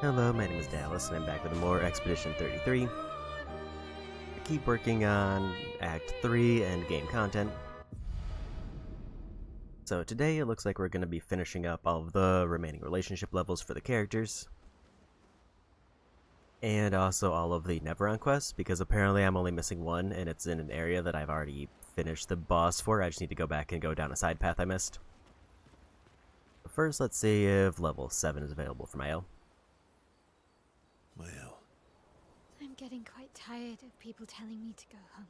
Hello, my name is Dallas, and I'm back with more Expedition 33. I keep working on Act 3 and game content. So today it looks like we're going to be finishing up all of the remaining relationship levels for the characters. And also all of the Neveron quests, because apparently I'm only missing one, and it's in an area that I've already finished the boss for. I just need to go back and go down a side path I missed. But first, let's see if level 7 is available for Mael. Mael. I'm getting quite tired of people telling me to go home.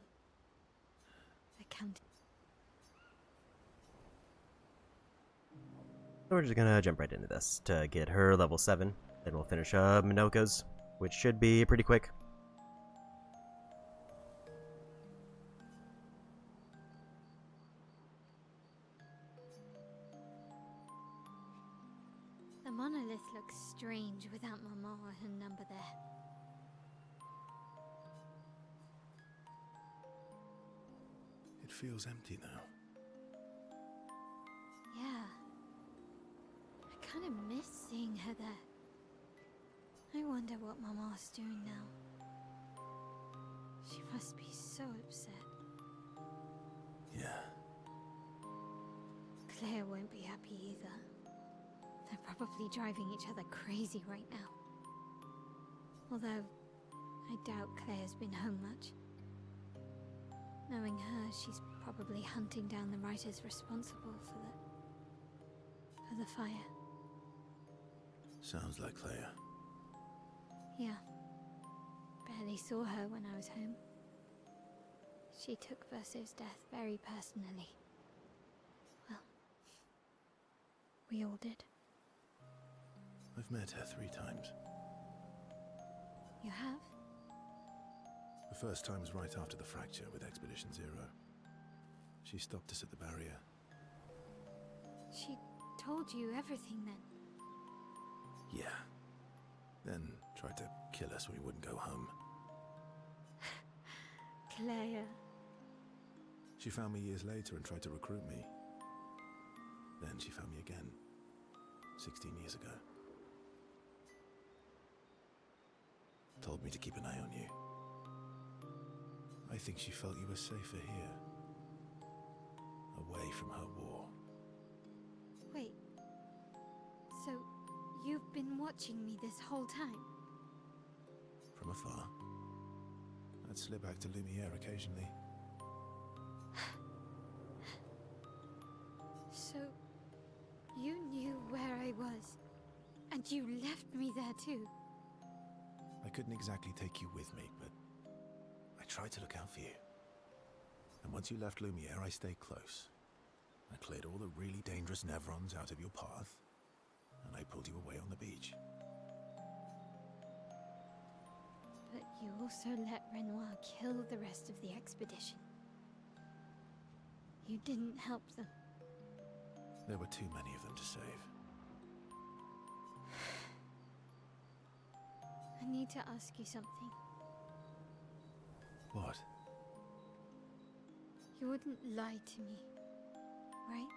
The count. So we're just gonna jump right into this to get her level 7. Then we'll finish up Minoka's, which should be pretty quick. The monolith looks strange without Mama or her number there. It feels empty now. Yeah. I kind of miss seeing her there. I wonder what Mama's doing now. She must be so upset. Yeah. Claire won't be happy either. They're probably driving each other crazy right now. Although, I doubt Claire's been home much. Knowing her, she's probably hunting down the writers responsible for the fire. Sounds like Claire. Yeah. Barely saw her when I was home. She took Verso's death very personally. Well, we all did. I've met her 3 times. You have? The first time was right after the fracture with Expedition 0. She stopped us at the barrier. She told you everything then? Yeah. Then tried to kill us when we wouldn't go home. Claire. She found me years later and tried to recruit me. Then she found me again, 16 years ago. Told me to keep an eye on you. I think she felt you were safer here. Away from her war. Wait. So, you've been watching me this whole time? From afar. I'd slip back to Lumiere occasionally. So, you knew where I was, and you left me there too? I couldn't exactly take you with me, but I tried to look out for you. And once you left Lumiere, I stayed close. I cleared all the really dangerous Neverons out of your path, and I pulled you away on the beach. But you also let Renoir kill the rest of the expedition. You didn't help them. There were too many of them to save. I need to ask you something. What? You wouldn't lie to me, right?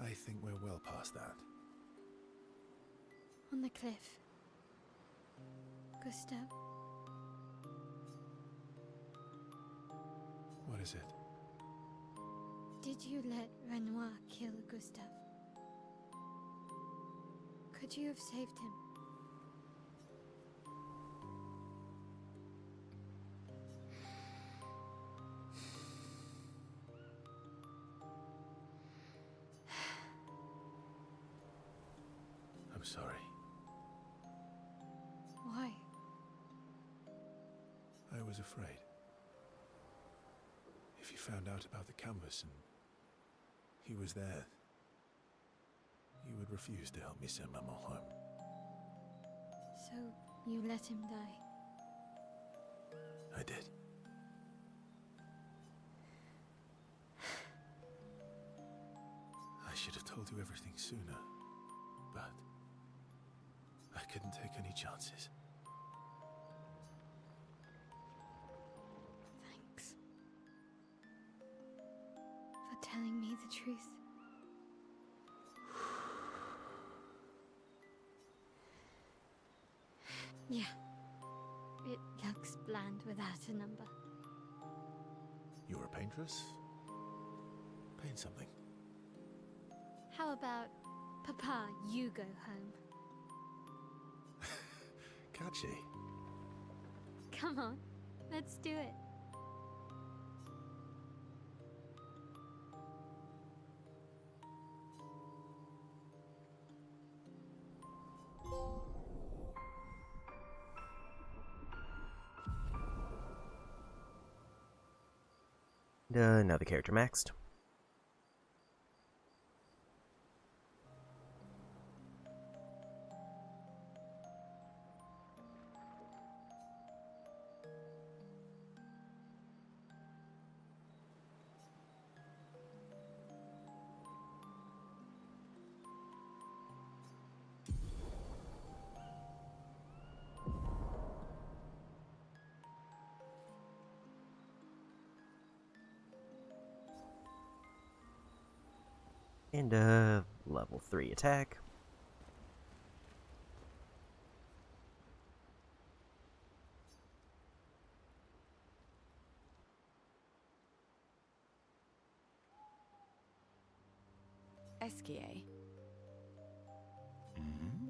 I think we're well past that. On the cliff. Gustav. What is it? Did you let Renoir kill Gustav? Could you have saved him? I'm sorry. Why? I was afraid. If you found out about the canvas and he was there, you would refuse to help me send Maman home. So, you let him die? I did. I should have told you everything sooner, but I couldn't take any chances. Thanks. For telling me the truth. Yeah. It looks bland without a number. You're a paintress? Paint something. How about, Papa, you go home? Catchy. Come on, let's do it. Now the character maxed. And level 3 attack. Esquier. Mm-hmm.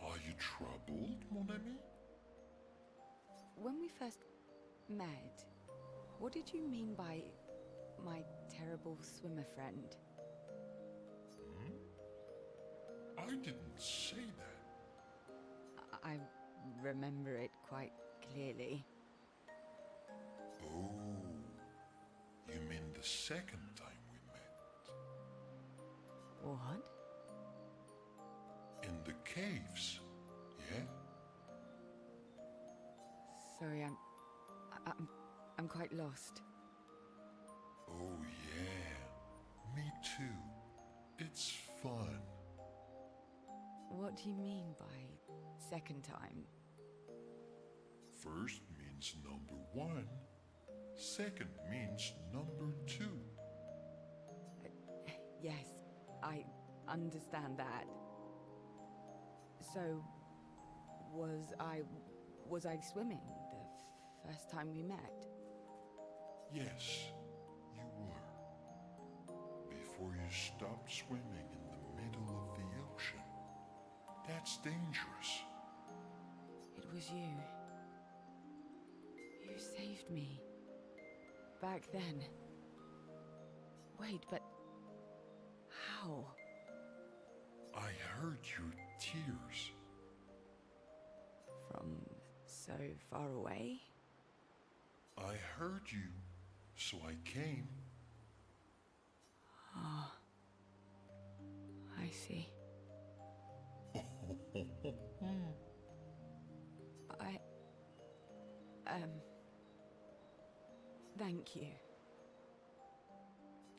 Are you troubled, mon ami? When we first met, what did you mean by my terrible swimmer friend? Hmm? I didn't say that. I remember it quite clearly. Oh, you mean the second time we met? What? In the caves, yeah? Sorry, I'm quite lost. Oh yeah, me too. It's fun. What do you mean by second time? First means number 1. Second means number 2. Yes, I understand that. So, was I swimming the first time we met? Yes, you were. Before you stopped swimming in the middle of the ocean. That's dangerous. It was you. You saved me. Back then. Wait, but how? I heard your tears. From so far away? I heard you, so I came. Ah, I see. Thank you.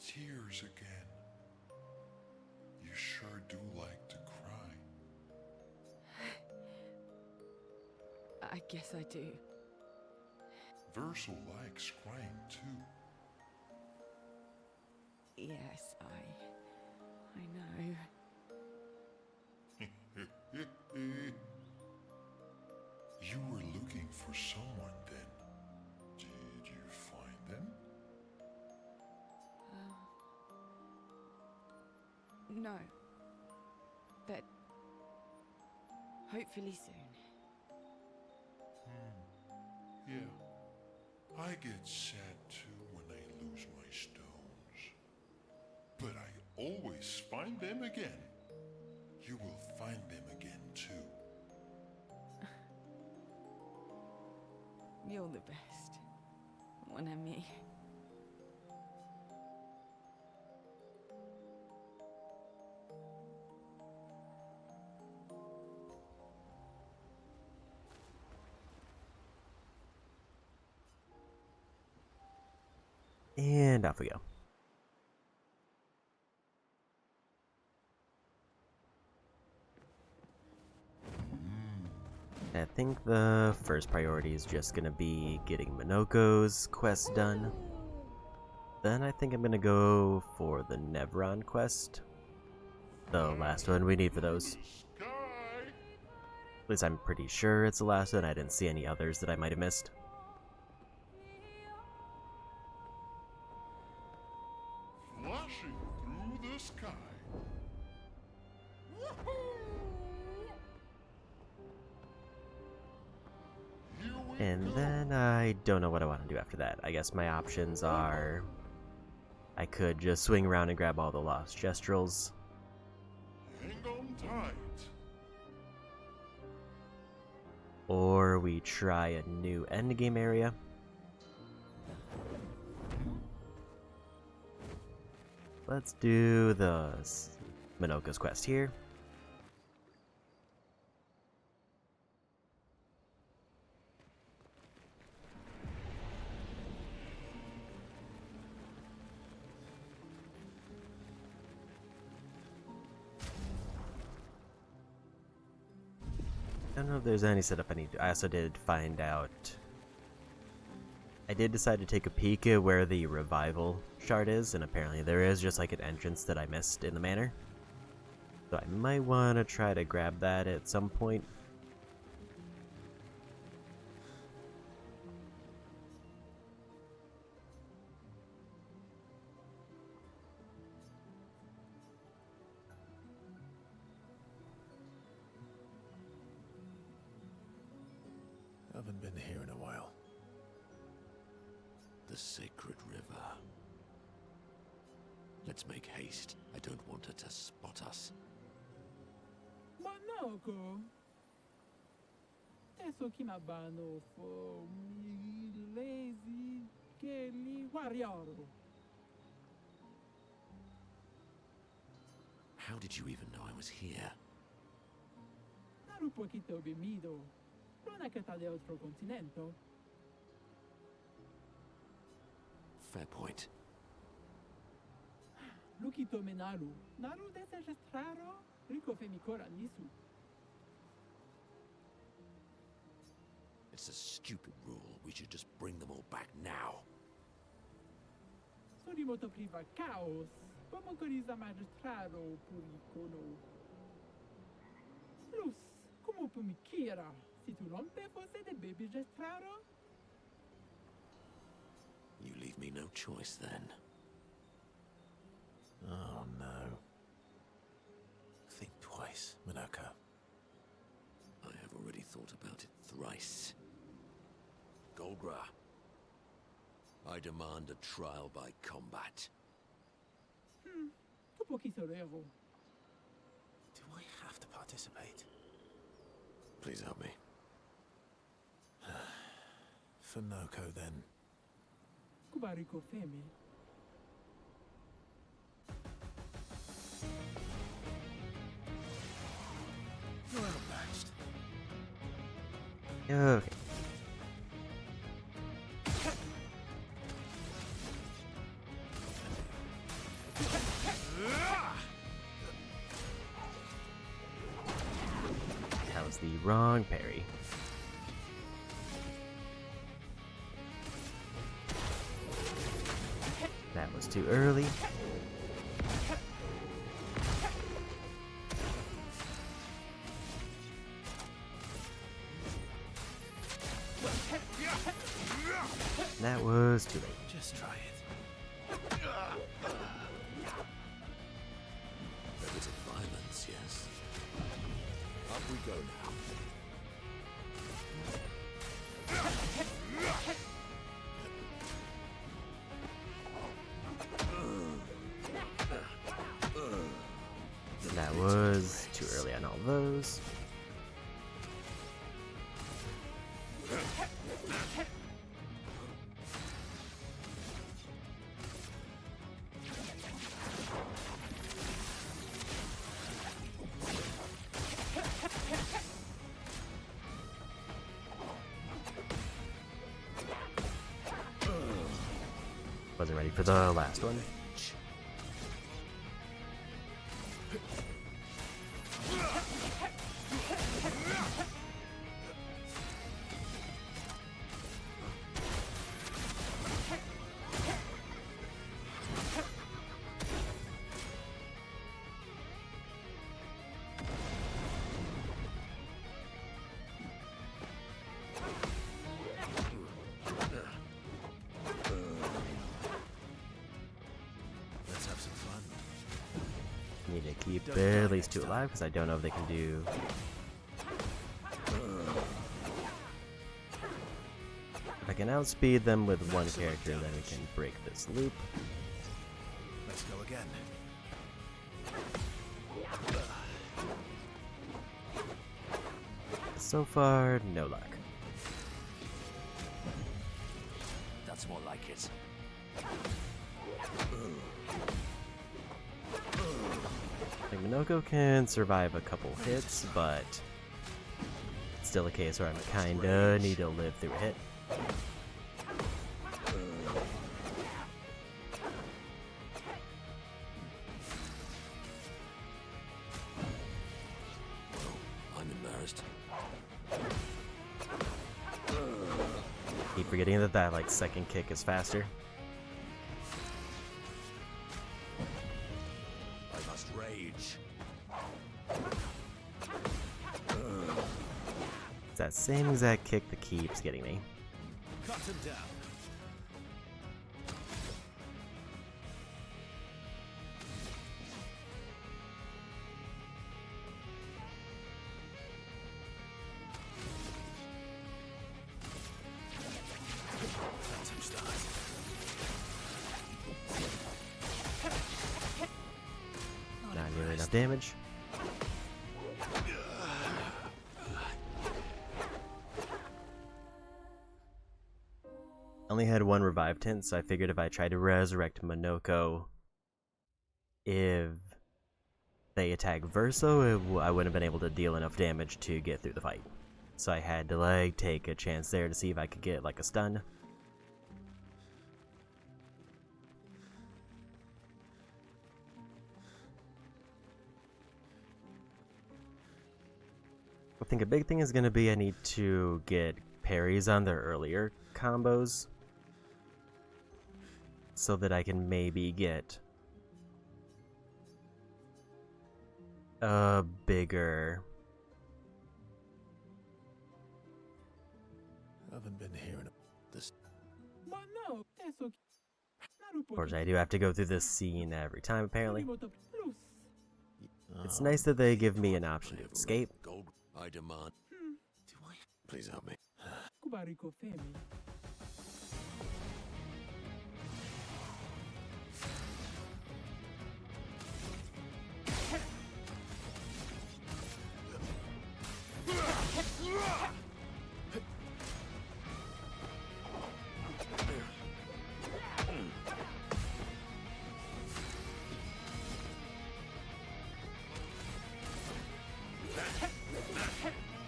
Tears again. You sure do like to cry. I guess I do. Verso likes crying too. Yes, I know. You were looking for someone then. Did you find them? No. But hopefully soon. Yeah. I get sad too when I lose my stones. But I always find them again. You will find them again too. You're the best, mon ami. And off we go. I think the first priority is just gonna be getting Minoko's quest done. Then I think I'm gonna go for the Nevron quest. the last one we need for those. Sky. At least I'm pretty sure it's the last one. I didn't see any others that I might have missed. Flashing through the sky. Woohoo! Here we And go. then I don't know what I want to do after that. I guess my options are... I could just swing around and grab all the lost gestrels. Hang on tight. Or we try a new endgame area. Let's do the Minoka's quest here. I don't know if there's any setup I need to. I also did find out. I did decide to take a peek at where the revival shard is, and apparently there is just like an entrance that I missed in the manor. So I might want to try to grab that at some point. Haven't been here in a while. The sacred river. Let's make haste. I don't want her to spot us. Manoko. Eso kinabano for me lazy kelly warrior. How did you even know I was here? Naru poquito bimido. Non è che sta di altro continente. Fair point. Lukito menaru. Naru desestraro. Rico femicora nisu. It's a stupid rule. We should just bring them all back now. Sorimoto priva caos. Como coriza magistraro puricono. Lus, como pumikira. Si tu rompe fosse de baby gestraro? You leave me no choice then. Oh no. Think twice, Minaka. I have already thought about it thrice. Golgra, I demand a trial by combat. Tu pochi solevo. Do I have to participate? Please help me. For Noko, then. Kubarico femi. You're outmatched. Okay. That was the wrong parry. That was too early. That was too late. Just try it. There is a violence, yes. Up we go now. That was too early on all those. Wasn't ready for the last one. keep at least 2 alive, because I don't know if they can do... If I can outspeed them with one character, then we can break this loop. Let's go again. So far, no luck. That's more like it. I think Minoko can survive a couple hits, but it's still a case where I kinda need to live through a hit. I'm embarrassed. Keep forgetting that like second kick is faster. I must rage. It's that same exact kick that keeps getting me. Cut him down. Let him start. Not nearly enough damage. Only had one revive tint, so I figured if I tried to resurrect Minoko, if they attack Verso, I wouldn't have been able to deal enough damage to get through the fight. So I had to like take a chance there to see if I could get like a stun. I think a big thing is going to be I need to get parries on their earlier combos so that I can maybe get a bigger... I haven't been hearing this. Ma no, è ok. Naru Of course, I do have to go through this scene every time, apparently. Primo to plus. It's nice that they give me an option to escape. Gold. I demand. Do I? Please help me. Kubariko femi.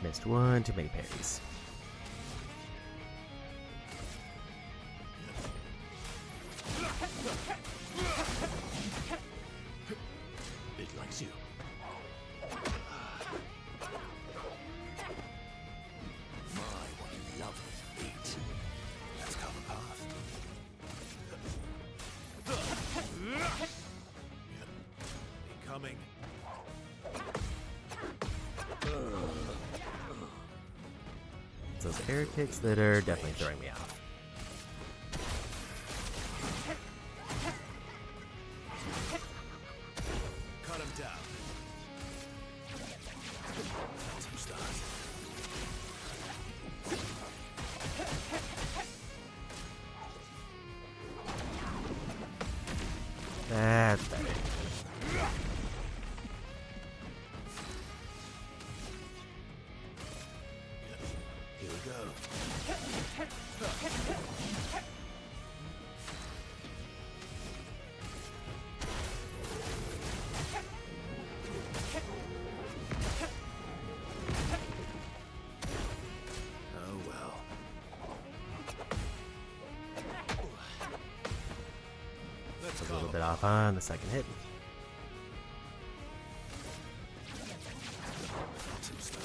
Missed one too many parries. It likes you. My, what a lovely beat. Let's carve a path. Incoming. It's those air kicks that are definitely throwing me off. Cut him down. Let him start. That's better. Here we go. Oh well. Let's A little bit off on the second hit. Let him start.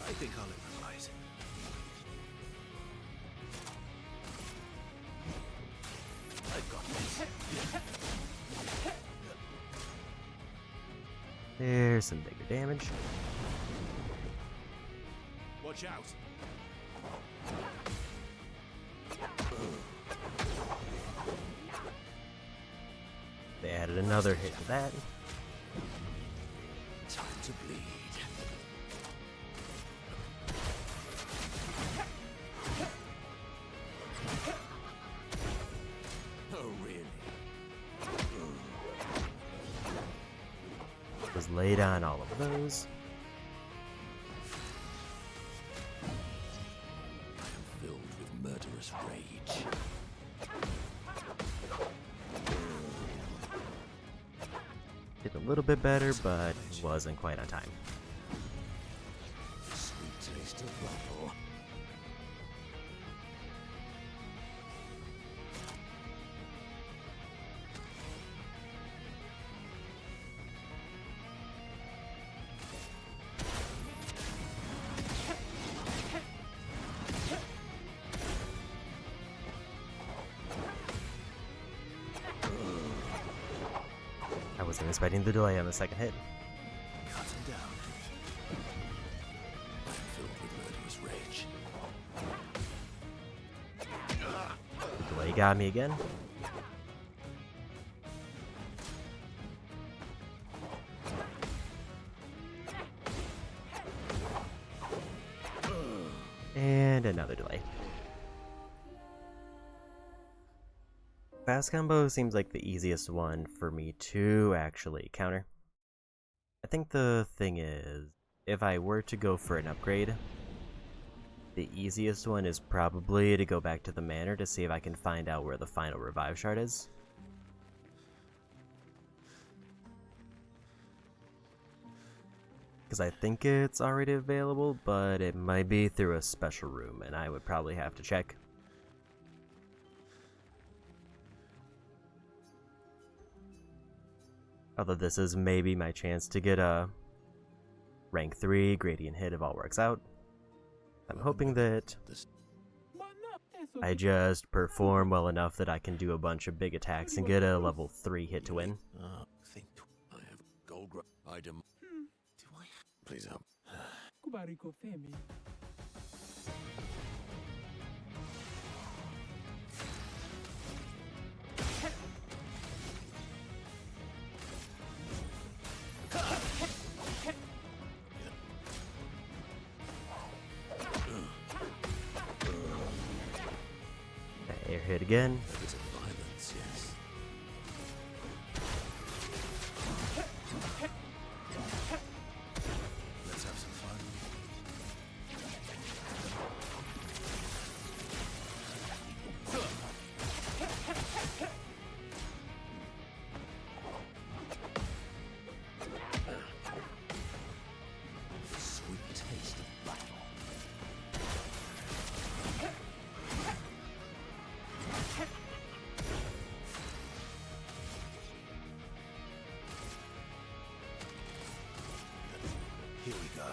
I think I'll improvise. I've got this. There's some bigger damage. Watch out! They added another hit to that. Time to bleed. Oh, really? Was laid on all of those. I am filled with murderous rage. Did a little bit better, but wasn't quite on time. Sweet taste of rubble. I wasn't expecting the delay on the second hit. Cut him down. I am filled with murderous rage. The delay got me again. And another delay. Fast combo seems like the easiest one for me to actually counter. I think the thing is, if I were to go for an upgrade, the easiest one is probably to go back to the manor to see if I can find out where the final revive shard is. Because I think it's already available, but it might be through a special room, and I would probably have to check. Although this is maybe my chance to get a rank 3 gradient hit if all works out. I'm hoping that I just perform well enough that I can do a bunch of big attacks and get a level 3 hit to win. Think I have gold item. Do I? Please help. Kubariko Femi. Air hit again. There is a violence, yes. Let's have some fun. The sweet taste of battle. Here we go.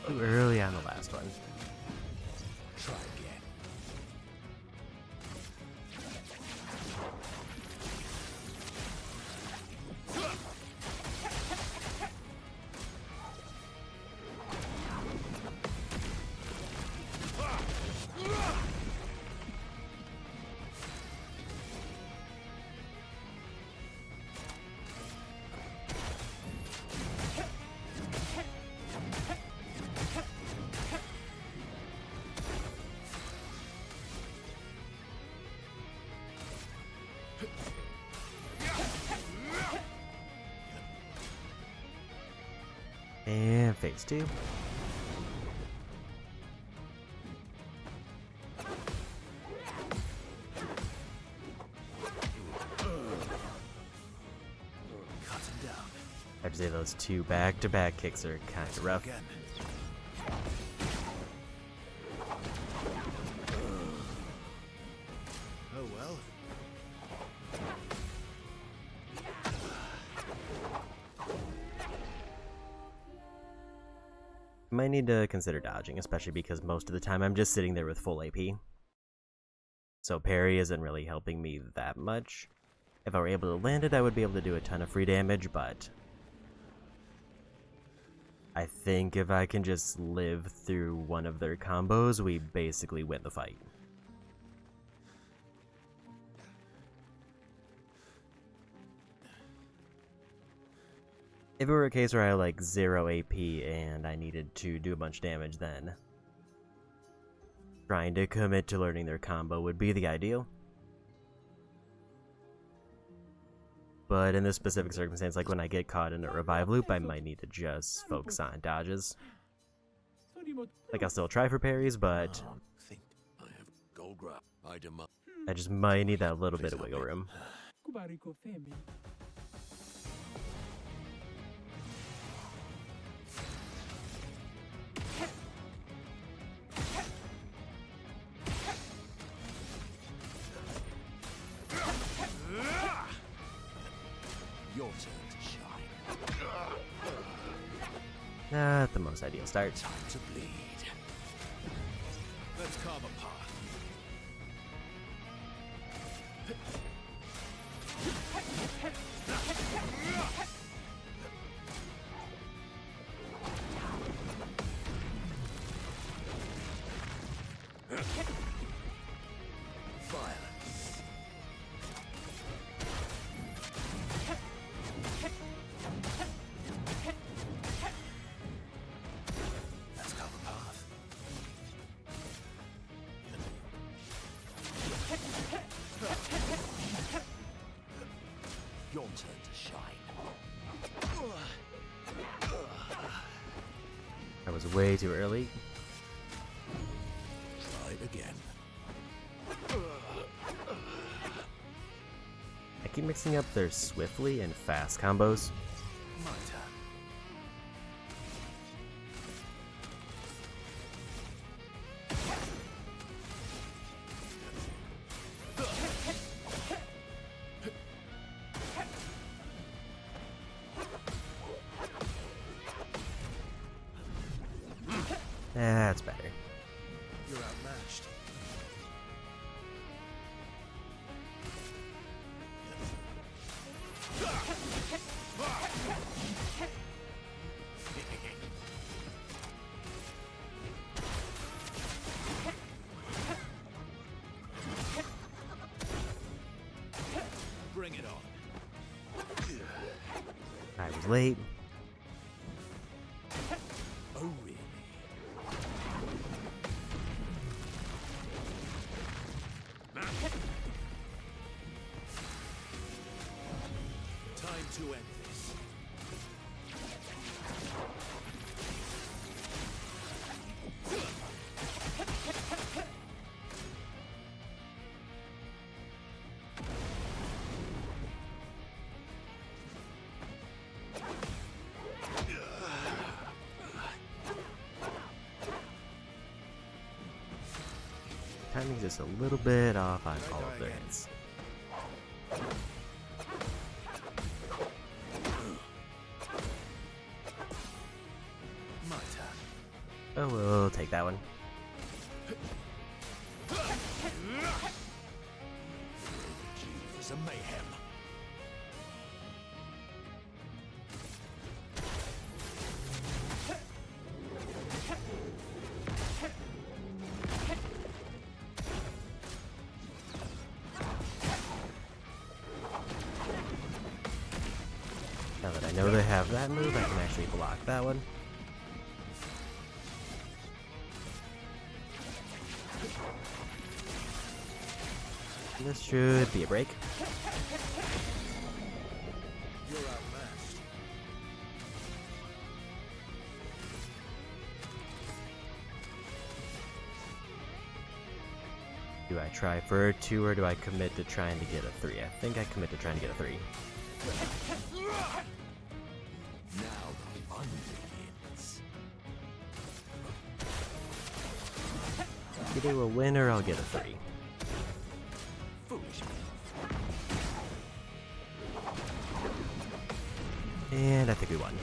Too early on the last one. Try again. And phase 2. Cut him down. I have to say those two back-to-back kicks are kind of rough. Again. Oh well. Might need to consider dodging, especially because most of the time I'm just sitting there with full AP. So parry isn't really helping me that much. If I were able to land it, I would be able to do a ton of free damage, but I think if I can just live through one of their combos, we basically win the fight. If it were a case where I had like 0 AP and I needed to do a bunch of damage, then trying to commit to learning their combo would be the ideal. But in this specific circumstance, like when I get caught in a revive loop, I might need to just focus on dodges. Like I'll still try for parries, but Think I have gold grab. I demand. I just might need that little bit of wiggle room. Your turn to shine. Not the most ideal start. Time to bleed. Let's carve a path. Violence. Let's carve a path. Your turn to shine. I was way too early. Try again. I keep mixing up their swiftly and fast combos. My turn. That's better. You're outmatched. Bring it on. I was late. Oh, really? Time to end this. Timing's just a little bit off on all of their hits. My turn. Oh, we'll take that one. There's a mayhem. Now that I know they have that move, I can actually block that one. This should be a break. You're outmatched. Do I try for a 2 or do I commit to trying to get a 3? I think I commit to trying to get a 3. Now the fun begins. Either we'll win or I'll get a 3. Foolish me. And I think we won.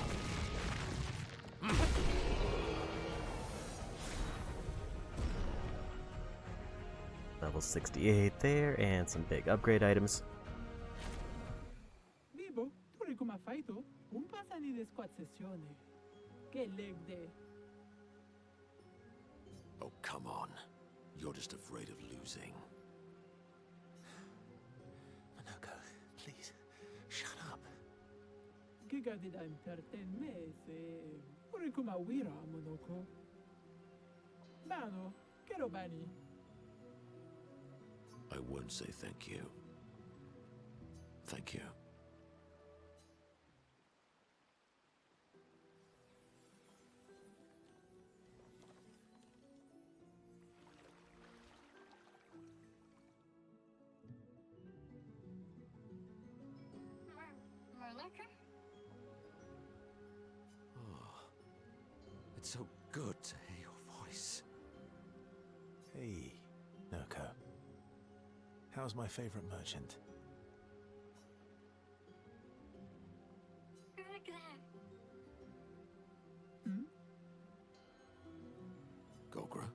68 there, and some big upgrade items. Vivo, tu come fai tu? Un passani di squad sessione. Che leg day. Oh, come on. You're just afraid of losing. Manoko, please, shut up. Che gadi da entertain me se... Pure come wira, Monoko. Bano, che robani? I won't say thank you. Thank you. Oh, it's so good to hear your voice. Hey, Noko. How's my favorite merchant? Hmm? Gogra?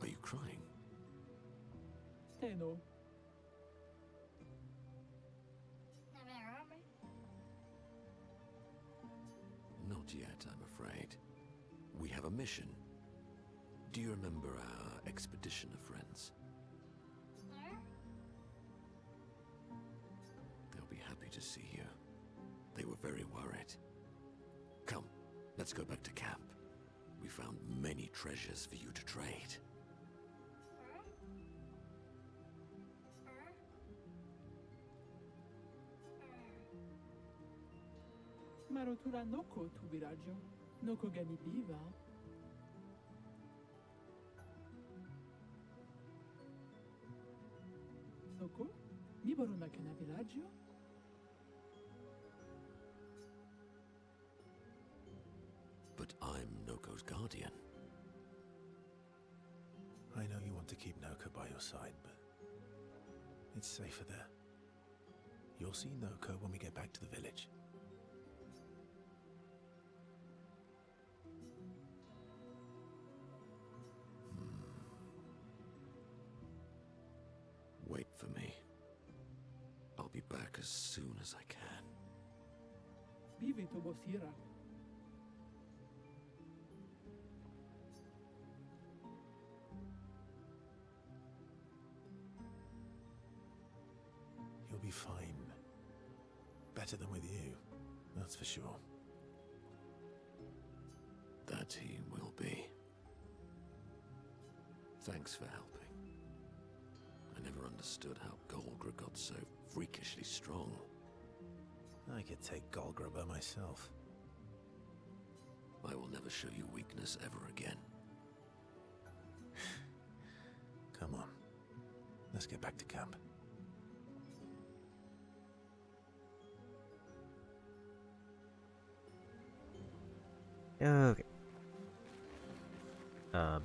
Are you crying? Teno. Not yet, I'm afraid. We have a mission. Do you remember our expedition of friends? They'll be happy to see you. They were very worried. Come, let's go back to camp. We found many treasures for you to trade. Marotura noko tu viraggio. Noko gani biva. Noko? Mi borona che na villaggio? But I'm Noko's guardian. I know you want to keep Noko by your side, but it's safer there. You'll see Noko when we get back to the village. Wait for me. I'll be back as soon as I can. Vivi tu bosira. You'll be fine. Better than with you, that's for sure. That he will be. Thanks for helping. I never understood how Golgra got so freakishly strong. I could take Golgra by myself. I will never show you weakness ever again. Come on. Let's get back to camp. Okay.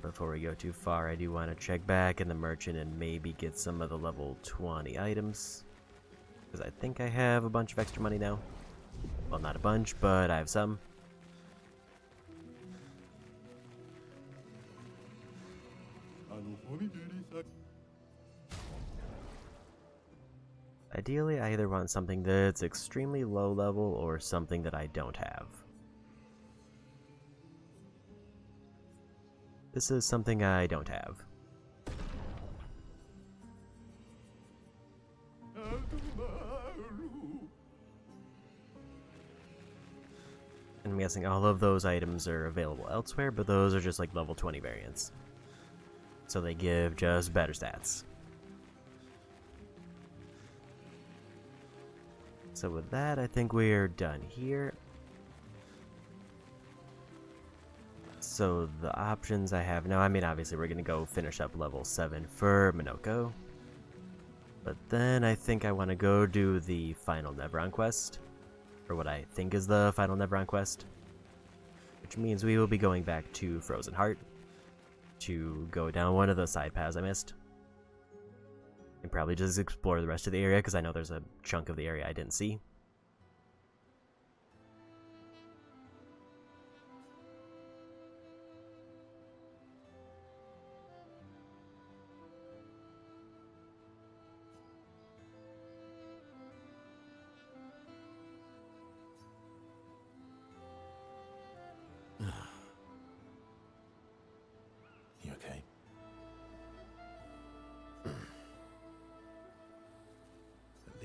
Before we go too far, I do want to check back in the merchant and maybe get some of the level 20 items. Because I think I have a bunch of extra money now. Well, not a bunch, but I have some. Ideally, I either want something that's extremely low level or something that I don't have. This is something I don't have. I'm guessing all of those items are available elsewhere, but those are just like level 20 variants. So they give just better stats. So with that, I think we're done here. So the options I have now, I mean, obviously we're going to go finish up level 7 for Minoko. But then I think I want to go do the final Neveron quest. Or what I think is the final Neveron quest. Which means we will be going back to Frozen Heart to go down one of the side paths I missed. And probably just explore the rest of the area, because I know there's a chunk of the area I didn't see.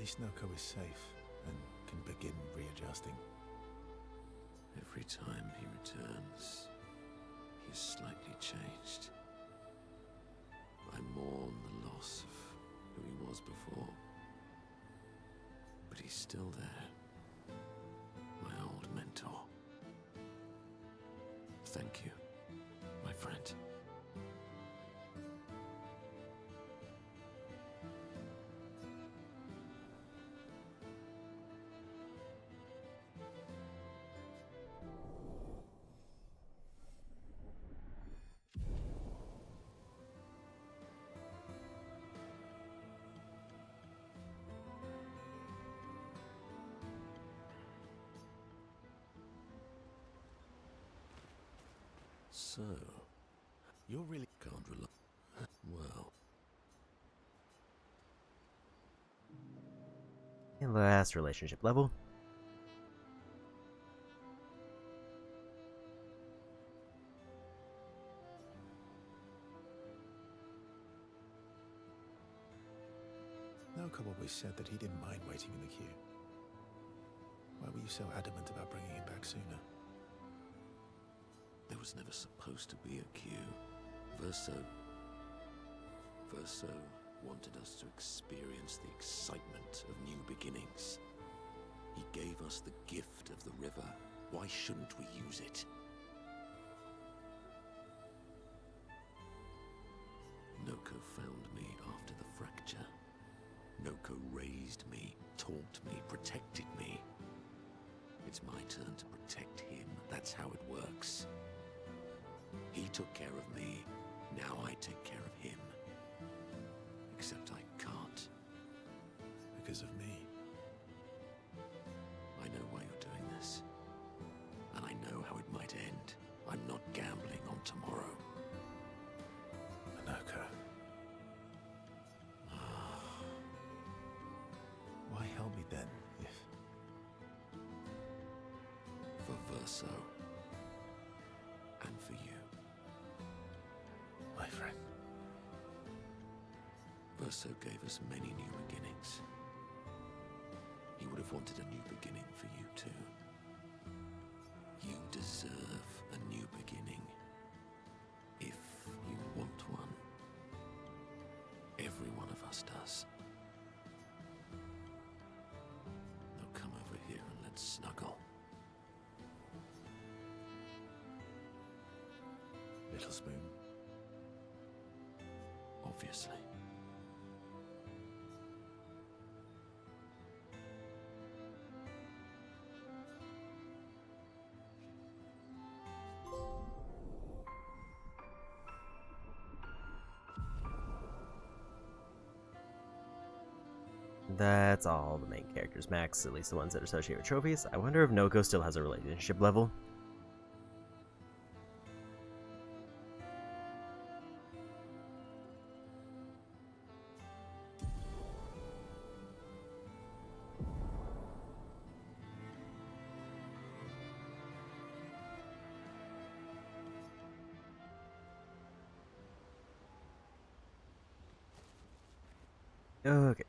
least Noko is safe and can begin readjusting. Every time he returns, he's slightly changed. I mourn the loss of who he was before. But he's still there. My old mentor. Thank you, my friend. So, You're really... can't rely. Well, And last relationship level. Noko always said that he didn't mind waiting in the queue. Why were you so adamant about bringing him back sooner? there was never supposed to be a queue. Verso wanted us to experience the excitement of new beginnings. He gave us the gift of the river. Why shouldn't we use it? Noko found me after the fracture. Noko raised me, taught me, protected me. It's my turn to protect him. That's how it works. He took care of me. Now I take care of him. Except I can't. Because of me. I know why you're doing this. And I know how it might end. I'm not gambling on tomorrow. Noko. Why help me then, if... For Verso. And for you. My friend. Verso gave us many new beginnings. He would have wanted a new beginning for you too. You deserve a new beginning. If you want one. Every one of us does. Now come over here and let's snuggle. Little spoon. Obviously. That's all the main characters max, at least the ones that are associated with trophies. I wonder if Noko still has a relationship level. Okay.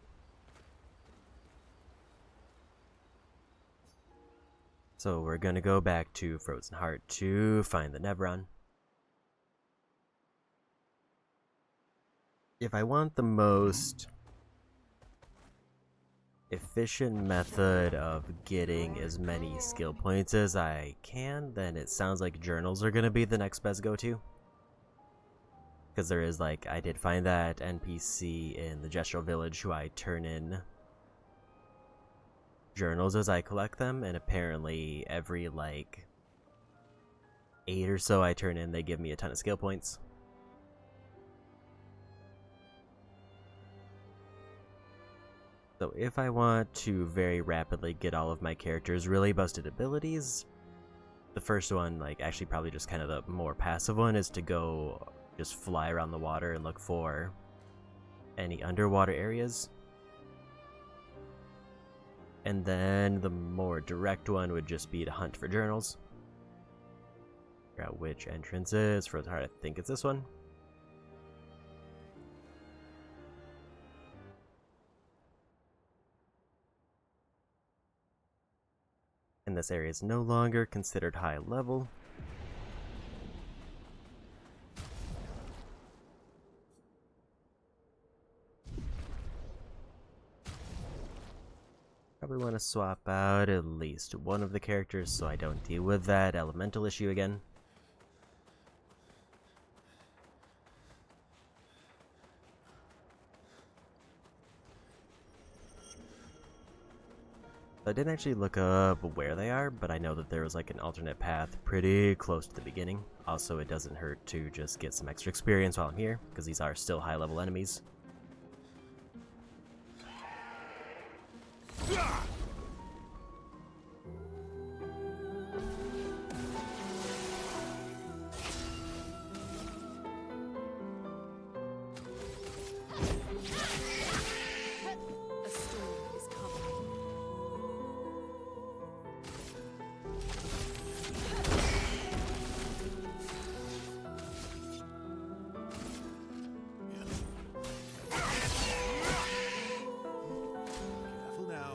So we're gonna go back to Frozen Heart to find the Nevron. If I want the most efficient method of getting as many skill points as I can, then it sounds like journals are gonna be the next best go-to. Because there is, like, I did find that NPC in the Gestural Village who I turn in journals as I collect them, and apparently every, like, 8 or so I turn in, they give me a ton of skill points. So if I want to very rapidly get all of my characters' really busted abilities, the first one, like, actually probably just kind of the more passive one, is to go just fly around the water and look for any underwater areas. And then the more direct one would just be to hunt for journals. Figure out which entrance is. Frozen Heart, I think it's this one. And this area is no longer considered high level. Probably want to swap out at least one of the characters so I don't deal with that elemental issue again. I didn't actually look up where they are, but I know that there was like an alternate path pretty close to the beginning. Also, it doesn't hurt to just get some extra experience while I'm here, because these are still high-level enemies. A storm is coming. Careful now.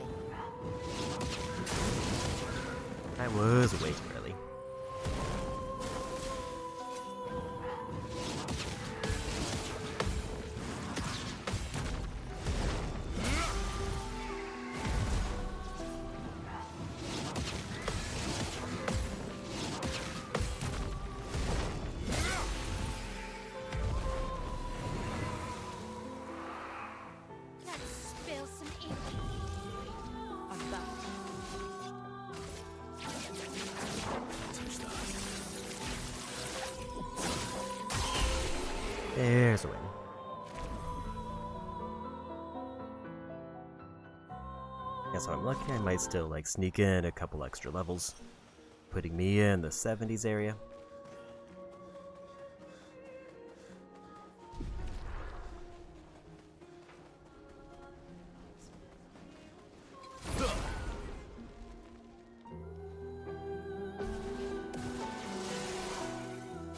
I was way too early. Let's spill some ink. I'm back. Touch that. There's a win. Guess if I'm lucky, I might still like sneak in a couple extra levels, putting me in the 70s area.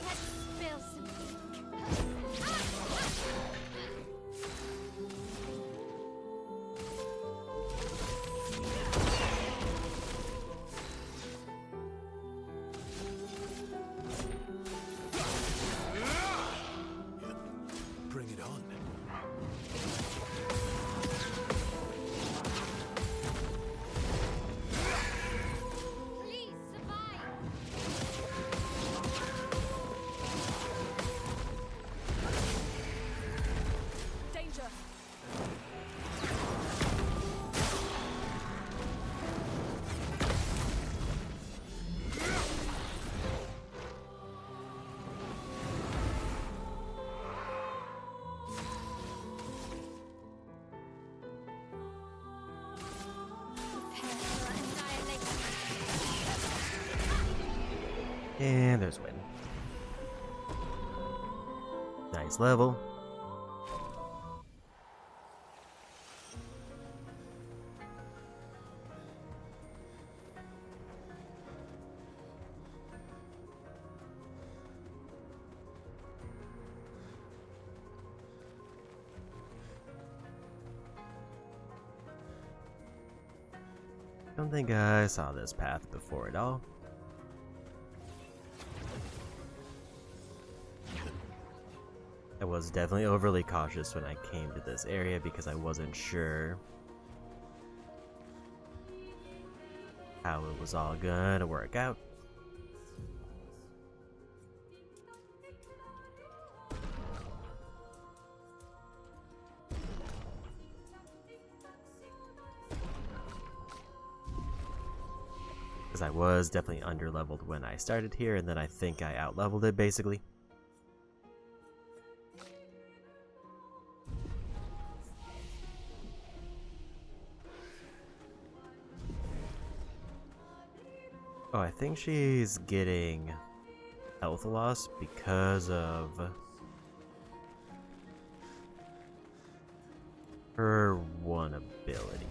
Let's spill some ink. Bring it on. Please survive. Danger! Prepare for annihilation. And there's win. Nice level. Don't think I saw this path before at all. I was definitely overly cautious when I came to this area because I wasn't sure how it was all gonna work out. Because I was definitely underleveled when I started here, and then I think I outleveled it basically. Oh, I think she's getting health loss because of her one ability.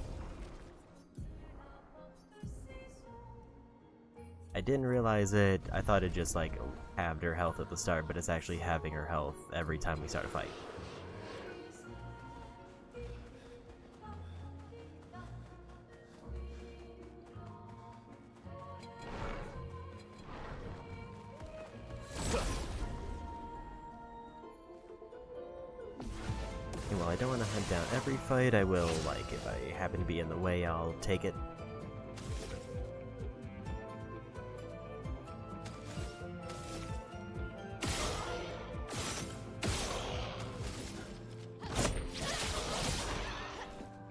I didn't realize it. I thought it just like halved her health at the start, but it's actually halving her health every time we start a fight. I don't want to hunt down every fight, I will, like, if I happen to be in the way, I'll take it.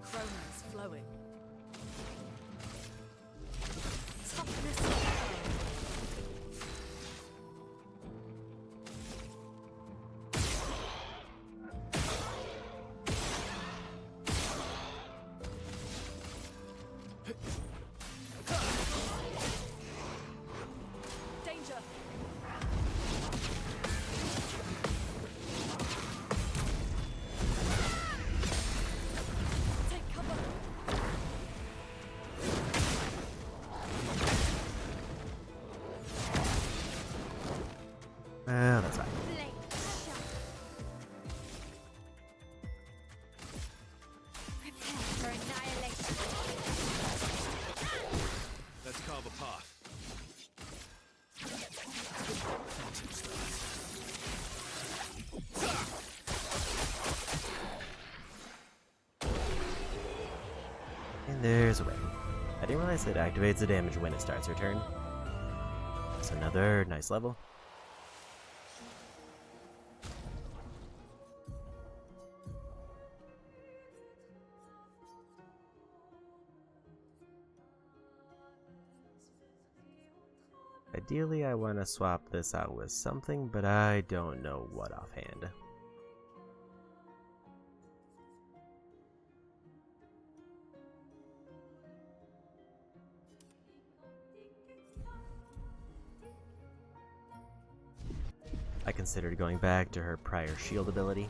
Chroma's flowing. Danger! Take cover! That's fine. Blade shot. Prepare for annihilation. Let's carve a path. And there's a way. I didn't realize it activates the damage when it starts her turn. That's another nice level. Ideally, I want to swap this out with something, but I don't know what offhand. I considered going back to her prior shield ability.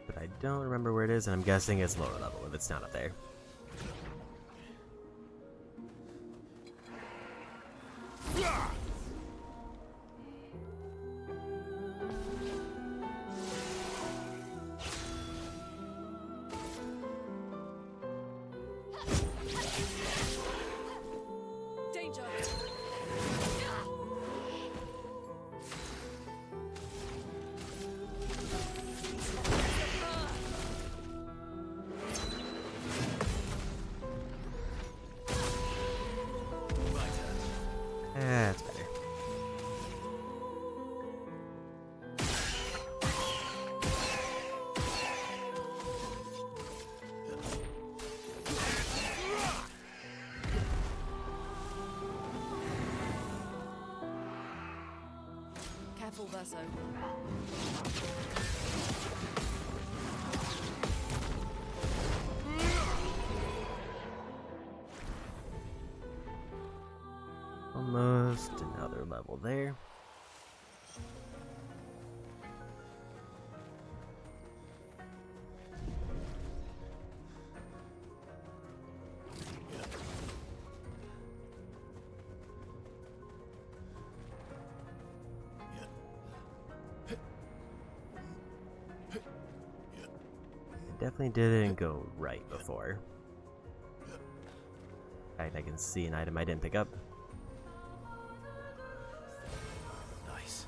But I don't remember where it is, and I'm guessing it's lower level if it's not up there. Danger! That's better. Careful, Verso. Almost another level there. Definitely didn't go right before. Alright, I can see an item I didn't pick up. Nice.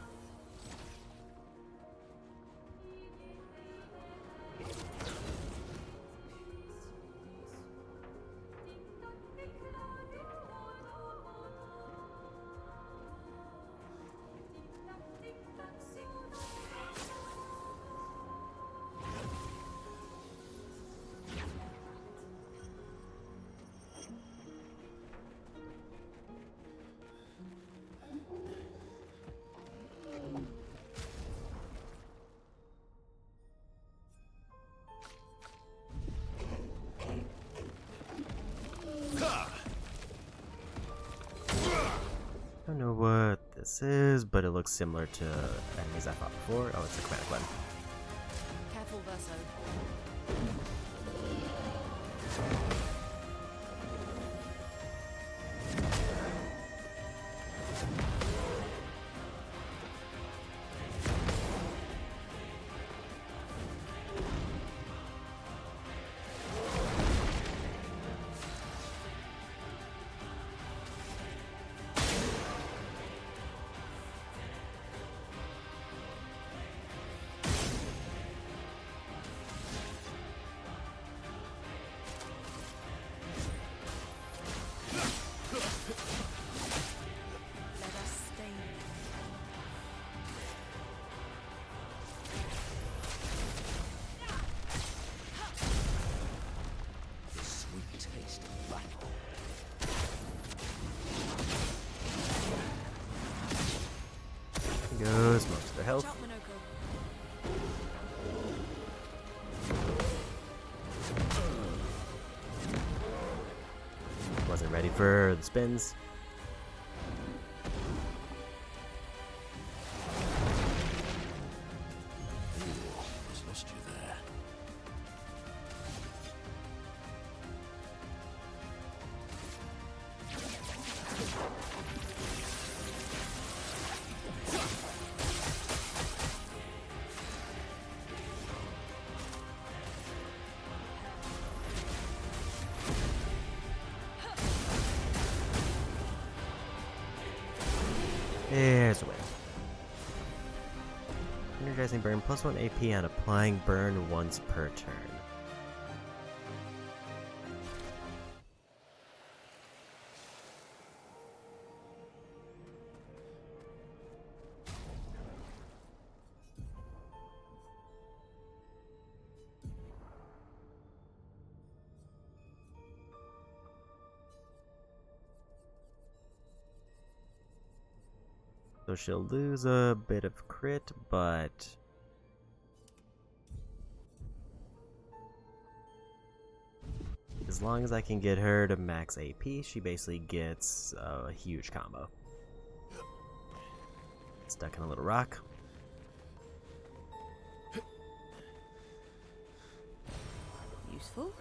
Don't know what this is, but it looks similar to enemies I fought before. Oh, it's a chromatic one. Careful, Verso. for the spins. Almost lost you there. There's a win. Energizing burn plus 1 AP on applying burn once per turn. So she'll lose a bit of crit, but as long as I can get her to max AP, she basically gets a huge combo. Stuck in a little rock. Useful.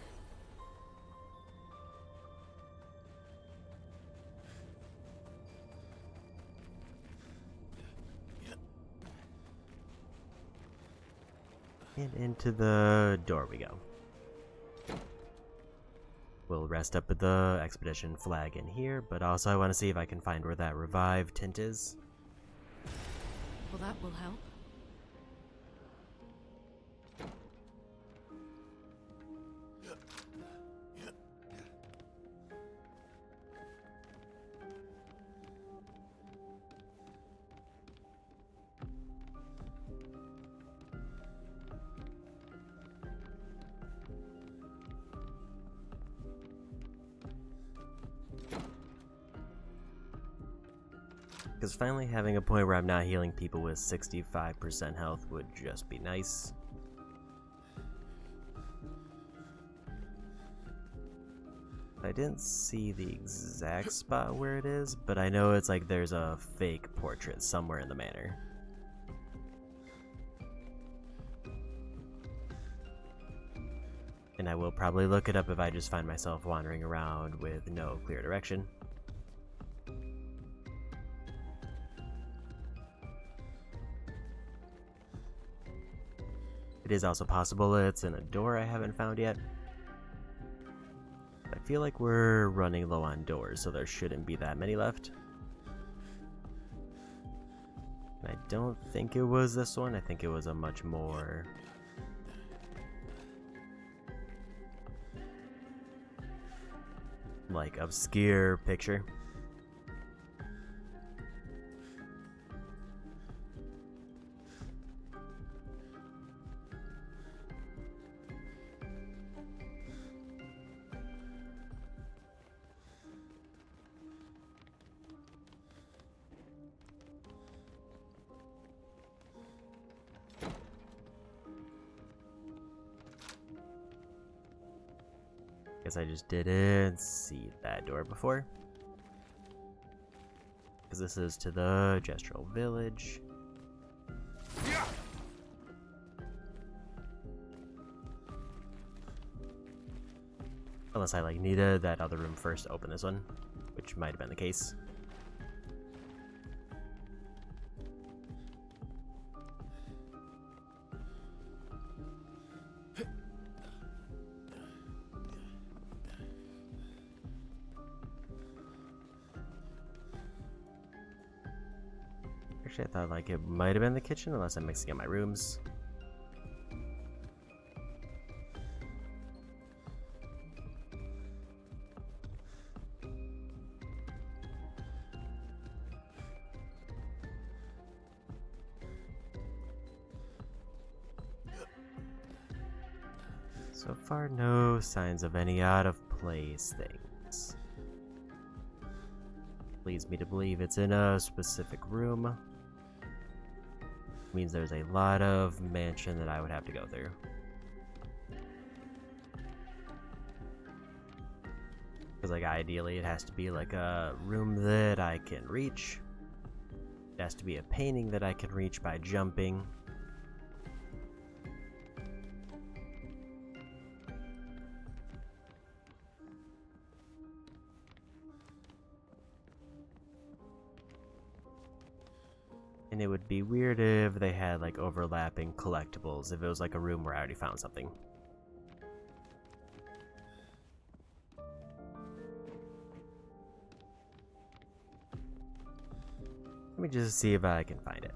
And into the door we go. We'll rest up at the expedition flag in here, but also I want to see if I can find where that revive tint is. Well, that will help. Because finally having a point where I'm not healing people with 65% health would just be nice. I didn't see the exact spot where it is, but I know it's like there's a fake portrait somewhere in the manor. And I will probably look it up if I just find myself wandering around with no clear direction. It is also possible it's in a door I haven't found yet. I feel like we're running low on doors, so there shouldn't be that many left. And I don't think it was this one. I think it was a much more... like, obscure picture. Guess I just didn't see that door before. Because this is to the Gestural Village. Unless I like needed that other room first to open this one, which might have been the case. Actually, I thought like it might have been the kitchen, unless I'm mixing up my rooms. So far, no signs of any out of place things. Leads me to believe it's in a specific room. Means there's a lot of mansion that I would have to go through. Because, like, ideally it has to be like a room that I can reach. It has to be a painting that I can reach by jumping. And it would be weird if they had like overlapping collectibles, if it was like a room where I already found something. Let me just see if I can find it.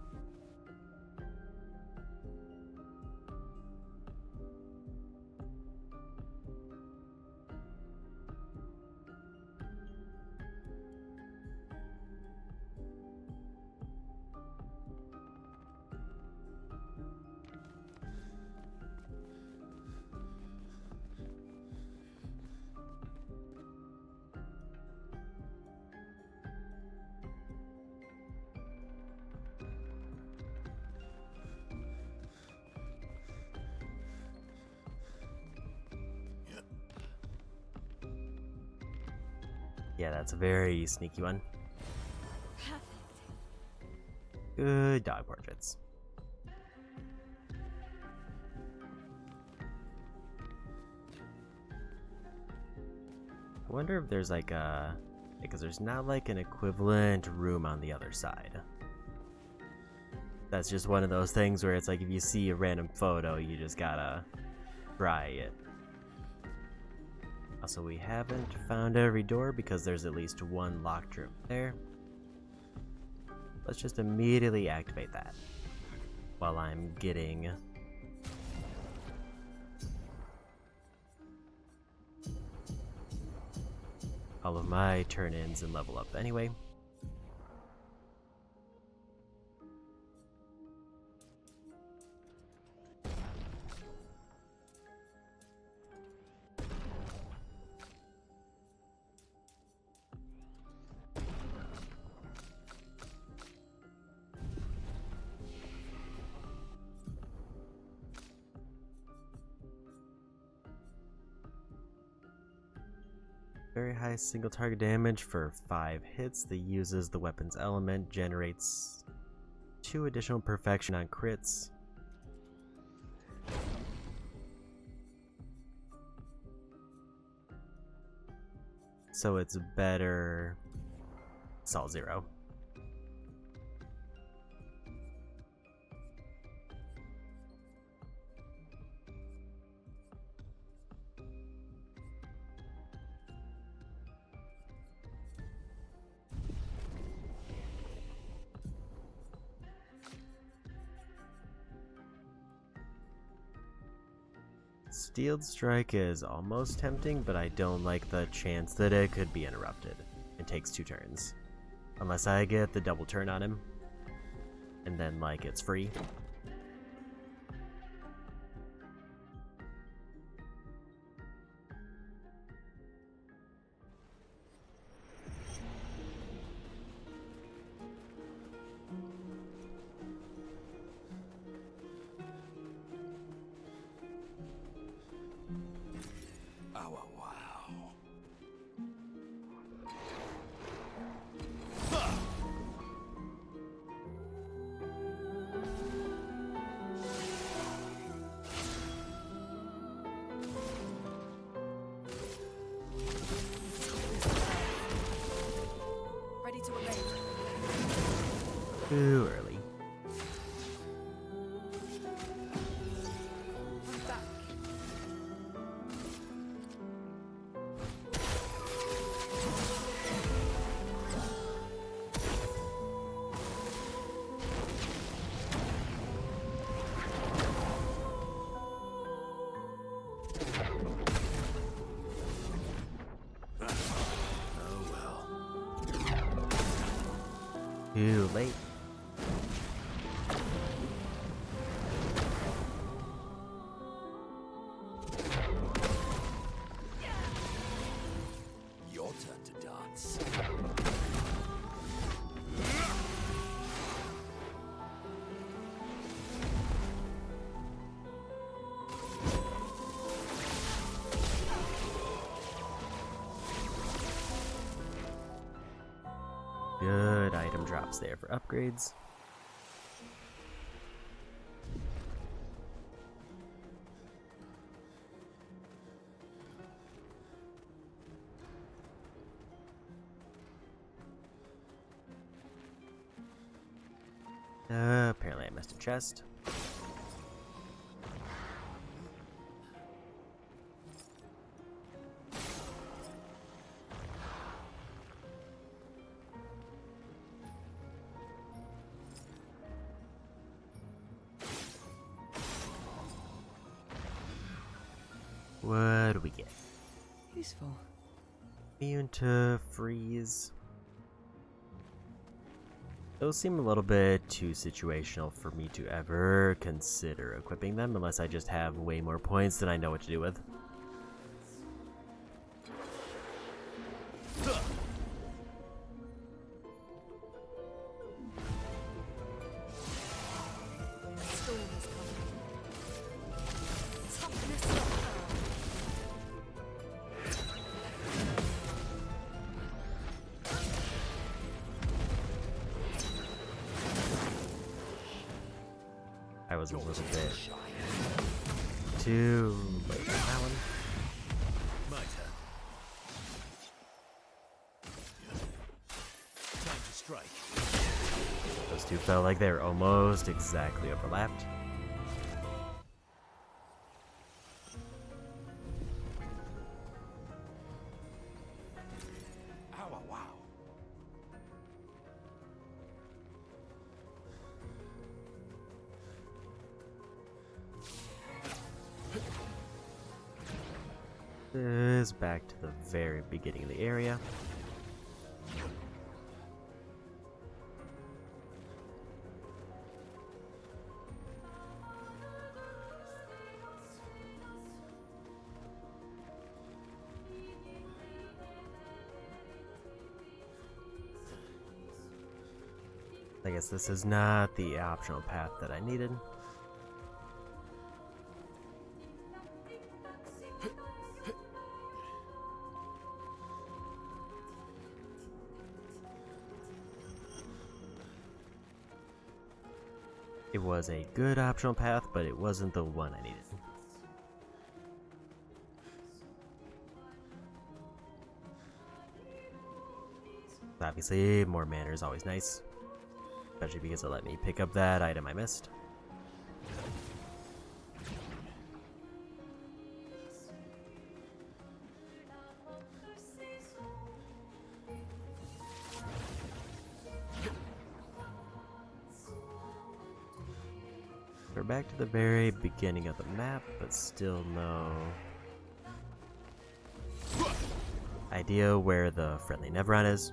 Yeah, that's a very sneaky one. Perfect. Good dog portraits. I wonder if there's like a... because there's not like an equivalent room on the other side. That's just one of those things where it's like if you see a random photo, you just gotta try it. Also, we haven't found every door because there's at least one locked room there. Let's just immediately activate that while I'm getting all of my turn-ins and level up anyway. Very high single target damage for 5 hits that uses the weapon's element, generates 2 additional perfection on crits. So it's better Assault 0. Steeled Strike is almost tempting, but I don't like the chance that it could be interrupted. It takes 2 turns. Unless I get the double turn on him. And then, like, it's free. Oh, wow. Ready to evade. Too early. I'm back. Oh, well. Too late. Your turn to dance. drops there for upgrades. Apparently I missed a chest. What do we get? Useful. Immune to freeze. Those seem a little bit too situational for me to ever consider equipping them unless I just have way more points than I know what to do with. I was a little bit too late on that one. My turn. Time to strike. Those two felt like they were almost exactly overlapped. Ow, wow. This back to the very beginning of the area. I guess this is not the optional path that I needed. It was a good optional path, but it wasn't the one I needed. Obviously, more mana is always nice. Especially because it let me pick up that item I missed. We're back to the very beginning of the map, but still no idea where the friendly Neveron is.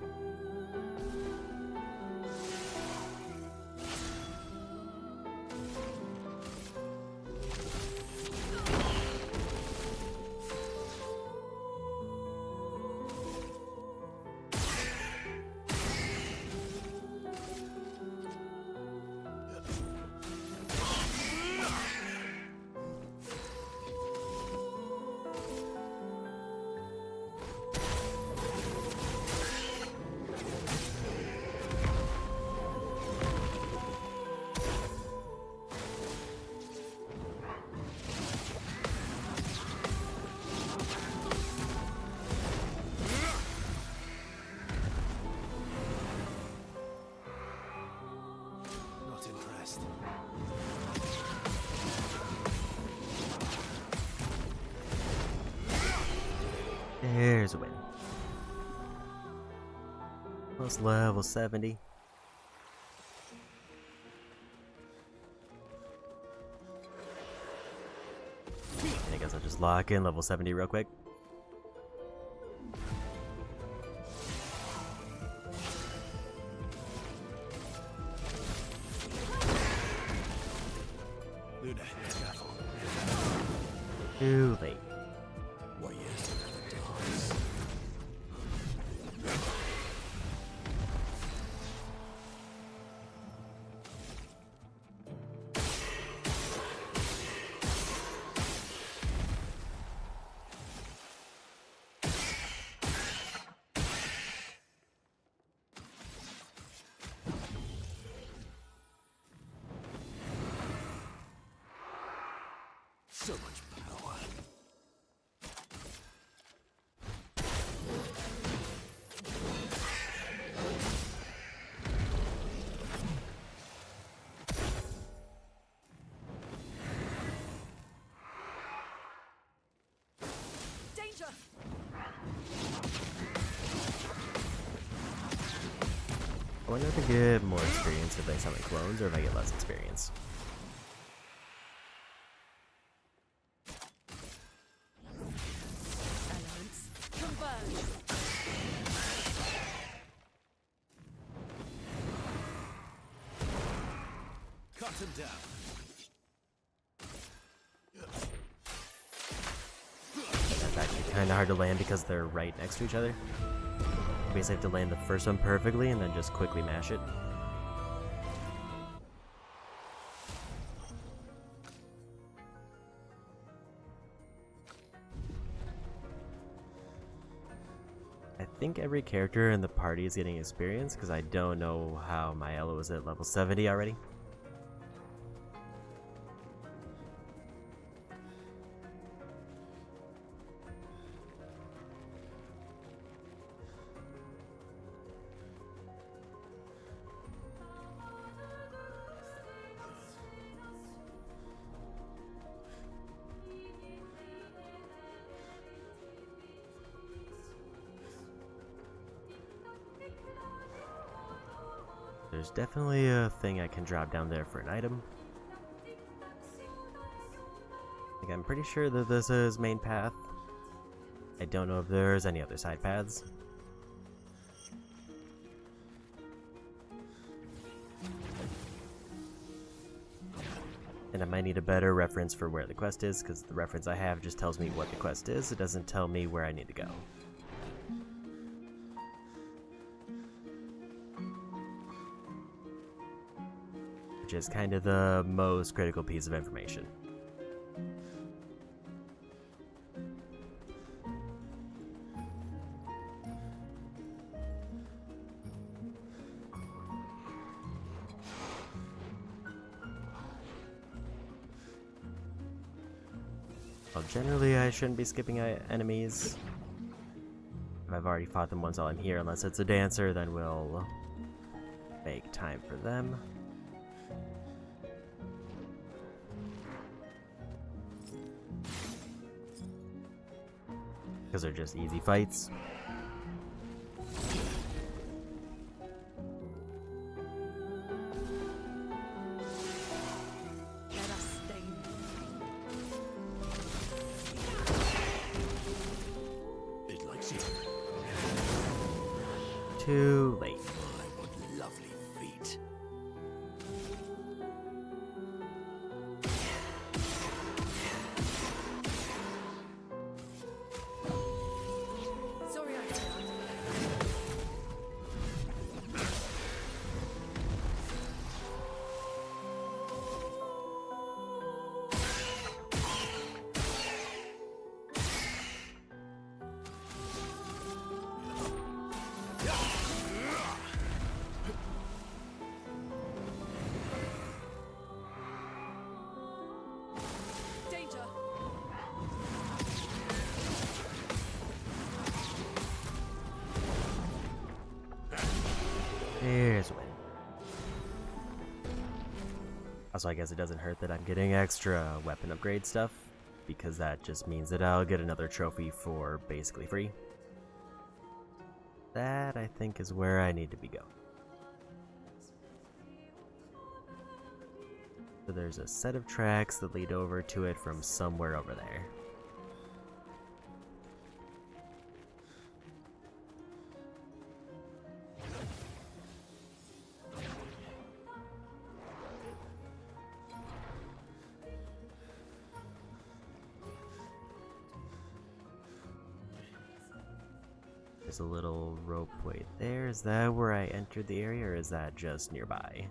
Not impressed. There's a win. Plus level 70. I guess I'll just lock in level 70 real quick. Luna, careful. Too late. Warriors never dies. So much power. Danger! I wonder if I get more experience if they summon clones or if I get less experience. Elements converge. Cut him down. That's actually kind of hard to land because they're right next to each other. I basically have to land the first one perfectly and then just quickly mash it. I think every character in the party is getting experience because I don't know how my Elo is at level 70 already. There's definitely a thing I can drop down there for an item. Like, I'm pretty sure that this is main path. I don't know if there's any other side paths. And I might need a better reference for where the quest is, because the reference I have just tells me what the quest is. It doesn't tell me where I need to go. Which is kind of the most critical piece of information. Well, generally I shouldn't be skipping enemies. If I've already fought them once while I'm here, unless it's a dancer, then we'll make time for them. Because they're just easy fights. Let us stay. It likes you. Too late. My, what lovely feet. Sorry, I failed. Danger! Here's a win. Also, I guess it doesn't hurt that I'm getting extra weapon upgrade stuff, because that just means that I'll get another trophy for basically free. That, I think, is where I need to be going. So there's a set of tracks that lead over to it from somewhere over there. There's a little ropeway there. Is that where I entered the area, or is that just nearby?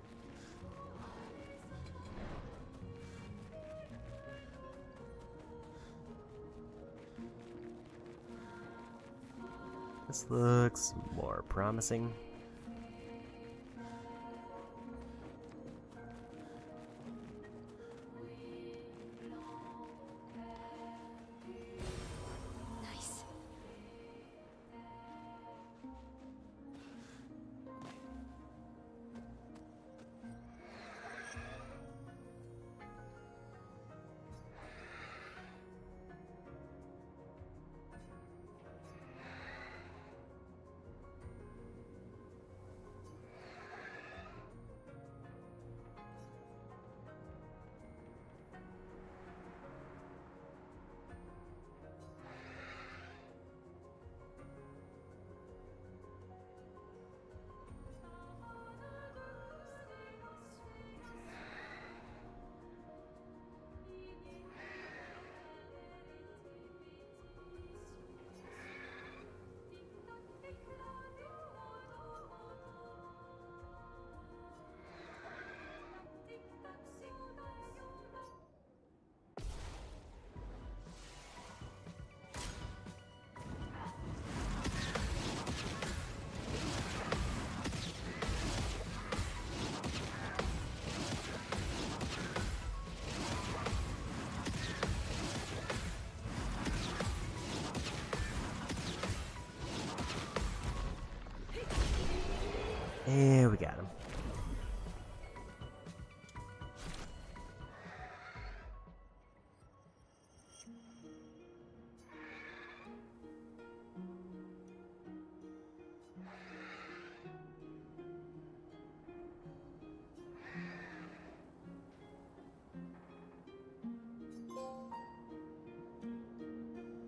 This looks more promising. we got him.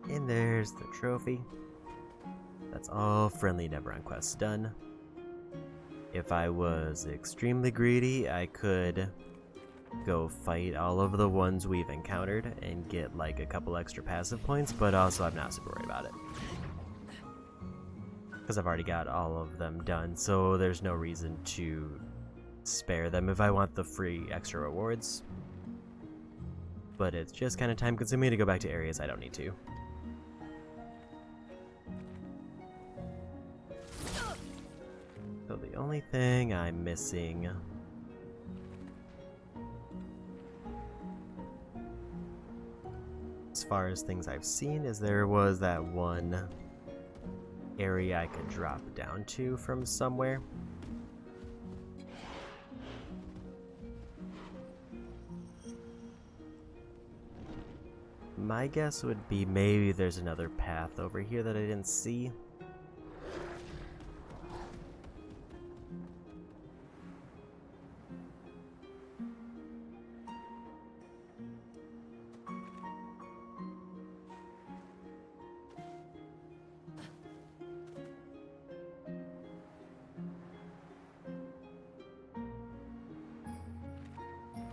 And there's the trophy. That's all friendly Neverland quests done. If I was extremely greedy, I could go fight all of the ones we've encountered and get like a couple extra passive points, but also I'm not super worried about it. Because I've already got all of them done, so there's no reason to spare them if I want the free extra rewards. But it's just kind of time consuming to go back to areas I don't need to. So the only thing I'm missing as far as things I've seen is there was that one area I could drop down to from somewhere. My guess would be maybe there's another path over here that I didn't see.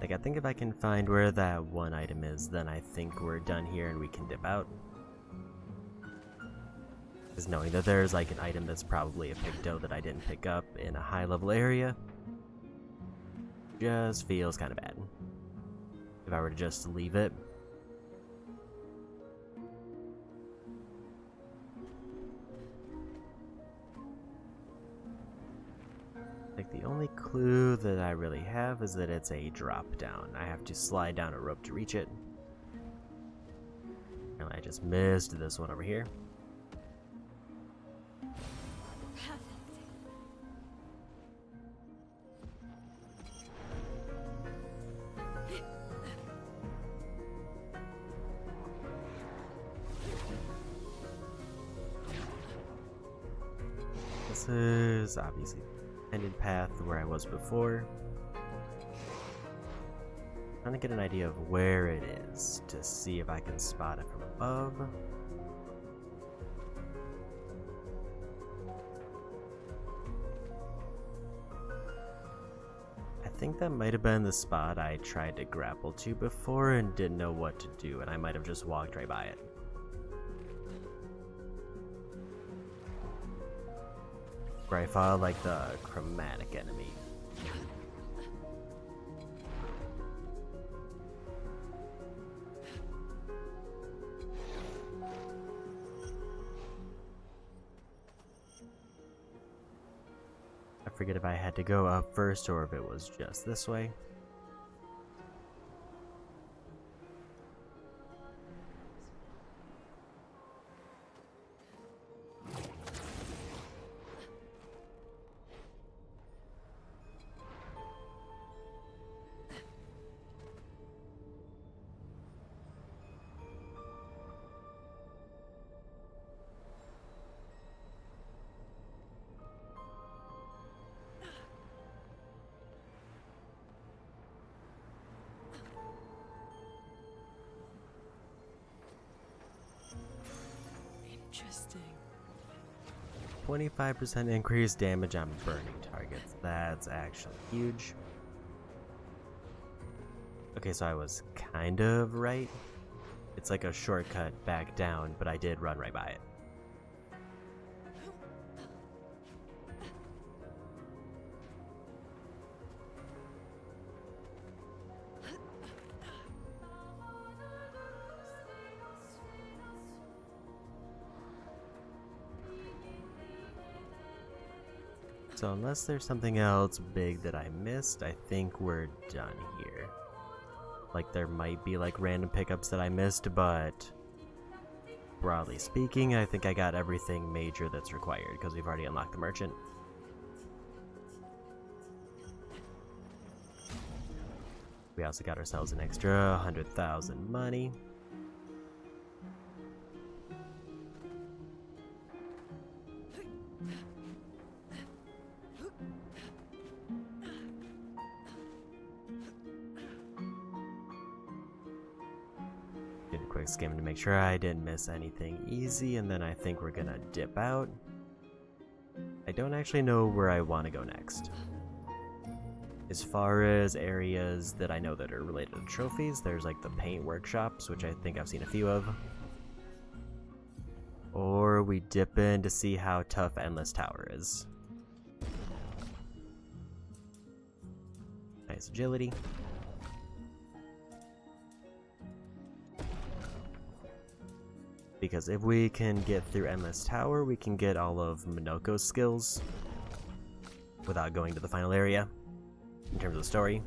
Like, I think if I can find where that one item is, then I think we're done here and we can dip out. Because knowing that there's like an item that's probably a picto that I didn't pick up in a high level area just feels kind of bad. If I were to just leave it. Like, the only clue that I really have is that it's a drop down. I have to slide down a rope to reach it. And I just missed this one over here. This is obviously the ended path where I was before. Trying to get an idea of where it is to see if I can spot it from above. I think that might have been the spot I tried to grapple to before and didn't know what to do, and I might have just walked right by it. Where I fought like the chromatic enemy. I forget if I had to go up first or if it was just this way. 25% increased damage on burning targets. That's actually huge. Okay, so I was kind of right. It's like a shortcut back down, but I did run right by it. So unless there's something else big that I missed, I think we're done here. Like, there might be like random pickups that I missed, but broadly speaking, I think I got everything major that's required because we've already unlocked the merchant. We also got ourselves an extra 100,000 money. Did a quick skim to make sure I didn't miss anything easy, and then I think we're gonna dip out. I don't actually know where I want to go next. As far as areas that I know that are related to trophies, there's like the paint workshops, which I think I've seen a few of. Or we dip in to see how tough Endless Tower is. Nice agility. Because if we can get through Endless Tower, we can get all of Minoko's skills without going to the final area, in terms of the story.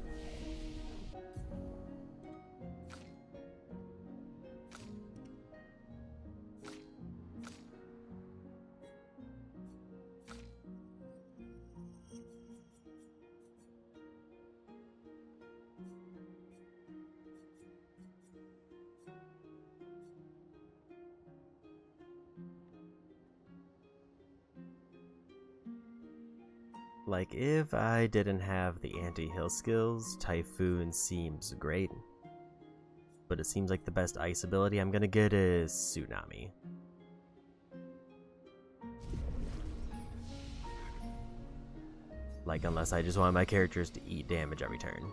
Like, if I didn't have the anti-hill skills, Typhoon seems great. But it seems like the best ice ability I'm gonna get is Tsunami. Like, unless I just want my characters to eat damage every turn.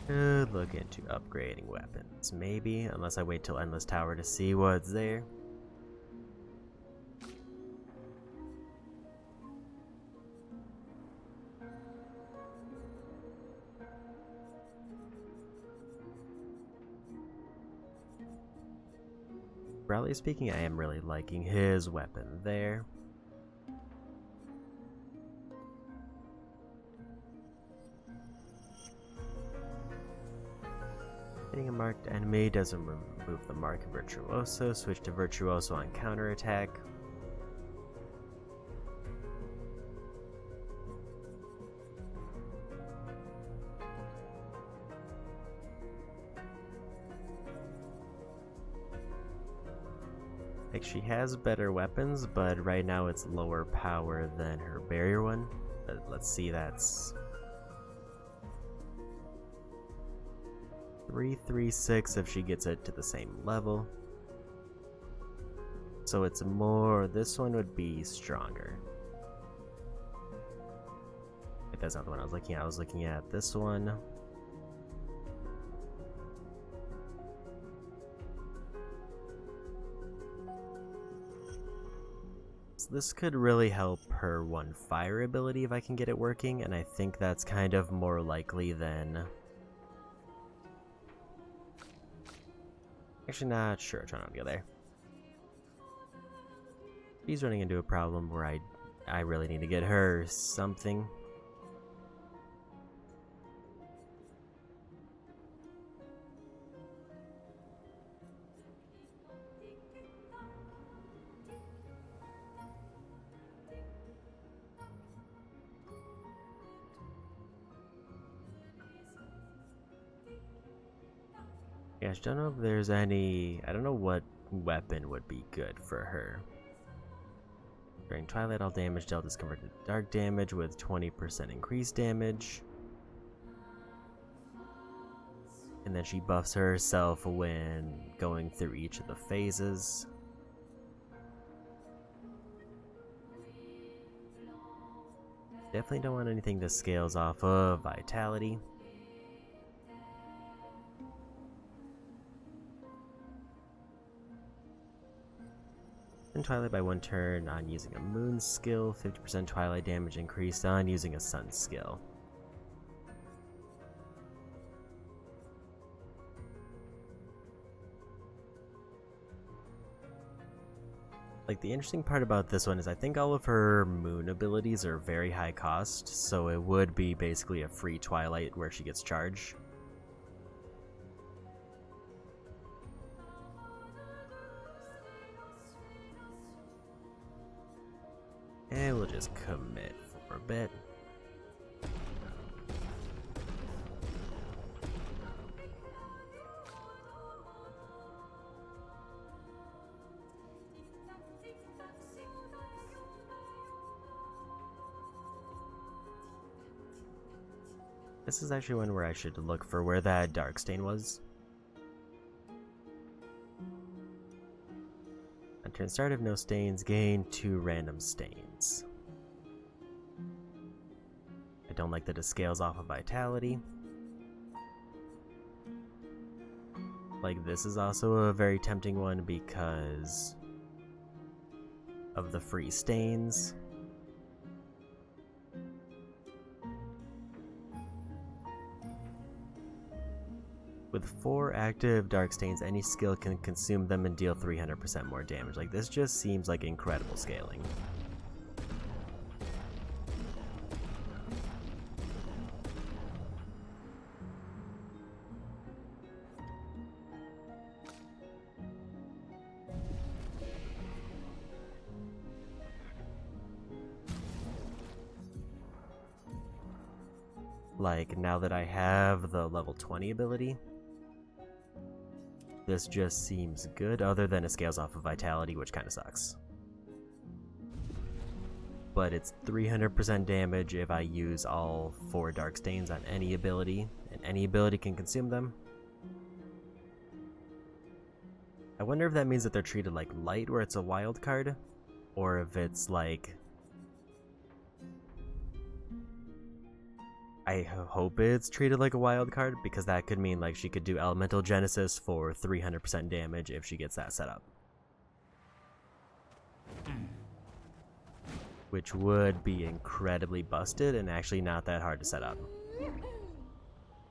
Could look into upgrading weapons, maybe, unless I wait till Endless Tower to see what's there. Broadly speaking, I am really liking his weapon there. Hitting a marked enemy doesn't remove the mark of Virtuoso. Switch to Virtuoso on counterattack. Like, she has better weapons, but right now it's lower power than her barrier one. But let's see, that's 336 if she gets it to the same level. So it's more, this one would be stronger. If that's not the one I was looking at this one. So this could really help her one fire ability if I can get it working, and I think that's kind of more likely than... Actually, not sure. Trying not to go there. She's running into a problem where I really need to get her something. Yeah, I don't know if there's any... I don't know what weapon would be good for her. During Twilight, all damage dealt is converted to dark damage with 20% increased damage. And then she buffs herself when going through each of the phases. Definitely don't want anything that scales off of Vitality. And Twilight by one turn on using a Moon skill, 50% Twilight damage increased on using a Sun skill. Like, the interesting part about this one is I think all of her Moon abilities are very high cost, so it would be basically a free Twilight where she gets charged. And we'll just commit for a bit. This is actually one where I should look for where that dark stain was. On turn start, if no stains, gain 2 random stains. I don't like that it scales off of vitality. Like, this is also a very tempting one because of the free stains. With 4 active dark stains, any skill can consume them and deal 300% more damage. Like, this just seems like incredible scaling. Like, now that I have the level 20 ability, this just seems good, other than it scales off of vitality, which kind of sucks. But it's 300% damage if I use all 4 dark stains on any ability, and any ability can consume them. I wonder if that means that they're treated like light, where it's a wild card, or if it's like... I hope it's treated like a wild card, because that could mean like she could do Elemental Genesis for 300% damage if she gets that set up. Which would be incredibly busted and actually not that hard to set up.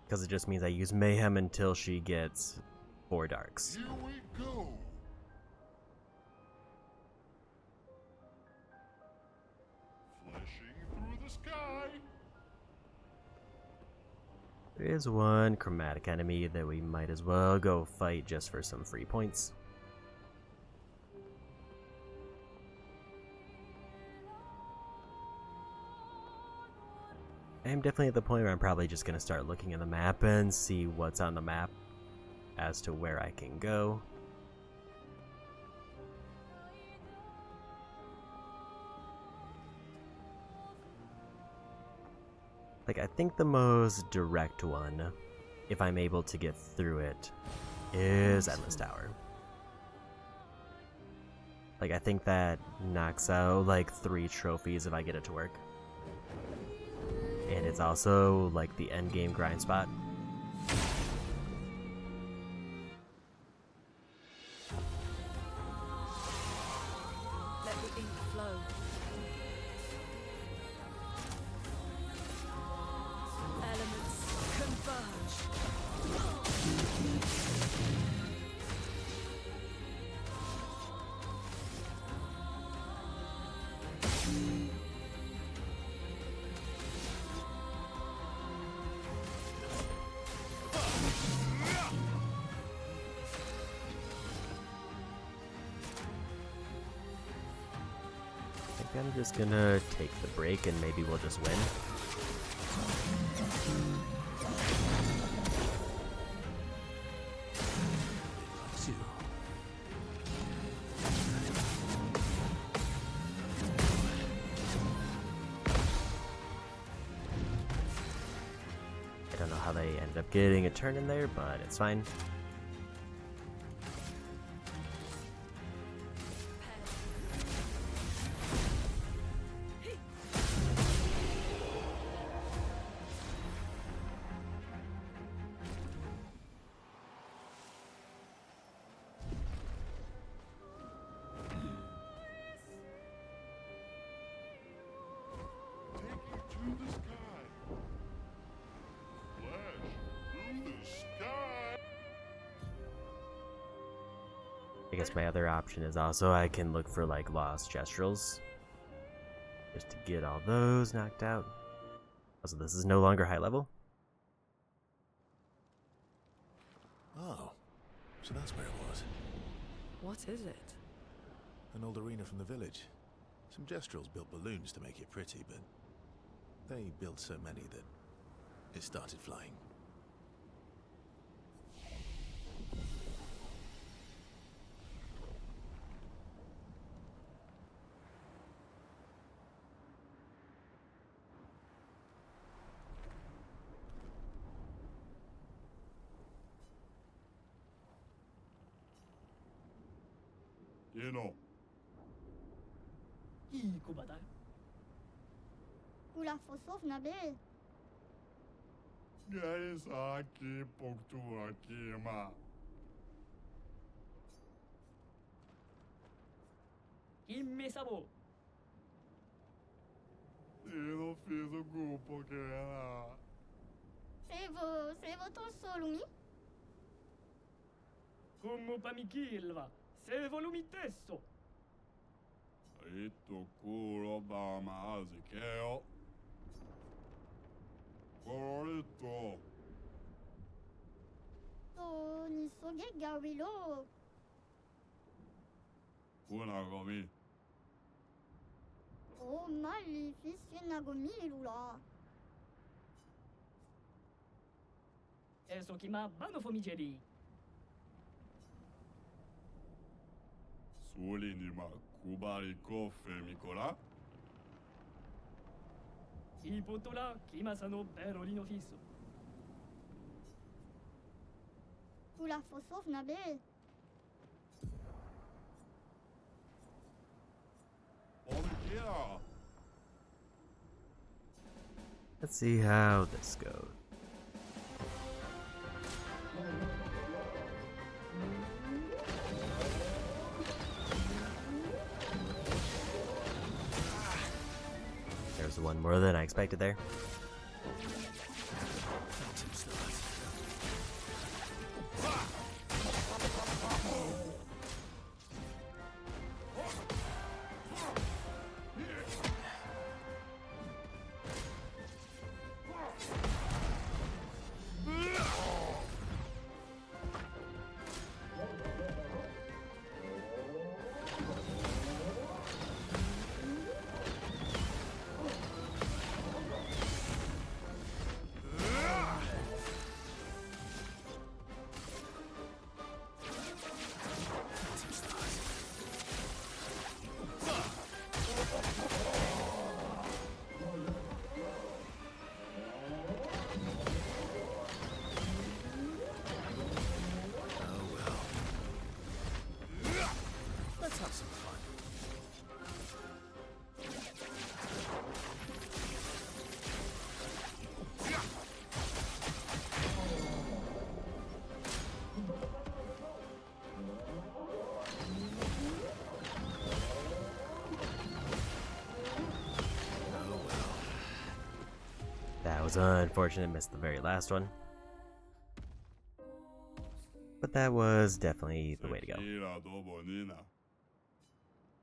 Because it just means I use Mayhem until she gets 4 darks. Here we go. Flashing through the sky. There is one chromatic enemy that we might as well go fight just for some free points. I am definitely at the point where I'm probably just going to start looking at the map and see what's on the map as to where I can go. Like, I think the most direct one, if I'm able to get through it, is Endless Tower. Like, I think that knocks out, like, 3 trophies if I get it to work. And it's also, like, the endgame grind spot. Let the ink flow. Elements converge. I think I'm just gonna take the break and maybe we'll just win. I don't know how they ended up getting a turn in there, but it's fine. Taking to the sky. Flash through the sky. I guess my other option is also I can look for like lost gestrels, just to get all those knocked out. Also, this is no longer high level. Oh, so that's where it was. What is it? An old arena from the village. Some Gestrels built balloons to make it pretty, but they built so many that it started flying. You know, Iko ba tayo? Kula fosov na be. guys aqui por tua aqui, ma. Himme sabo. Eu não fiz o grupo que era. Sevo tosso lumi. Kummu pa mi kilva. Se volumi tesso. Ito kuro ba maazi keo. Corito. To ni soge gawilo. Kuna gomi. O mali fisye nagomi lula. Eso kima bano fomigeri. Suli ni ma kubari kofe mikora. Ipotola kima sano beroli no fisso. Kula fosov na be. Olha. Let's see how this goes. There's one more than I expected there. Let's have some fun. That was unfortunate, missed the very last one. But that was definitely the way to go. Tequila do bonina.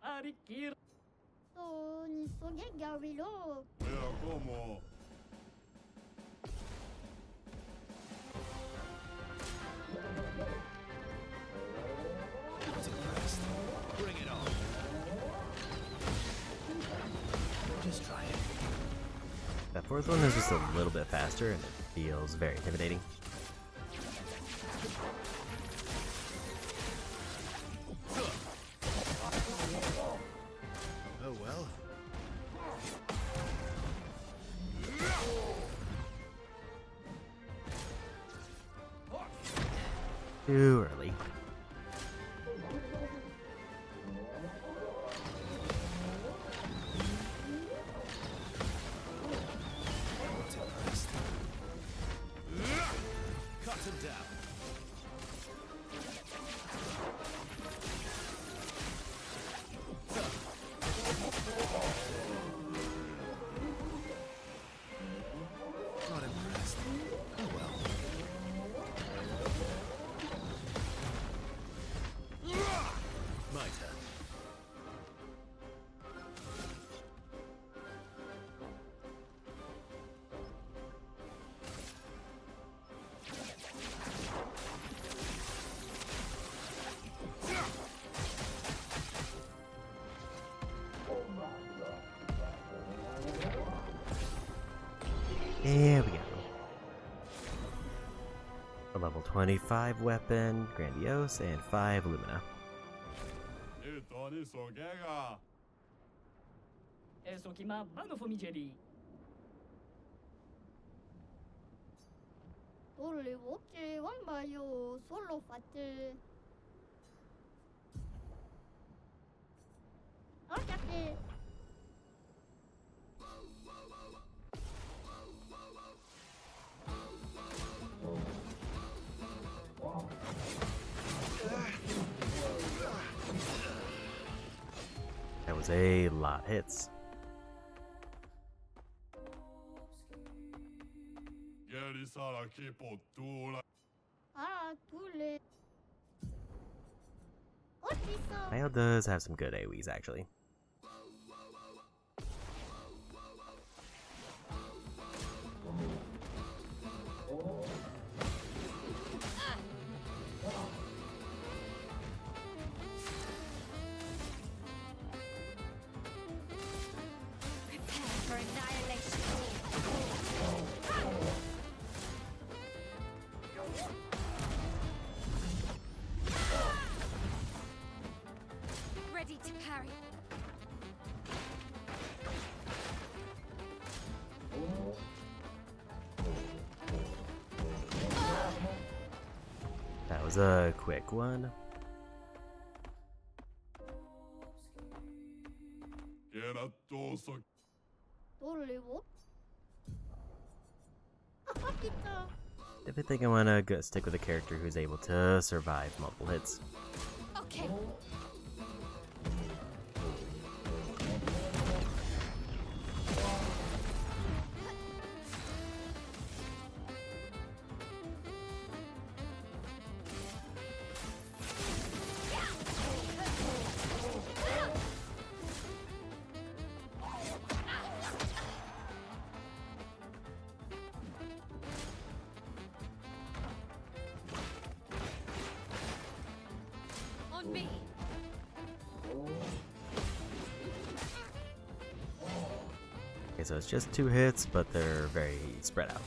Arikir. To ni soge gawilo. Pero como. Not impressed. Bring it on. Just try it. That fourth one is just a little bit faster and it feels very intimidating. Oh well. Too early. Not impressed. Cut him down. Not impressed. Oh well. There we go. A level 25 weapon, Grandiose, and 5 Lumina. Eso que ma mano famigeri. Tolle voce wambayo solo fatte. Okay. That was a lot of hits. Ah, tolle. 어디서? Mayo does have some good AoEs, actually. Prepare for annihilation. Ready to parry. That was a quick one. Tolle vo. 아깝겠다. If I think I want to go stick with a character who's able to survive multiple hits. Okay. On me. Okay, so it's just 2 hits, but they're very spread out.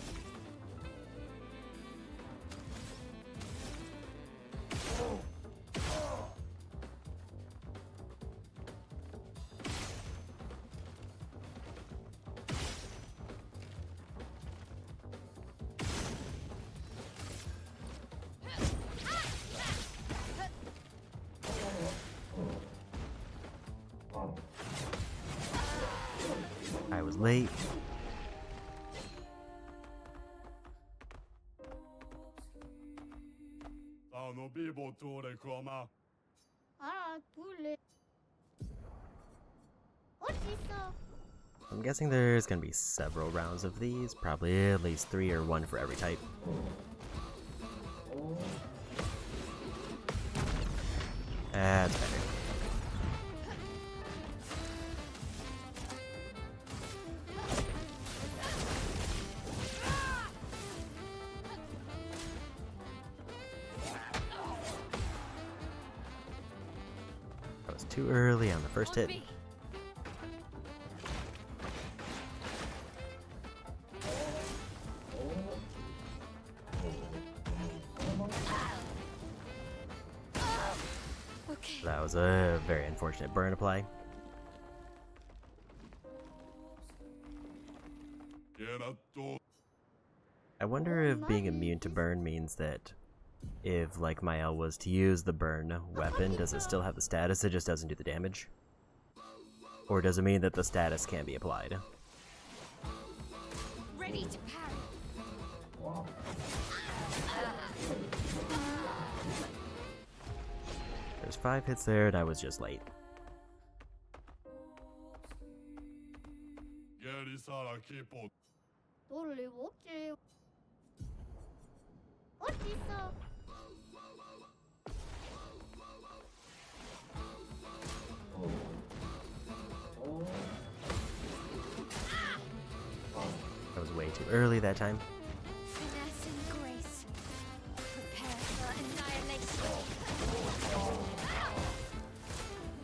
I was late. 아, 둘레. 어디서? I'm guessing there's gonna be several rounds of these, probably at least 3 or 1 for every type. That's better. That was too early on the first hit. me. Okay. That was a very unfortunate burn apply. I wonder if being immune to burn means that if, like, Mael was to use the burn weapon, does it still have the status, it just doesn't do the damage? Or does it mean that the status can't be applied? Ready to parry. There's 5 hits there, and I was just late. 돌리 못지. 어디서? I was way too early that time. Finesse and grace. Prepare for annihilation.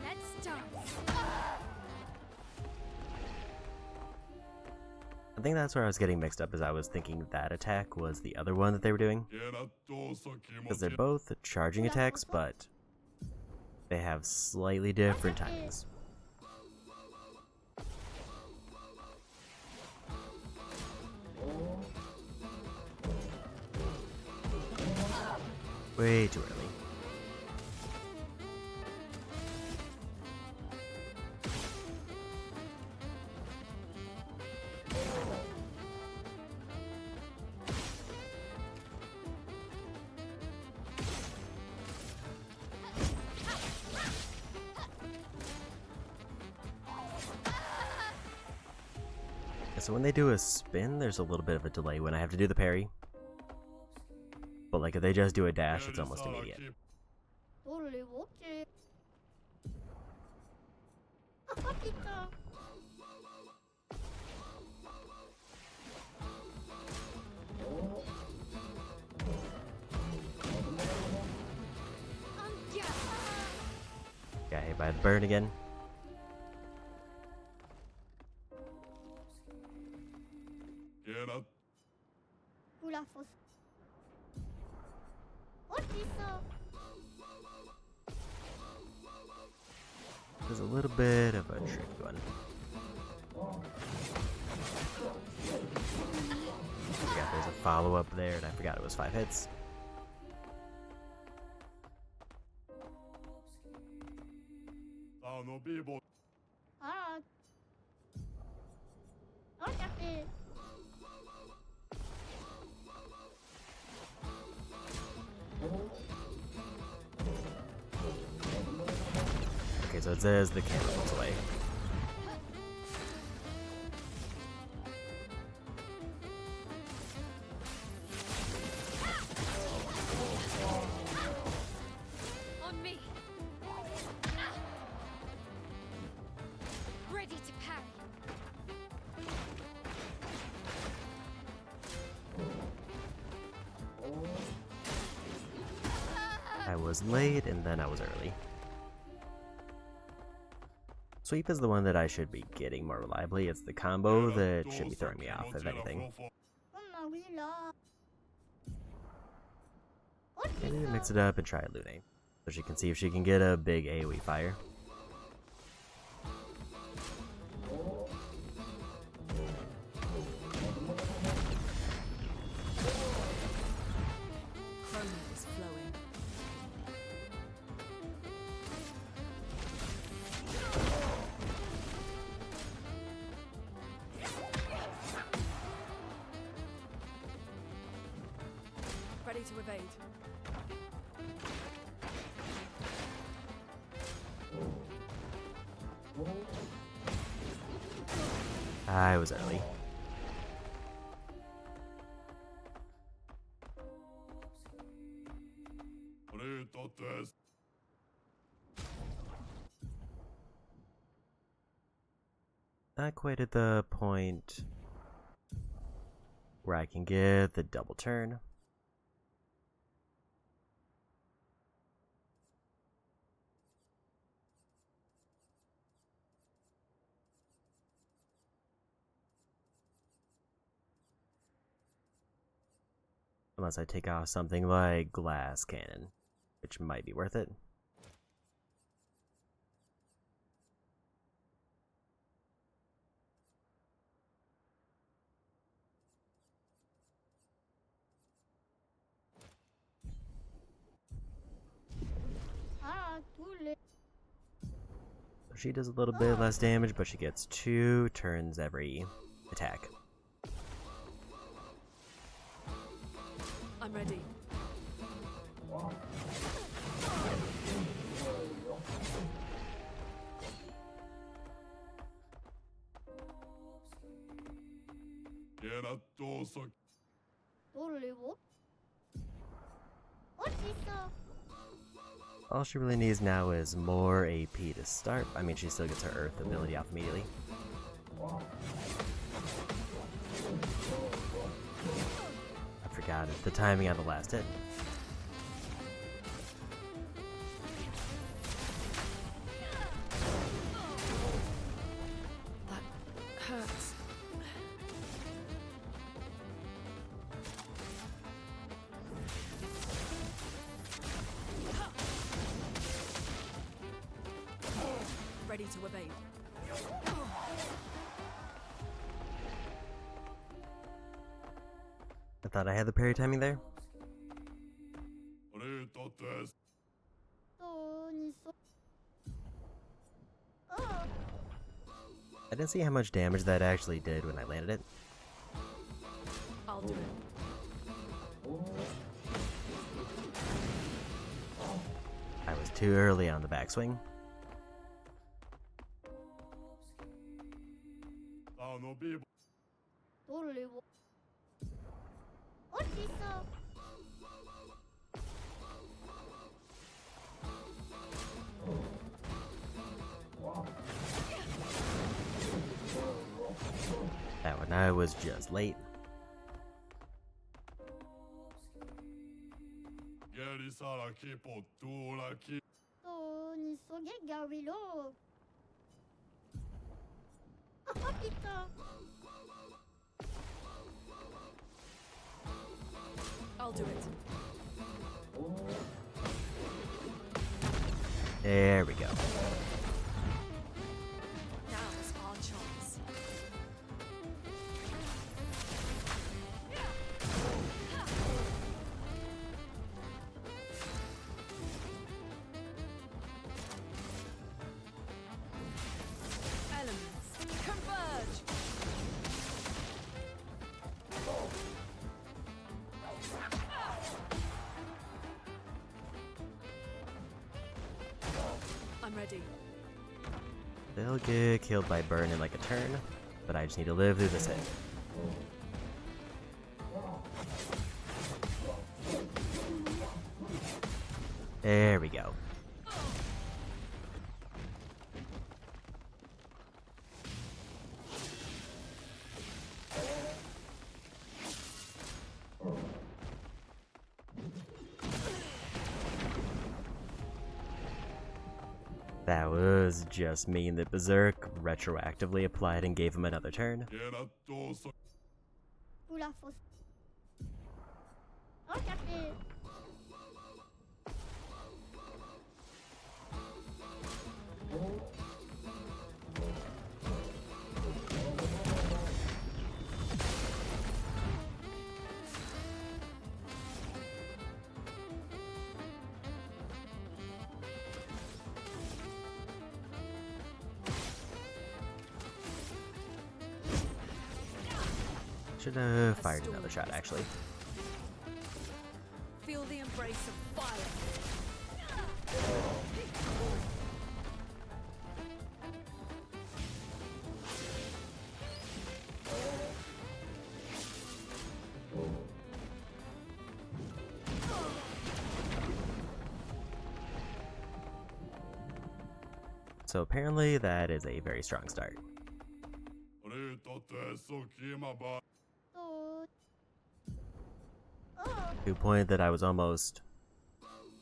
Let's start. I think that's where I was getting mixed up, as I was thinking that attack was the other one that they were doing. Because they're both charging attacks, but they have slightly different timings. Way too early. So when they do a spin, there's a little bit of a delay when I have to do the parry. But like if they just do a dash, it's almost immediate. Got hit by the burn again. There's a little bit of a tricky one. Yeah, there's a follow-up there, and I forgot it was 5 hits. Okay, so it says the camera goes away. On me. Ready to parry. I was late, and then I was early. Sweep is the one that I should be getting more reliably. It's the combo that should be throwing me off, if anything. Maybe mix it up and try Lune, so she can see if she can get a big AoE fire. Ready to evade. I was early. Not quite at the point where I can get the double turn. Unless I take off something like Glass Cannon, which might be worth it. She does a little bit less damage, but she gets 2 turns every attack. I'm ready. All she really needs now is more AP to start. I mean, she still gets her Earth ability off immediately. I forgot the timing on the last hit. That hurts. ready to evade. I thought I had the parry timing there. I didn't see how much damage that actually did when I landed it. I'll do it. I was too early on the backswing. That one I was just late. I'll do it. There we go. Now's our chance. Elements converge. I'm ready. They'll get killed by burn in like a turn, but I just need to live through this hit. There we go. That was just mean that Berserk retroactively applied and gave him another turn. Should have fired another shot, actually. Feel the embrace of fire. So apparently that is a very strong start. To a point that I was almost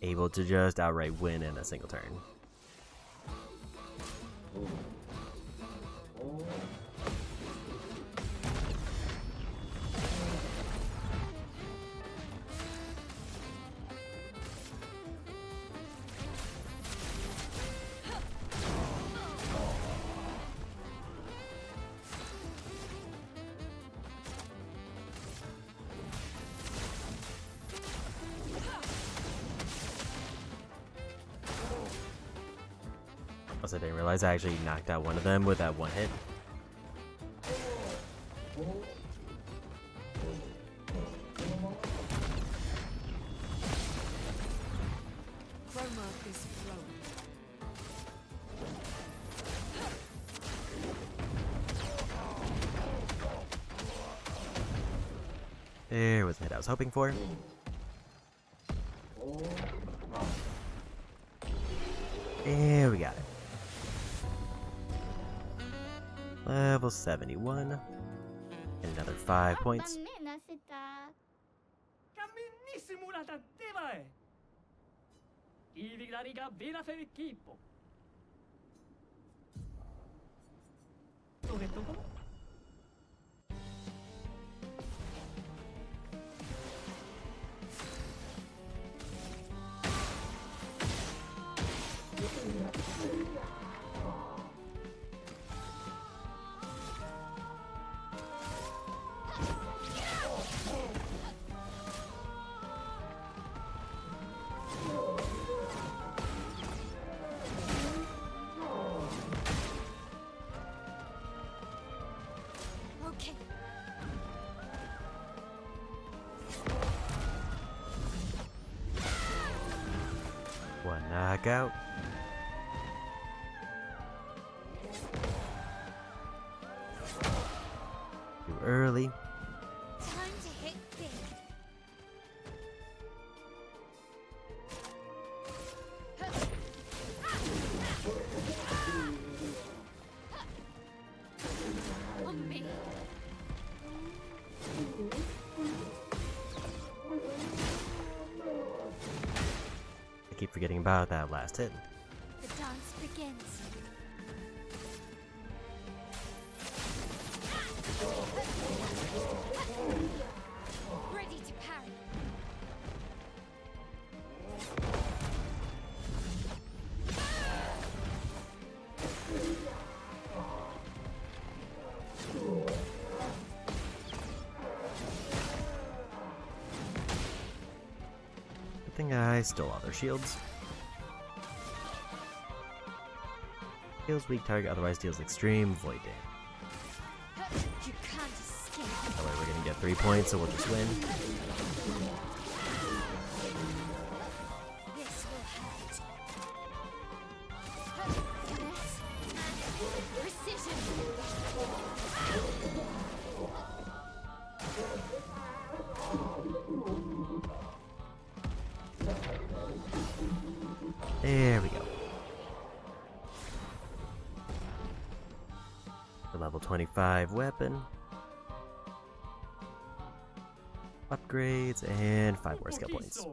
able to just outright win in a single turn. Also, I didn't realize I actually knocked out one of them with that one hit. Chroma is flowing. There was the hit I was hoping for. There we got it. Level 71. And another 5 points. Camminissimo la tatteva è! Ivi la riga vera per equipo. Dove tocco? Okay. One knockout. Too early. Time to hit big. On me. I keep forgetting about that last hit. The dance begins. Ready to parry. Good thing I stole all their shields. Heals weak target, otherwise deals extreme void damage. You can't escape. That way we're gonna get 3 points, so we'll just win. This will hurt. Finesse and precision. There we go. The level 25 weapon. Upgrades and 5 more skill points.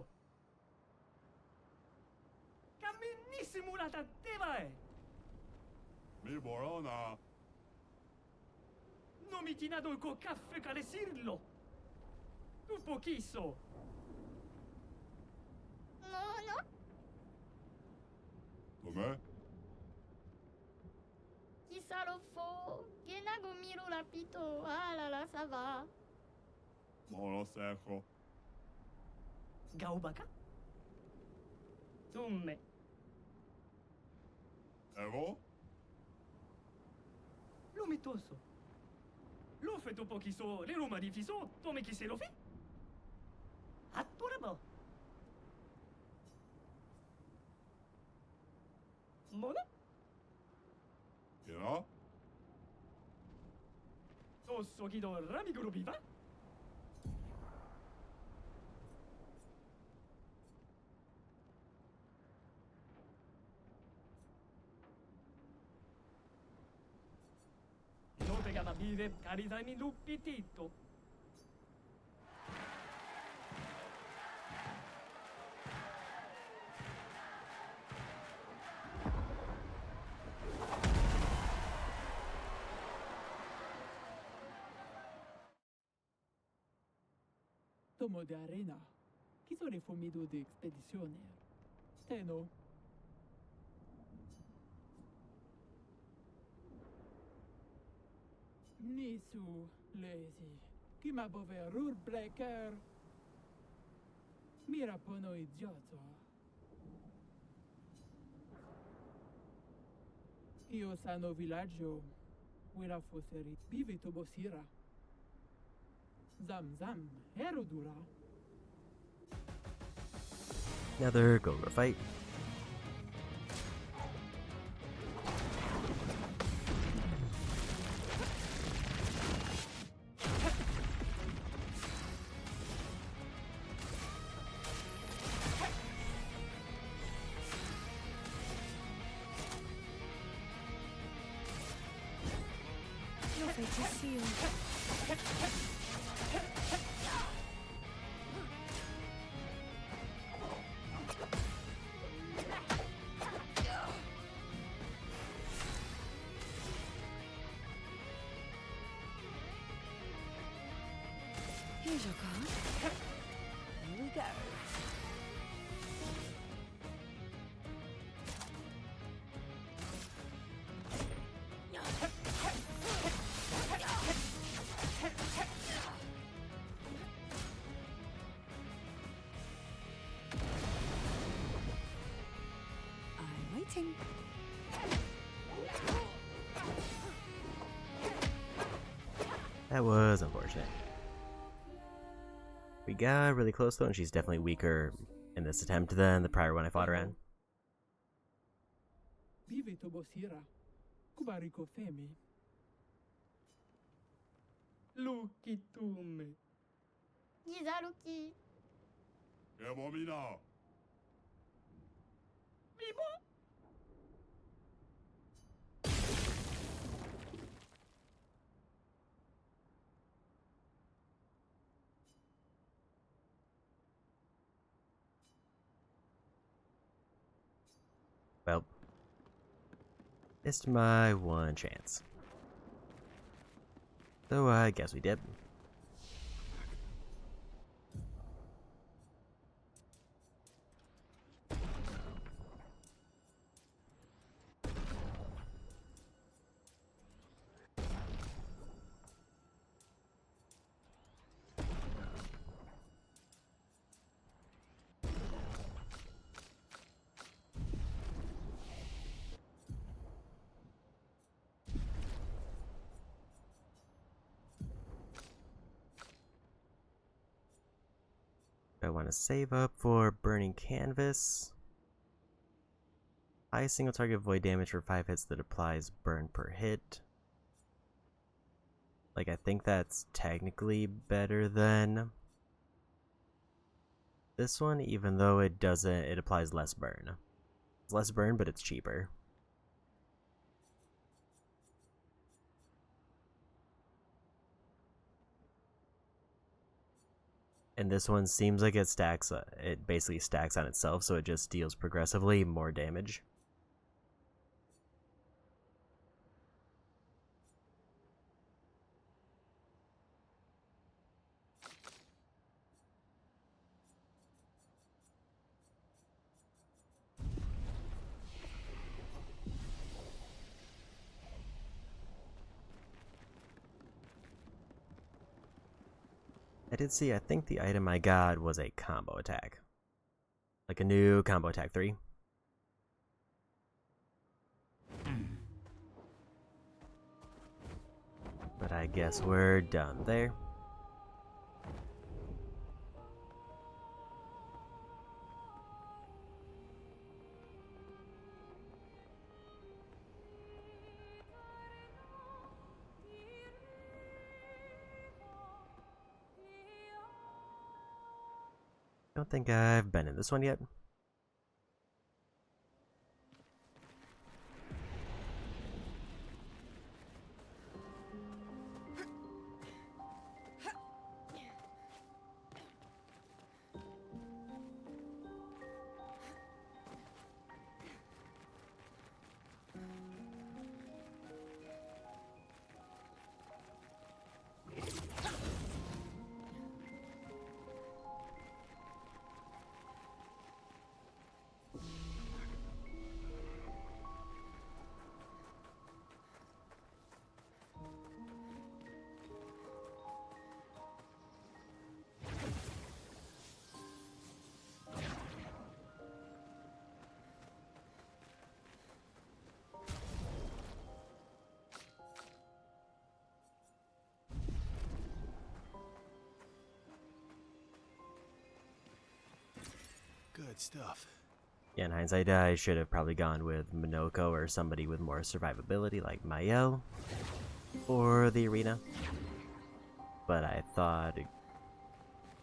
Camminissimo la tatteva Mi borona. Non mi tinado co caffè ca decirlo. Tu poquiso. Com'è? Chissà lo fo, che nago miro rapito, ah là là, ça va. Buono secco. Gaubaka? Tumme. Evo? Lo metoso. Lo feto poquiso, le roma difiso, tome chi se lo fi. Attorabo. Mono? Kira? Tosso gido ramiguro viva? Non te gama vive, carità in lupi titto. Tomo de arena. Chi sono i fumido di expedizione? Teno. Nisu, lazy. Chi ma bove rule breaker? Mira pono idioto. Io sano villaggio. Wira foseri. Bivi to bosira. Zam zam. Ero dura. Another go fight. Your fate is sealed. Here's your card. Here we go. I'm waiting. That was unfortunate. We got really close though, and she's definitely weaker in this attempt than the prior one I fought her in. Vive to bosira. Kubariko femi. Luki tume. Gizaruki. Ebomina! Well, missed my one chance. So I guess we did. I want to save up for burning canvas. High single target void damage for 5 hits that applies burn per hit. Like, I think that's technically better than this one, even though it doesn't, it applies less burn. It's less burn, but it's cheaper. And this one seems like it stacks, it basically stacks on itself, so it just deals progressively more damage. I did see, I think the item I got was a combo attack. Like a new combo attack 3. But I guess we're done there. Don't think I've been in this one yet. Good stuff. Yeah, in hindsight, I should have probably gone with Minoko or somebody with more survivability like Mael for the arena. But I thought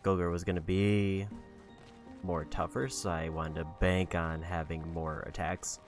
Gogor was going to be more tougher, so I wanted to bank on having more attacks.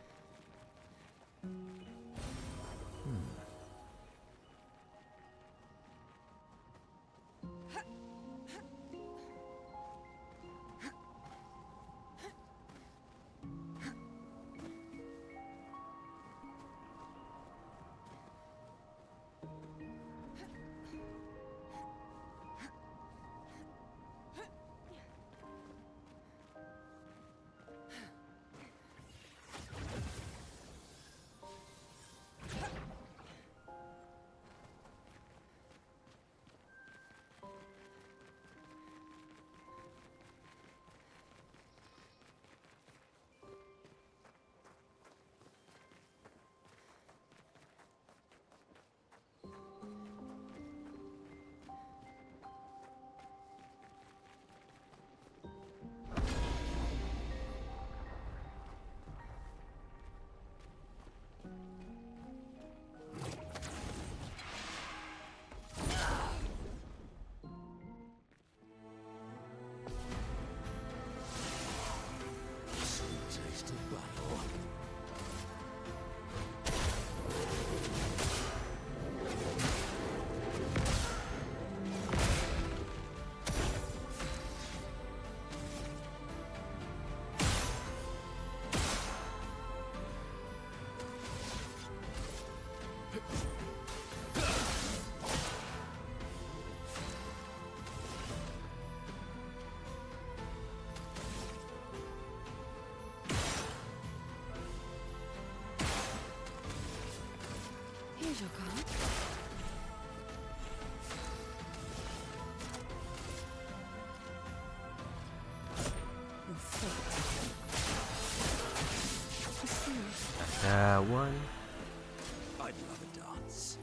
Here's your card. Your fate. One. I'd love a dance.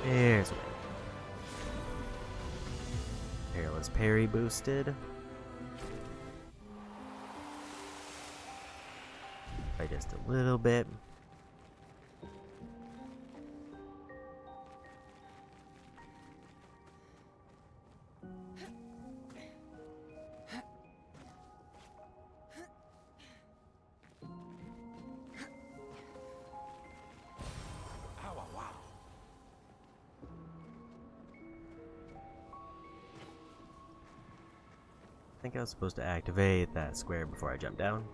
Here's one. Perilous parry boosted. By just a little bit. I think I was supposed to activate that square before I jump down.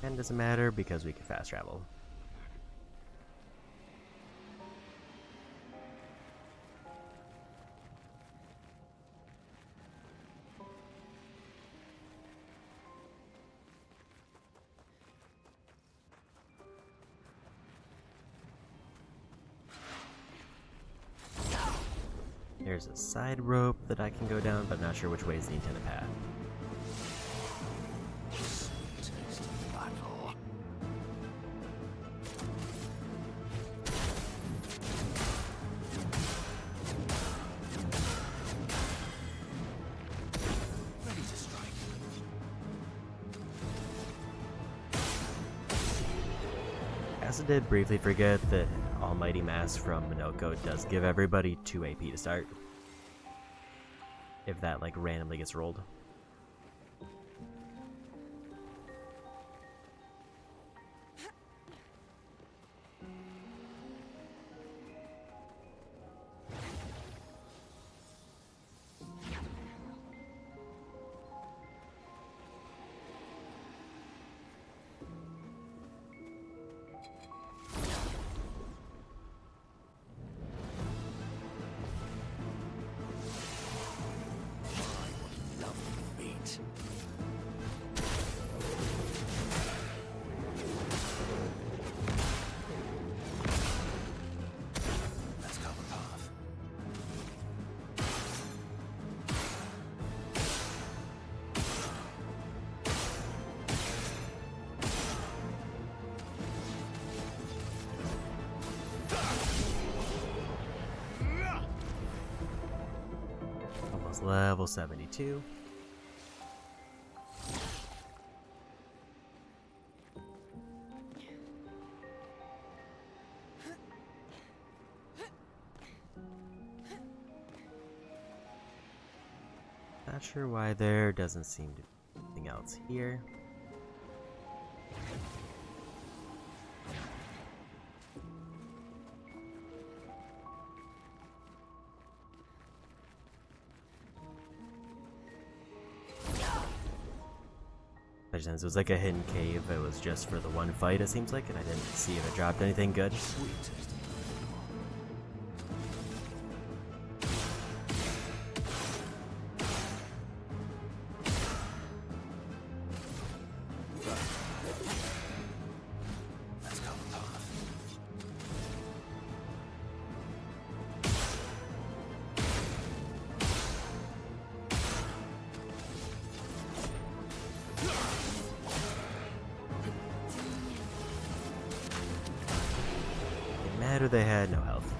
And it doesn't matter because we can fast travel. There's a side rope that I can go down, but I'm not sure which way is the intended path. Taste of battle. Ready to strike. As I did briefly forget that Almighty Mask from Minoko does give everybody 2 AP to start. If that like randomly gets rolled. Level 72. Not sure why there doesn't seem to be anything else here. Since it was like a hidden cave, it was just for the one fight, it seems like, and I didn't see if it dropped anything good. Sweet taste of Let's go the path. It mattered they had no health.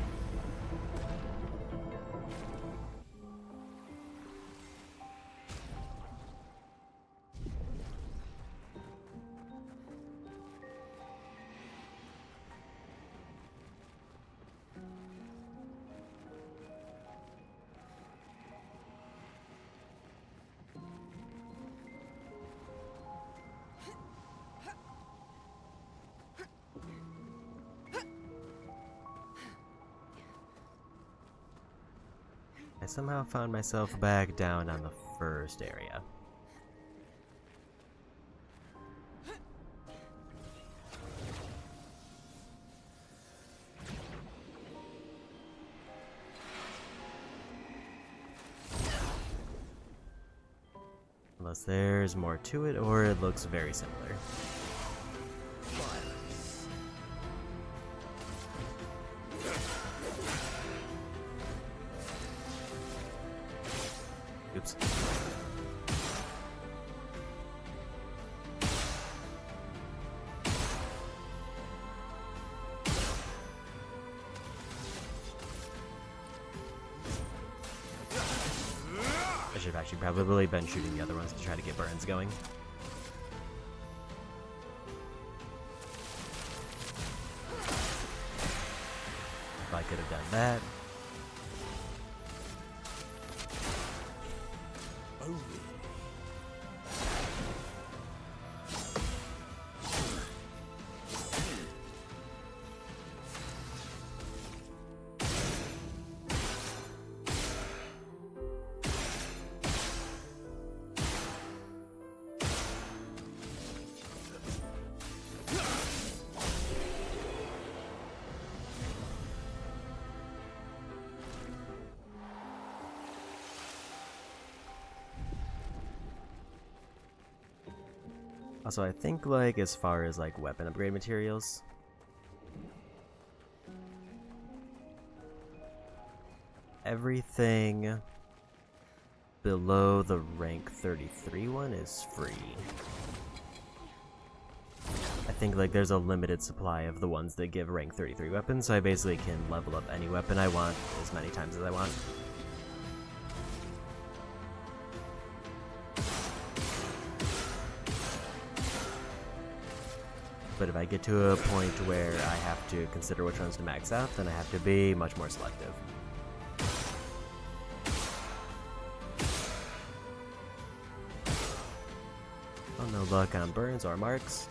somehow found myself back down on the first area. Unless there's more to it, or it looks very similar. Oops. I should have actually probably been shooting the other ones to try to get burns going. If I could have done that. Also, I think, like, as far as, like, weapon upgrade materials, everything below the rank 33 one is free. I think, like, there's a limited supply of the ones that give rank 33 weapons, so I basically can level up any weapon I want as many times as I want. But if I get to a point where I have to consider which ones to max out, then I have to be much more selective. Oh, no luck on burns or marks.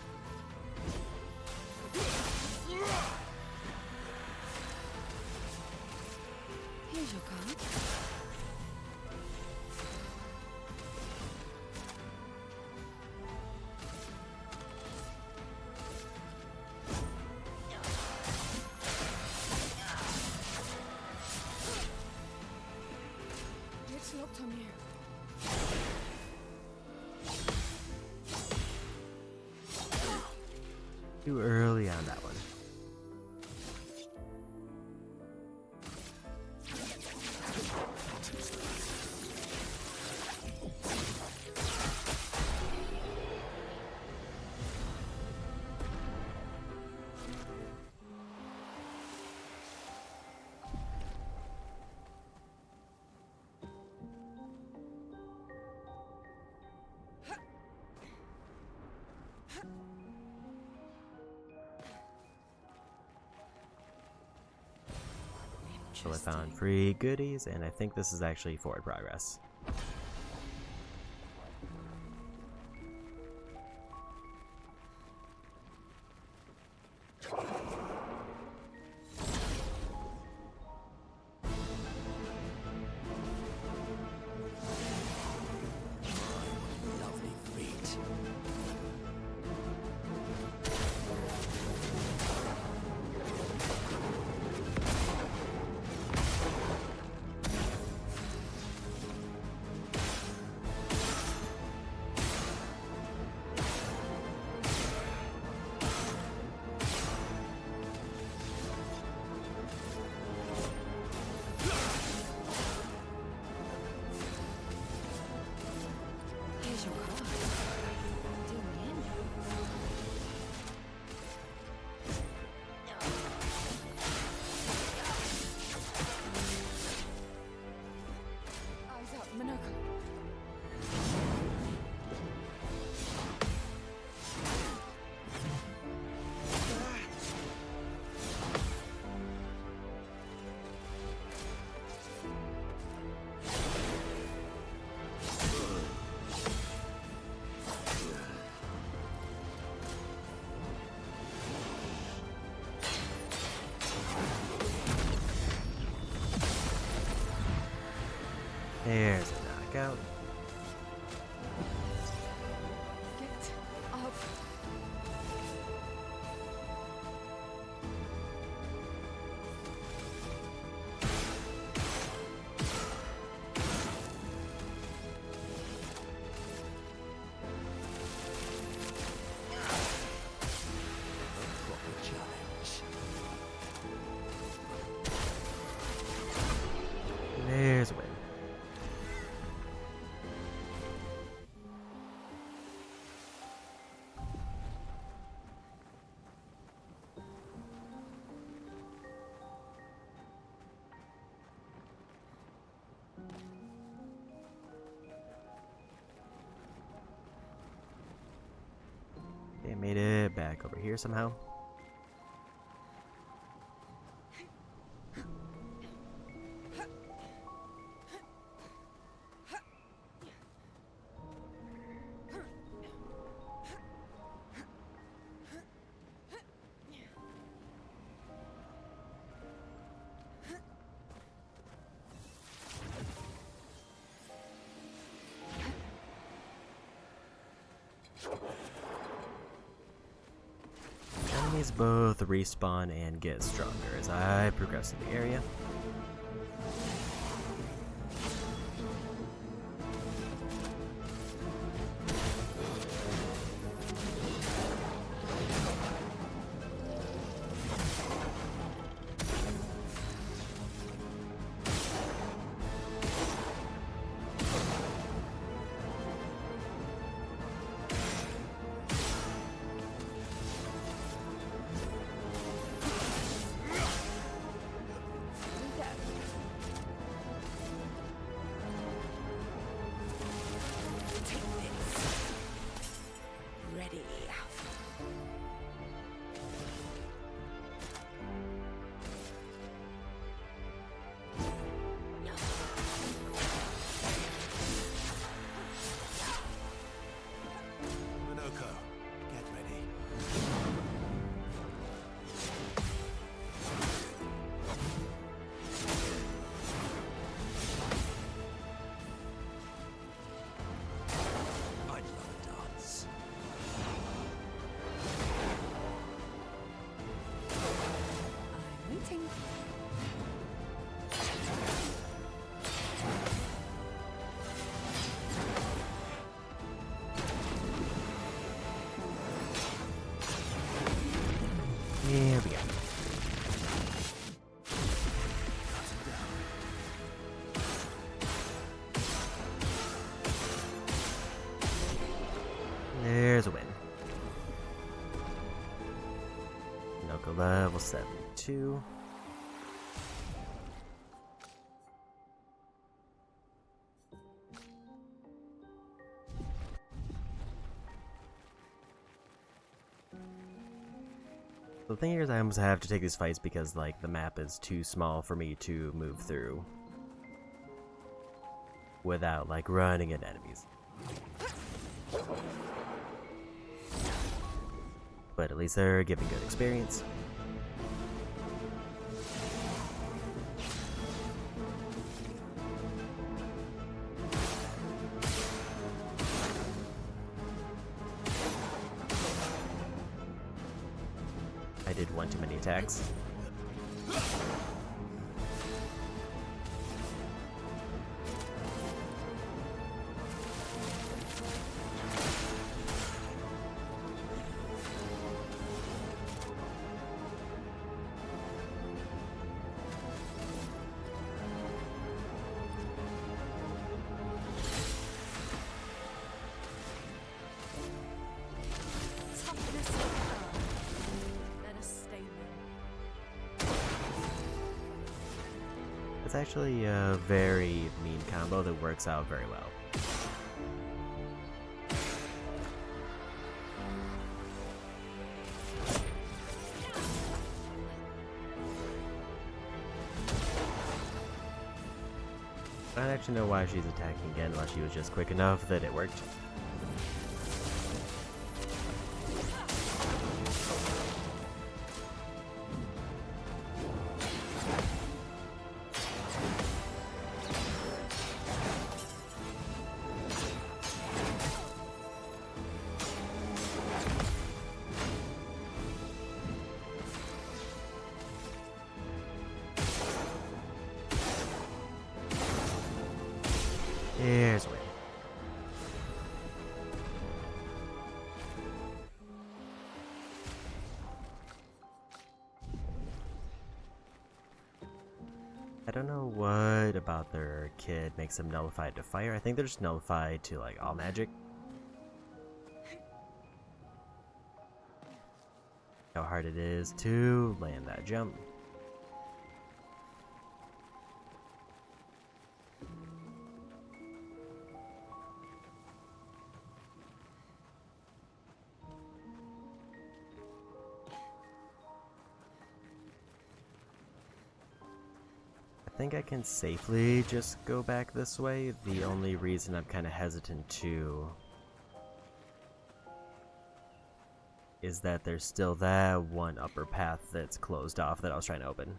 Here's your card. It's locked on you. Too early on that one. So I found free goodies, and I think this is actually forward progress. Lovely feet. back out. Get up. Proper challenge. There's a win. They made it back over here somehow. Enemies both respawn and get stronger as I progress in the area. Ready. Minoko, get ready. I'd love a dance. I'm waiting. Here we go. There's a win. Noko level 72. The thing here is I almost have to take these fights because, like, the map is too small for me to move through without, like, running into enemies. But at least they're giving good experience. I did one too many attacks. Toughness of earth. Let us stay there. It's actually a very mean combo that works out very well. I don't actually know why she's attacking again unless she was just quick enough that it worked. There's a way. I don't know what about their kid makes them nullified to fire. I think they're just nullified to like all magic. How hard it is to land that jump. I think I can safely just go back this way. The only reason I'm kind of hesitant to is that there's still that one upper path that's closed off that I was trying to open.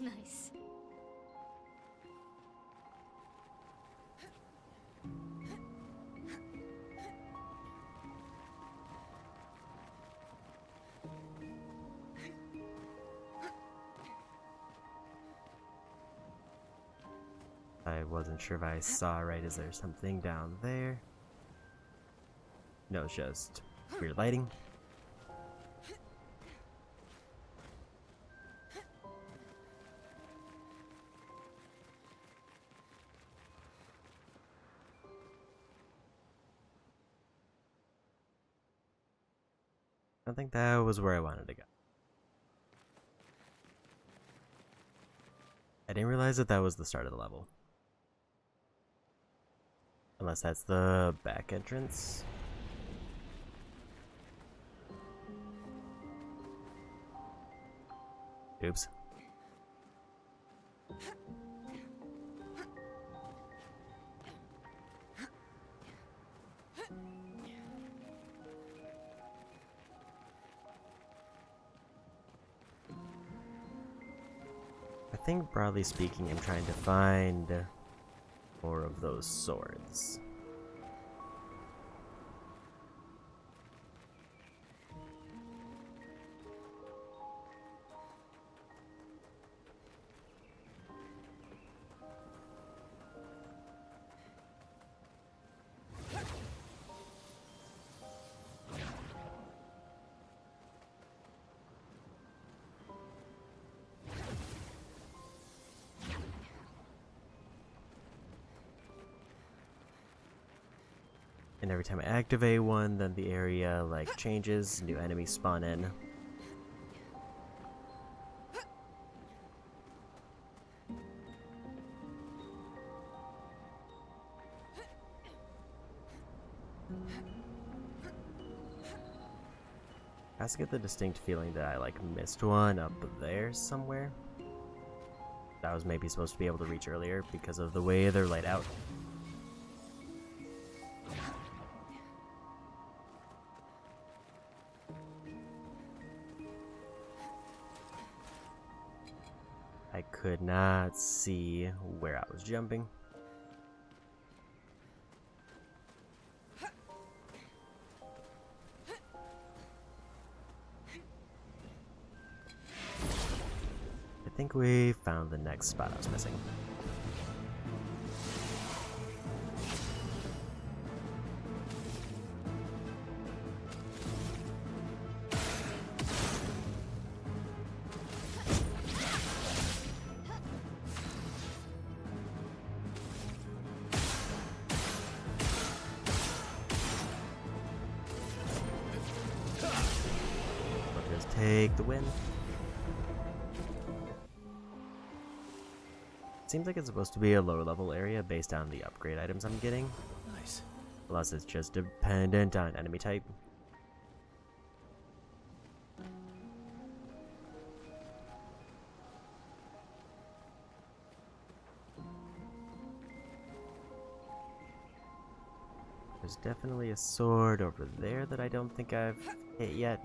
Nice. I wasn't sure if I saw right. Is there something down there? No, it's just weird lighting. I think that was where I wanted to go. I didn't realize that that was the start of the level. Unless that's the back entrance. Oops. I think, broadly speaking, I'm trying to find more of those swords. And every time I activate one, then the area like changes, new enemies spawn in. I also get the distinct feeling that I like missed one up there somewhere. That I was maybe supposed to be able to reach earlier because of the way they're laid out. I could not see where I was jumping. I think we found the next spot I was missing. I'll just take the win. Seems like it's supposed to be a lower level area based on the upgrade items I'm getting. Nice. Unless it's just dependent on enemy type. There's definitely a sword over there that I don't think I've hit yet.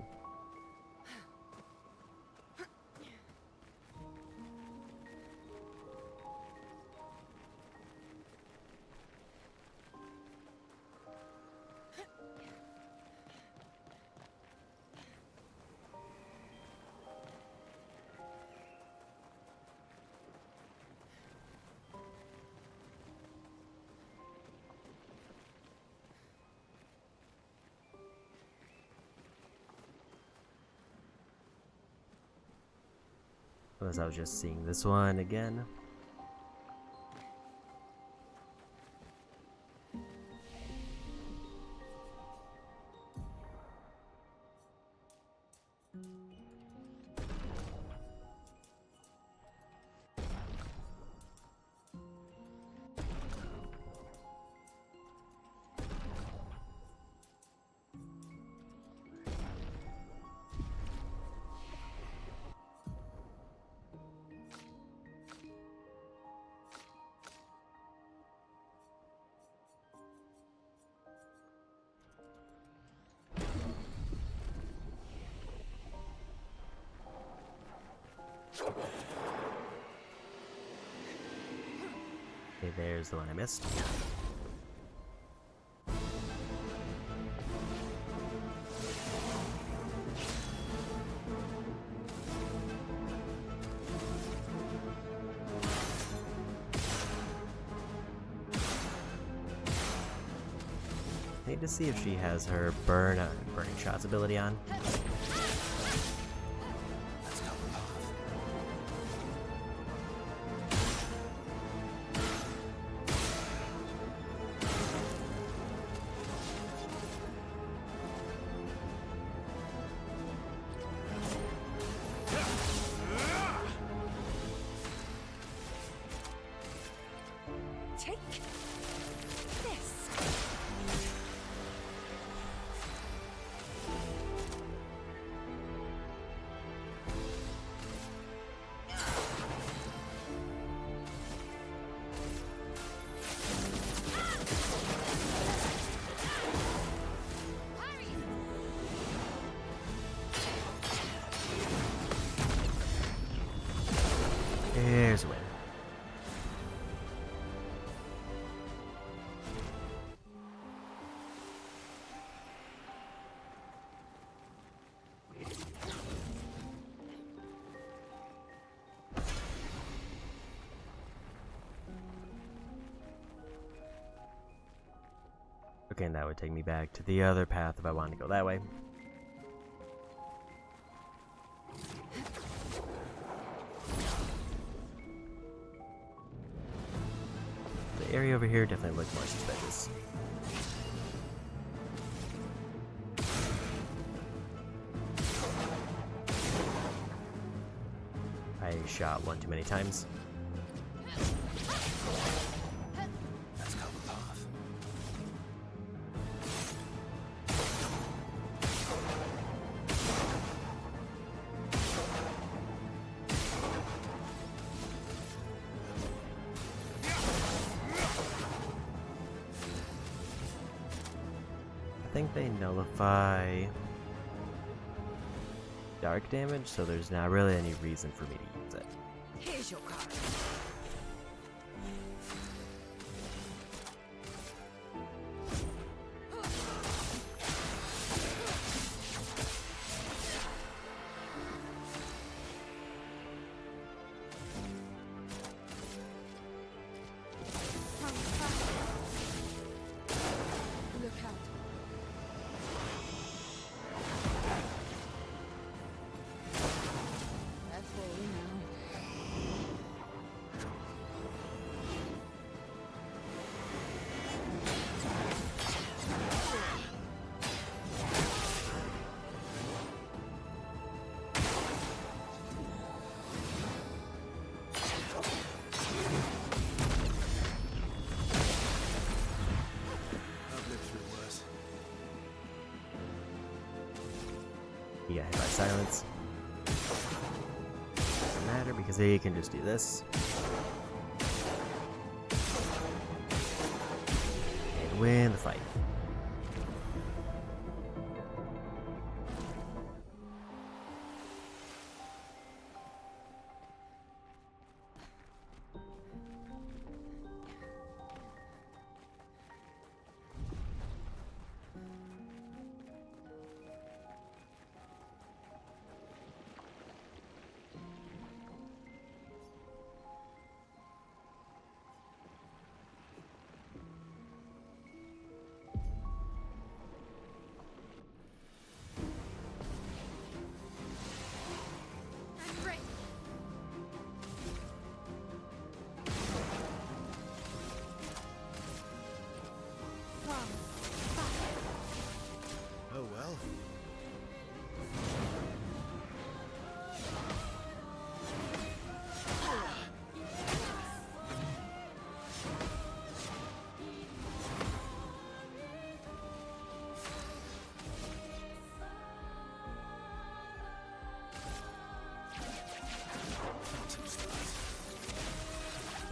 Unless I was just seeing this one again. Okay, there's the one I missed. Need to see if she has her burning shots ability on. Take this. There's a win. Okay, and that would take me back to the other path if I wanted to go that way. The area over here definitely looks more suspicious. I shot one too many times. Let's go the path. I think they nullify dark damage, so there's not really any reason for me to use it. Here's your card. Look out. That's all we know. I've lived through worse. He got hit by silence. Doesn't matter because he can just do this. And win the fight.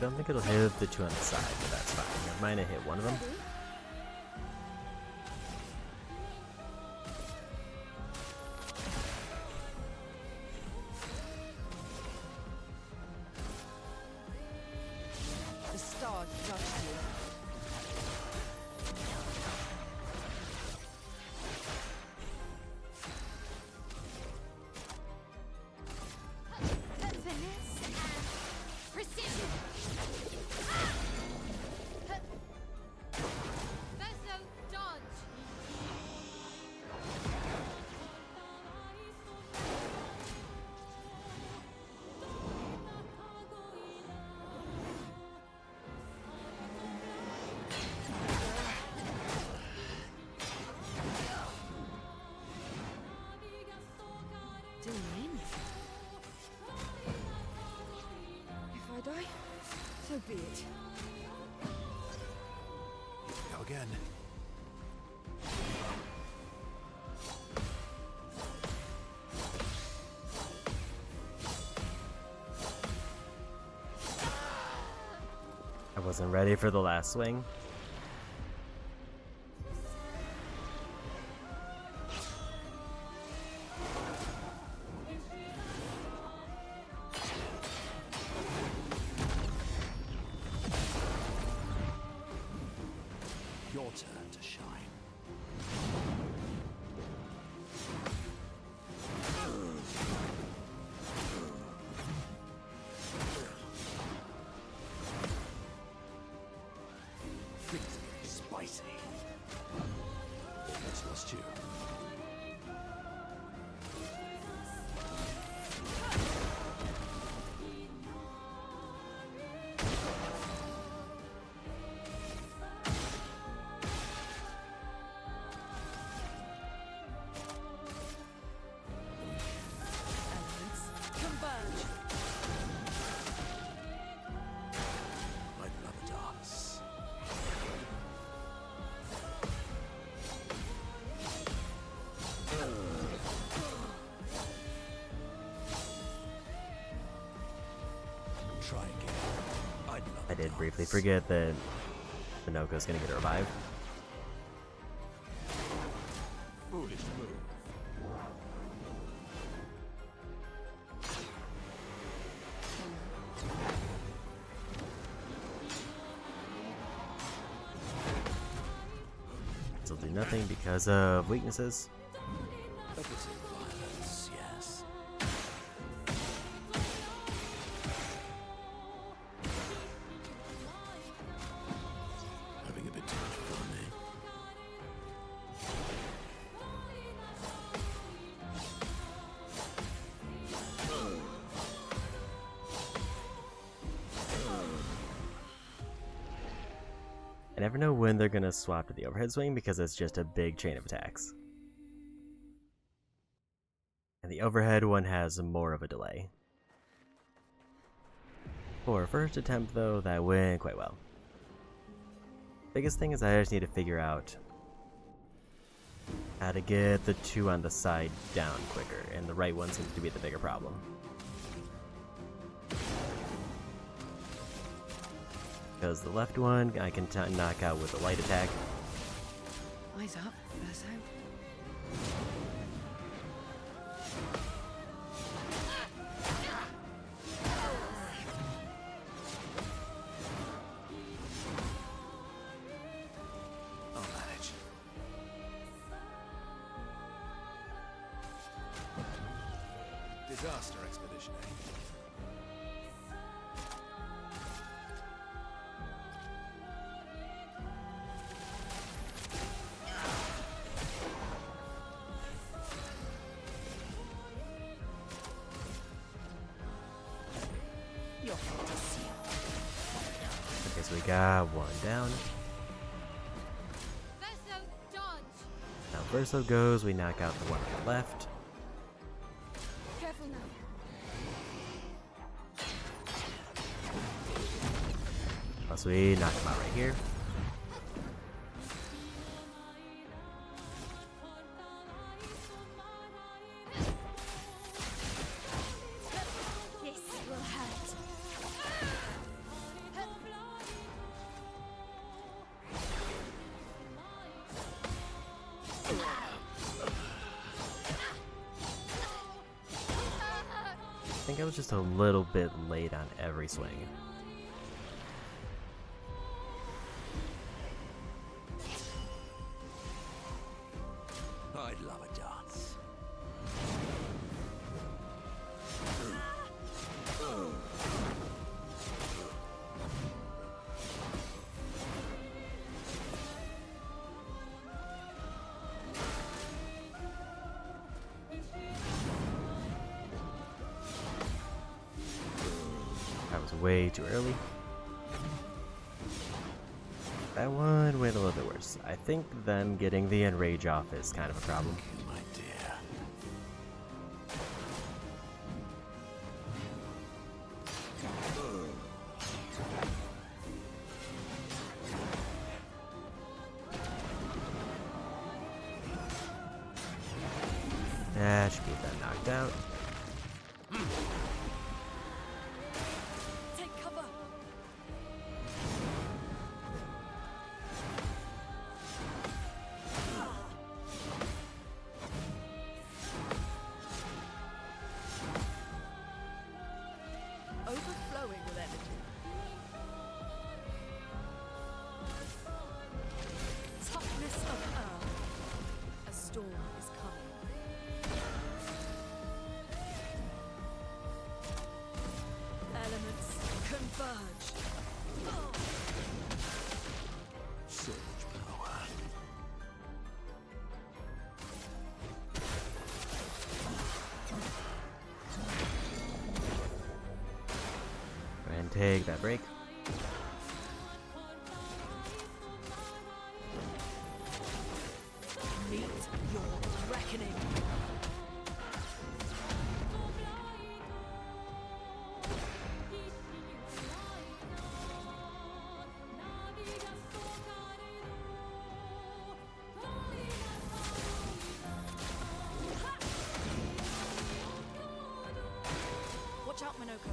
don't think it'll hit the two on the side, but that's fine. Never mind, I hit one of them. The stars judged you. Finesse and precision. Verso dodge. Doing? If I die, so be it. Go again. I wasn't ready for the last swing. Your turn to shine. Things are getting spicy. Almost lost you. Elements converge. I love a dance. Try again. I love I did a briefly dance. forget that Minoko's gonna get a revive. Foolish move. This'll do nothing because of weaknesses. A bit of violence, yes. Having a bit too much fun, eh? I never know when they're gonna swap to the overhead swing because it's just a big chain of attacks. And the overhead one has more of a delay. For first attempt though, that went quite well. Biggest thing is I just need to figure out how to get the two on the side down quicker, and the right one seems to be the bigger problem. Because the left one I can knock out with a light attack. Eyes up, Verso. I'll manage. Disaster expedition, eh? Your fate is sealed. Okay, so we got one down. Verso dodge. Now Verso goes, we knock out the one on the left. Careful now. Plus we knock him out right here. This will hurt. think I was just a little bit late on every swing. I'd love a dance. That was way too early. That one went a little bit worse. I think them getting the enrage off is kind of a problem. My dear. That should get that knocked out. Take cover. Overflowing with energy. Toughness of earth. A storm is coming. Elements converge. Surge power. And take that break. Meet your reckoning. Watch out, Minoko.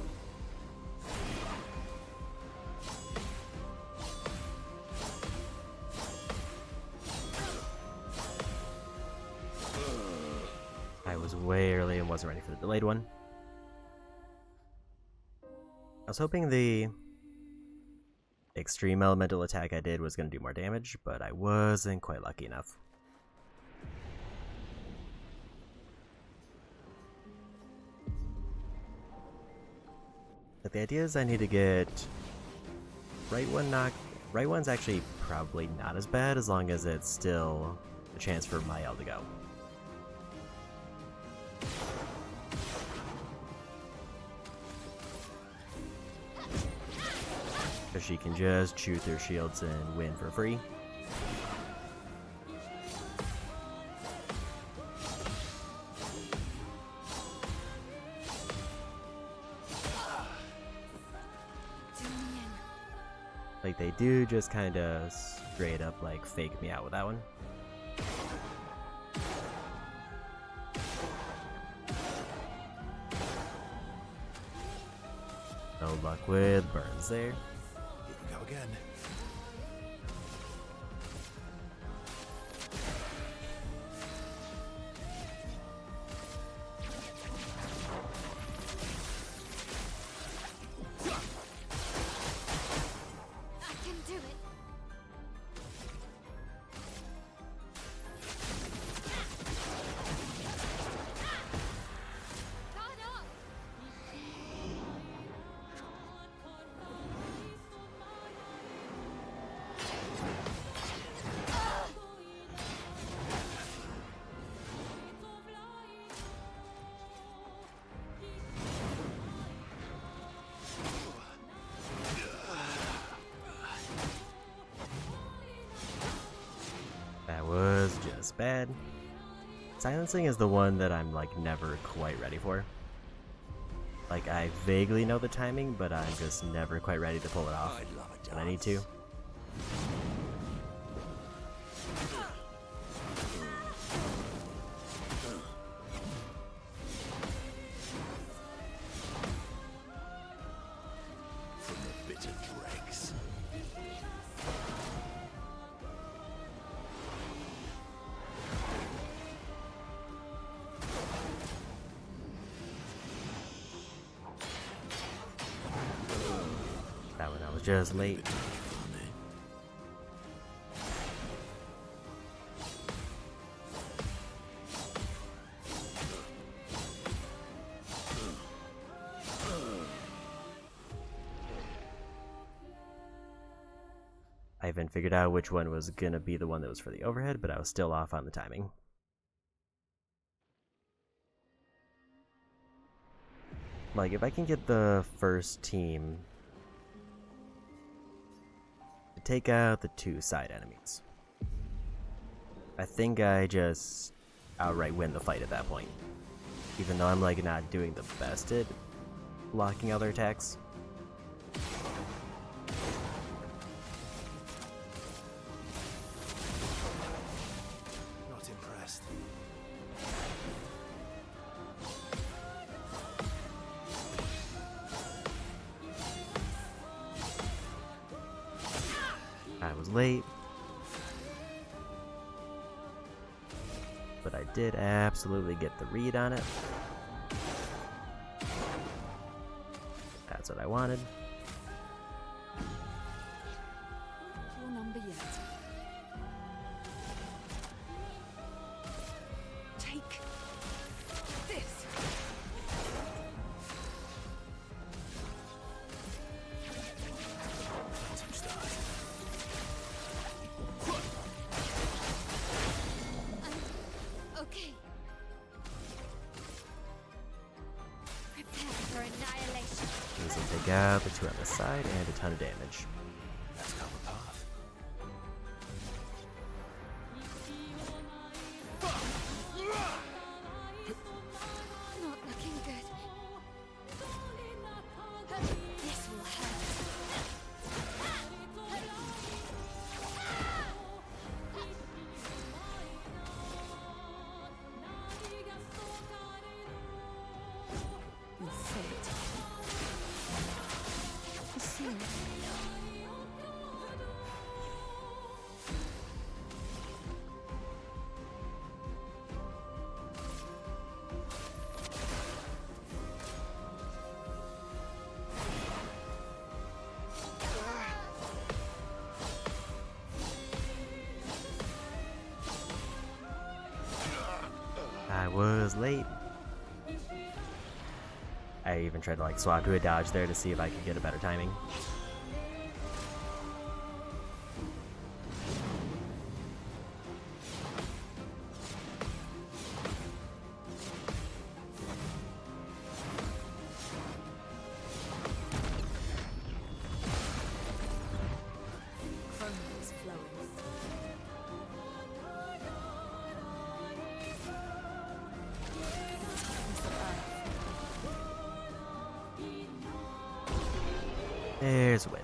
I was way early and wasn't ready for the delayed one. I was hoping the extreme elemental attack I did was going to do more damage, but I wasn't quite lucky enough. But the idea is I need to get right one knocked. Right one's actually probably not as bad as long as it's still a chance for my L to go. Because she can just chew through shields and win for free. Like, they do just kind of straight up, like, fake me out with that one. No luck with burns there. Here we go again. I can do it. Caught up. That was just bad. Silencing is the one that I'm, like, never quite ready for. Like, I vaguely know the timing, but I'm just never quite ready to pull it off. I'd love a But I need to. From the bitter dregs. was just late. Bit funny. I haven't figured out which one was gonna be the one that was for the overhead, but I was still off on the timing. Like, if I can get the first team to take out the 2 side enemies, I think I just outright win the fight at that point. Even though I'm, like, not doing the best at blocking other attacks. Not impressed. I was late. But I did absolutely get the read on it. That's what I wanted. Your number yet? Take this. Phantom stars. Okay. Prepare for annihilation. These will take out the 2 on the side and a ton of damage. Let's cover path. Not looking good. This will hurt. You'll feel it. Soon. I was late. I even tried to like swap to a dodge there to see if I could get a better timing. Chrome is flowing. There's a win.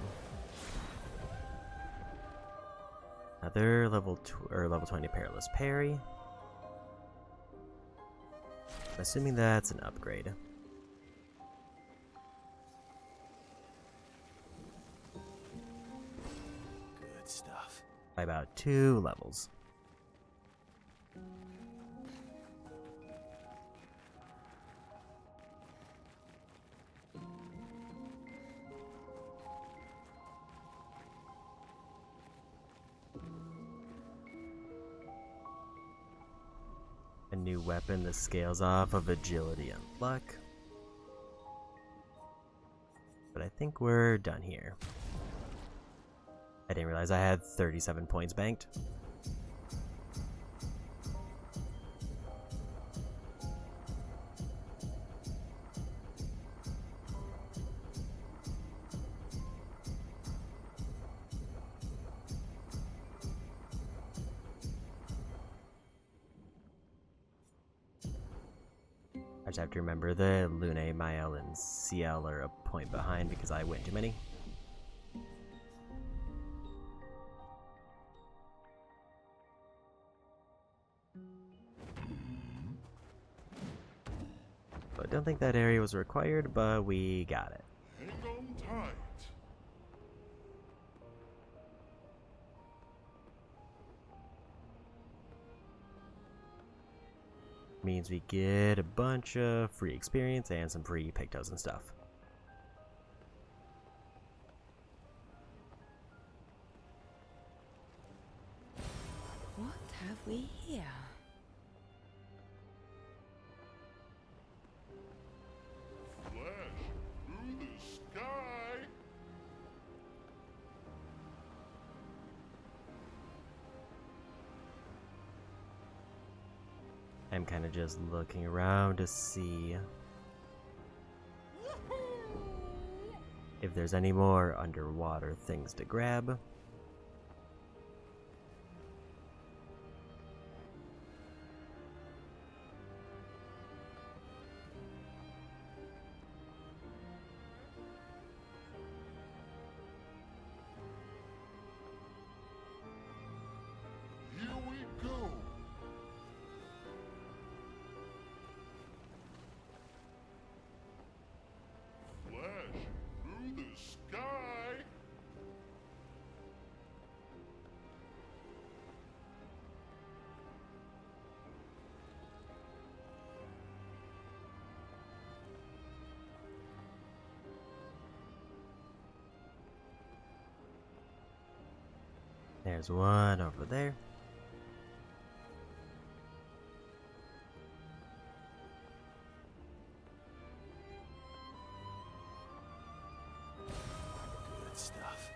Another level 20 perilous parry. I'm assuming that's an upgrade. Good stuff. By about 2 levels. A new weapon that scales off of agility and luck. But I think we're done here. I didn't realize I had 37 points banked. I just have to remember that Lune, Mael, and CL are a point behind because I win too many. So I don't think that area was required, but we got it. Hang on tight. Means we get a bunch of free experience and some free pictos and stuff. I'm kind of just looking around to see if there's any more underwater things to grab. Here we go. Flash through the sky. There's one over there. Good stuff.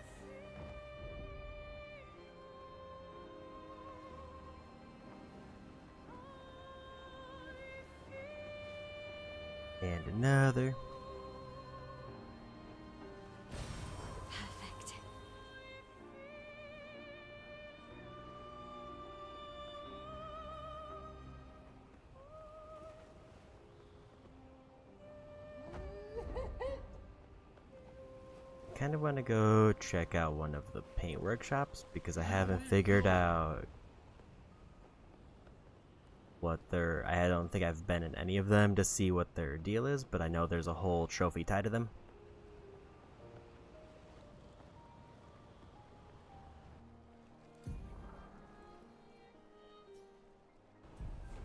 And another. Perfect. Kind of want to go check out one of the paint workshops because I haven't figured out what their... I don't think I've been in any of them to see what their deal is, but I know there's a whole trophy tied to them.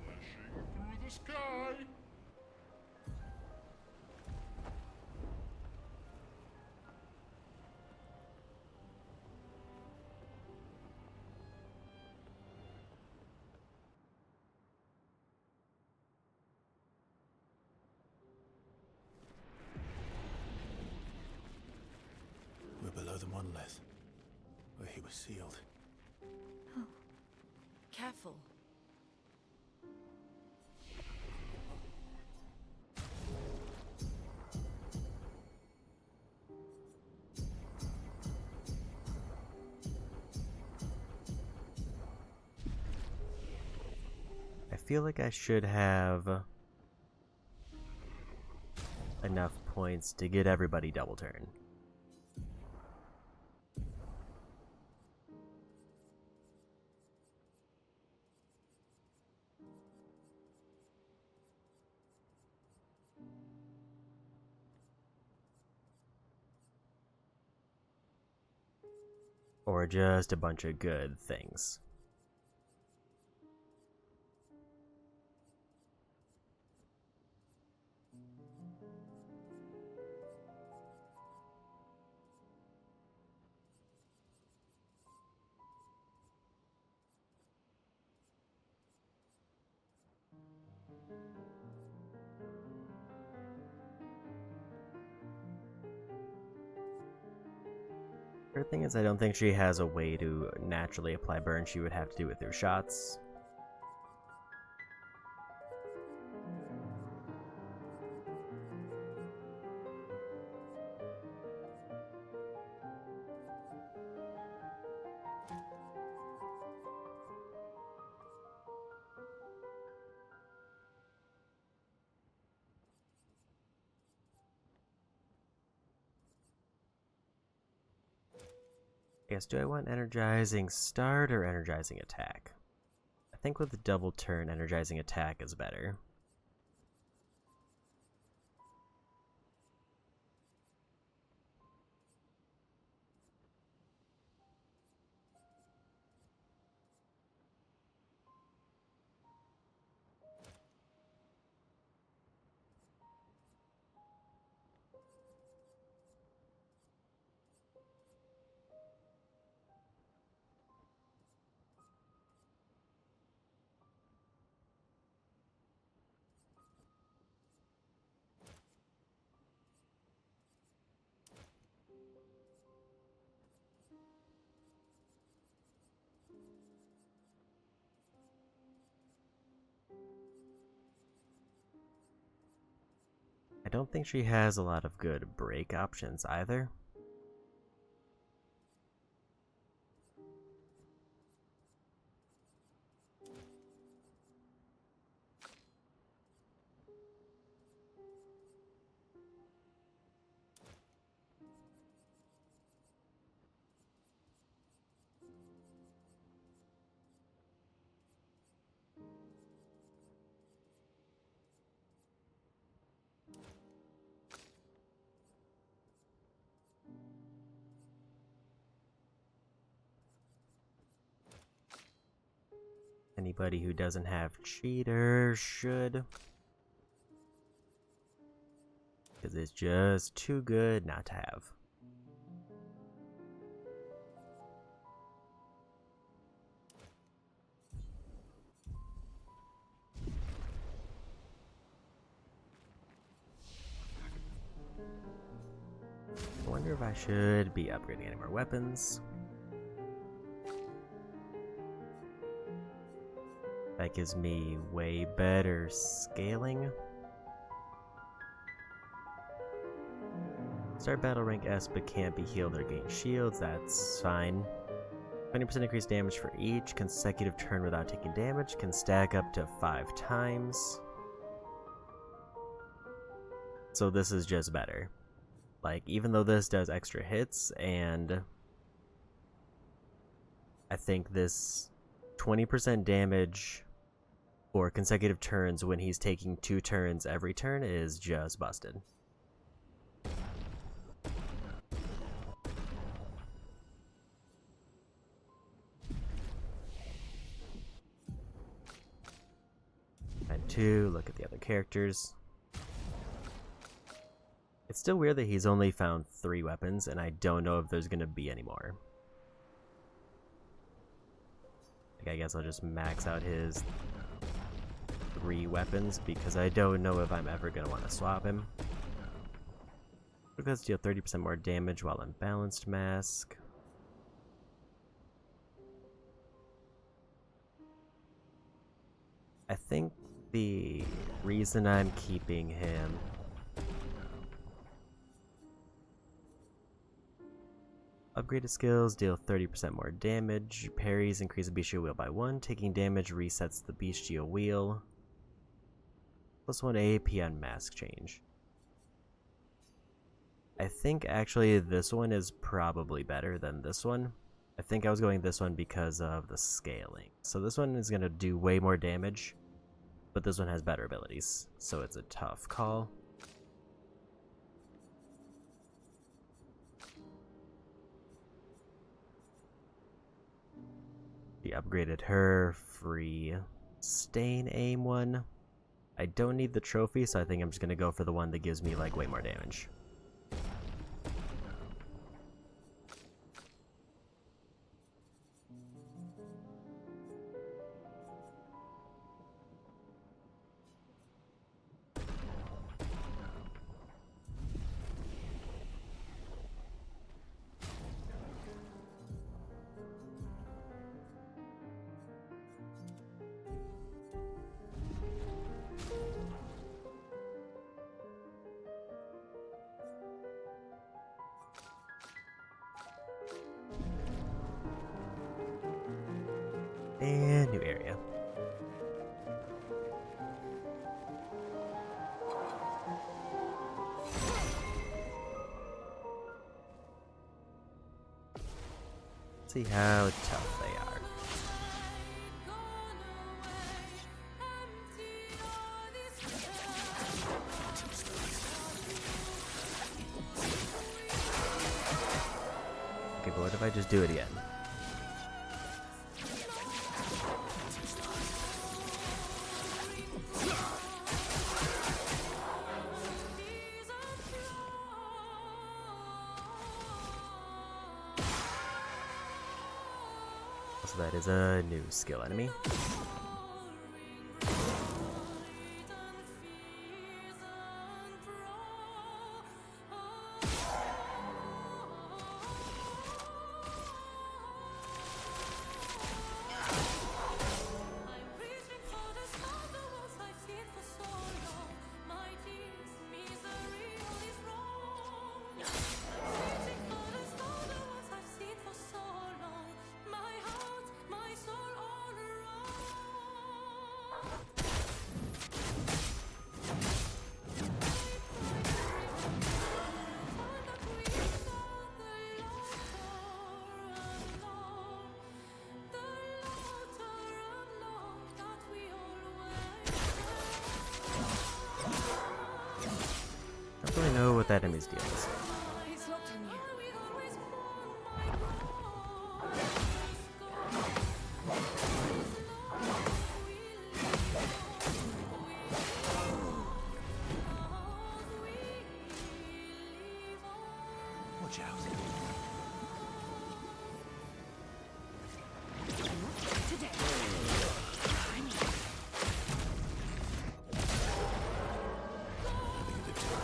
Flashing through the sky. We're below the monolith, where he was sealed. Careful. I feel like I should have enough points to get everybody double turn. Or just a bunch of good things. Her thing is, I don't think she has a way to naturally apply burn. She would have to do it through shots. I guess, do I want energizing start or energizing attack? I think with the double turn, energizing attack is better. I don't think she has a lot of good break options either. Anybody who doesn't have cheater should. Because it's just too good not to have. I wonder if I should be upgrading any more weapons. That gives me way better scaling. Start battle rank S but can't be healed or gain shields, that's fine. 20% increased damage for each consecutive turn without taking damage, can stack up to 5 times. So this is just better. Like, even though this does extra hits, and I think this 20% damage for consecutive turns when he's taking 2 turns every turn is just busted. And 2, look at the other characters. It's still weird that he's only found 3 weapons, and I don't know if there's gonna be any more. Like, I guess I'll just max out his 3 weapons, because I don't know if I'm ever gonna want to swap him. Let's deal 30% more damage while in balanced mask. I think the reason I'm keeping him upgraded skills deal 30% more damage. Parries increase the bestial wheel by 1. Taking damage resets the bestial wheel. +1 AP on mask change. I think actually this one is probably better than this one. I think I was going this one because of the scaling. So this one is going to do way more damage, but this one has better abilities. So it's a tough call. She upgraded her free stain aim one. I don't need the trophy, so I think I'm just gonna go for the one that gives me like way more damage. And new area. See how tough they are. Okay, but what if I just do it again? So that is a new skill enemy. really know what that enemy's deal is. It's locked on you. Watch out. Today. Having a good time,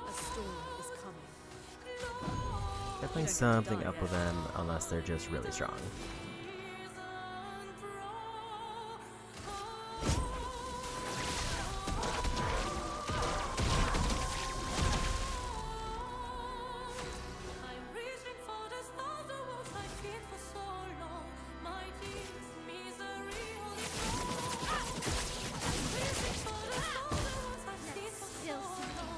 A storm is coming. Definitely something up with them, unless they're just really strong. Still sinking.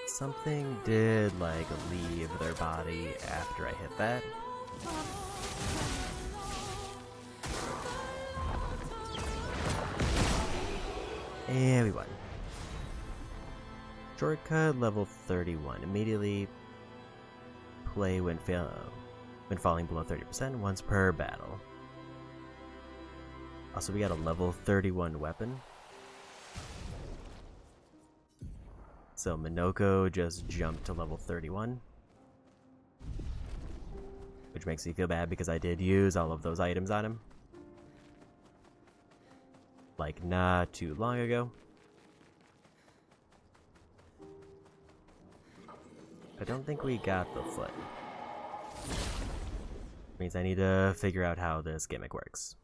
Something did, like, leave their body after I hit that. And we won. Shortcut level 31. Immediately play when falling below 30% once per battle. Also, we got a level 31 weapon. So Minoko just jumped to level 31. Which makes me feel bad because I did use all of those items on him. Like not too long ago. I don't think we got the foot. Means I need to figure out how this gimmick works.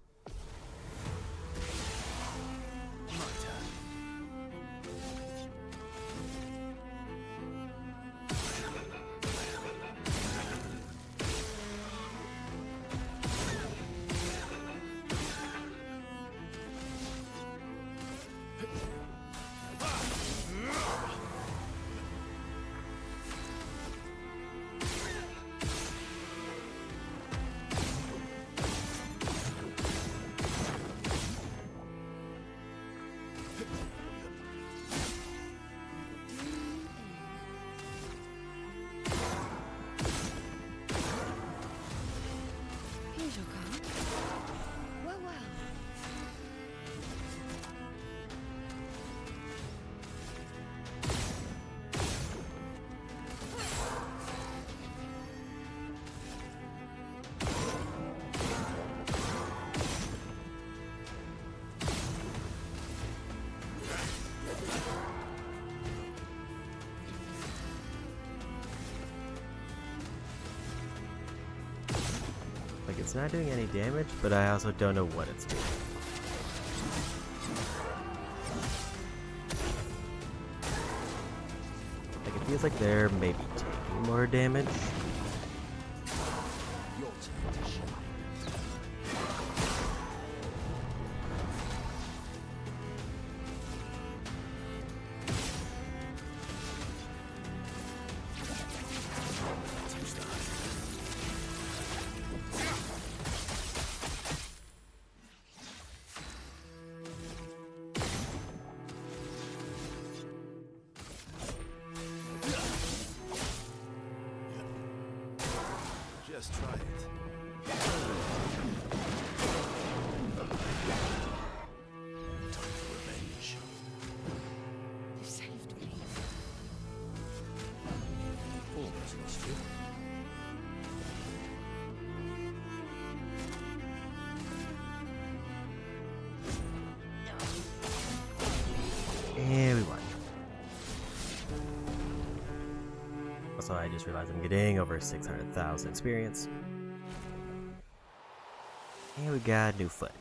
Here's your car. Well, well. Like, it's not doing any damage, but I also don't know what it's doing. Like, it feels like they're maybe taking more damage. Your turn to shine. Just try it. Time for revenge. You saved me. Almost lost you. And we won. Also, I just realized I'm getting over 600,000 experience. And we got a new foot.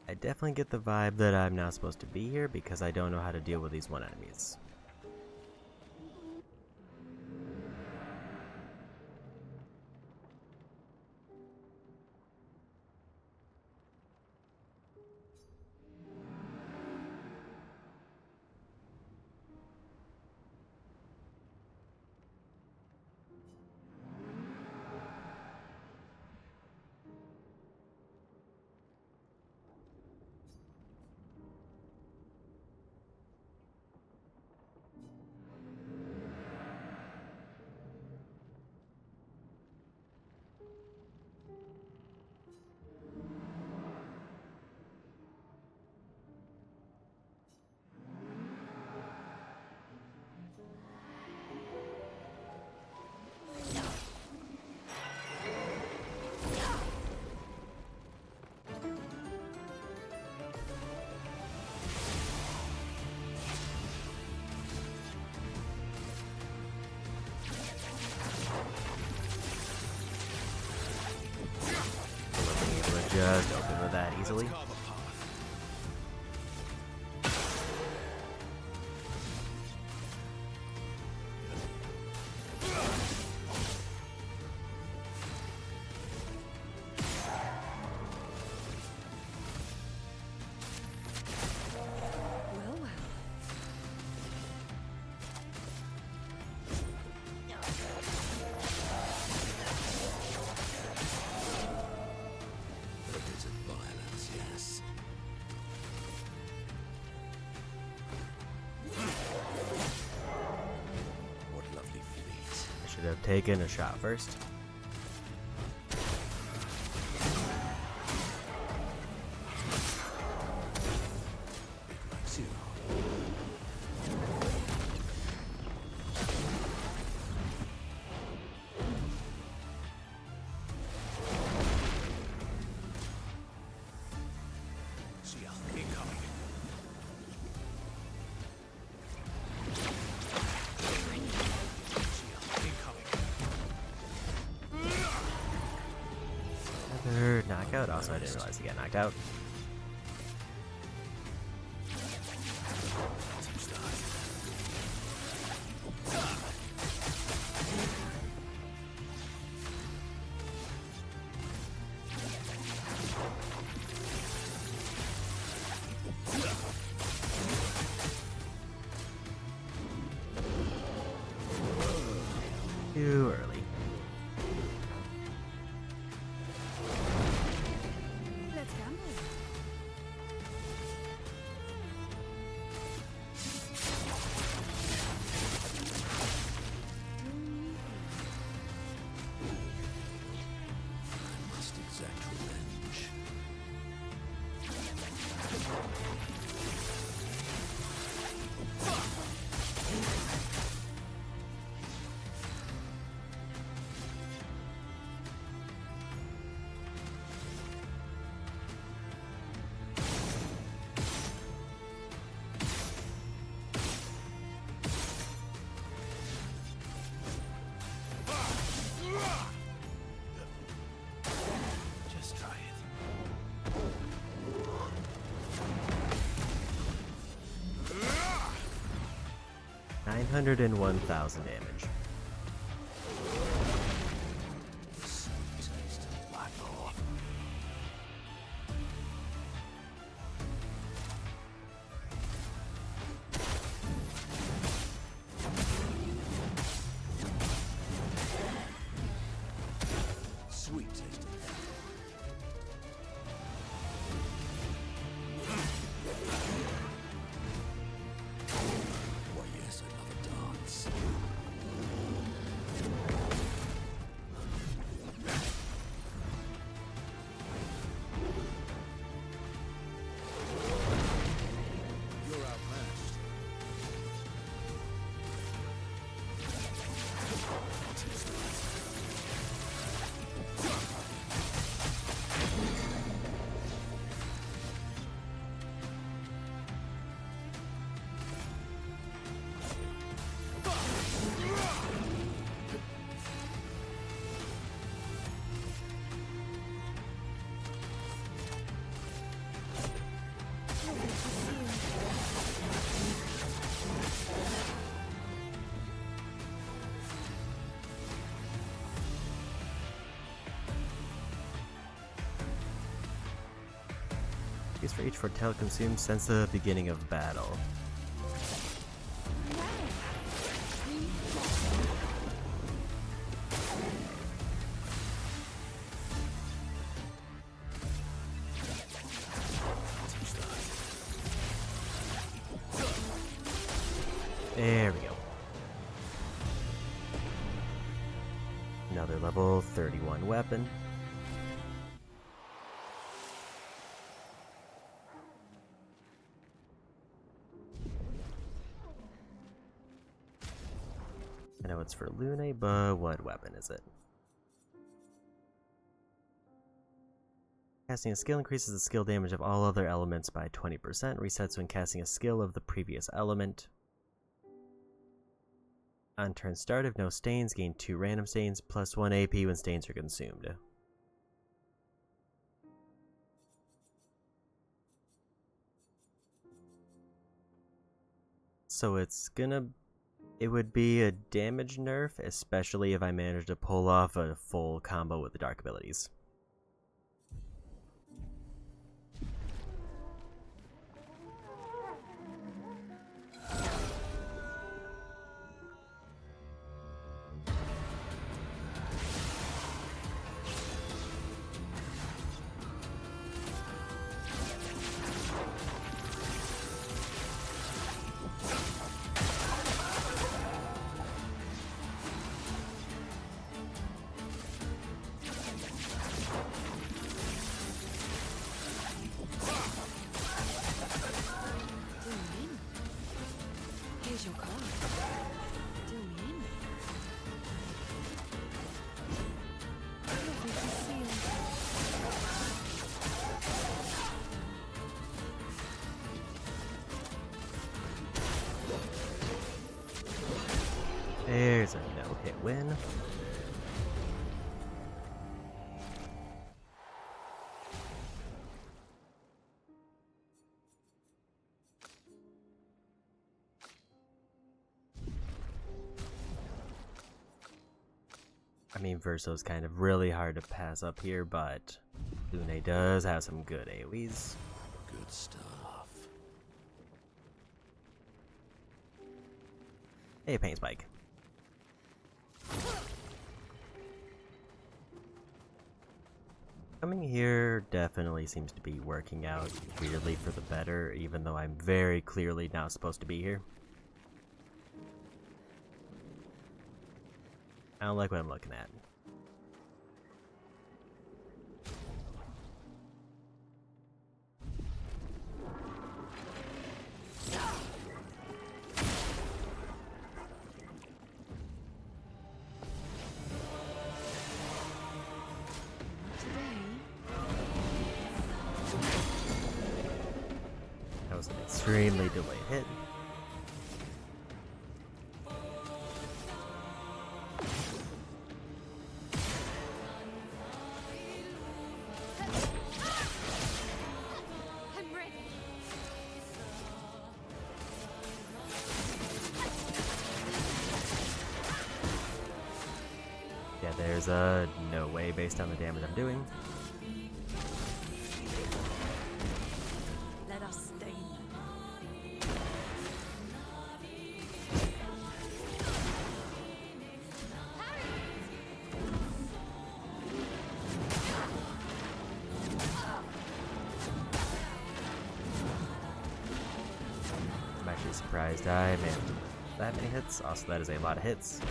I definitely get the vibe that I'm not supposed to be here because I don't know how to deal with these one enemies. Just open with that easily. Well, well. A bit of violence, yes. What lovely feet. I should have taken a shot first. Zero. Shield incoming. Shield incoming. Another knockout. Also, I didn't realize he got knocked out. Some start. Too early. Let's gamble. Must exact revenge. Just try it. 901,000 damage. Sweet taste of battle. Sweet taste of why yes, I love a dance. Increase for each foretell consumed since the beginning of battle. There we go. Another level 31 weapon. I know it's for Lune, but what weapon is it? Casting a skill increases the skill damage of all other elements by 20%. Resets when casting a skill of the previous element. On turn start, if no stains, gain 2 random stains, plus 1 AP when stains are consumed. So it would be a damage nerf, especially if I manage to pull off a full combo with the dark abilities. Here's your card. Do in. Lovely to see you. There's a no-hit win. I mean, Verso's kind of really hard to pass up here, but Lune does have some good AoEs. Good stuff. Hey, Paint Spike. Coming here definitely seems to be working out weirdly for the better, even though I'm very clearly not supposed to be here. I don't like what I'm looking at. That was an extremely delayed hit. I'm ready. Yeah, there's a no way based on the damage I'm doing. Let us stain them. I'm actually surprised I managed to do that many hits. Also, that is a lot of hits.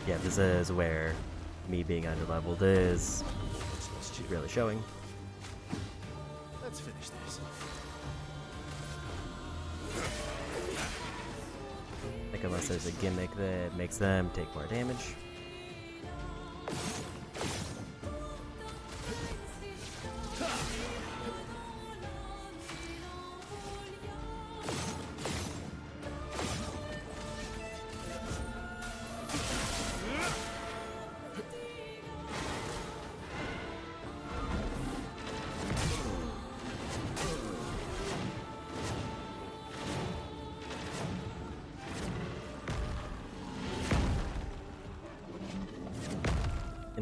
Yeah, this is where me being underleveled is really showing. Let's finish this. Like, unless there's a gimmick that makes them take more damage.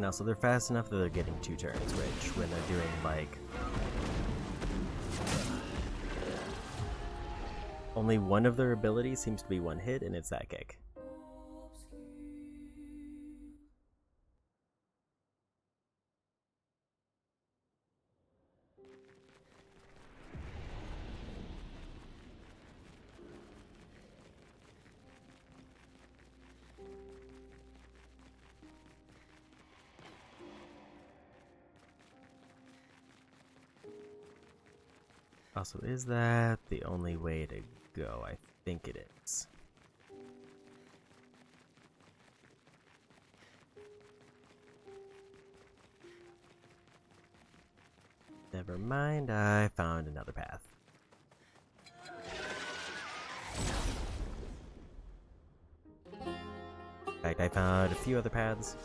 And also, they're fast enough that they're getting 2 turns, which, when they're doing, like, only one of their abilities seems to be 1 hit, and it's that kick. Also, is that the only way to go? I think it is. Never mind, I found another path. In fact, I found a few other paths.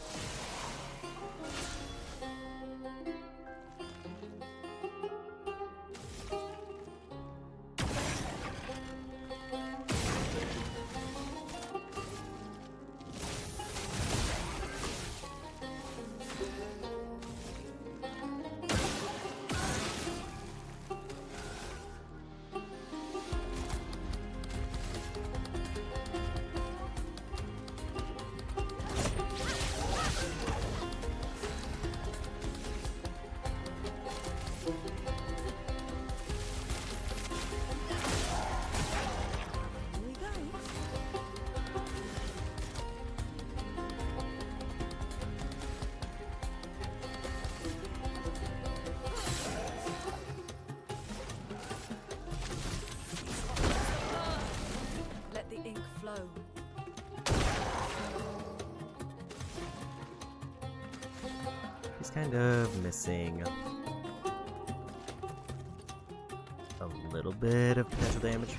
Let the ink flow. He's kind of missing a little bit of potential damage.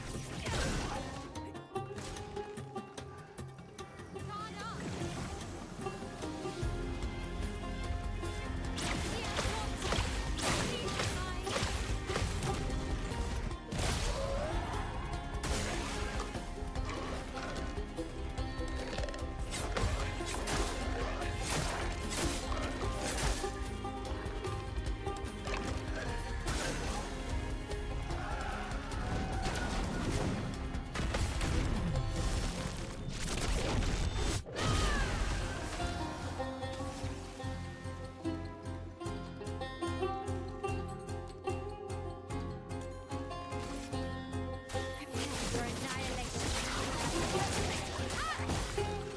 For annihilation.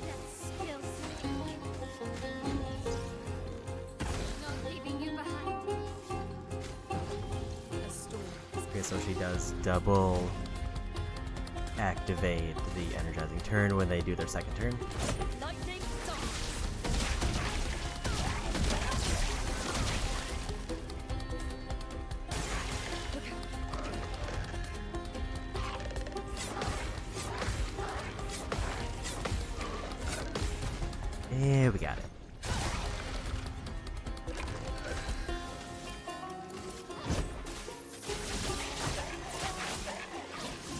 That spills ink. Not leaving you behind. A storm. Okay, so she does double activate the energizing turn when they do their second turn. Lightning storm. Yeah, we got it.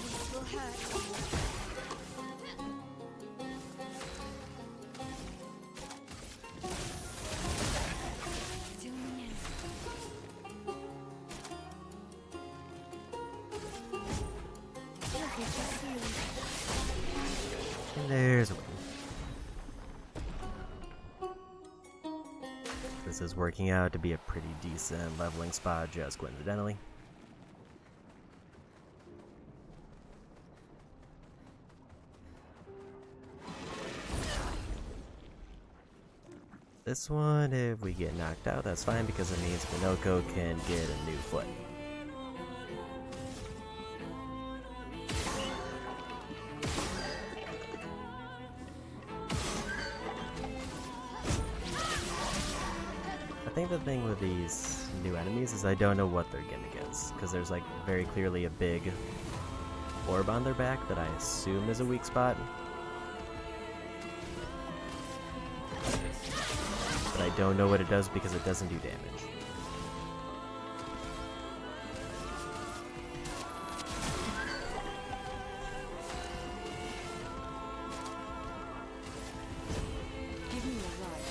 This will hurt. Till the end. Lovely to see you. And there's a win. This is working out to be a pretty decent leveling spot, just coincidentally. This one, if we get knocked out, that's fine because it means Minoko can get a new foot. I think the thing with these new enemies is I don't know what their gimmick is, because there's like very clearly a big orb on their back that I assume is a weak spot. But I don't know what it does because it doesn't do damage. Give me a ride.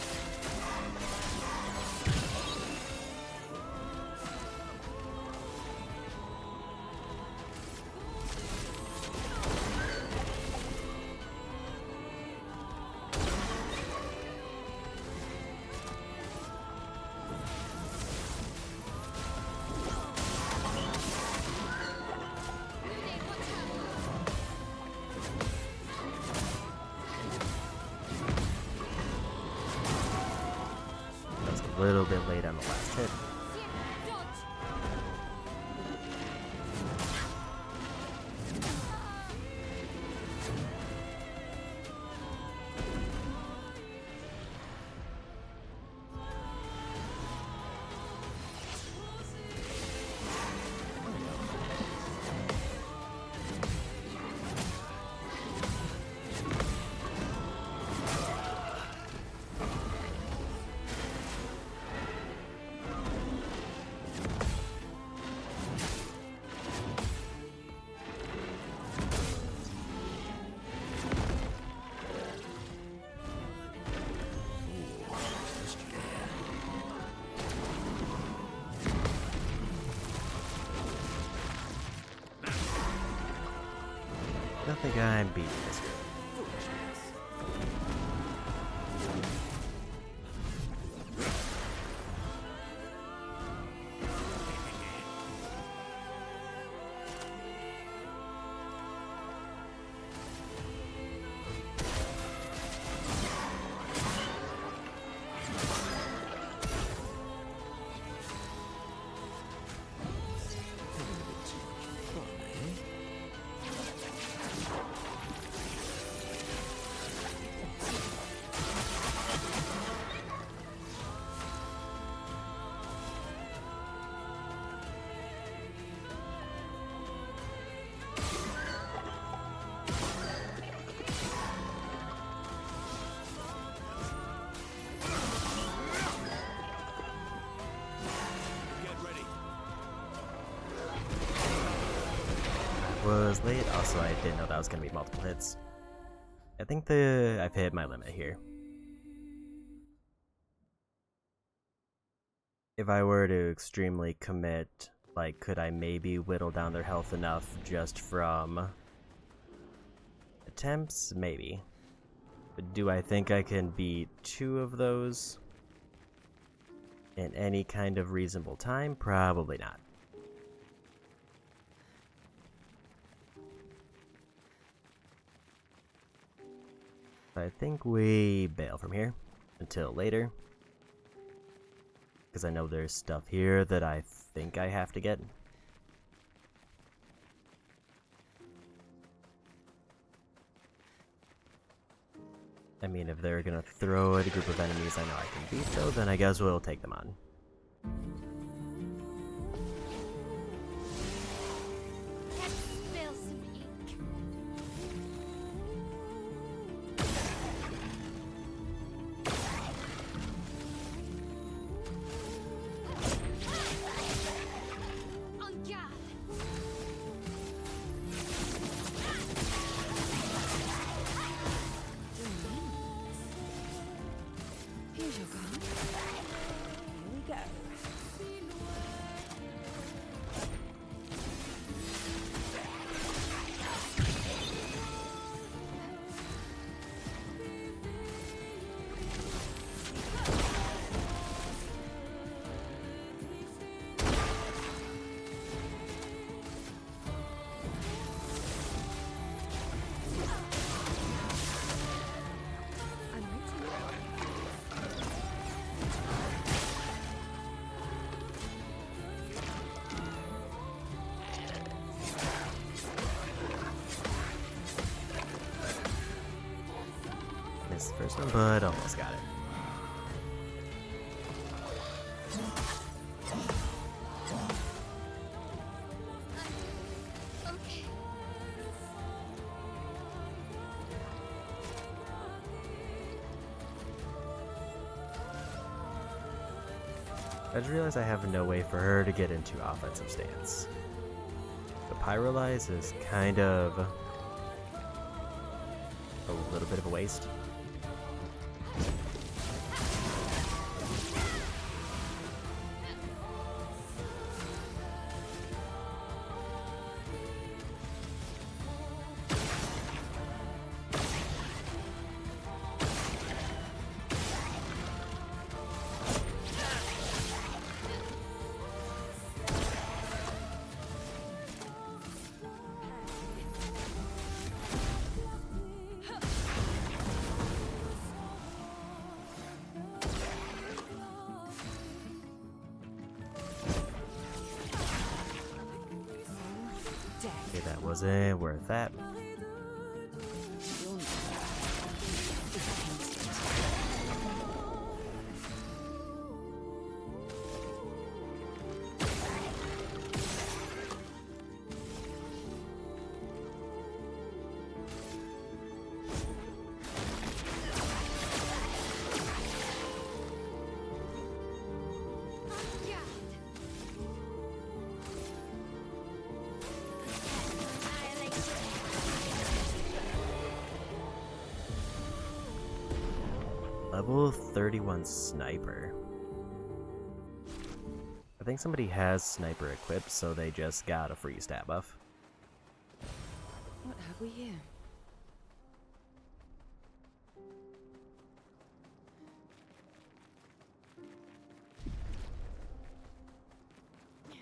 a little bit late on the last hit. I don't think I'm beating this girl. Was late. Also, I didn't know that was going to be multiple hits. I think I've hit my limit here. If I were to extremely commit, like, could I maybe whittle down their health enough just from attempts? Maybe. But do I think I can beat 2 of those in any kind of reasonable time? Probably not. I think we bail from here until later, because I know there's stuff here that I think I have to get. I mean, if they're gonna throw at a group of enemies I know I can beat, though, then I guess we'll take them on. Spill some ink. On guard. Here's your card. Here we go. I'm waiting. Missed the first one, but almost got it. Okay. I just realized I have no way for her to get into offensive stance. The Pyrolyze is kind of a little bit of a waste. Okay, that wasn't worth that. Level 31 sniper. I think somebody has sniper equipped, so they just got a free stat buff. What have we here?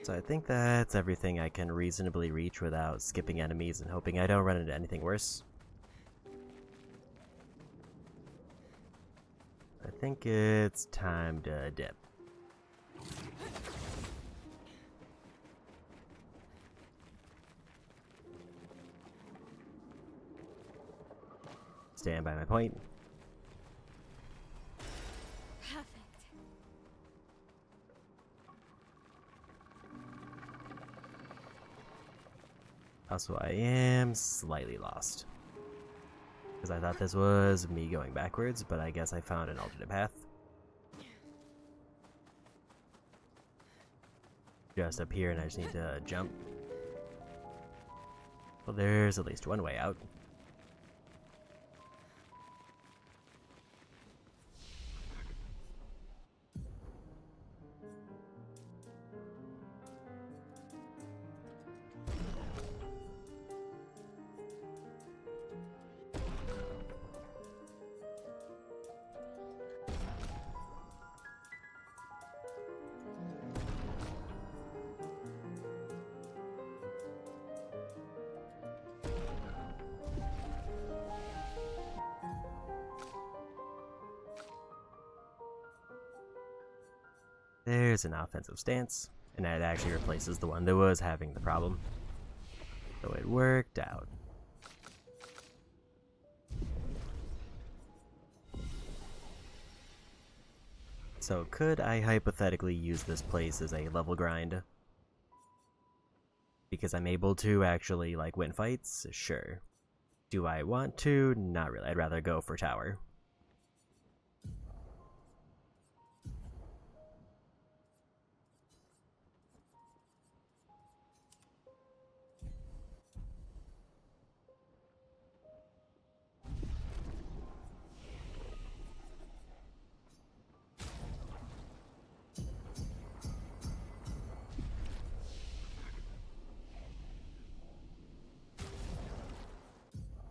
So I think that's everything I can reasonably reach without skipping enemies and hoping I don't run into anything worse. I think it's time to dip. Stand by my point. Perfect. Also, I am slightly lost. Because I thought this was me going backwards, but I guess I found an alternate path. Just up here and I just need to jump. Well, there's at least one way out. There's an offensive stance, and that actually replaces the one that was having the problem. So it worked out. So could I hypothetically use this place as a level grind? Because I'm able to actually, like, win fights? Sure. Do I want to? Not really. I'd rather go for tower.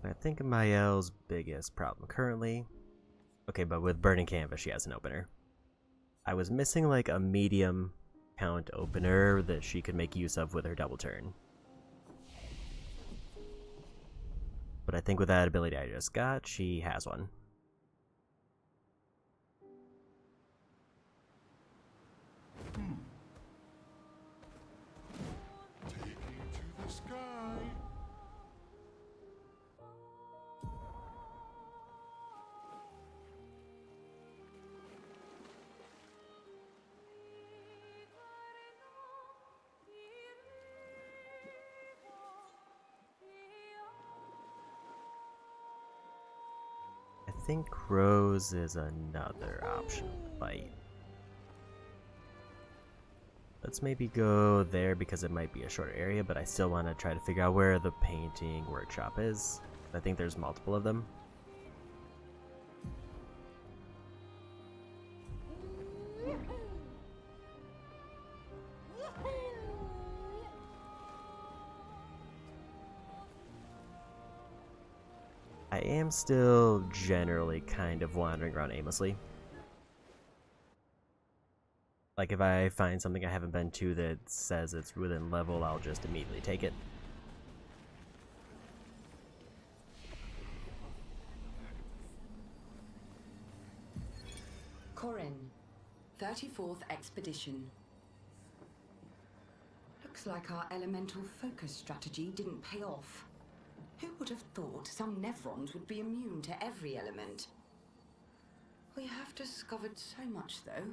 I think Mael's biggest problem currently... Okay, but with Burning Canvas, she has an opener. I was missing, like, a medium count opener that she could make use of with her double turn. But I think with that ability I just got, she has one. Taking to the sky. I think Rose is another option to fight. Let's maybe go there because it might be a short area, but I still want to try to figure out where the painting workshop is. I think there's multiple of them. I am still generally kind of wandering around aimlessly. Like, if I find something I haven't been to that says it's within level, I'll just immediately take it. Corin, 34th Expedition. A Looks like our elemental focus strategy didn't pay off. Who would have thought some Nevrons would be immune to every element? We have discovered so much, though.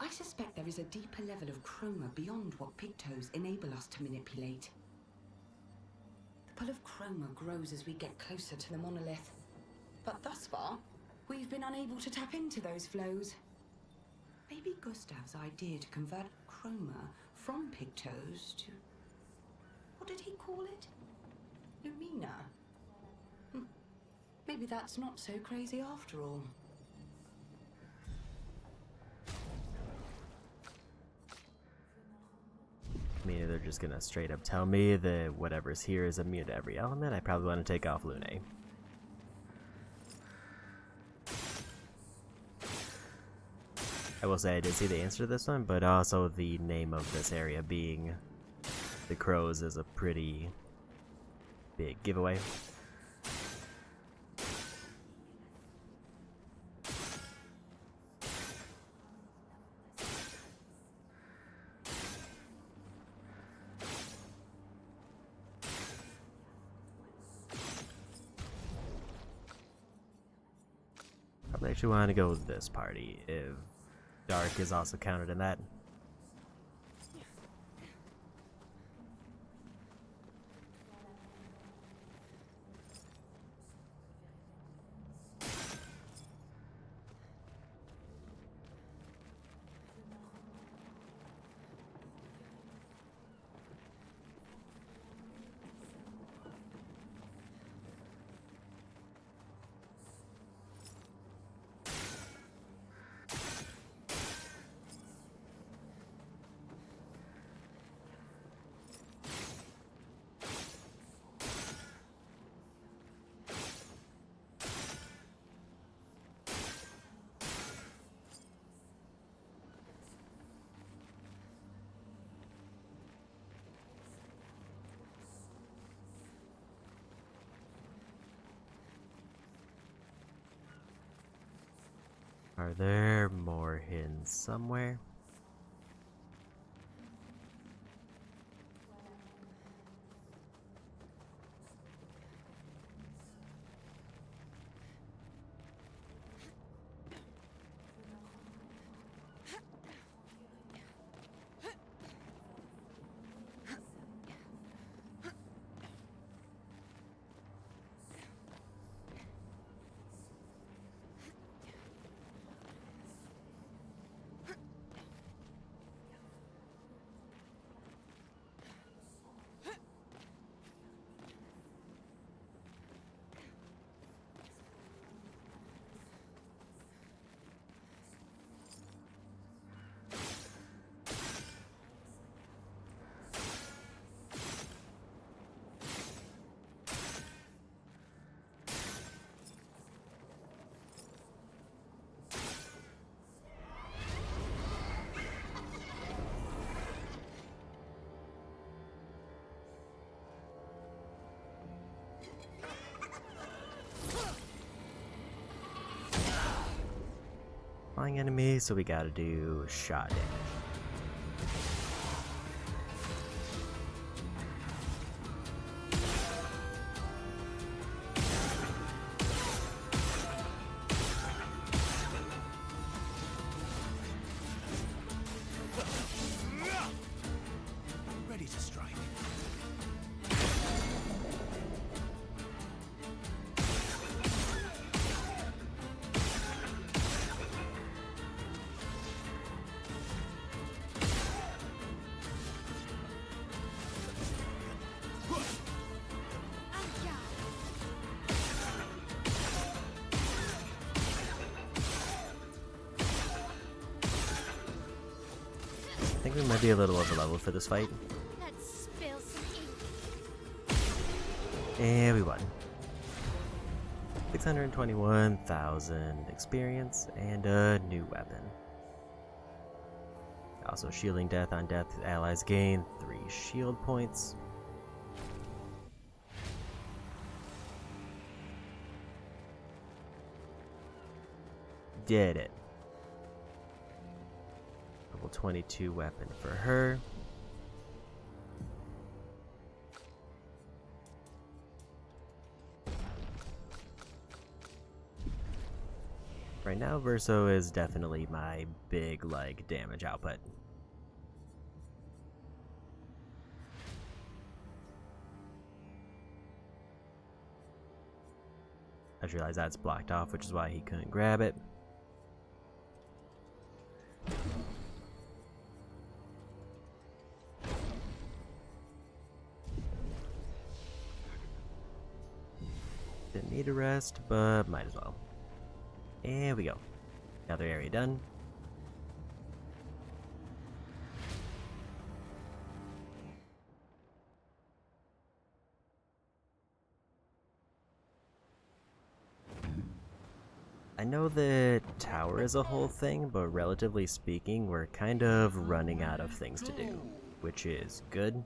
I suspect there is a deeper level of chroma beyond what pigtoes enable us to manipulate. The pull of chroma grows as we get closer to the monolith. But thus far, we've been unable to tap into those flows. Maybe Gustav's idea to convert chroma from pigtoes to... what did he call it? Lumina. Maybe that's not so crazy after all. I mean, if they're just gonna straight up tell me that whatever's here is immune to every element, I probably want to take off Lune. I will say I did see the answer to this one, but also the name of this area being the Crows is a pretty big giveaway. Probably actually want to go with this party if Dark is also counted in that. Are there more hints somewhere? Flying enemy, so we gotta do shot damage. Ready to strike. I think we might be a little over level for this fight. Let's spill some ink. And we won. 621,000 experience and a new weapon. Also shielding death on death, allies gain 3 shield points. Did it. Level 22 weapon for her. Right now, Verso is definitely my big, like, damage output. I just realized that's blocked off, which is why he couldn't grab it. Didn't need a rest, but might as well. There we go. Another area done. I know the tower is a whole thing, but relatively speaking, we're kind of running out of things to do, which is good.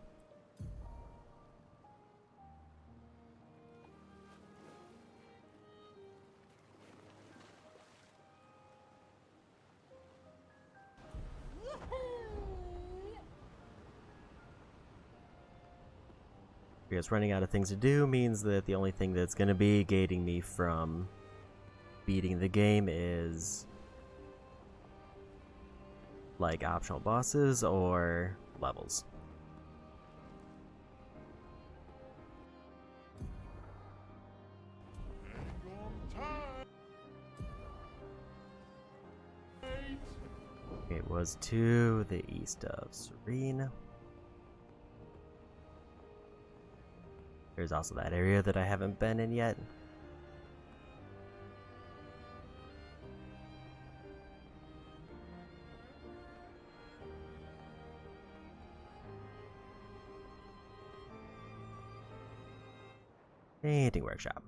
Because running out of things to do means that the only thing that's going to be gating me from beating the game is like optional bosses or levels. It was to the east of Serene. There's also that area that I haven't been in yet. Painting workshop.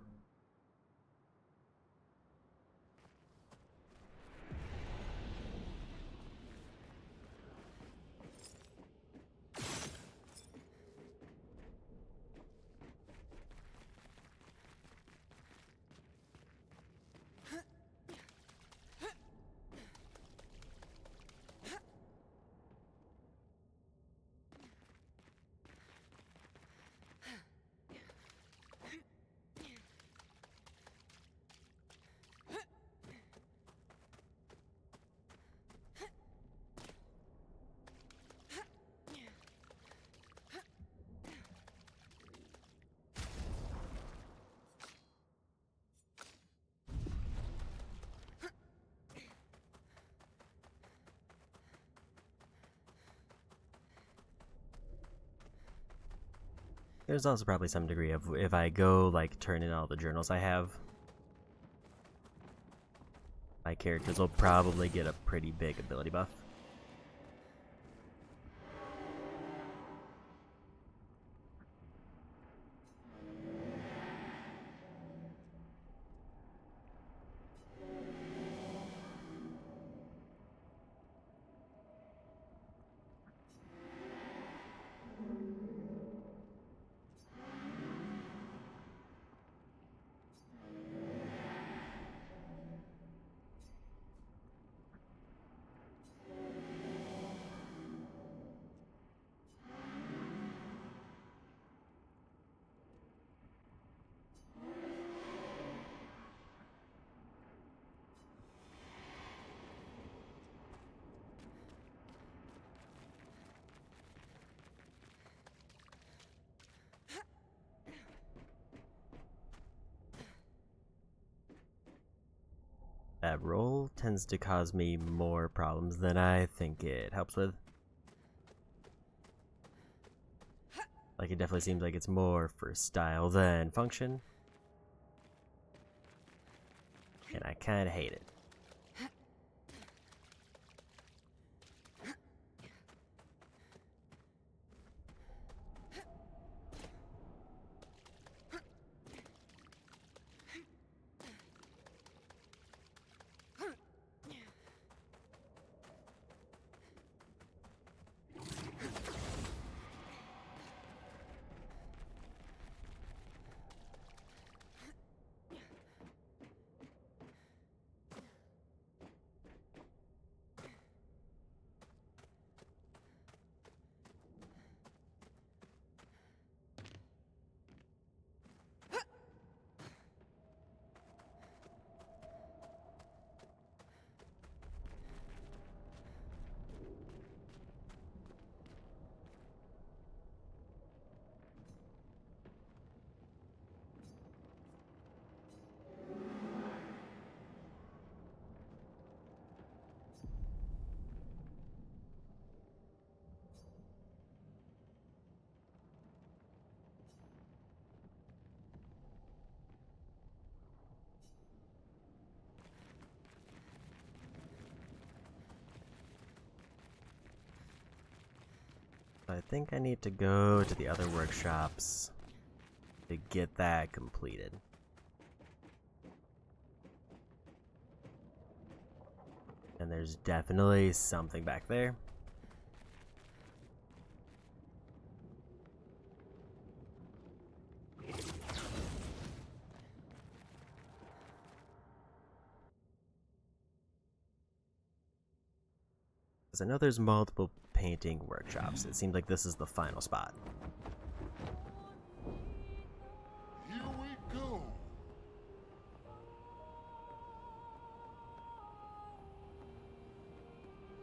There's also probably some degree of, if I go, like, turn in all the journals I have, my characters will probably get a pretty big ability buff. That roll tends to cause me more problems than I think it helps with. Like, it definitely seems like it's more for style than function. And I kinda hate it. I think I need to go to the other workshops to get that completed. And there's definitely something back there. I know there's multiple painting workshops. It seems like this is the final spot. Here we go.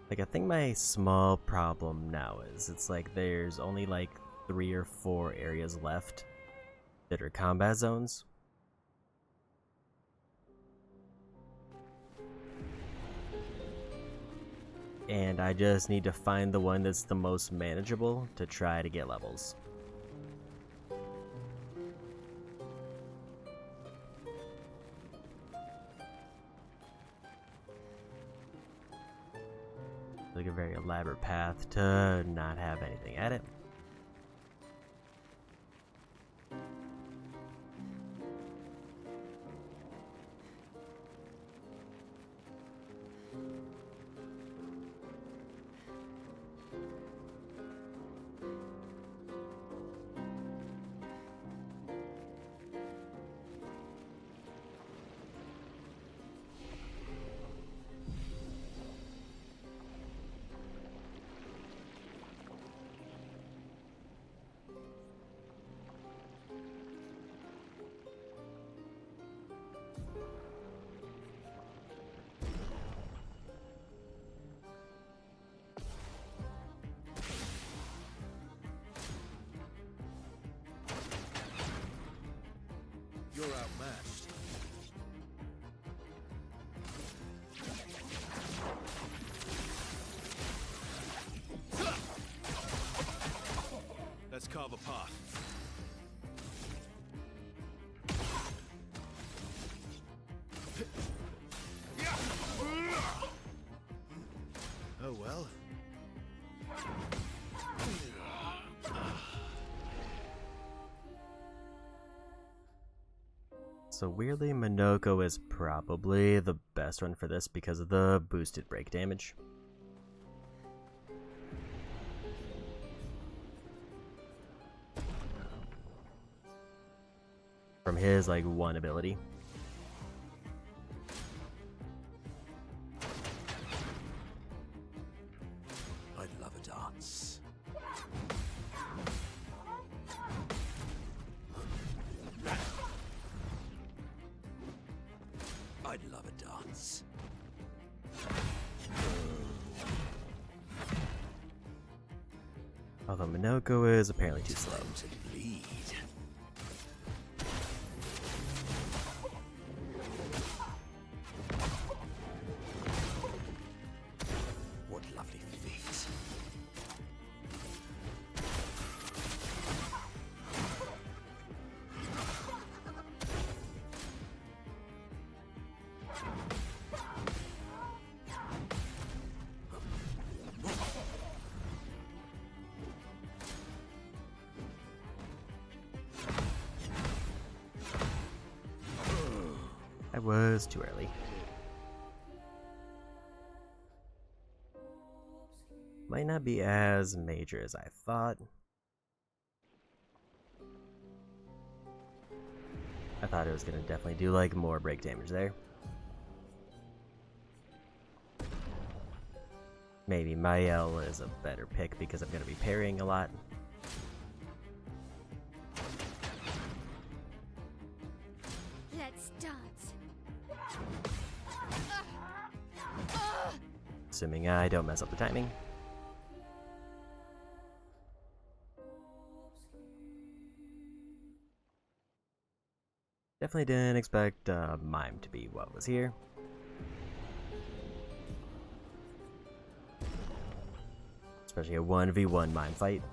Like, I think my small problem now is it's like there's only like 3 or 4 areas left that are combat zones. And I just need to find the one that's the most manageable to try to get levels. Like a very elaborate path to not have anything at it. You're outmatched. Let's carve a path. Oh well. So weirdly, Minoko is probably the best one for this because of the boosted break damage. From his, like, one ability. I'd love a dance. I'd love a dance. Although Minoko is apparently too slow. To bleed. What lovely feet. I was too early. Might not be as major as I thought. I thought it was gonna definitely do like more break damage there. Maybe Mael is a better pick because I'm gonna be parrying a lot. Let's dance. Assuming I don't mess up the timing. Definitely didn't expect Mime to be what was here. Especially a 1v1 Mime fight.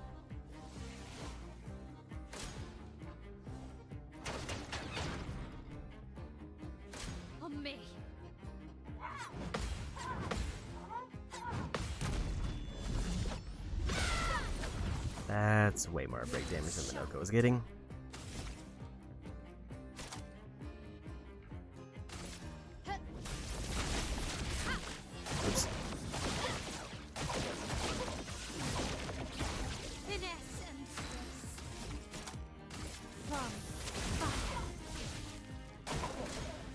On me. That's way more break damage than Minoko was getting. Oops. Finesse and grace. From fire.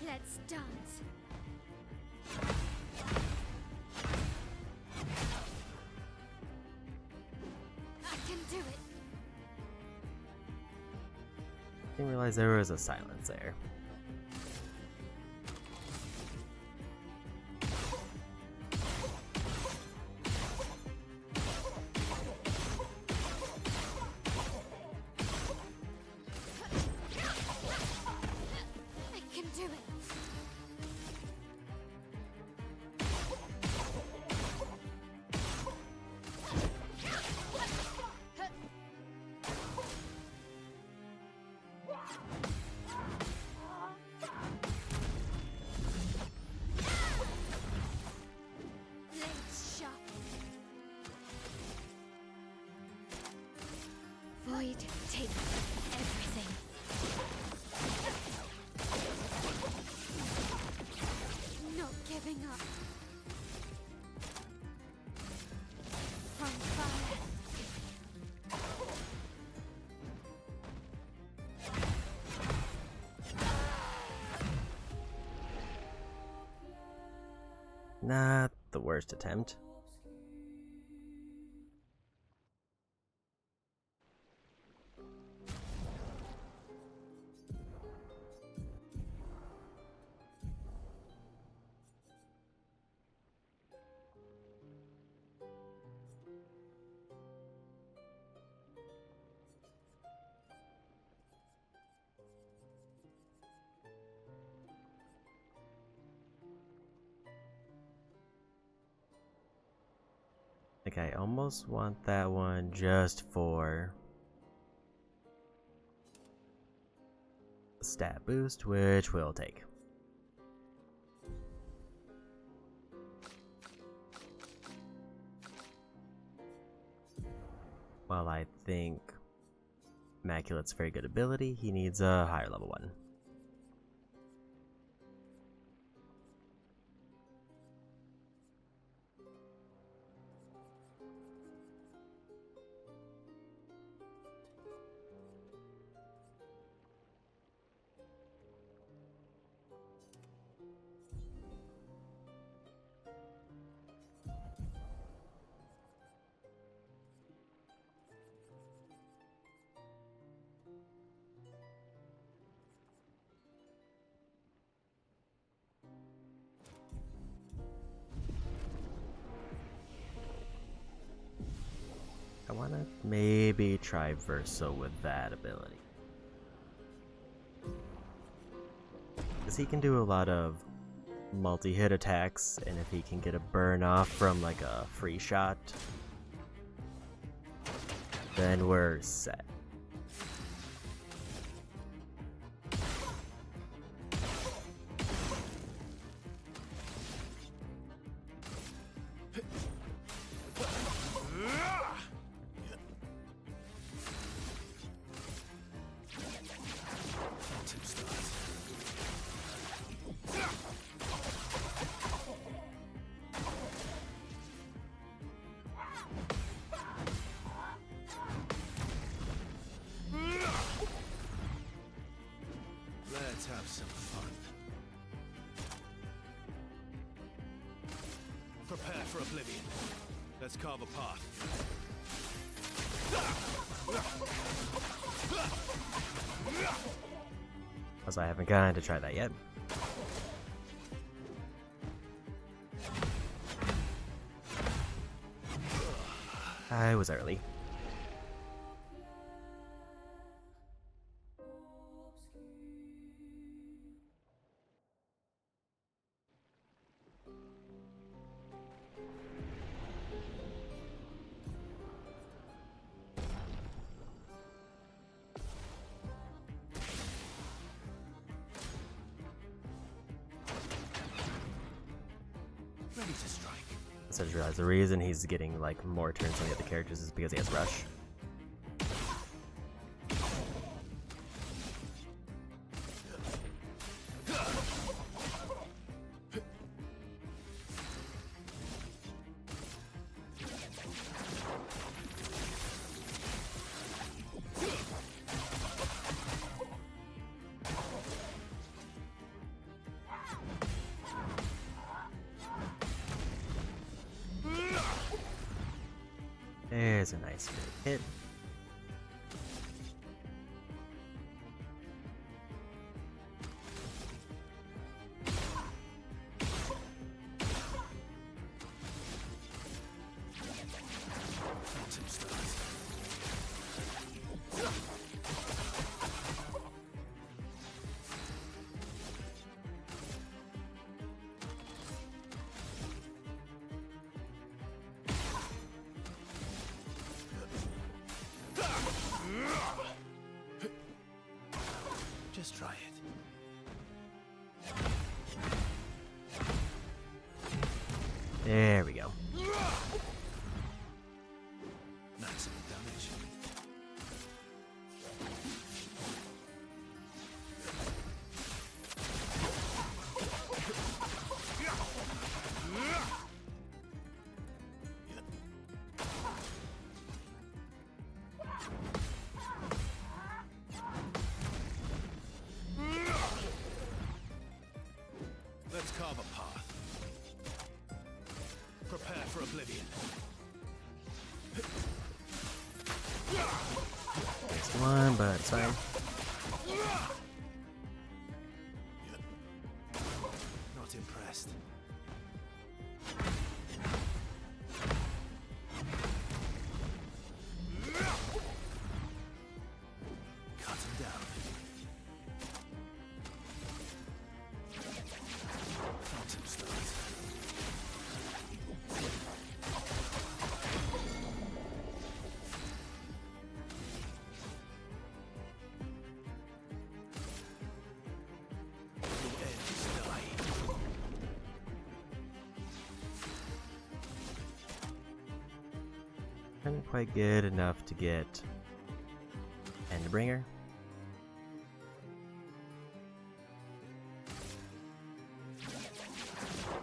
Let's dance. I can do it. Didn't realize there was a silence there. I can do it. Blades sharp. Void take everything. Not giving up. From fire. Not the worst attempt. Like, I almost want that one just for stat boost, which we'll take. While I think Immaculate's a very good ability, he needs a higher level one. I want to maybe try Verso with that ability. Because he can do a lot of multi-hit attacks, and if he can get a burn off from like a free shot, then we're set. Let's have some fun. Prepare for oblivion. Let's carve a path. Also, I haven't gotten to try that yet. I was early. Ready to strike. So I just realized the reason he's getting like more turns than the other characters is because he has rush. is a nice big hit. Just try it. There we go. Maximum damage. Let's carve a path. Prepare for oblivion. Missed one, but it's fine. Not impressed. Cut him down. Phantom start. The end is dying. Didn't quite get enough to get Endbringer.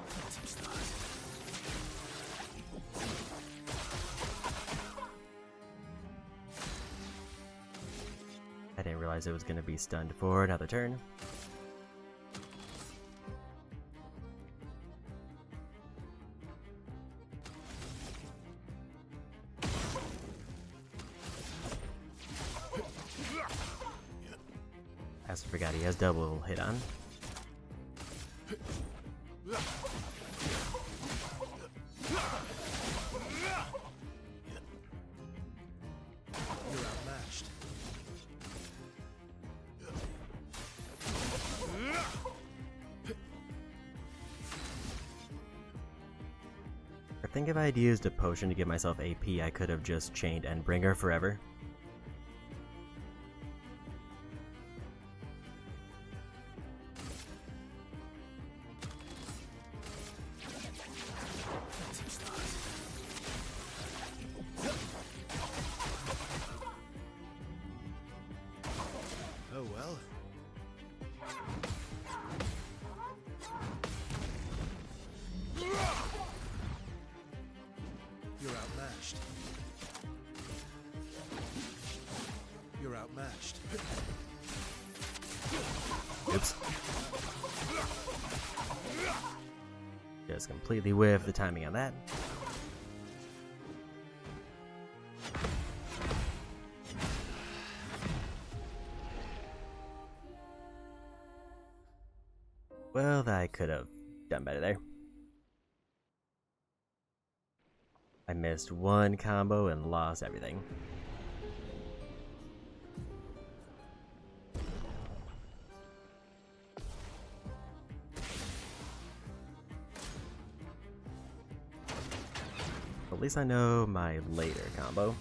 Phantom start. I didn't realize it was going to be stunned for another turn. I also forgot he has double hit on. You're outmatched. I think if I had used a potion to give myself AP, I could have just chained Endbringer forever. Phantom start. Oh well. You're outmatched. You're outmatched. Oops. Just completely whiffed the timing on that. Well, I could have done better there. I missed one combo and lost everything. At least I know my later combo.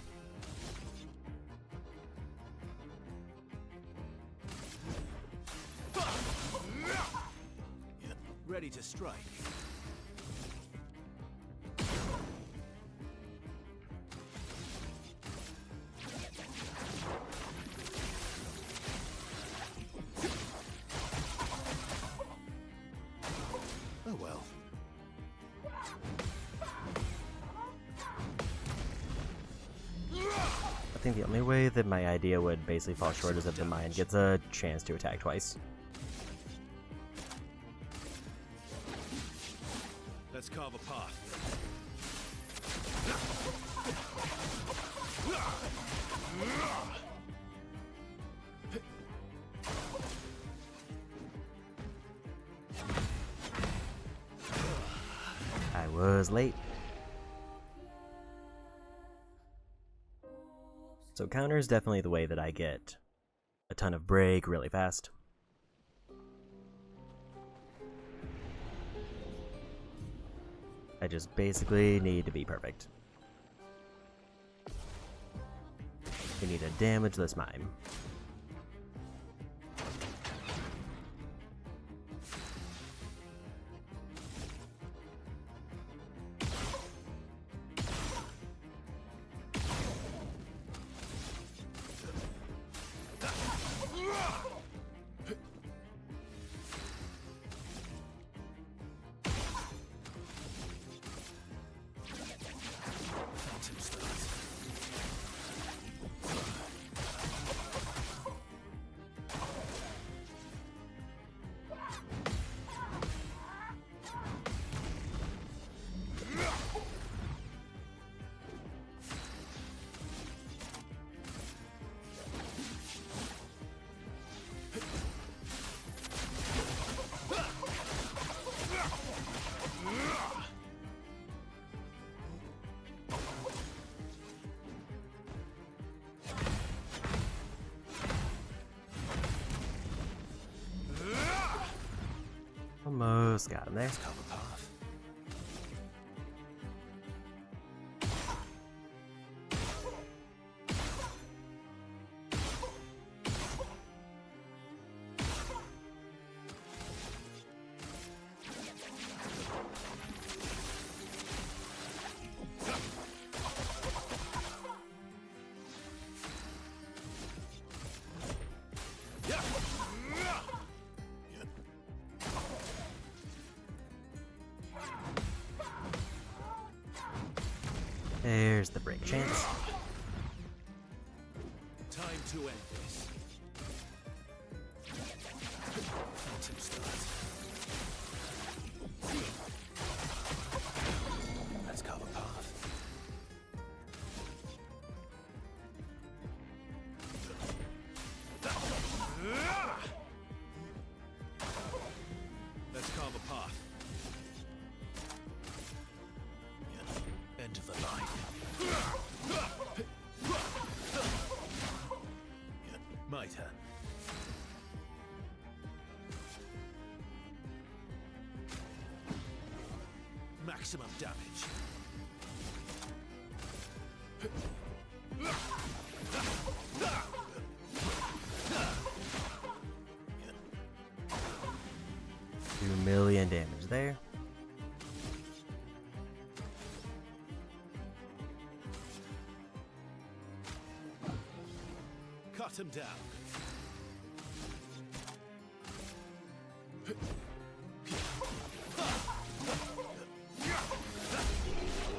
Ready to strike. Oh well. I think the only way that my idea would basically fall short is if the Mind gets a chance to attack twice. Let's carve a path. I was late. So counter is definitely the way that I get a ton of break really fast. I just basically need to be perfect. We need to damage this mime. Almost got him there. Cover path. There's the break chance. Time to end this. Phantom start. Let's cover path. Let's carve a path. End of the line. My turn. Maximum damage. $2 million damage there. Cut him down.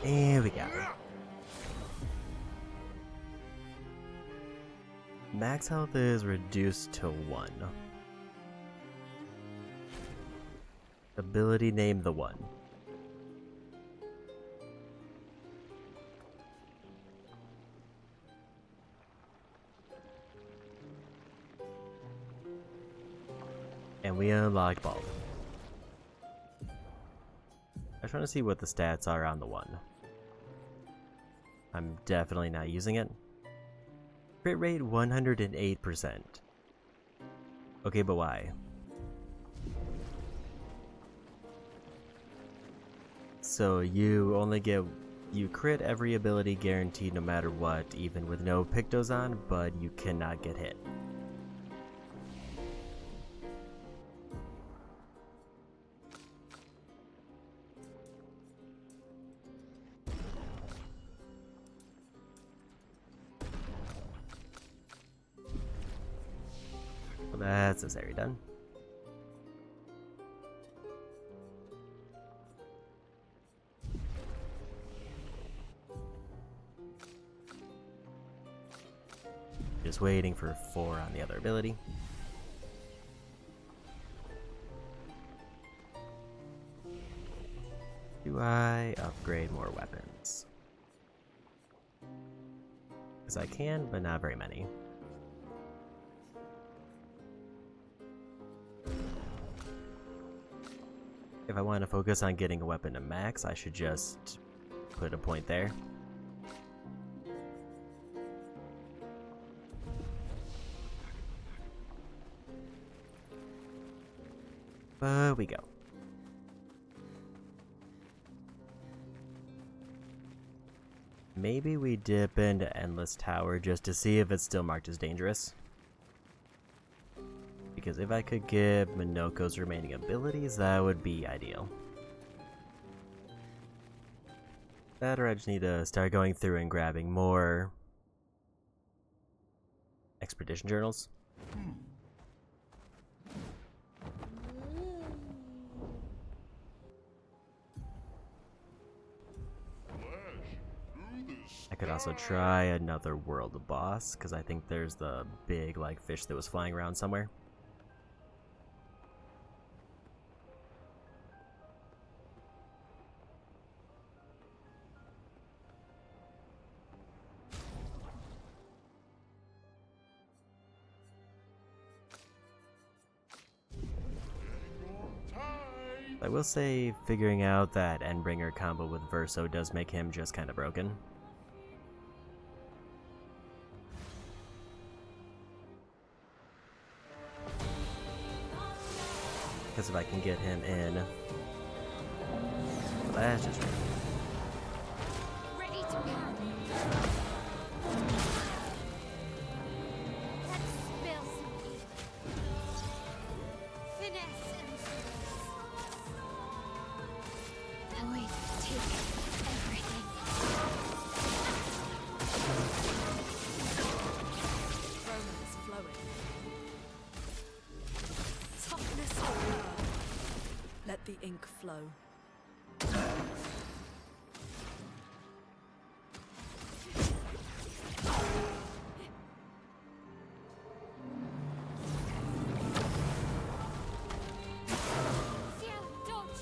There we go. Max health is reduced to 1. Ability name the 1. And we unlocked Bald. I'm trying to see what the stats are on the 1. I'm definitely not using it. Crit rate 108%. Okay, but why? So you only get, you crit every ability guaranteed no matter what, even with no pictos on, but you cannot get hit. Well, that's this area done. Just waiting for 4 on the other ability. Do I upgrade more weapons? Because I can, but not very many. If I want to focus on getting a weapon to max, I should just put a point there. But we go. Maybe we dip into Endless Tower just to see if it's still marked as dangerous. Because if I could get Minoko's remaining abilities, that would be ideal. That or I just need to start going through and grabbing more expedition journals. I could also try another world boss, because I think there's the big like fish that was flying around somewhere. I will say, figuring out that Endbringer combo with Verso does make him just kind of broken. Because if I can get him in... Well, that's just right. Ready to pound. Let's spill some ink. Finesse and Void take everything. Romance flowing. Toughness or power. Let the ink flow. Ciel, dodge!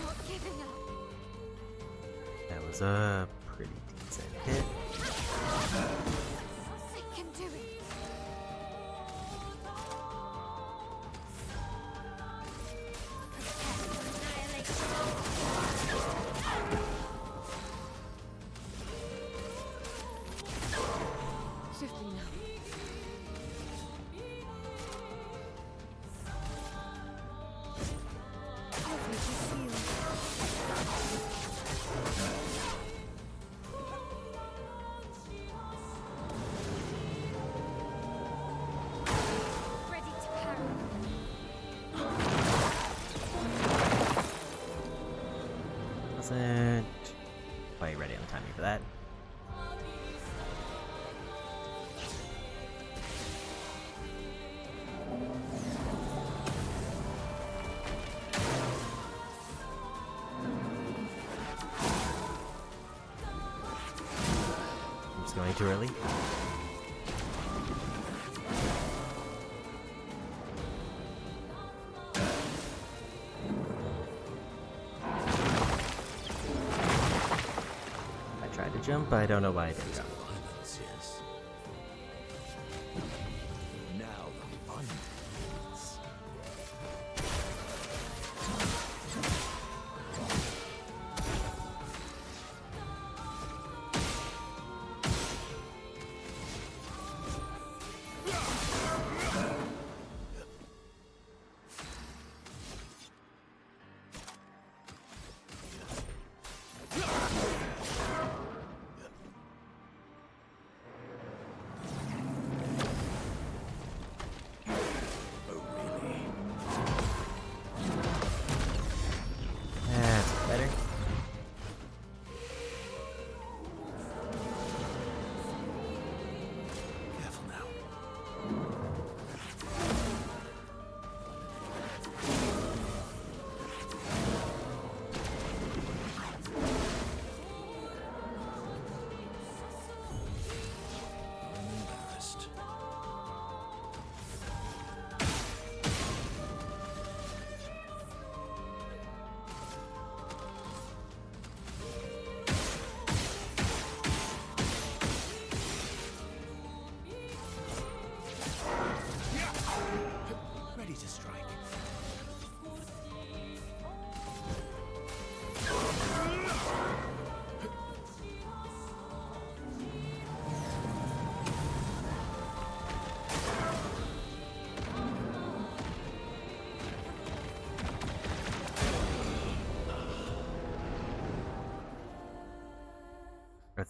Not giving up. That was a pretty decent hit. I can do it. Swiftly now. Cover the seal. Ready to parry. Wasn't quite ready on the timing for that. I'm just going too early. I tried to jump, but I don't know why I didn't jump. Violence, yes. Now the fun begins.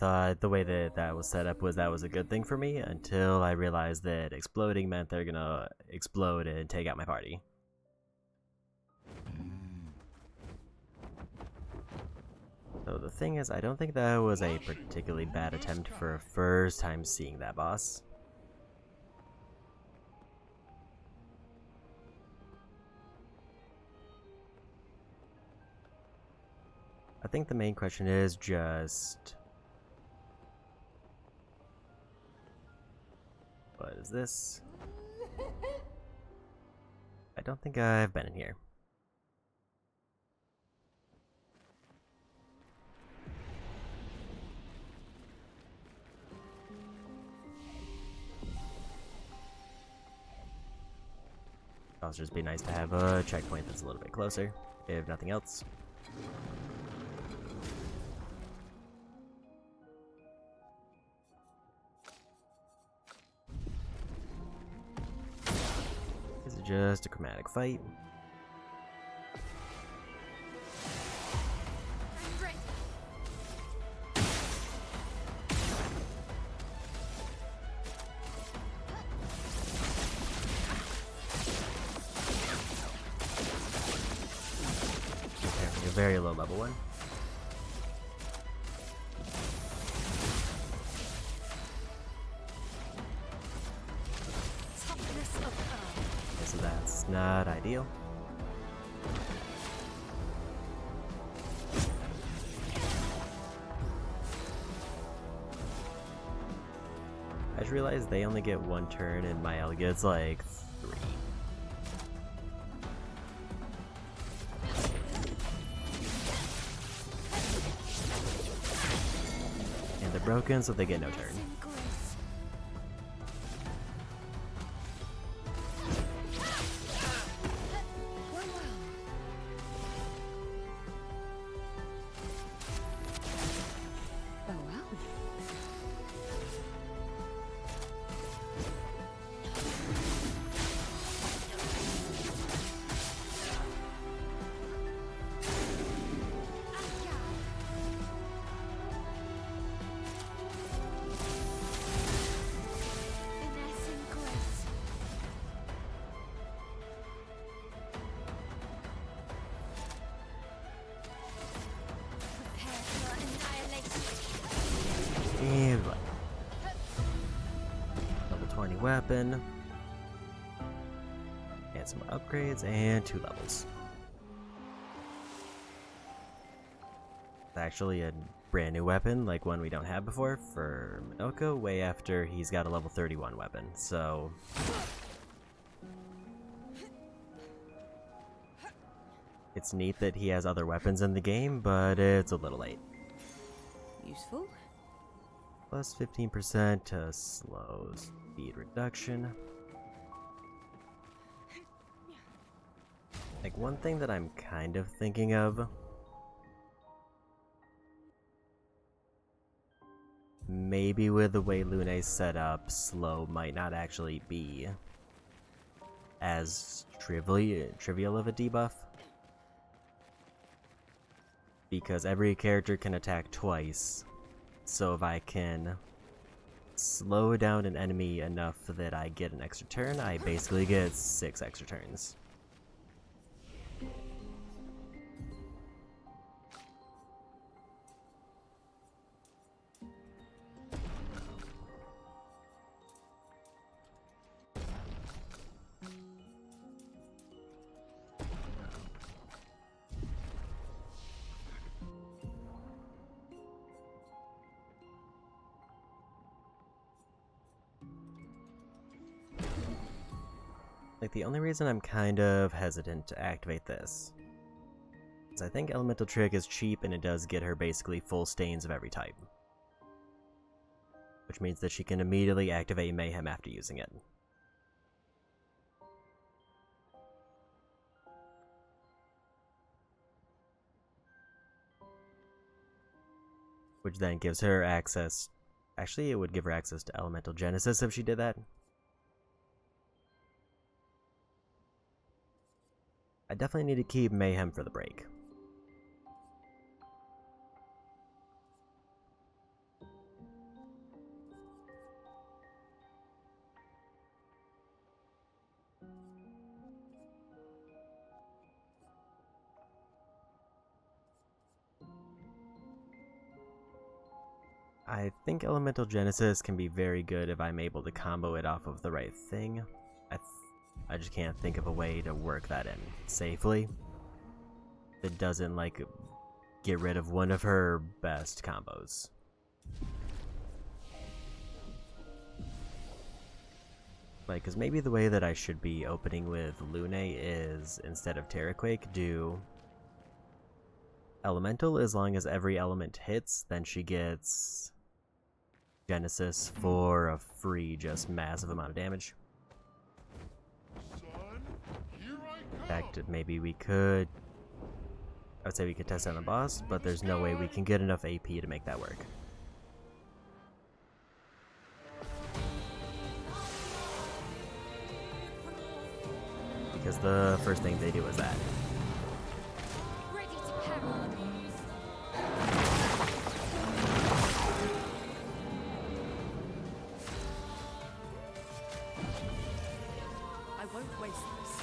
thought the way that that was set up was that was a good thing for me until I realized that exploding meant they're gonna explode and take out my party. So the thing is, I don't think that was a particularly bad attempt for a first time seeing that boss. I think the main question is just... what is this? I don't think I've been in here. It'll also just be nice to have a checkpoint that's a little bit closer, if nothing else. This is just a chromatic fight. A very low level one. Okay, so that's not ideal. I just realized they only get one turn and Mael gets like 3. And they're broken, so they get no turn. And what? Level 20 weapon. And some more upgrades and 2 levels. It's actually a brand new weapon, like one we don't have before, for Minoko, way after he's got a level 31 weapon, so... it's neat that he has other weapons in the game, but it's a little late. Useful. Plus 15% to slow speed reduction. Like, one thing that I'm kind of thinking of... maybe with the way Lune's set up, slow might not actually be as trivial of a debuff. Because every character can attack twice. So if I can slow down an enemy enough that I get an extra turn, I basically get 6 extra turns. Like, the only reason I'm kind of hesitant to activate this is I think Elemental Trick is cheap and it does get her basically full stains of every type. Which means that she can immediately activate Mayhem after using it. Which then gives her access... actually, it would give her access to Elemental Genesis if she did that. I definitely need to keep Mayhem for the break. I think Elemental Genesis can be very good if I'm able to combo it off of the right thing. I just can't think of a way to work that in safely. It doesn't, like, get rid of one of her best combos. Like, because maybe the way that I should be opening with Lune is, instead of Terraquake, do Elemental as long as every element hits, then she gets Genesis for a free, just massive amount of damage. Son, here I In fact, maybe we could... I would say we could test on the boss, but there's no way we can get enough AP to make that work. Because the first thing they do is that. Ready to parry. I won't waste this.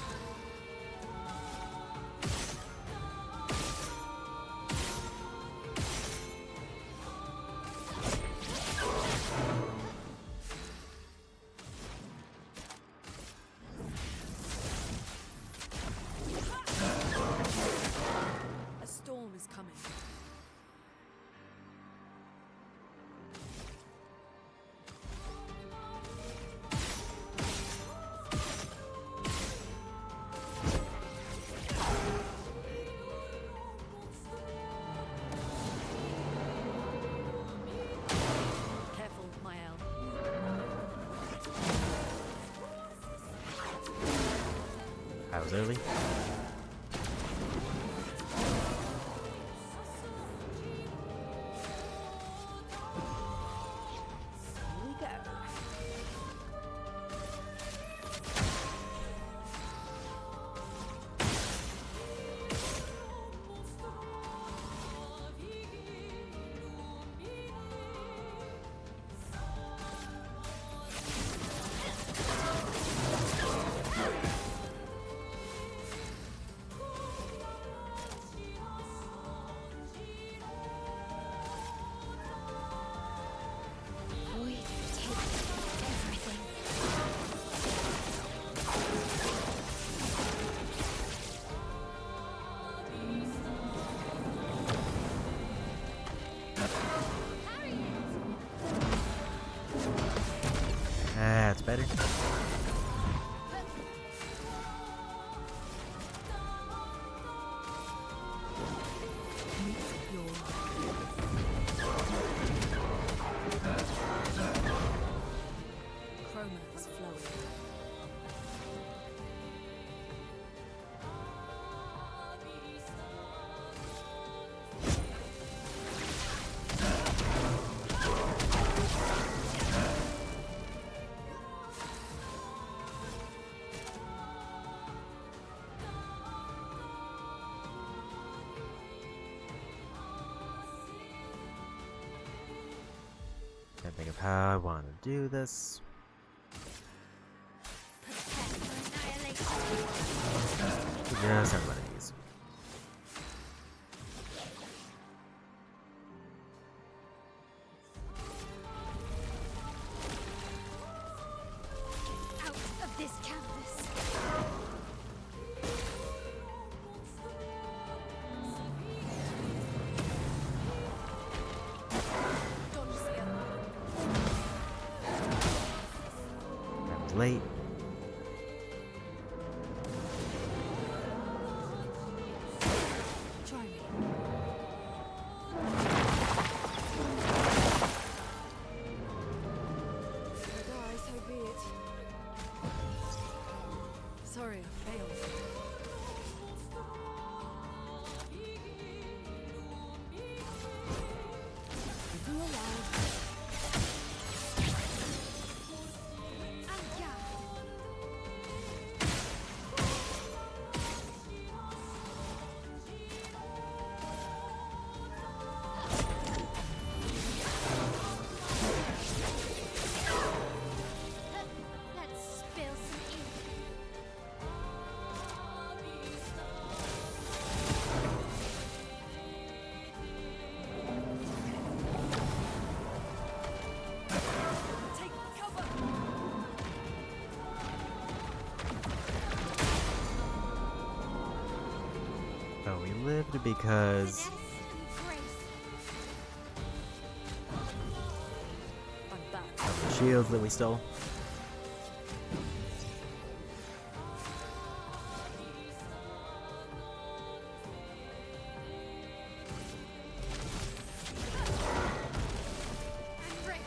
A storm is coming. Careful, Mael. I was early. Here we go. Void take everything. That's better. Chroma is flowing. Can't think of how I want to do this. Just have one of these. Out of this canvas. Dodge skill. That was late. Try me. If I die, so be it. Sorry, I failed. You allowed. Let's spill some ink. Oh, we lived because Finesse and grace. I'm back. of the shields that we stole. I'm ready.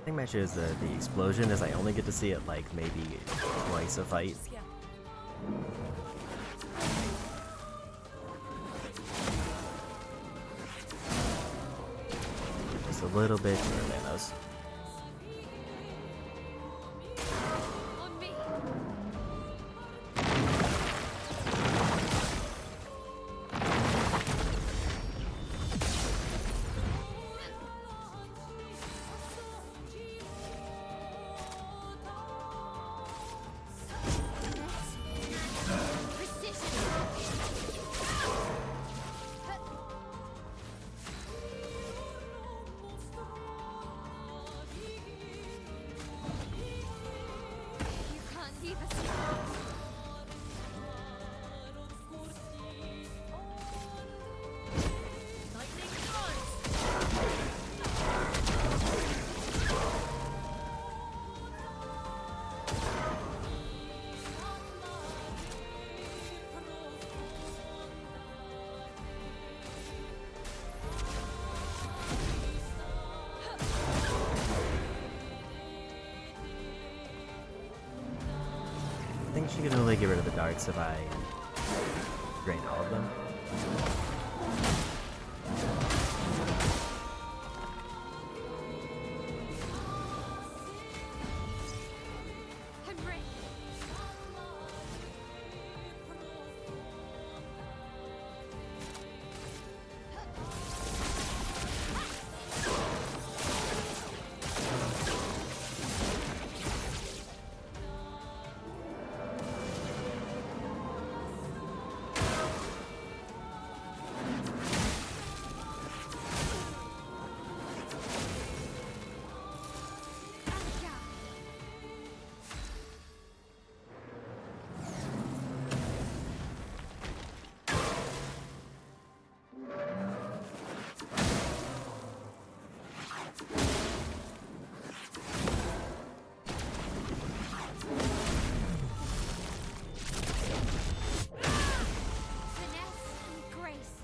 I think my issue is the explosion is I only get to see it like maybe twice a fight. Yeah. Just a little bit too early on those. On me. You can't leave us here. Lightning strikes. I think she can only get rid of the darts if I drain all of them. I'm ready. Finesse and grace.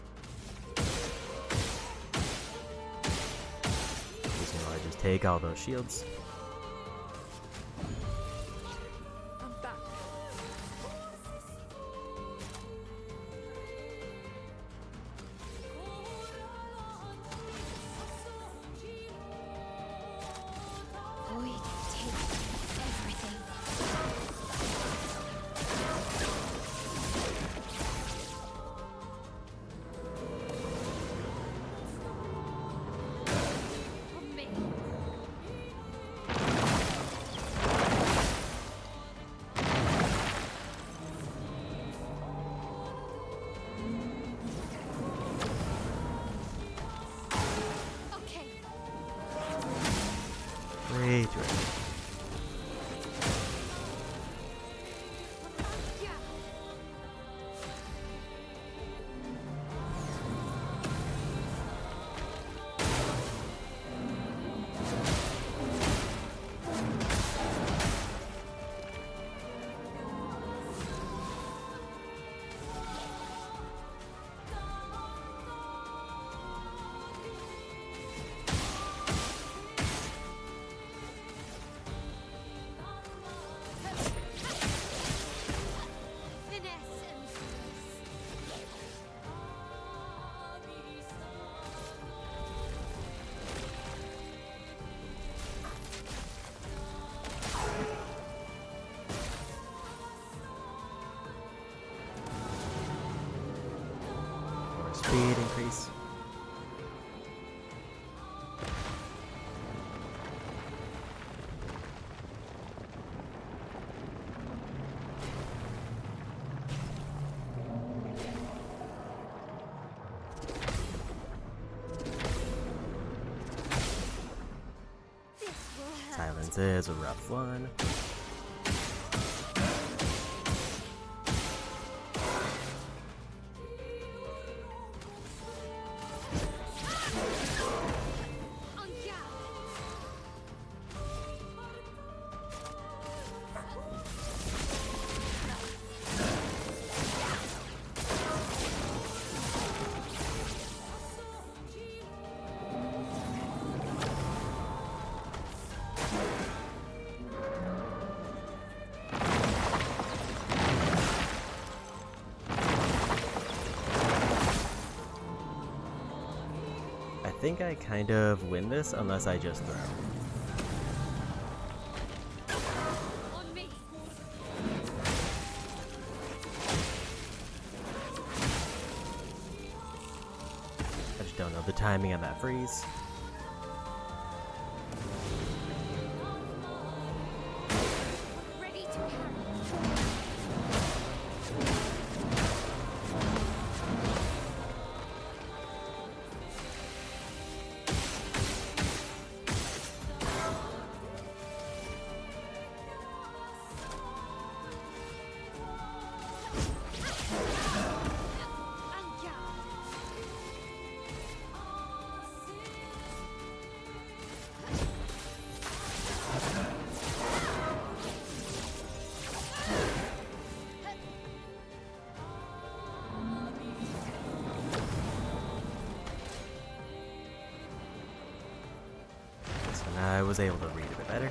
So I just take all those shields. I'm back. Void takes everything. On me. Okay. Way too early. Yeah. Finesse and grace. Or speed increase. Distance is a rough one. I think I kind of win this unless I just throw. On me. I just don't know the timing on that freeze. Ready to carry. So now I was able to read a bit better.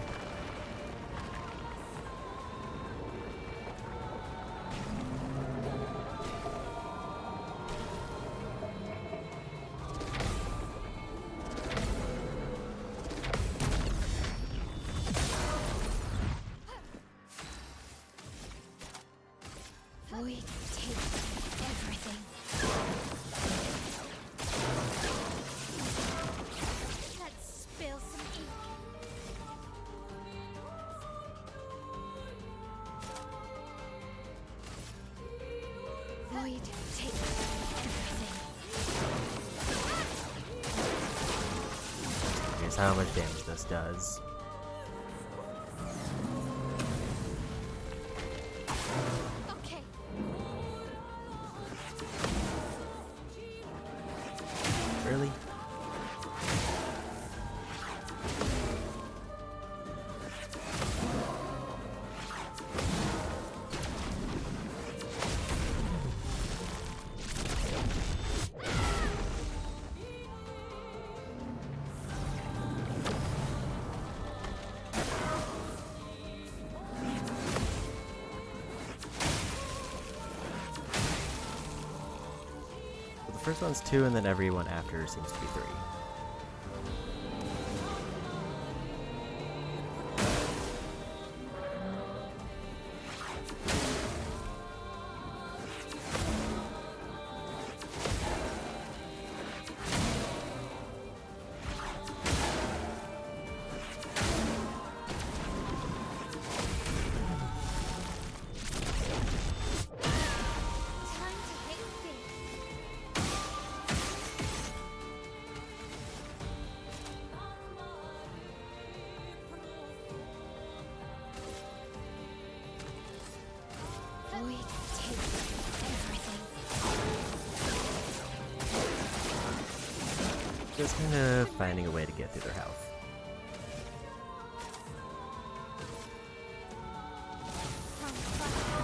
Void takes everything. Let's spill some ink. Void takes everything. Here's how much damage this does. Okay. Really? The first one's 2, and then everyone after seems to be 3. Time to hit big. Void takes everything. Just kind of finding a way to get through their health. From fire.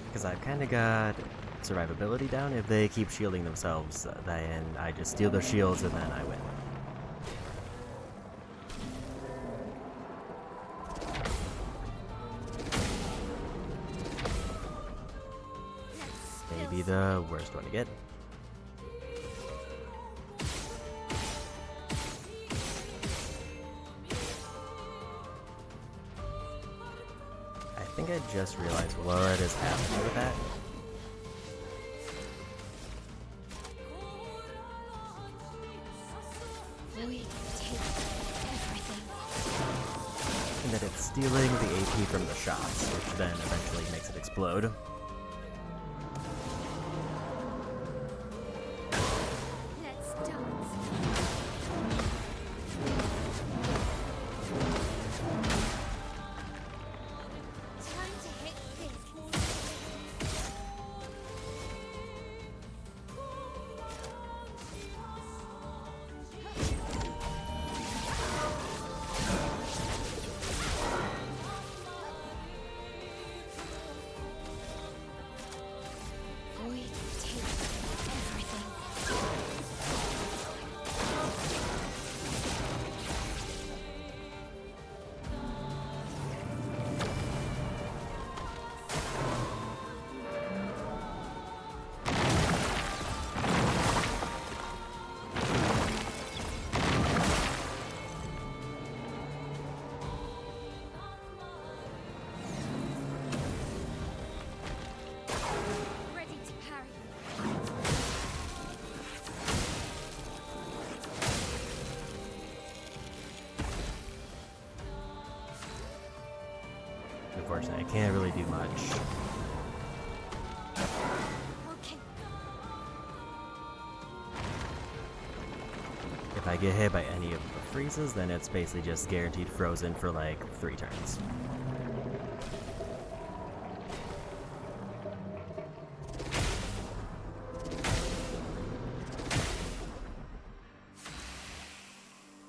Because I've kind of got survivability down. If they keep shielding themselves, then I just steal their shields and then I win. Maybe the worst one to get. I think I just realized what is happening with that. Void takes everything. And that it's stealing the AP from the shots, which then eventually makes it explode. I can't really do much. Okay. If I get hit by any of the freezes, then it's basically just guaranteed frozen for like 3 turns.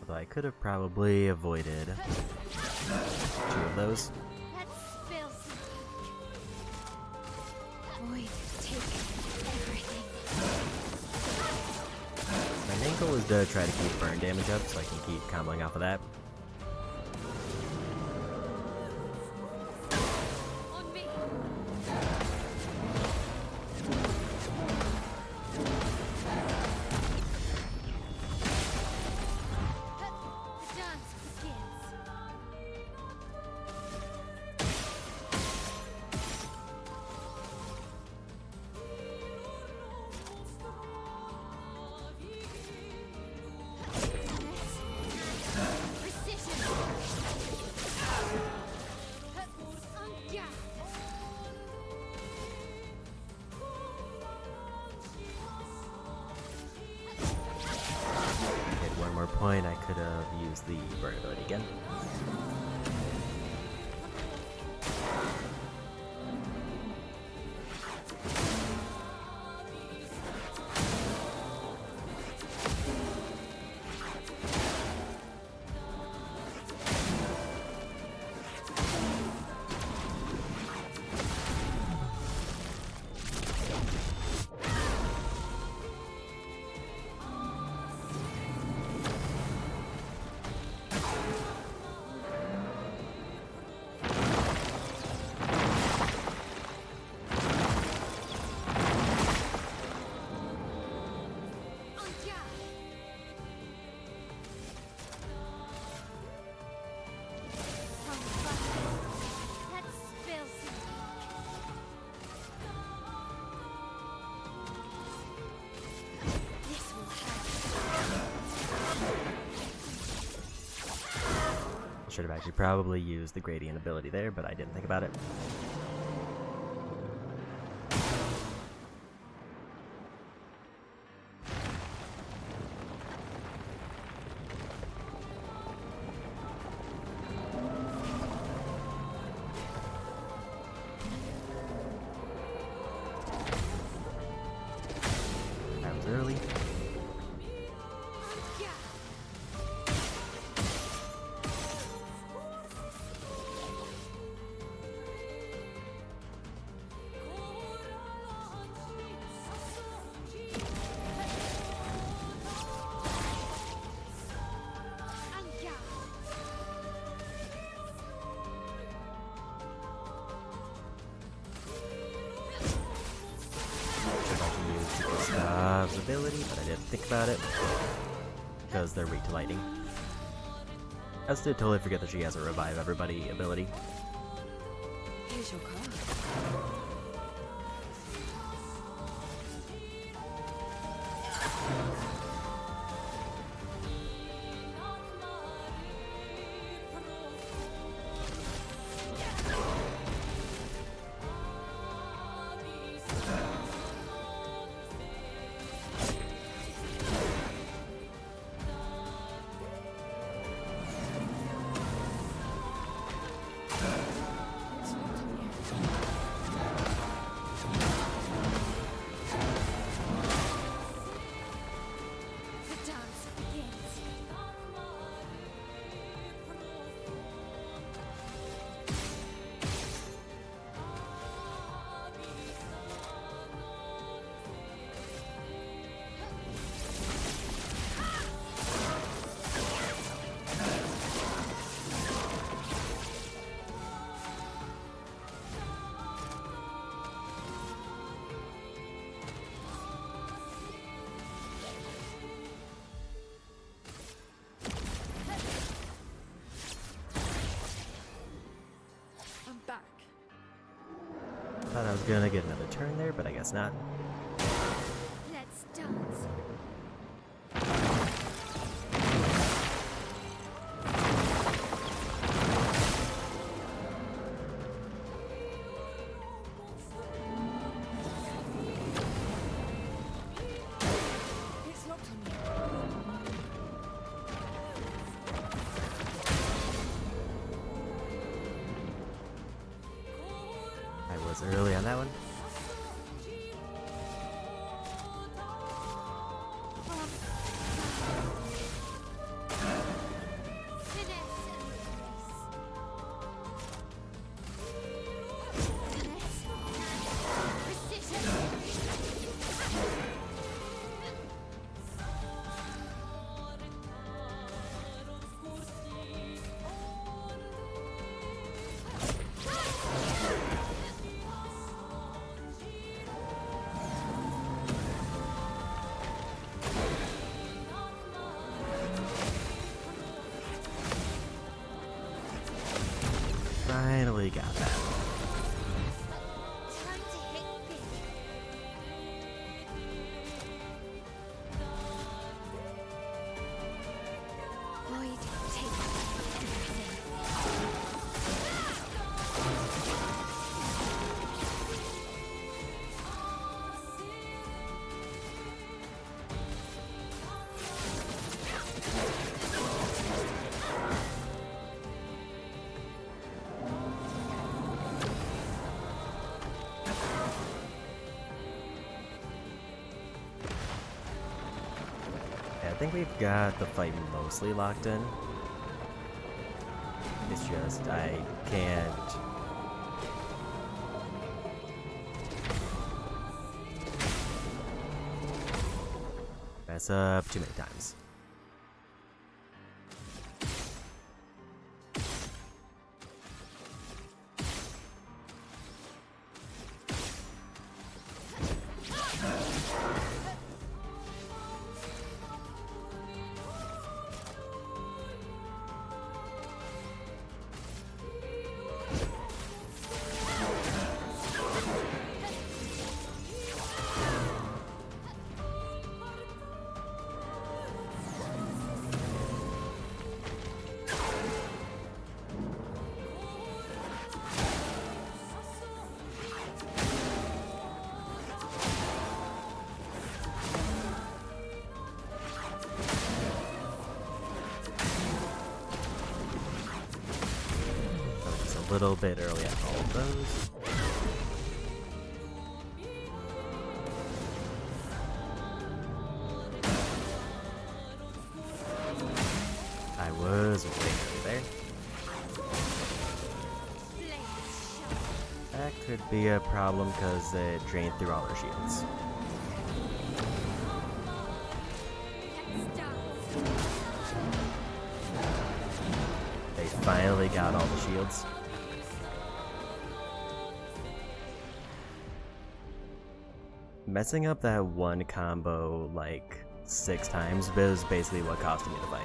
Although I could have probably avoided 2 of those. That spills. Void, take everything. My main goal is to try to keep burn damage up so I can keep comboing off of that. On me. The dance begins. Precision. Yeah. Hit one more point, I could have used the burn ability again. That spills. This will hurt. Should have actually probably used the gradient ability there, but I didn't think about it. That was early. Stav's ability, but I didn't think about it because they're weak to lightning. I also did totally forget that she has a revive everybody ability. Here's your card. The dance begins. I'm back. Thought I was gonna get another turn there, but I guess not. Let's dance. I was early on that one. Finally got that. Time to hit big. Void take everything. I think we've got the fight mostly locked in. It's just, I can't... mess up too many times. A little bit early on all of those. I was way early there. That could be a problem because it drained through all our shields. They finally got all the shields. Messing up that one combo like 6 times is basically what cost me the fight.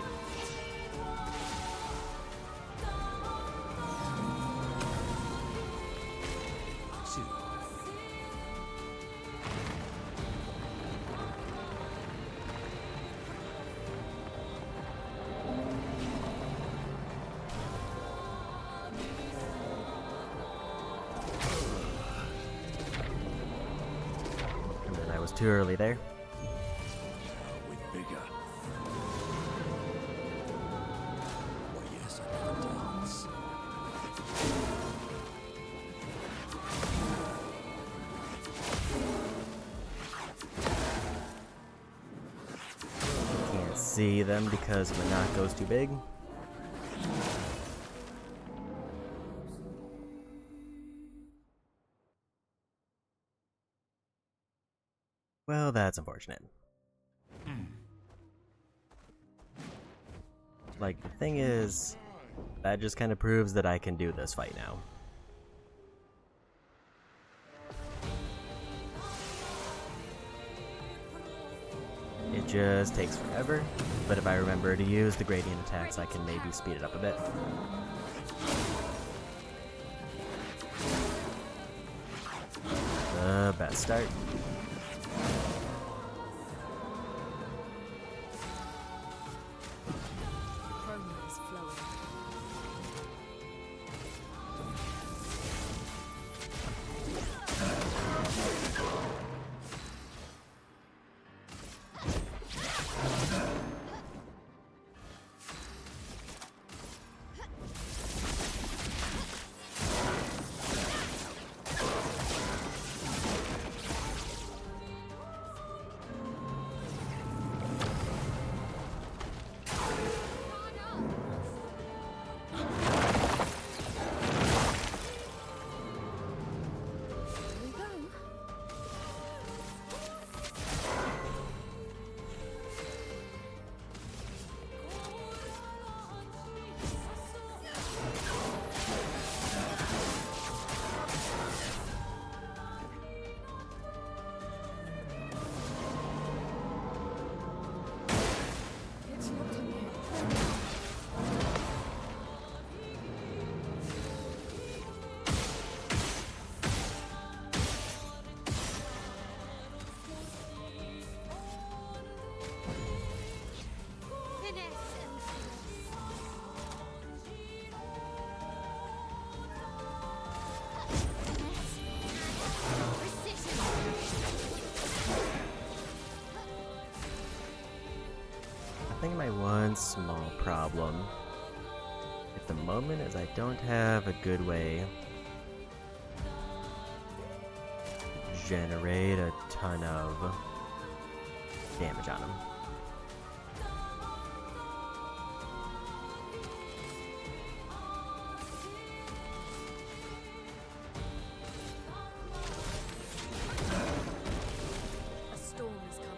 Too early there. With vigor. Why, yes, I never dance. Can't see them because my knot goes too big. Well, that's unfortunate. Like, the thing is, that just kind of proves that I can do this fight now. It just takes forever, but if I remember to use the gradient attacks, I can maybe speed it up a bit. The best start. Chroma is flowing. think my one small problem at the moment is I don't have a good way to generate a ton of damage on him. A storm is coming.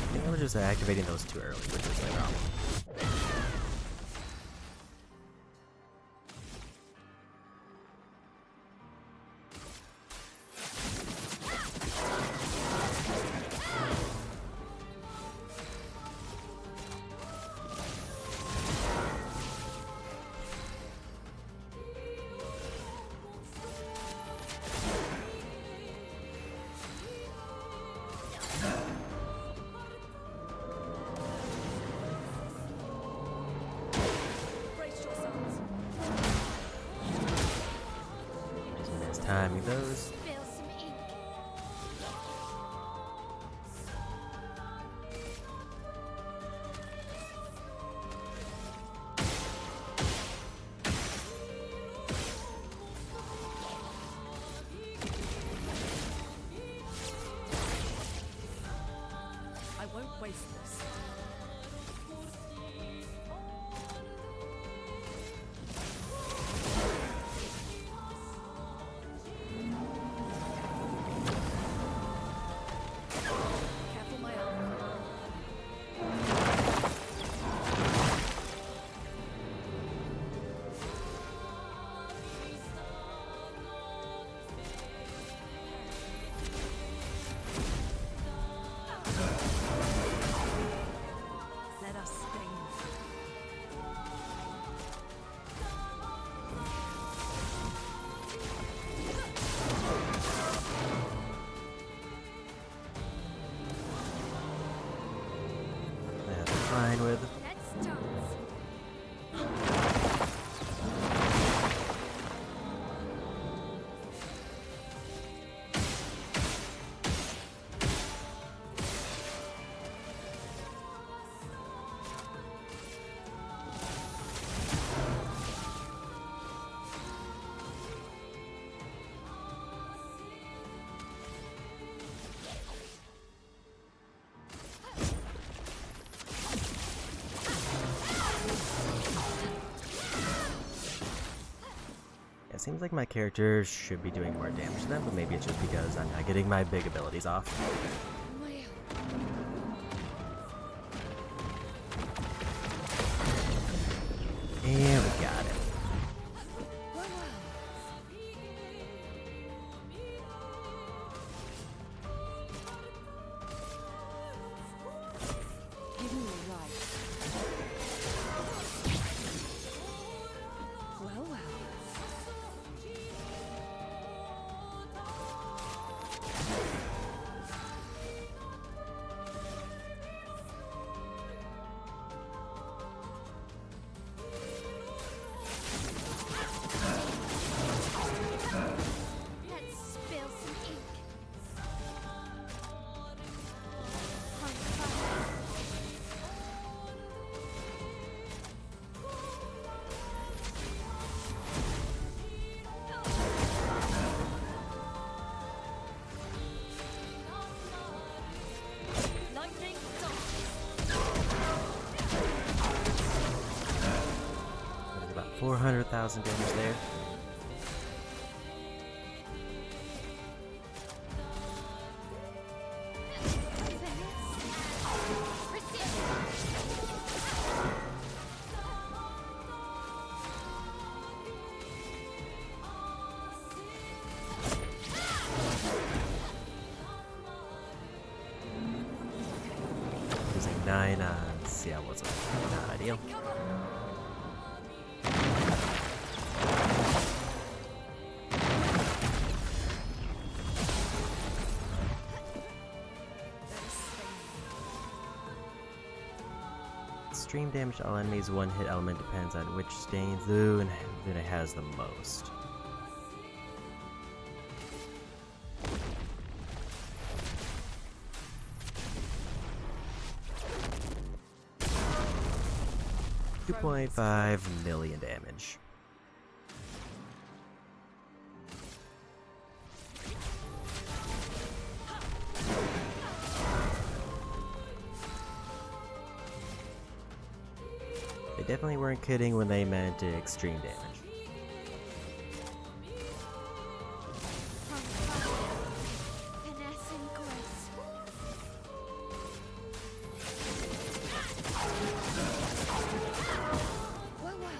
I think I was just activating those too early, which was my problem. Brace yourselves. Just timing those. Spill some ink. I won't waste this. Careful, my arm. Let us stain. That's fine with. Let's dance. It seems like my character should be doing more damage to them, but maybe it's just because I'm not getting my big abilities off. And we got it. Give me a right. Well, well. Let's spill some ink. On fire. Lightning dart. There's about 400,000 damage there. Losing 9 on yeah, wasn't not ideal. extreme damage to all enemies. One hit element depends on which stains Luna has the most. $2.5 million damage. They definitely weren't kidding when they meant extreme damage. Finesse and grace. Well, well.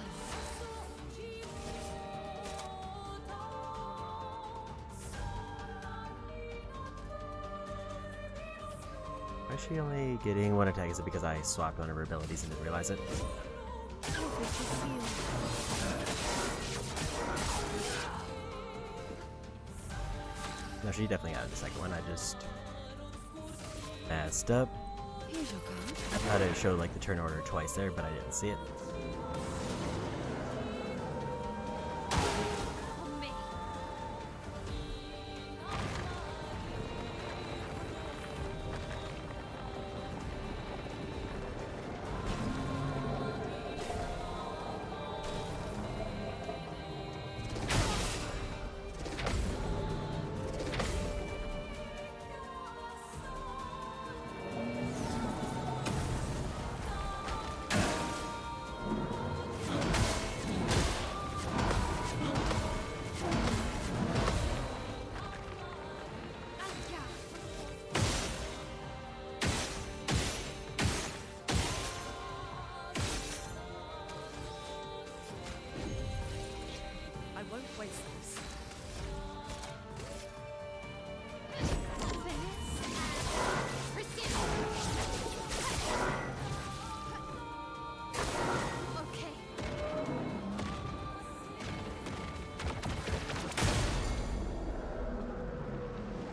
Why is she only getting one attack? Is it because I swapped one of her abilities and didn't realize it? No, she definitely got the second one. I just messed up. Here's your card. I thought it showed like the turn order twice there, but I didn't see it. On me. I won't waste this. Okay.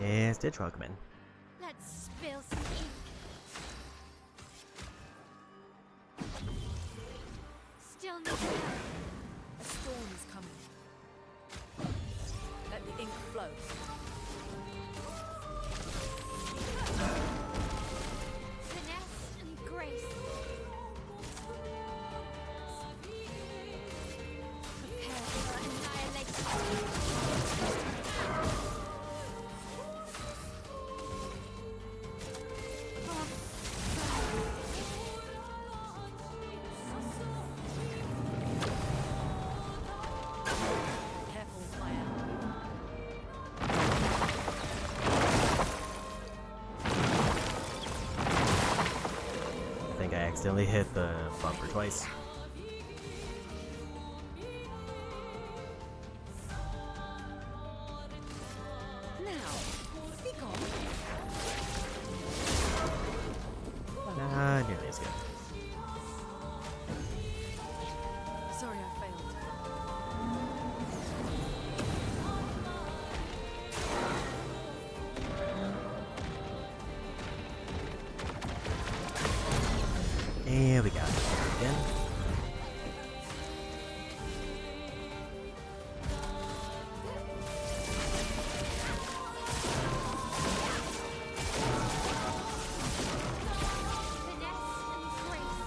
And Stitch, welcome in. Let's spill some ink. Still need help. A storm is coming. Let the ink flow. Finesse and grace. Prepare for annihilation. Careful, fire. I think I accidentally hit the bumper twice. Now, be gone. Not nearly as good. Sorry I failed. And we got it again. Finesse and grace.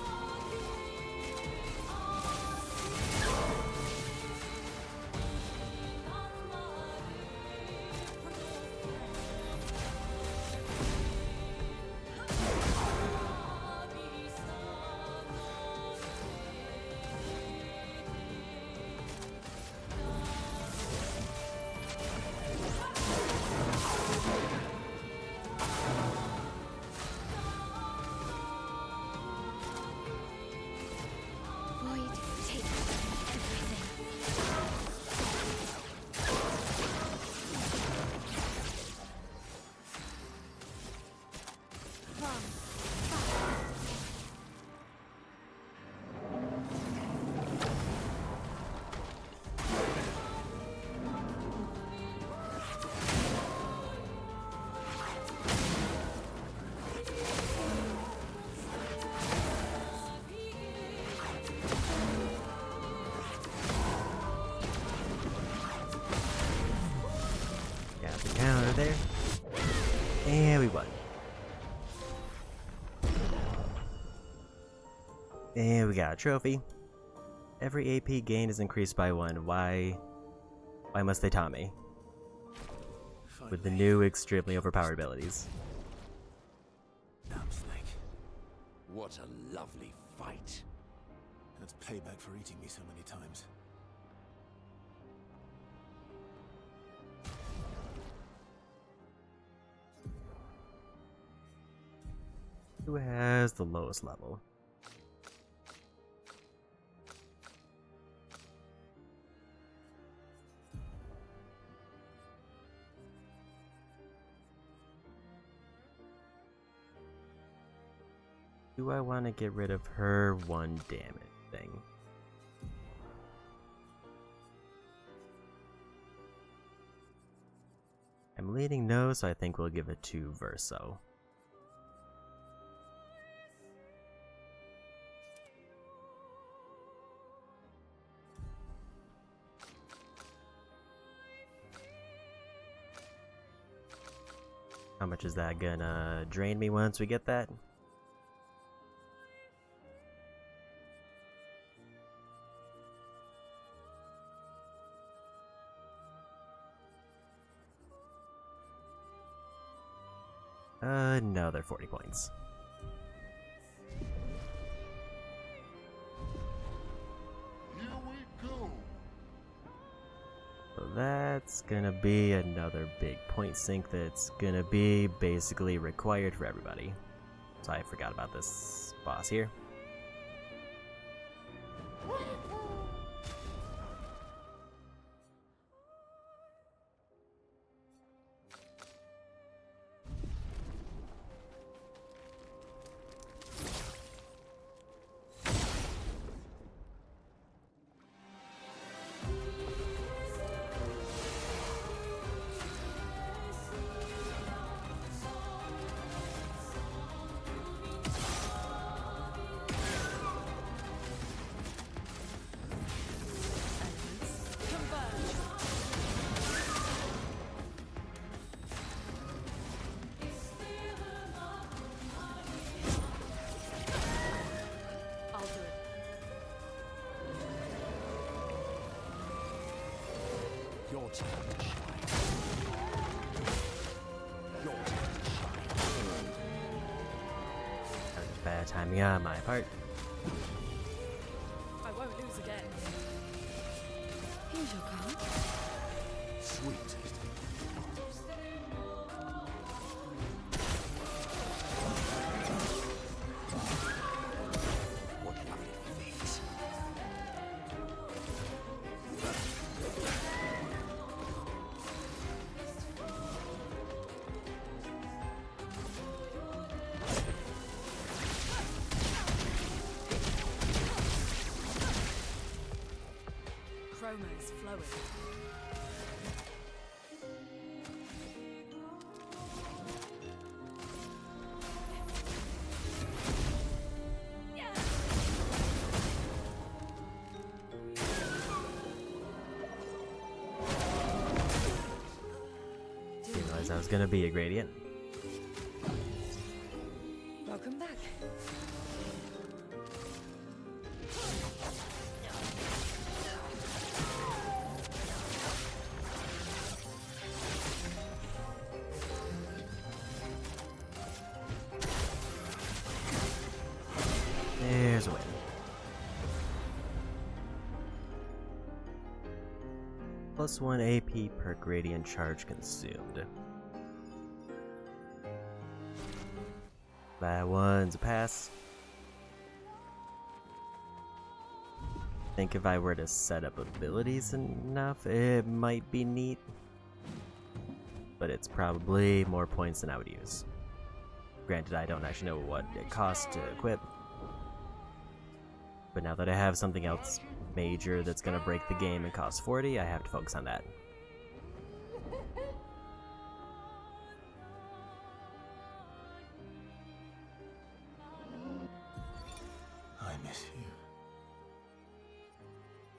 And we got a trophy. Every AP gain is increased by 1. Why must they taunt me? With the new extremely overpowered abilities. Damn snake. What a lovely fight. That's payback for eating me so many times. Who has the lowest level? Do I want to get rid of her 1 damage thing? I'm leaning no, so I think we'll give it to Verso. How much is that gonna drain me once we get that? No, they're 40 points. Here we go. So that's gonna be another big point sink that's gonna be basically required for everybody. So I forgot about this boss here. Your turn to shine. Your turn to shine. That was bad timing on my part. I won't lose again. Here's your card. Sweet. What lovely feet. Chroma is flowing. Didn't realize that was gonna be a gradient. Welcome back. There's a win. Plus 1 AP per gradient charge consumed. That one's a pass. I think if I were to set up abilities enough, it might be neat. But it's probably more points than I would use. Granted, I don't actually know what it costs to equip. But now that I have something else major that's gonna break the game and cost 40, I have to focus on that. I miss you.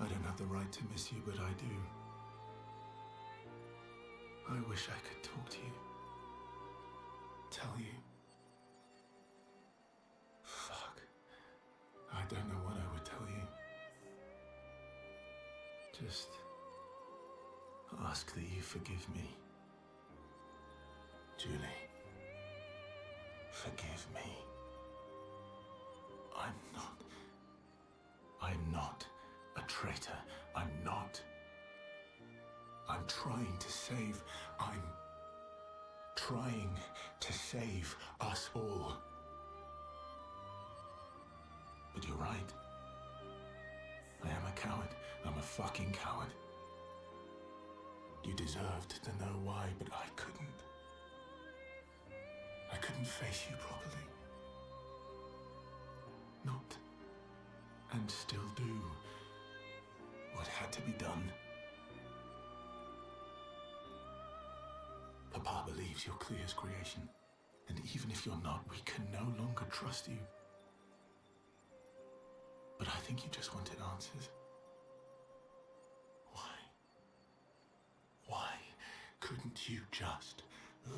I don't have the right to miss you, but I do. I wish I could talk to you. Tell you. Fuck. I don't know Just ask that you forgive me. Julie, forgive me. I'm not a traitor. I'm not. I'm trying to save us all. But you're right. I am a coward. I'm a fucking coward. You deserved to know why, but I couldn't. I couldn't face you properly. Not, and still do, what had to be done. Papa believes you're Clair's creation, and even if you're not, we can no longer trust you. But I think you just wanted answers. Why couldn't you just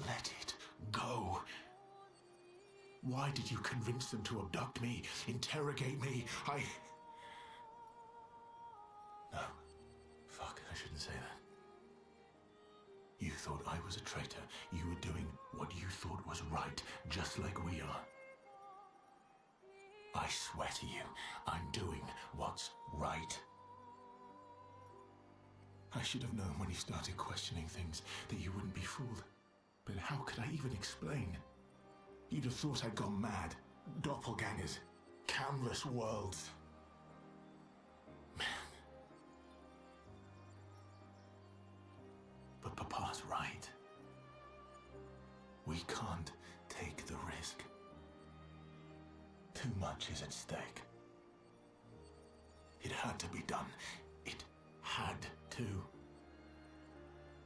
let it go? Why did you convince them to abduct me, interrogate me? No. Fuck, I shouldn't say that. You thought I was a traitor. You were doing what you thought was right, just like we are. I swear to you, I'm doing what's right. I should have known when you started questioning things that you wouldn't be fooled. But how could I even explain? You'd have thought I'd gone mad. Doppelgangers. Canvas worlds. Man. But Papa's right. We can't take the risk. Too much is at stake. It had to be done. It had to.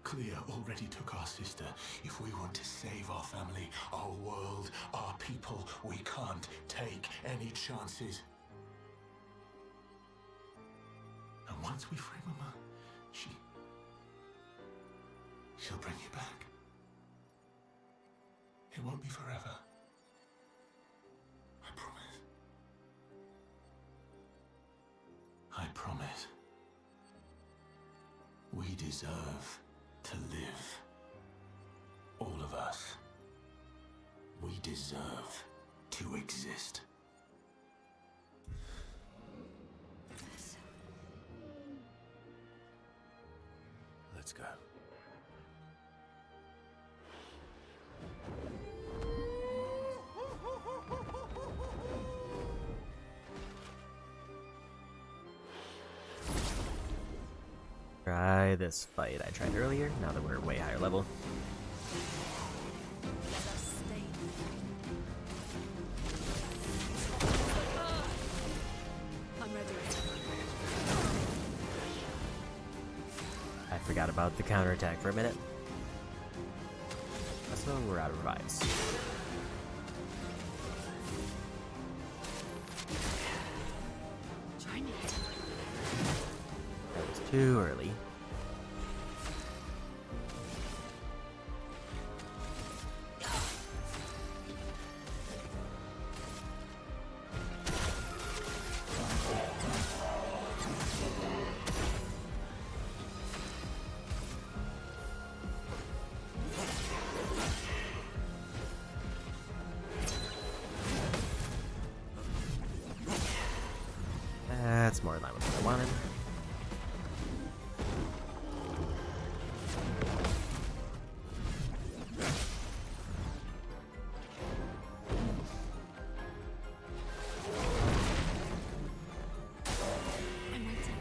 Clair already took our sister. If we want to save our family, our world, our people, we can't take any chances. And once we free Mama, she'll bring you back. It won't be forever. I promise. I promise. We deserve to live. All of us. We deserve to exist. Let's go. Try this fight I tried earlier, now that we're way higher level. I'm ready. I forgot about the counterattack for a minute. Also, we're out of revives. That was too early. That's more in line with what I wanted. I'm waiting.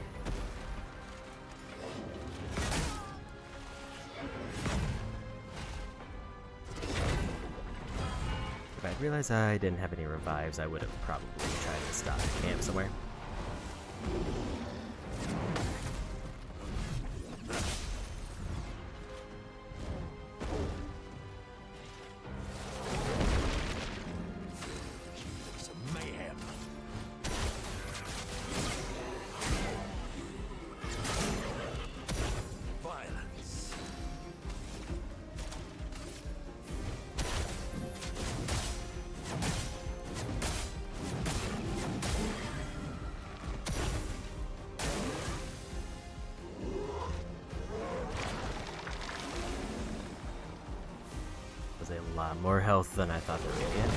If I'd realized I didn't have any revives, I would have probably tried to stop at camp somewhere. Some mayhem. Violence. lot more health than I thought they were gonna get.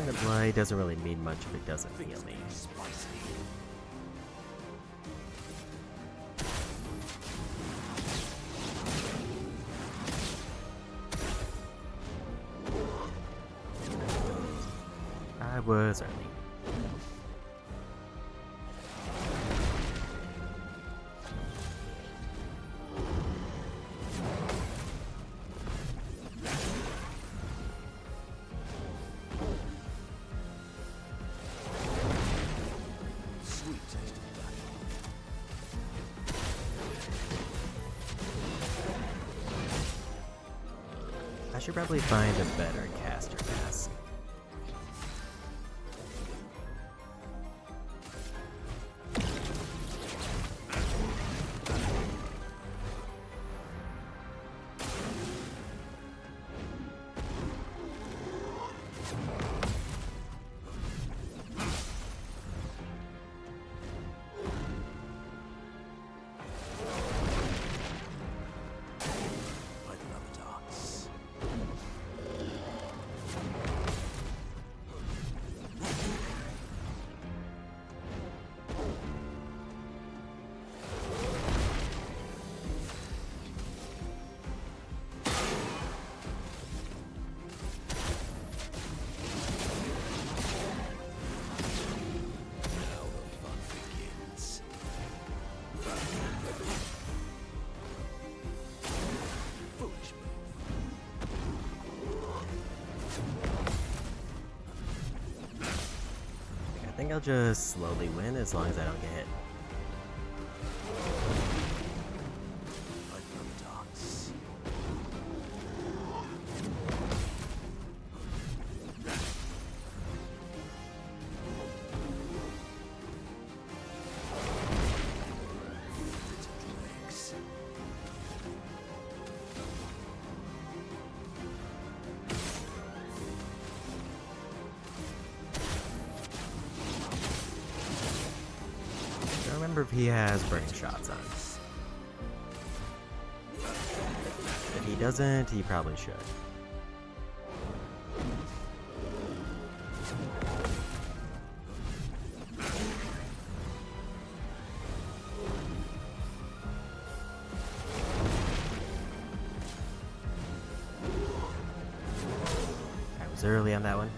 The blight doesn't really mean much if it doesn't heal me. I was early. I should probably find a better caster mask. I think I'll just slowly win as long as I don't get hit. I don't remember if he has burning shots on. If he doesn't, he probably should. I was early on that one.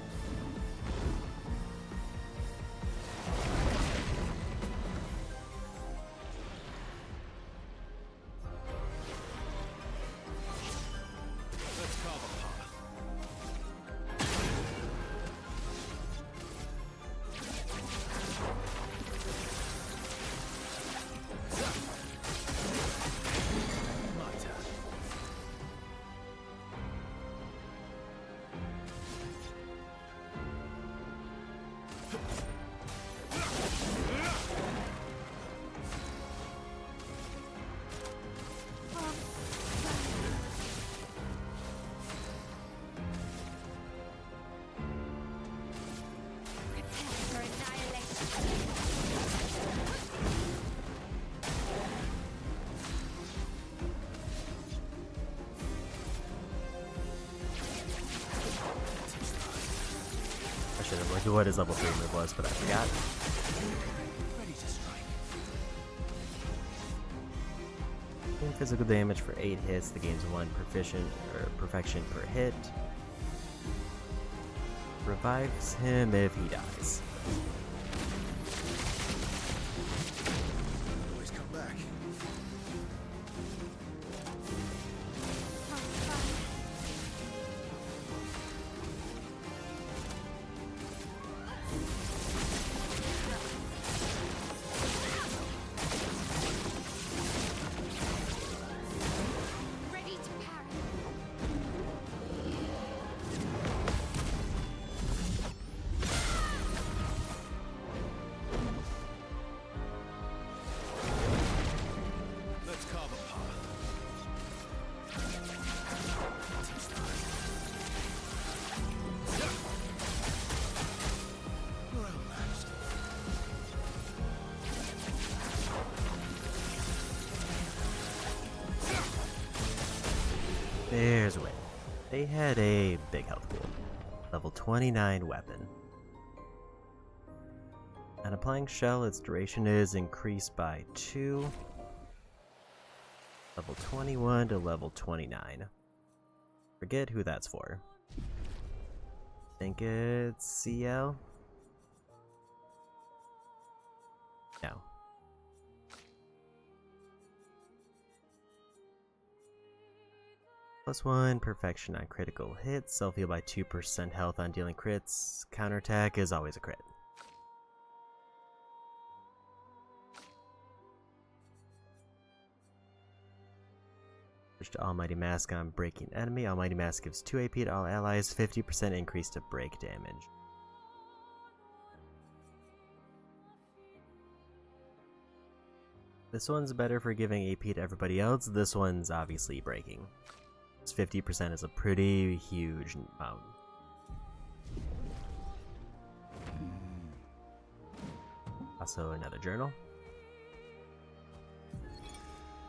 I should have looked at what his level 3 move was, but I forgot. Doing physical damage for 8 hits, the game's 1 perfection per hit. Revives him if he dies. Always come back. Ready to parry. There's Win. They had a big health pool. Level 29 weapon. And applying shell, its duration is increased by 2. Level 21 to level 29. Forget who that's for. Think it's CL? No. +1 perfection on critical hits, self-heal by 2% health on dealing crits. Counterattack is always a crit. Switch to Almighty Mask on breaking enemy. Almighty Mask gives 2 AP to all allies, 50% increase to break damage. This one's better for giving AP to everybody else. This one's obviously breaking. 50% is a pretty huge amount. Also another journal.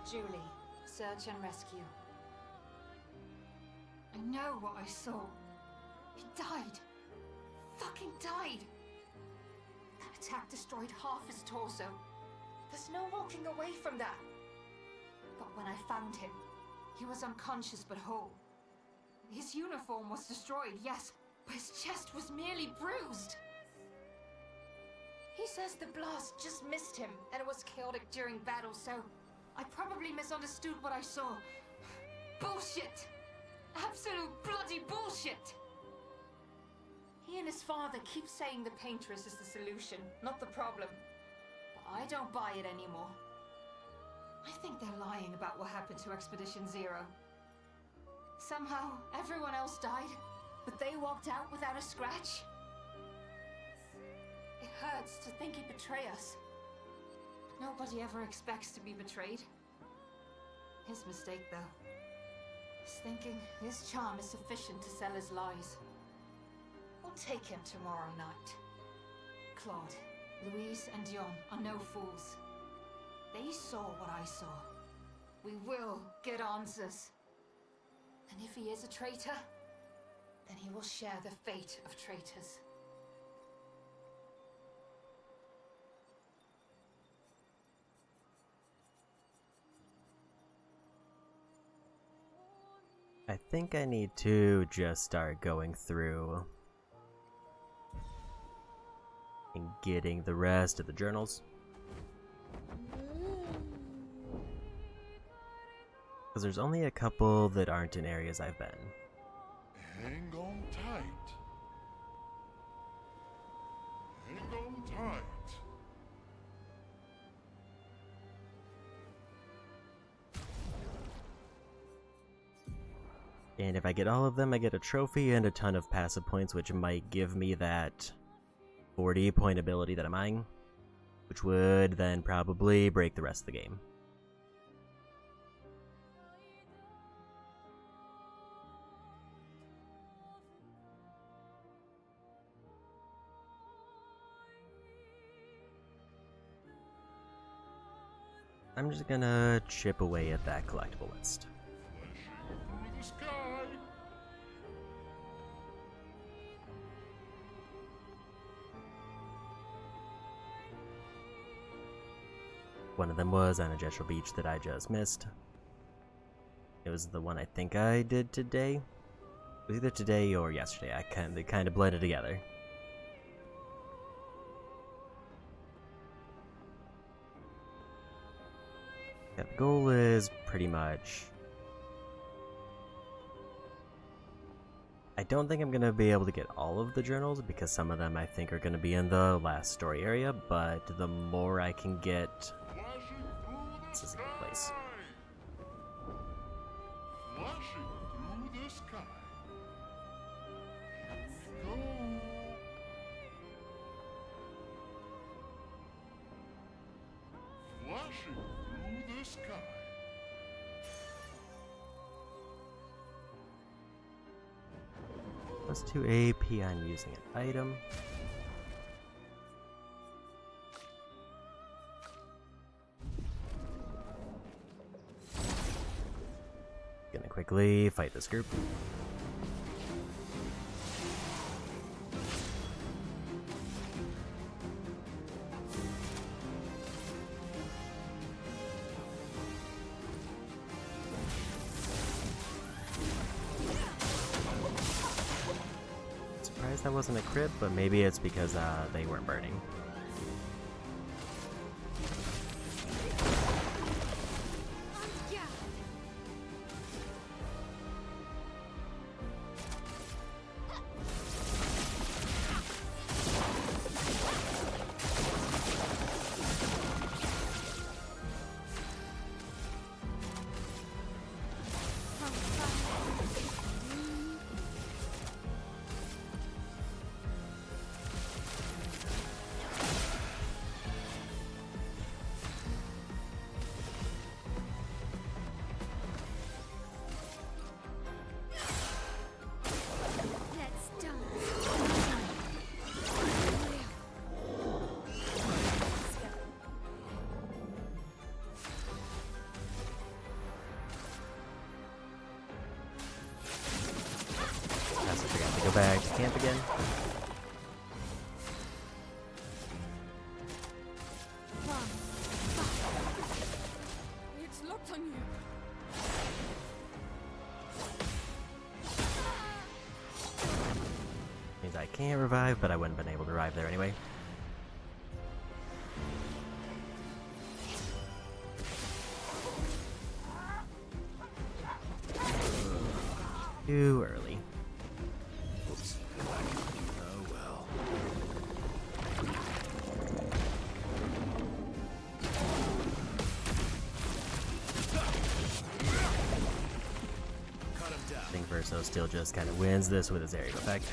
Julie, search and rescue. I know what I saw. He died. Fucking died. That attack destroyed half his torso. There's no walking away from that. But when I found him, he was unconscious but whole. His uniform was destroyed, yes, but his chest was merely bruised. He says the blast just missed him and it was chaotic during battle, so I probably misunderstood what I saw. Bullshit! Absolute bloody bullshit! He and his father keep saying the paintress is the solution, not the problem. But I don't buy it anymore. I think they're lying about what happened to Expedition Zero. Somehow, everyone else died, but they walked out without a scratch. It hurts to think he'd betray us. But nobody ever expects to be betrayed. His mistake, though. He's thinking his charm is sufficient to sell his lies. We'll take him tomorrow night. Claude, Louise, and Dion are no fools. They saw what I saw. We will get answers. And if he is a traitor, then he will share the fate of traitors. I think I need to just start going through and getting the rest of the journals. Because there's only a couple that aren't in areas I've been. Hang on tight. Hang on tight. And if I get all of them, I get a trophy and a ton of passive points, which might give me that 40 point ability that I'm eyeing, which would then probably break the rest of the game. I'm just gonna chip away at that collectible list. Through the sky. One of them was on a Jetro Beach that I just missed. It was the one I think I did today. It was either today or yesterday. They kind of blended together. Yeah, the goal is pretty much... I don't think I'm going to be able to get all of the journals because some of them I think are going to be in the last story area, but the more I can get... This is a good place. Flashing through the sky. Here we go. Flashing through the sky. +2 AP on using an item. Gonna quick quickly fight this group. Surprised that wasn't a crit, but maybe it's because they weren't burning. Go back to camp again. It's locked on you. Means I can't revive, but I wouldn't have been able to revive there anyway. Too early. Oh well. I think Verso still just kind of wins this with his area effect.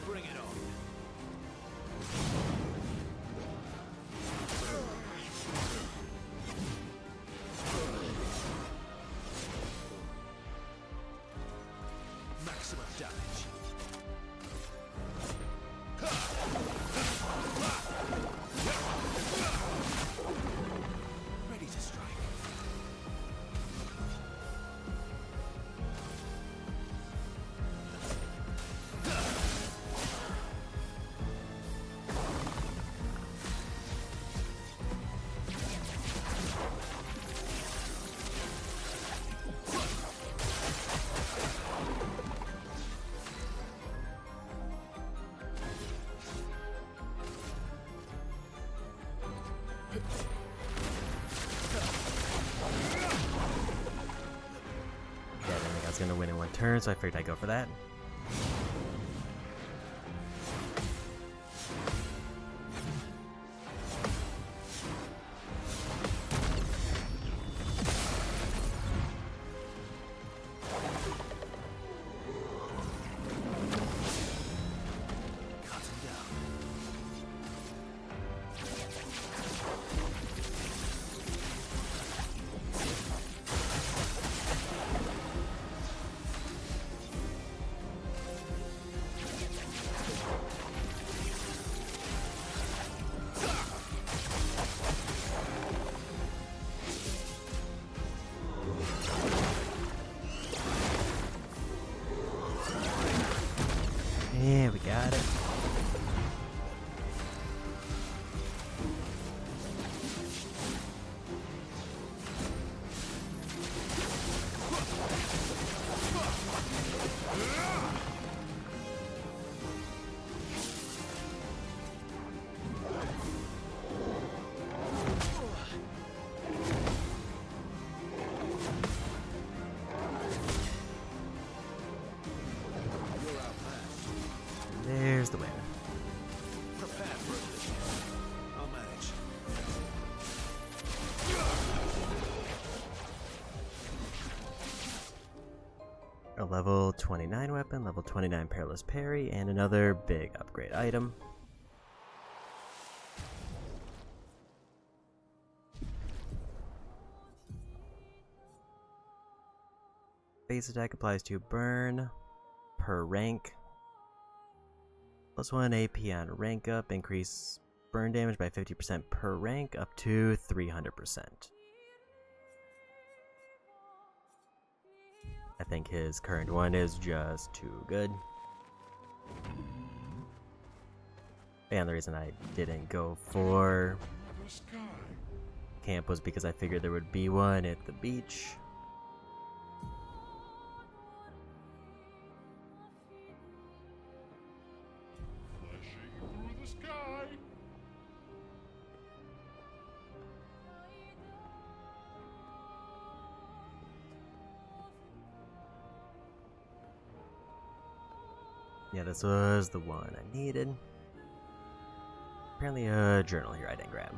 Bring it on. Maximum damage. Ready to strike. Yeah, I didn't think I was gonna win in one turn, so I figured I'd go for that. Cut him down. Yeah, we got it. There's the win. Prepare for it. I'll manage. level 29 weapon, level 29 perilous parry, and another big upgrade item. Base attack applies to burn per rank. Plus 1 AP on rank up, increase burn damage by 50% per rank up to 300%. I think his current one is just too good. And the reason I didn't go for camp was because I figured there would be one at the beach. Yeah, this was the one I needed. Apparently a journal here I didn't grab.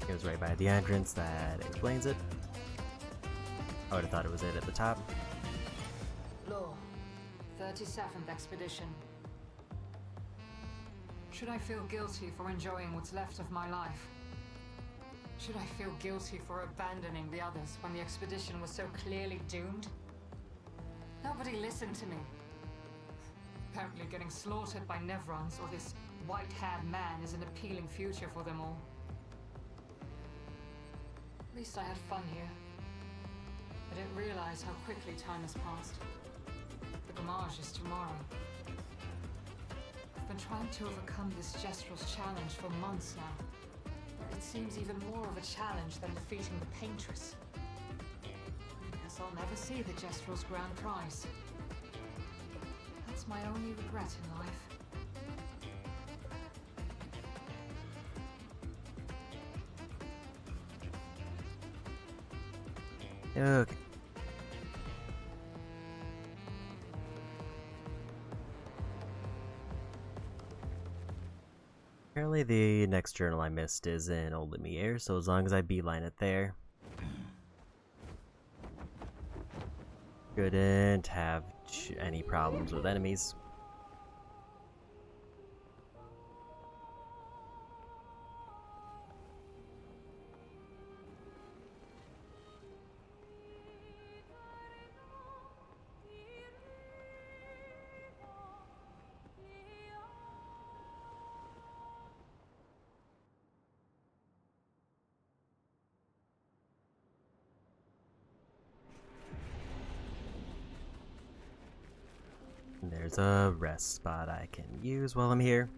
It was right by the entrance, that explains it. I would have thought it was it at the top. Law, 37th Expedition. Should I feel guilty for enjoying what's left of my life? Should I feel guilty for abandoning the others when the expedition was so clearly doomed? Nobody listened to me. Apparently getting slaughtered by Nevrons or this white-haired man is an appealing future for them all. At least I had fun here. I didn't realize how quickly time has passed. The Gamage is tomorrow. I've been trying to overcome this Jestrel's challenge for months now. But it seems even more of a challenge than defeating the Paintress. I guess I'll never see the Jestrel's grand prize. That's my only regret in life. Okay. Apparently the next journal I missed is in Old Lumiere, so as long as I beeline it there, shouldn't have any problems with enemies. There's a rest spot I can use while I'm here.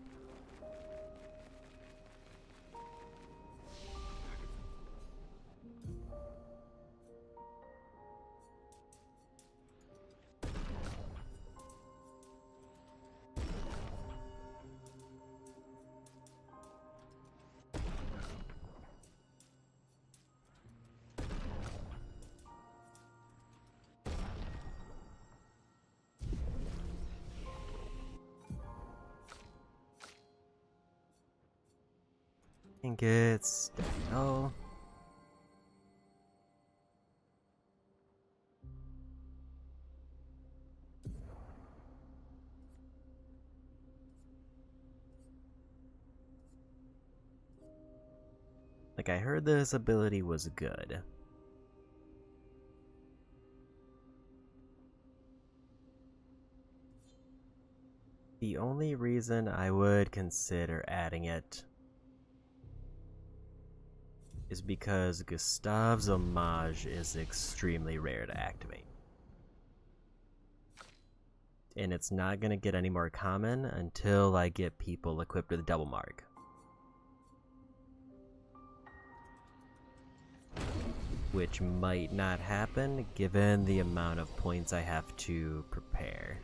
I think it's no. Like, I heard this ability was good. The only reason I would consider adding it is because Gustave's homage is extremely rare to activate. And it's not going to get any more common until I get people equipped with double mark. Which might not happen given the amount of points I have to prepare.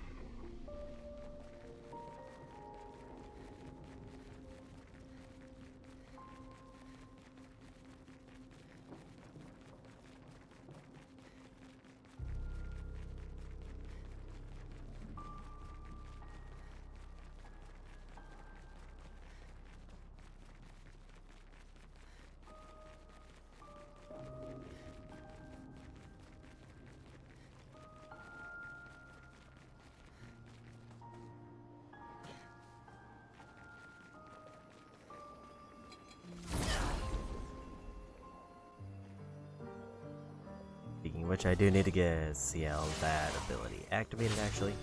Speaking of which, I do need to get CL that ability activated actually.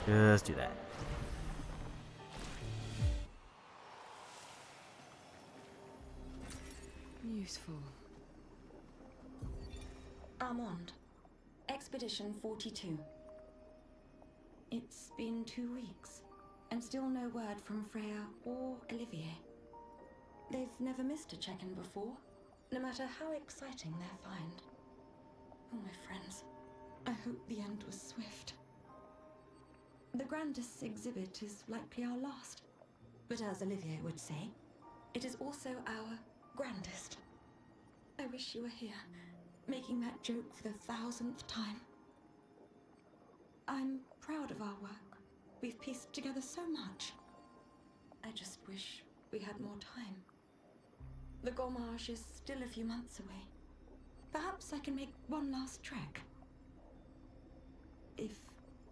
Just do that. Useful. Armand, Expedition 42. It's been 2 weeks, and still no word from Freya or Olivier. They've never missed a check-in before, no matter how exciting their find. Oh, my friends, I hope the end was swift. The grandest exhibit is likely our last, but as Olivier would say, it is also our grandest. I wish you were here, making that joke for the 1000th time. I'm proud of our work. We've pieced together so much. I just wish we had more time. The Gommage is still a few months away. Perhaps I can make one last trek. If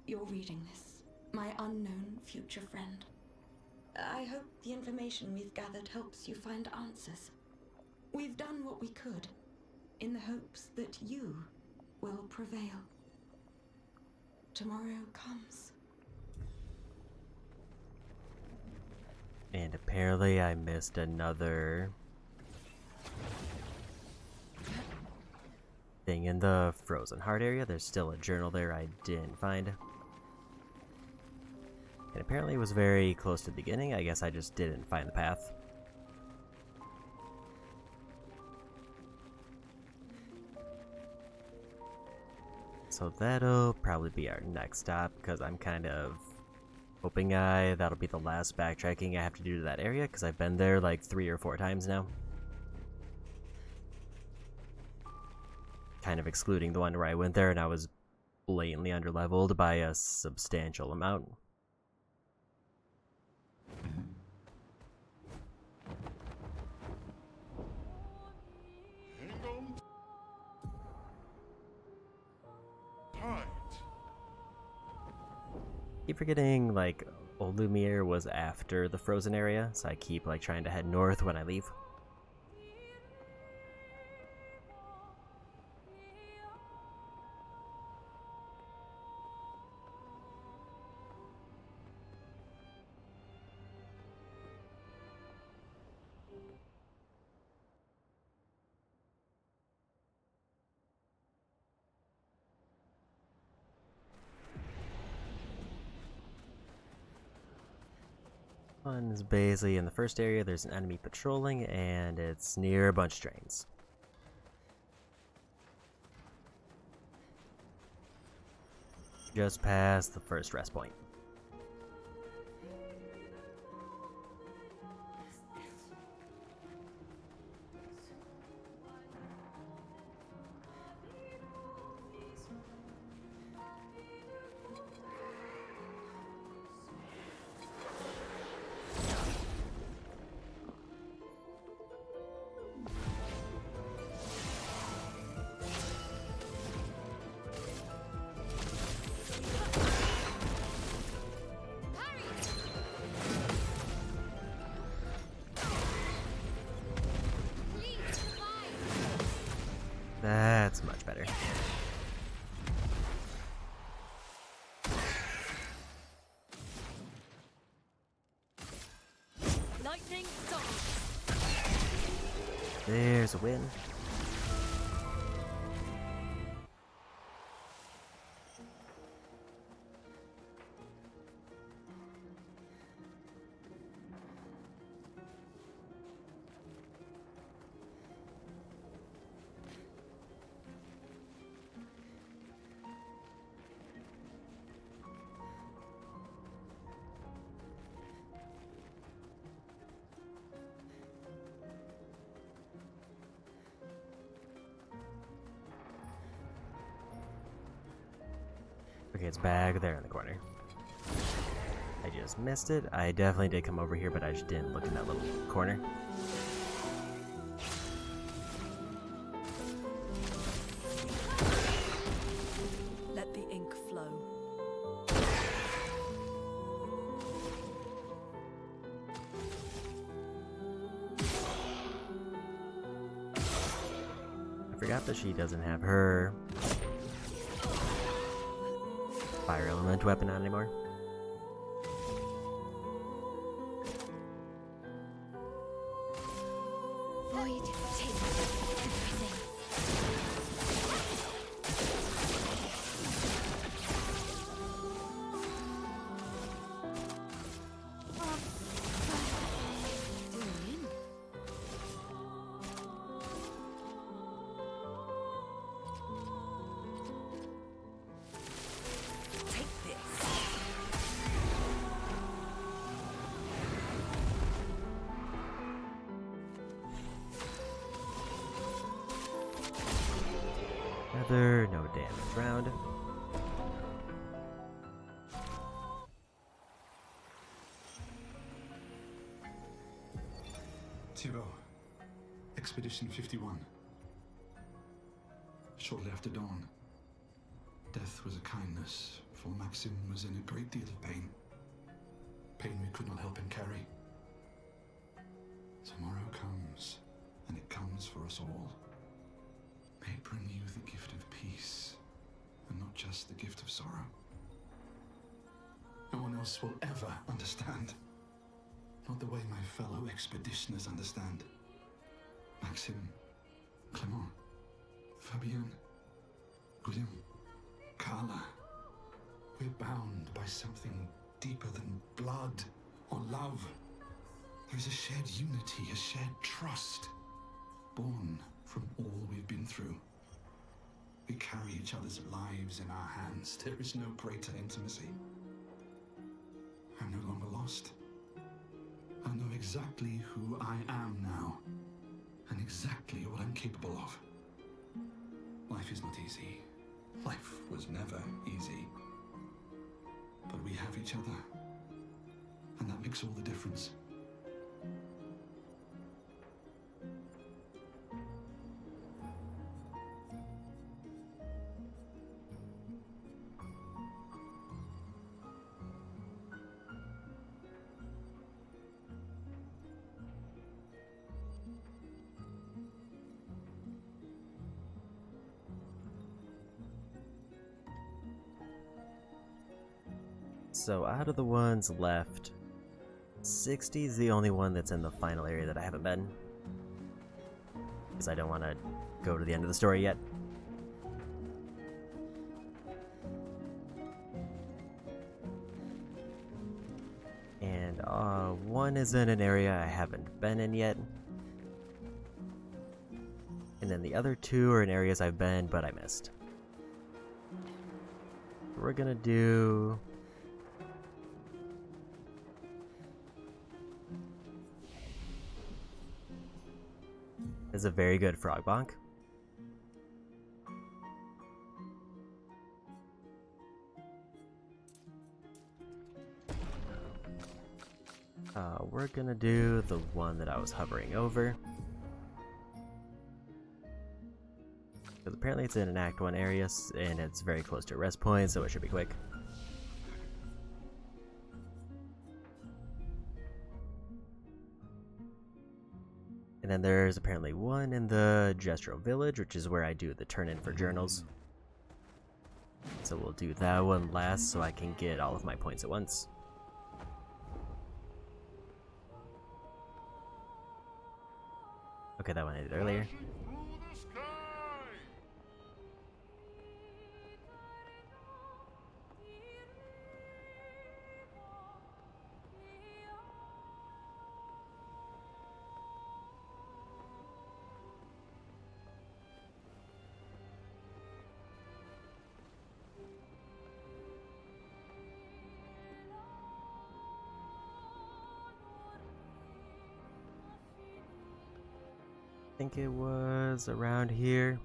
you're reading this, my unknown future friend, I hope the information we've gathered helps you find answers. We've done what we could, in the hopes that you will prevail. Tomorrow comes. And apparently I missed another thing in the Frozen Heart area. There's still a journal there I didn't find. And apparently it was very close to the beginning. I guess I just didn't find the path. So that'll probably be our next stop, because I'm kind of hoping that'll be the last backtracking I have to do to that area, because I've been there like 3 or 4 times now. Kind of excluding the one where I went there and I was blatantly underleveled by a substantial amount. Keep forgetting, like, Old Lumiere was after the frozen area, so I keep, like, trying to head north when I leave. One is basically in the first area, there's an enemy patrolling, and it's near a bunch of trains. Just past the first rest point. That's much better. Lightning storm. There's a win. Okay, it's back there in the corner. I just missed it. I definitely did come over here, but I just didn't look in that little corner. Let the ink flow. forgot that she doesn't have her fire element weapon on anymore. Void takes everything. Another no damage round. Zero. Expedition 51. Shortly after dawn, death was a kindness, for Maxim was in a great deal of pain. Pain we could not help him carry. Tomorrow comes, and it comes for us all. May it bring you the gift of peace, and not just the gift of sorrow. No one else will ever understand. Not the way my fellow expeditioners understand. Maxim, Clement, Fabienne, Guillaume, Carla. We're bound by something deeper than blood or love. There is a shared unity, a shared trust, born from all we've been through. We carry each other's lives in our hands. There is no greater intimacy. I'm no longer lost. I know exactly who I am now, and exactly what I'm capable of. Life is not easy. Life was never easy. But we have each other, and that makes all the difference. So out of the ones left, 60 is the only one that's in the final area that I haven't been. Because I don't want to go to the end of the story yet. And one is in an area I haven't been in yet. And then the other two are in areas I've been, but I missed. We're gonna do... is a very good frog bonk. We're gonna do the one that I was hovering over. Because apparently it's in an Act 1 area, and it's very close to a rest point, so it should be quick. And then there's apparently one in the Gestural Village, which is where I do the turn-in for journals. So we'll do that one last so I can get all of my points at once. Okay, that one I did earlier. I think it was around here.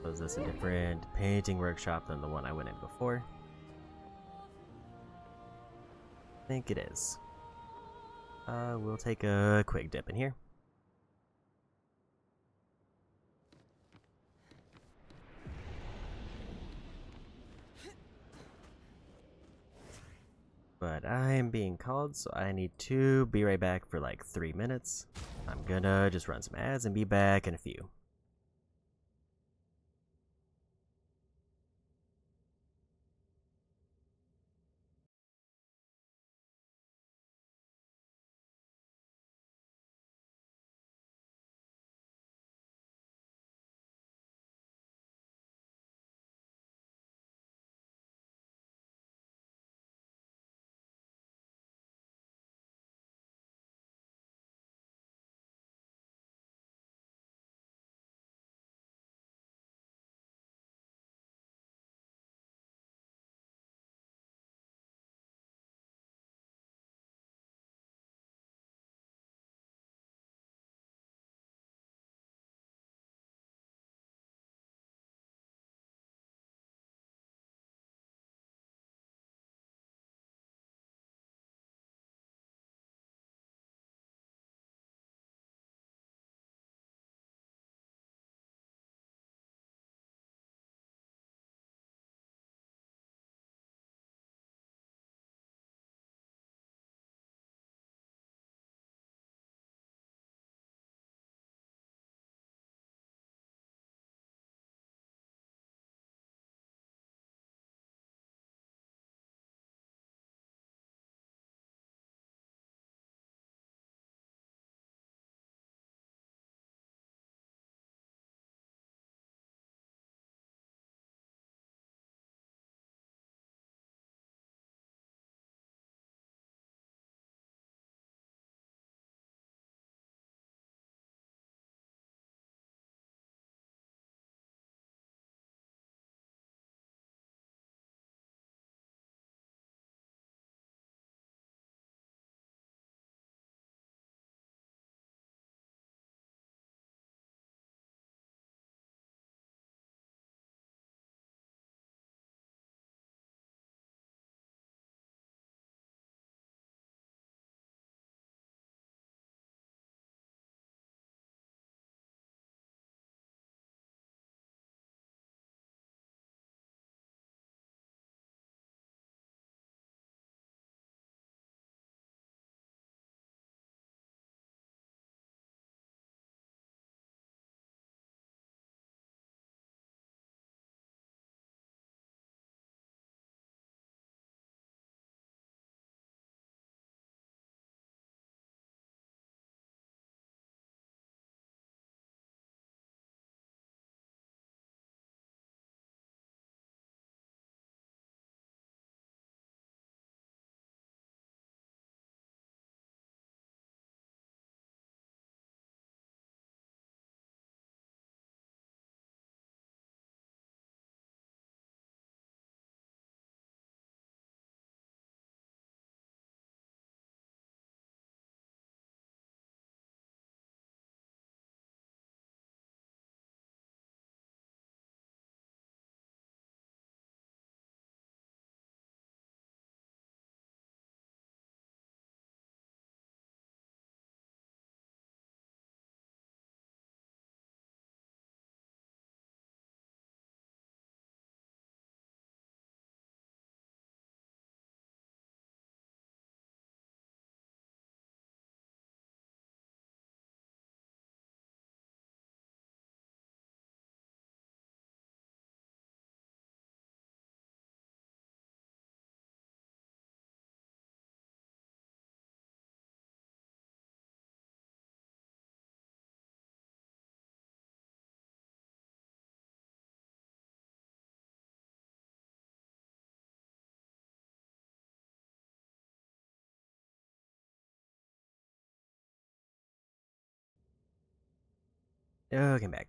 Was this a different painting workshop than the one I went in before? I think it is. We'll take a quick dip in here. But I am being called, so I need to be right back for like 3 minutes. I'm I'm gonna just run some ads and be back in a few. Okay, I'm back.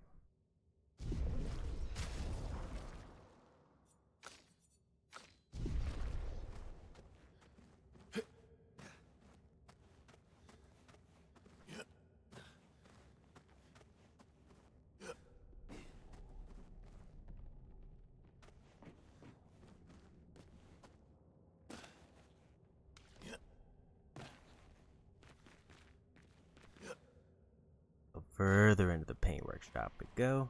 Further into the paint workshop we go.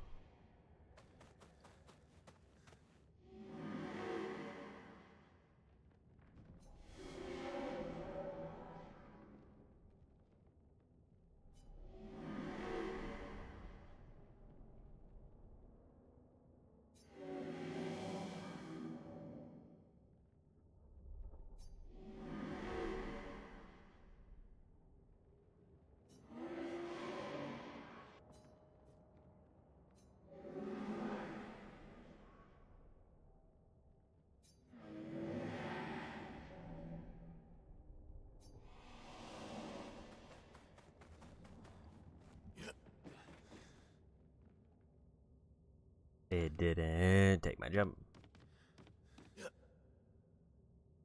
It didn't take my jump.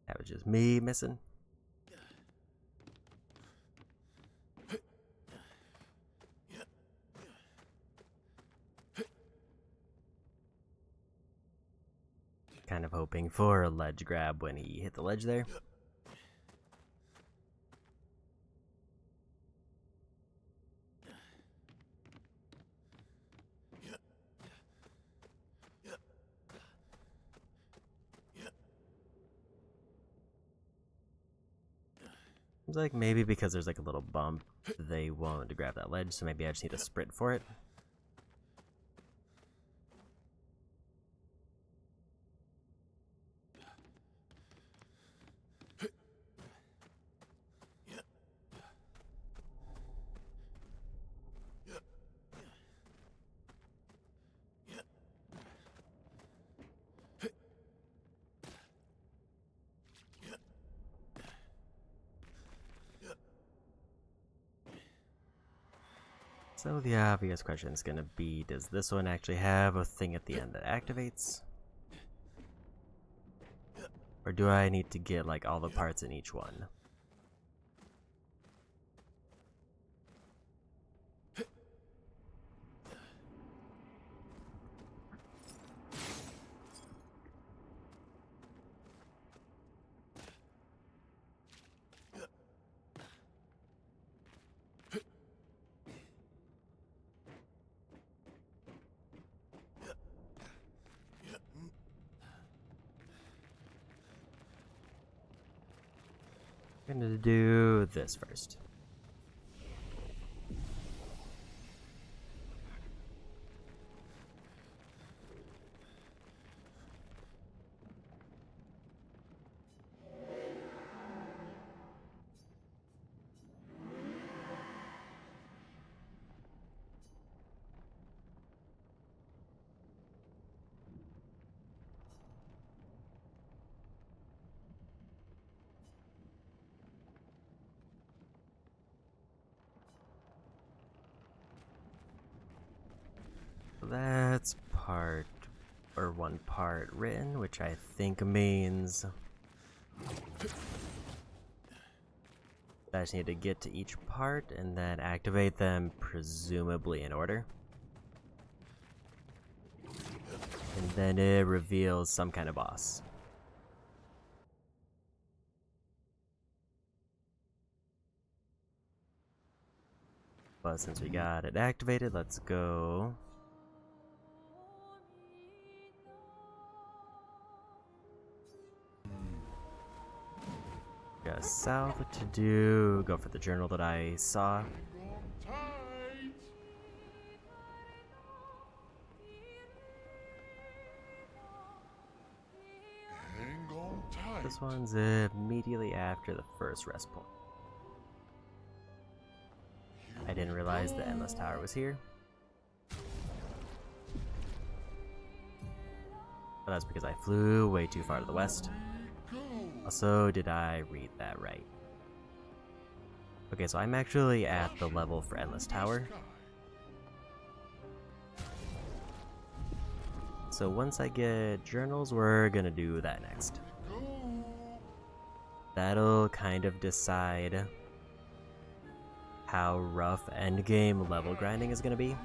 That was just me missing. Kind of hoping for a ledge grab when he hit the ledge there. Seems like maybe because there's like a little bump, they won't grab that ledge, so maybe I just need to sprint for it. So the obvious question is going to be, does this one actually have a thing at the end that activates? Or do I need to get like all the parts in each one? I'm gonna do this first. That's part, or one part written, which I think means I just need to get to each part and then activate them, presumably in order. And then it reveals some kind of boss. But since we got it activated, let's go. Got south to do. Go for the journal that I saw. This one's immediately after the first rest point. I didn't realize the Endless Tower was here. But that's because I flew way too far to the west. Also, did I read that right? Okay, so I'm actually at the level for Endless Tower. So once I get journals, we're gonna do that next. That'll kind of decide how rough endgame level grinding is gonna be.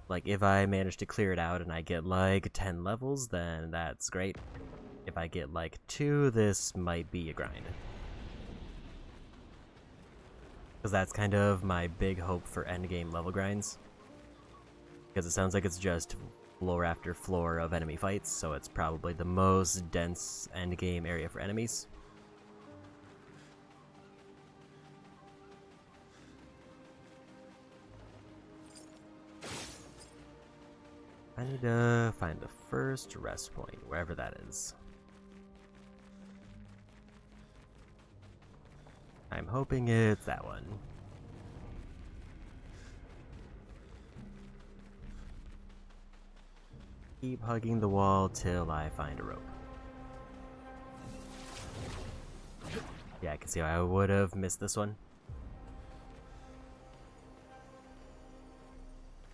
Like, if I manage to clear it out and I get like 10 levels, then that's great. If I get like 2, this might be a grind. Because that's kind of my big hope for endgame level grinds. Because it sounds like it's just floor after floor of enemy fights, so it's probably the most dense endgame area for enemies. I need to find the first rest point, wherever that is. I'm hoping it's that one. Keep hugging the wall till I find a rope. Yeah, I can see how I would have missed this one.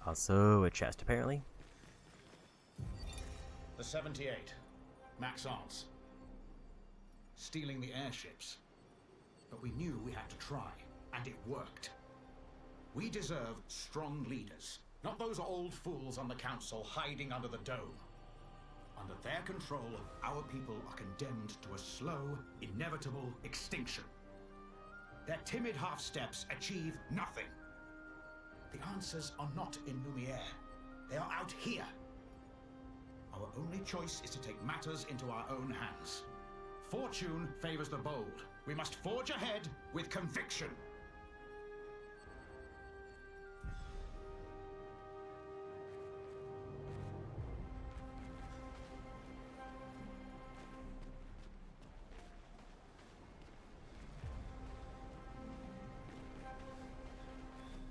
Also a chest, apparently. The 78. Maxence. Stealing the airships. But we knew we had to try, and it worked. We deserve strong leaders, not those old fools on the council hiding under the dome. Under their control, our people are condemned to a slow, inevitable extinction. Their timid half-steps achieve nothing. The answers are not in Lumiere. They are out here. Our only choice is to take matters into our own hands. Fortune favors the bold. We must forge ahead with conviction.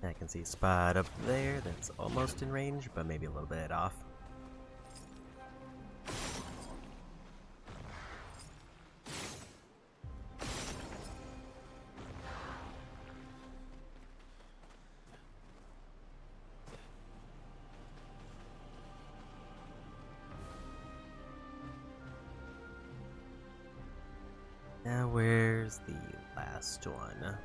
I can see a spot up there that's almost in range, but maybe a little bit off. Now where's the last one?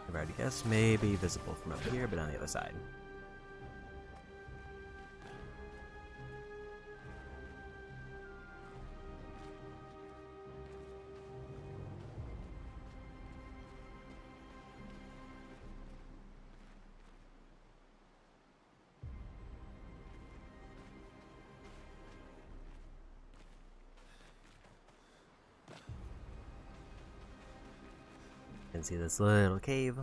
I've already guessed maybe visible from up here, but on the other side. You can see this little cave.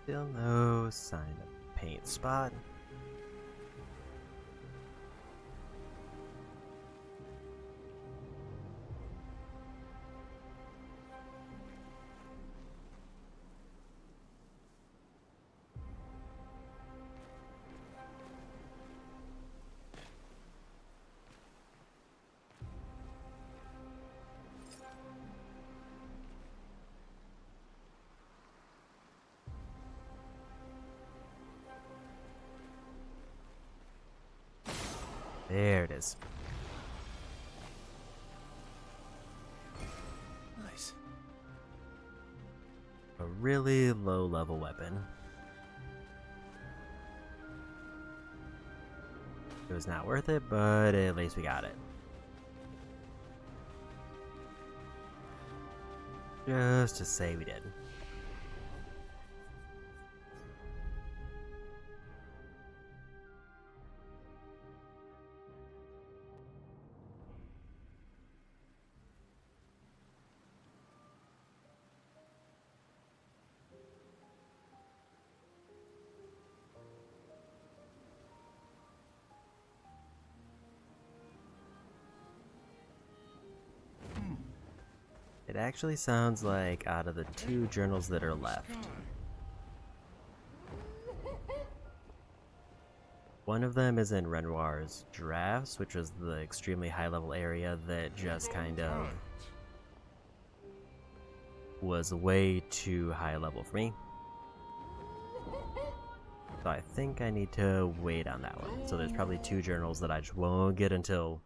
Still no sign of paint spot. There it is. Nice. A really low level weapon. It was not worth it, but at least we got it. Just to say we did. It actually sounds like out of the 2 journals that are left, one of them is in Renoir's drafts, which was the extremely high level area that just kind of was way too high level for me. So I think I need to wait on that one. So there's probably 2 journals that I just won't get until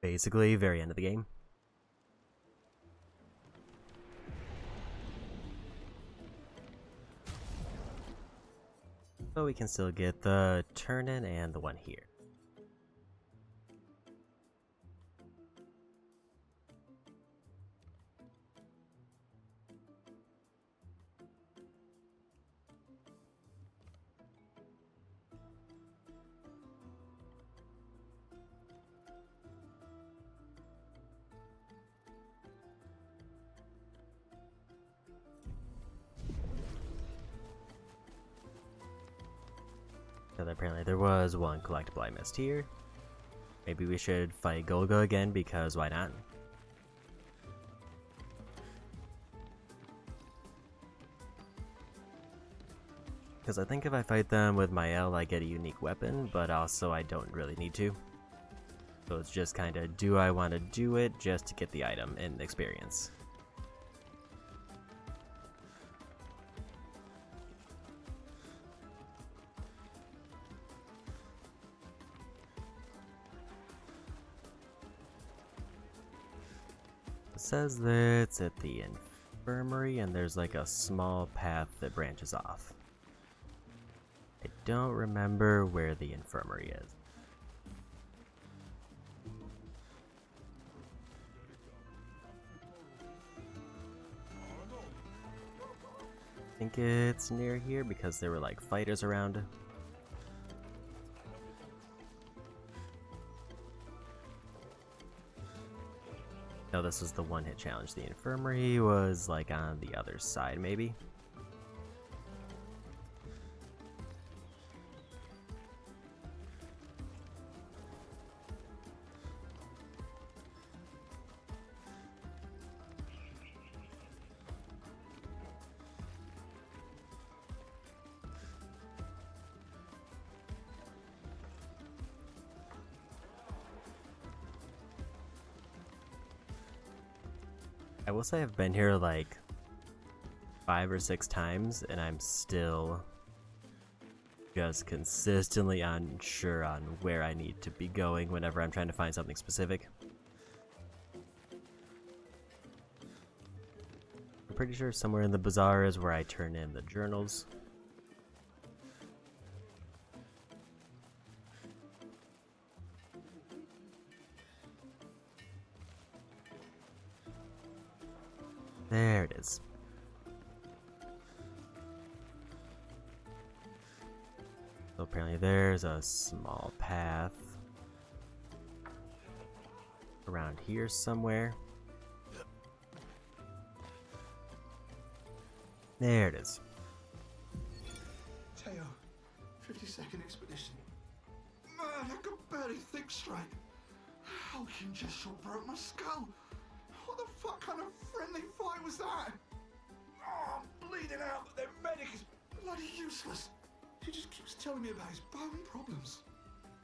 basically very end of the game. But we can still get the turn-in and the one here. But apparently there was one collectible I missed here. Maybe we should fight Golga again, because why not? Because I think if I fight them with my L, I get a unique weapon, but also I don't really need to. So it's just kind of, do I want to do it just to get the item and experience? It says that it's at the infirmary and there's like a small path that branches off. I don't remember where the infirmary is. I think it's near here because there were like fighters around. No, this was the one-hit challenge. The infirmary was like on the other side, maybe? I will say I've been here like 5 or 6 times and I'm still just consistently unsure on where I need to be going whenever I'm trying to find something specific. I'm pretty sure somewhere in the bazaar is where I turn in the journals. There it is. So apparently there's a small path around here somewhere. There it is. Teo, 52nd expedition. Man, I could barely think straight. Hulking just shot broke my skull. What the fuck kind of friendly fight was that? Oh, I'm bleeding out, but their medic is bloody useless. He just keeps telling me about his bone problems.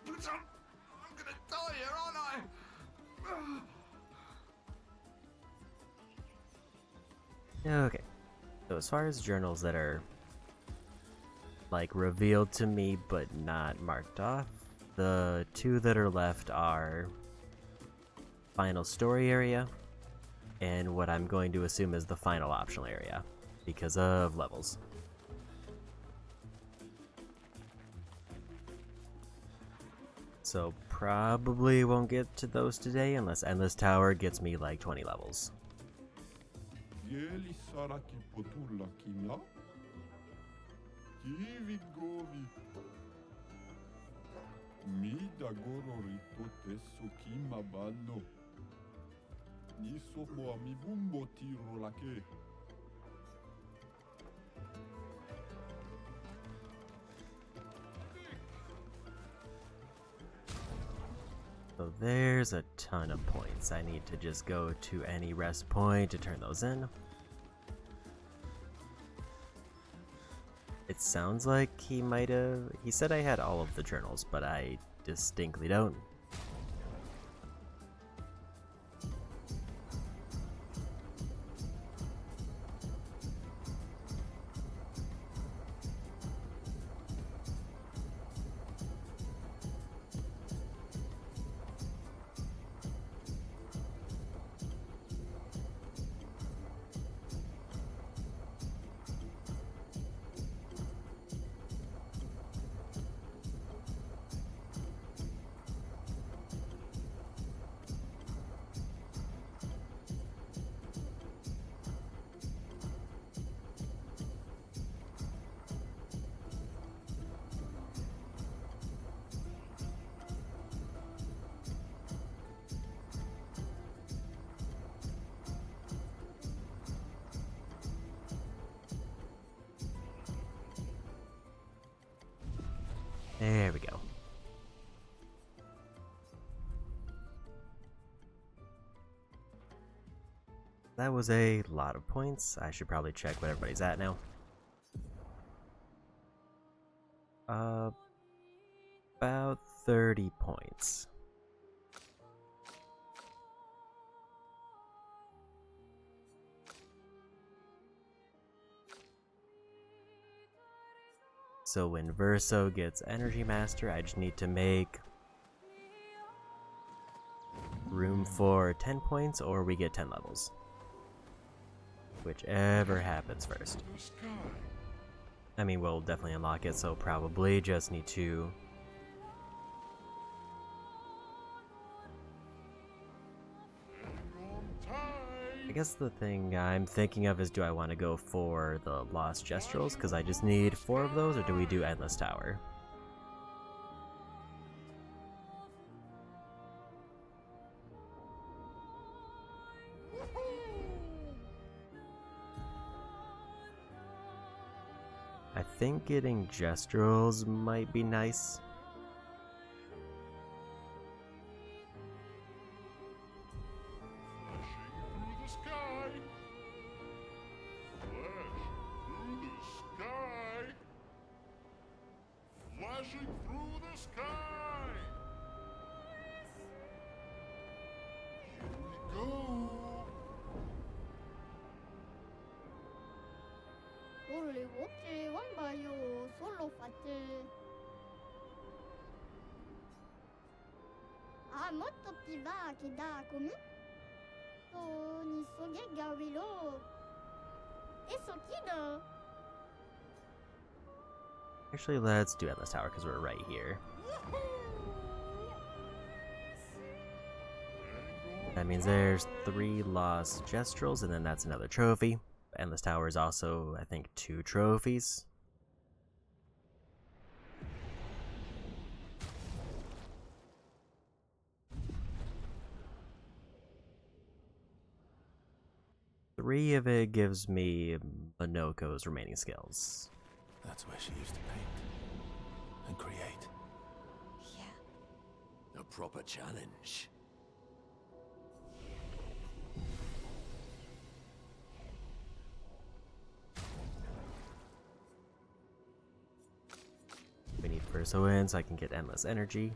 But I'm gonna die here, aren't I? Okay. So as far as journals that are like revealed to me but not marked off, the 2 that are left are final story area and what I'm going to assume is the final optional area because of levels. So probably won't get to those today unless Endless Tower gets me like 20 levels. So there's a ton of points. I need to just go to any rest point to turn those in. It sounds like he might have... He said I had all of the journals, but I distinctly don't. There we go. That was a lot of points. I should probably check what everybody's at now. About 30 points. So when Verso gets Energy Master, I just need to make room for 10 points or we get 10 levels. Whichever happens first. I mean, we'll definitely unlock it, so probably just need to... I guess the thing I'm thinking of is, do I want to go for the Lost Gestrels, because I just need 4 of those, or do we do Endless Tower? I think getting Gestrels might be nice. Flashing through the sky! Here we go! Volevo Wambayo solo fate. Moto piva kida kumi. To ni soge gawilo. Eso kido. Actually, let's do Endless Tower because we're right here. That means there's 3 Lost Gestrels, and then that's another trophy. Endless Tower is also, I think, 2 trophies. Three of it gives me Minoko's remaining skills. That's where she used to paint and create. A proper challenge. We need Verso in so I can get endless energy.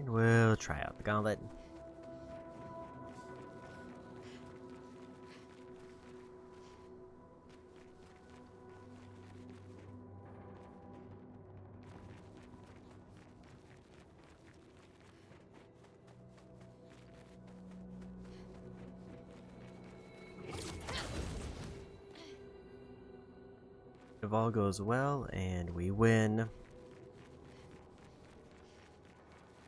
And we'll try out the gauntlet. If all goes well and we win,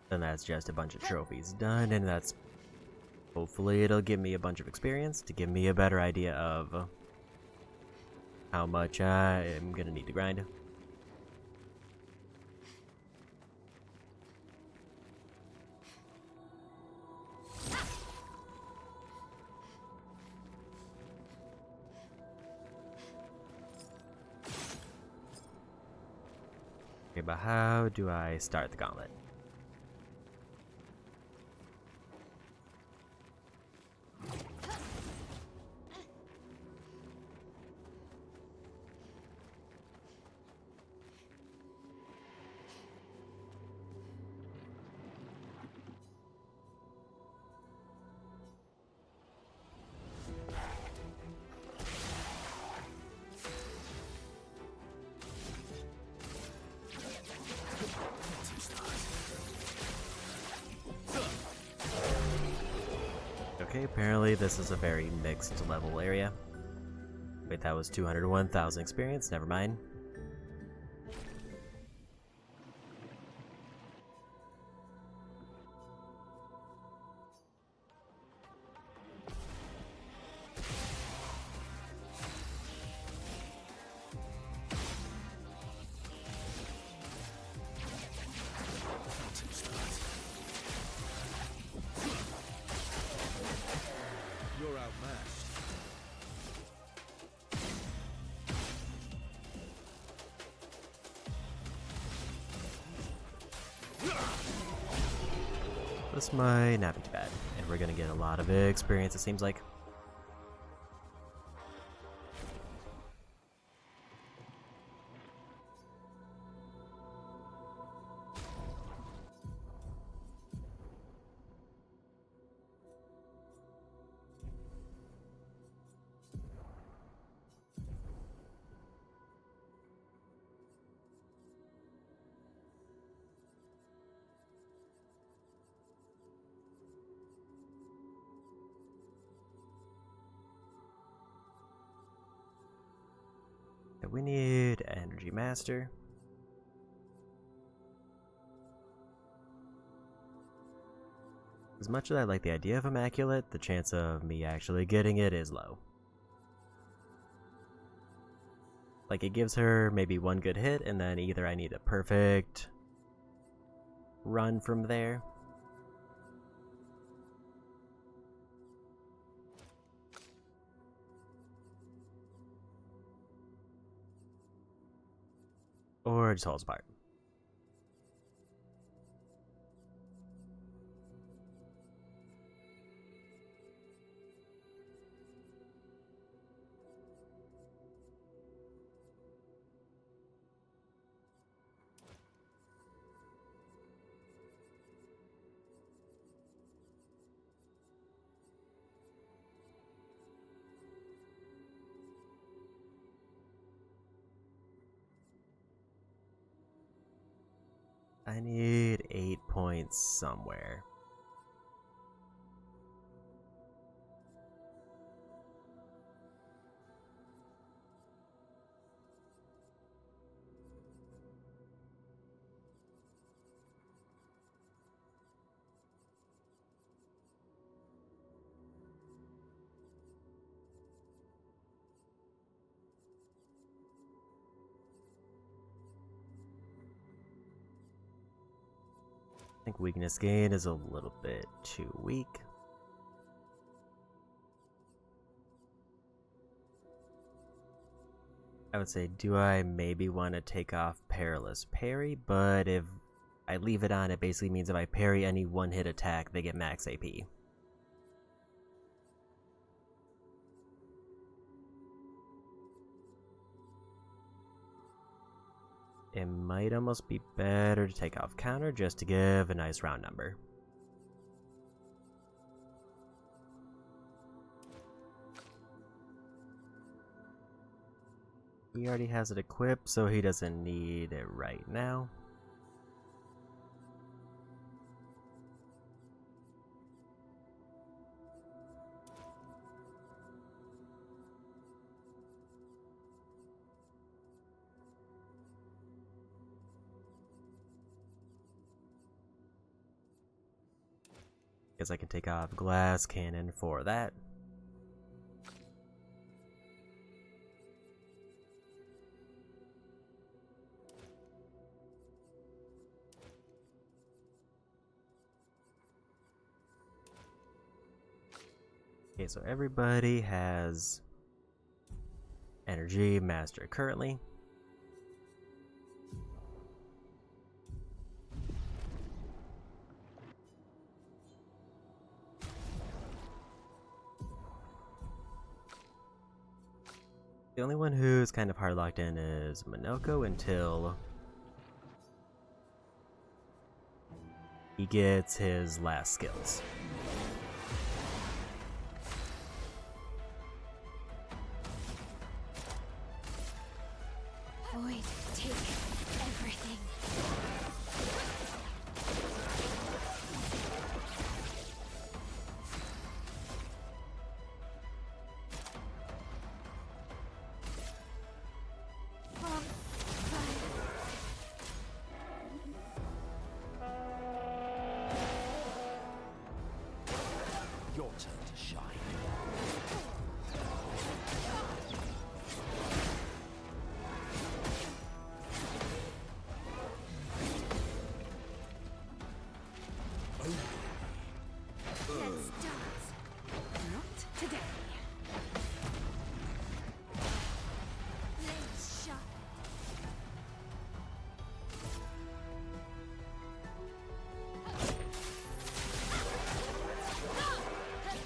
then that's just a bunch of trophies done, and that's hopefully it'll give me a bunch of experience to give me a better idea of how much I am gonna need to grind. Okay, but how do I start the gauntlet? Okay, apparently this is a very mixed level area. Wait, that was 201,000 experience, never mind. You're outmatched. This might not be too bad, and we're gonna get a lot of experience, it seems like. We need Energy Master. As much as I like the idea of Immaculate, the chance of me actually getting it is low. Like, it gives her maybe one good hit, and then either I need a perfect run from there, or it just falls apart. I need 8 points somewhere. I think weakness gain is a little bit too weak. I would say, do I maybe want to take off Perilous Parry? But if I leave it on, it basically means if I parry any one-hit attack, they get max AP. It might almost be better to take off counter just to give a nice round number. He already has it equipped, so he doesn't need it right now. Guess I can take off glass cannon for that. Okay, so everybody has energy master currently. The only one who's kind of hard locked in is Minoko until he gets his last skills. Void, take everything. Your turn to shine. Let's dance. Not today. Let's shot.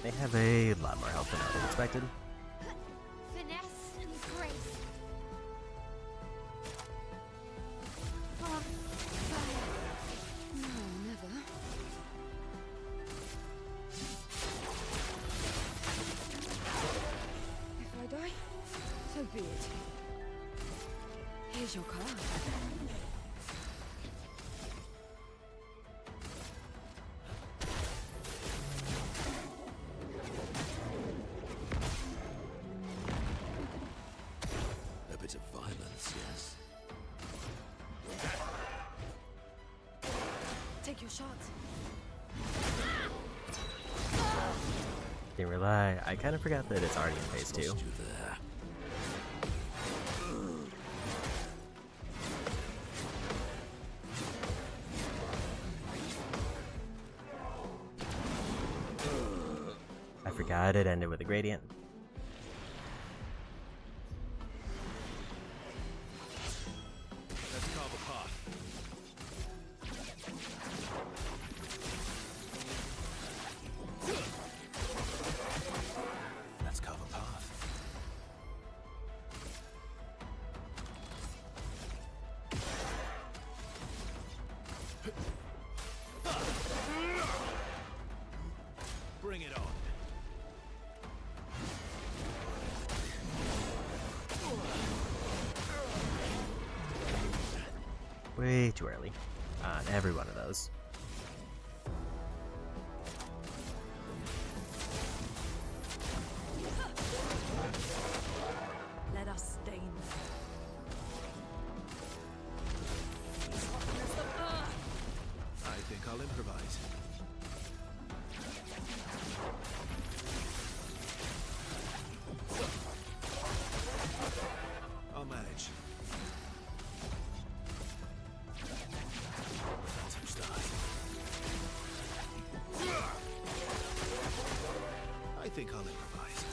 They have a lot more health than I would have expected. Finesse and grace. Fire. No, never. If I die, so be it. Here's your card. A bit of violence, yes? Take your shot. Didn't rely. I kind of forgot that it's already in phase 2. Lost you there. I forgot it ended with a gradient. Let's carve a path. Let's carve a path. Bring it on. Way too early on every one of those. Let us stain them. I think I'll improvise. I'll manage. Phantom stars. I think I'll improvise.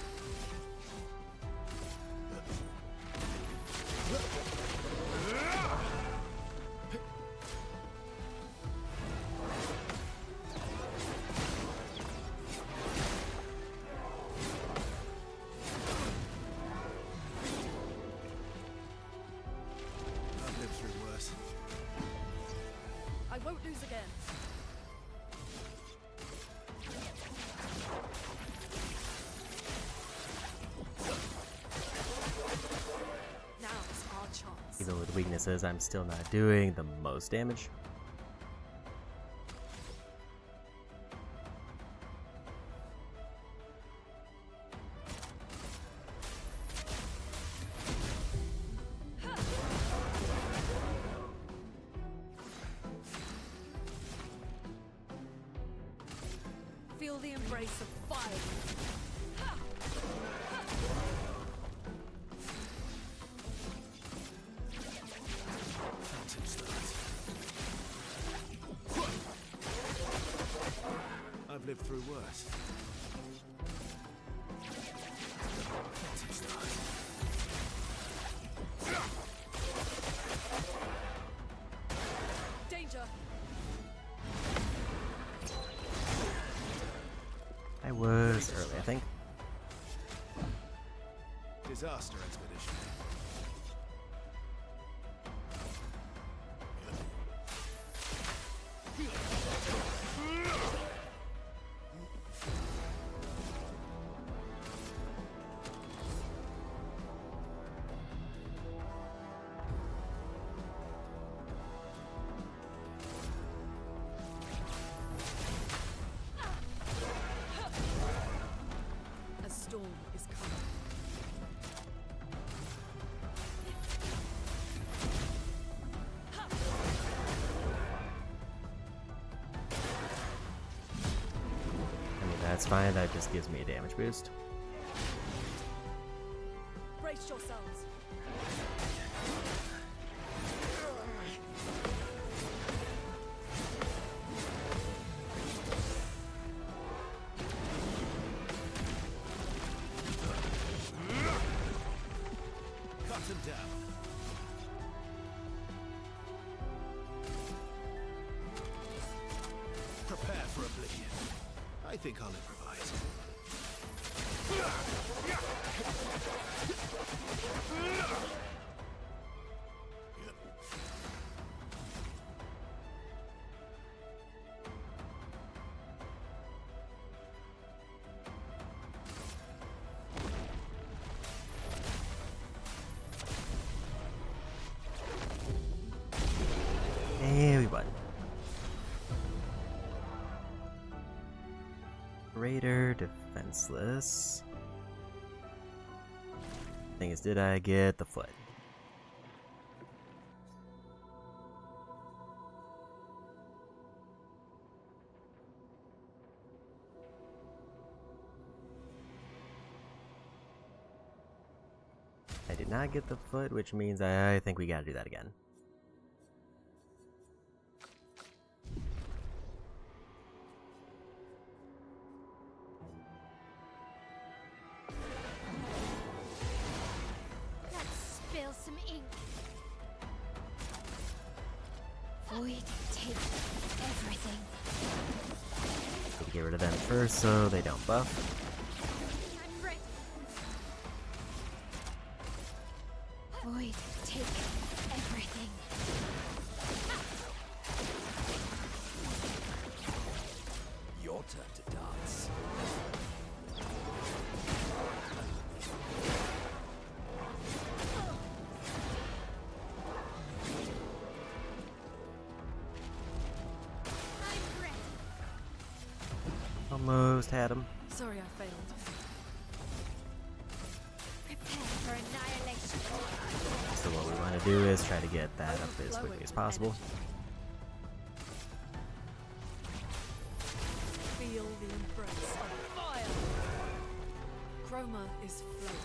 I've lived through worse. Even with weaknesses, I'm still not doing the most damage. Feel the embrace of fire. I've lived through worse. Danger. I was early, I think. Disaster expedition. A storm is coming. I mean, that's fine, that just gives me a damage boost. Brace yourselves. Cut him down. Prepare for oblivion. I think I'll improvise. And we won. Raider, defenseless. Thing is, did I get the foot? I did not get the foot, which means I think we gotta do that again. Let's spill some ink. Void, take everything. Gotta get rid of them first so they don't buff. I'm ready. Void, take everything. Your turn to dance. I'm ready. Almost had him. Sorry I failed. Prepare for annihilation. So what we want to do is try to get that up as quickly as possible. Feel the embrace of fire. Chroma is flowing.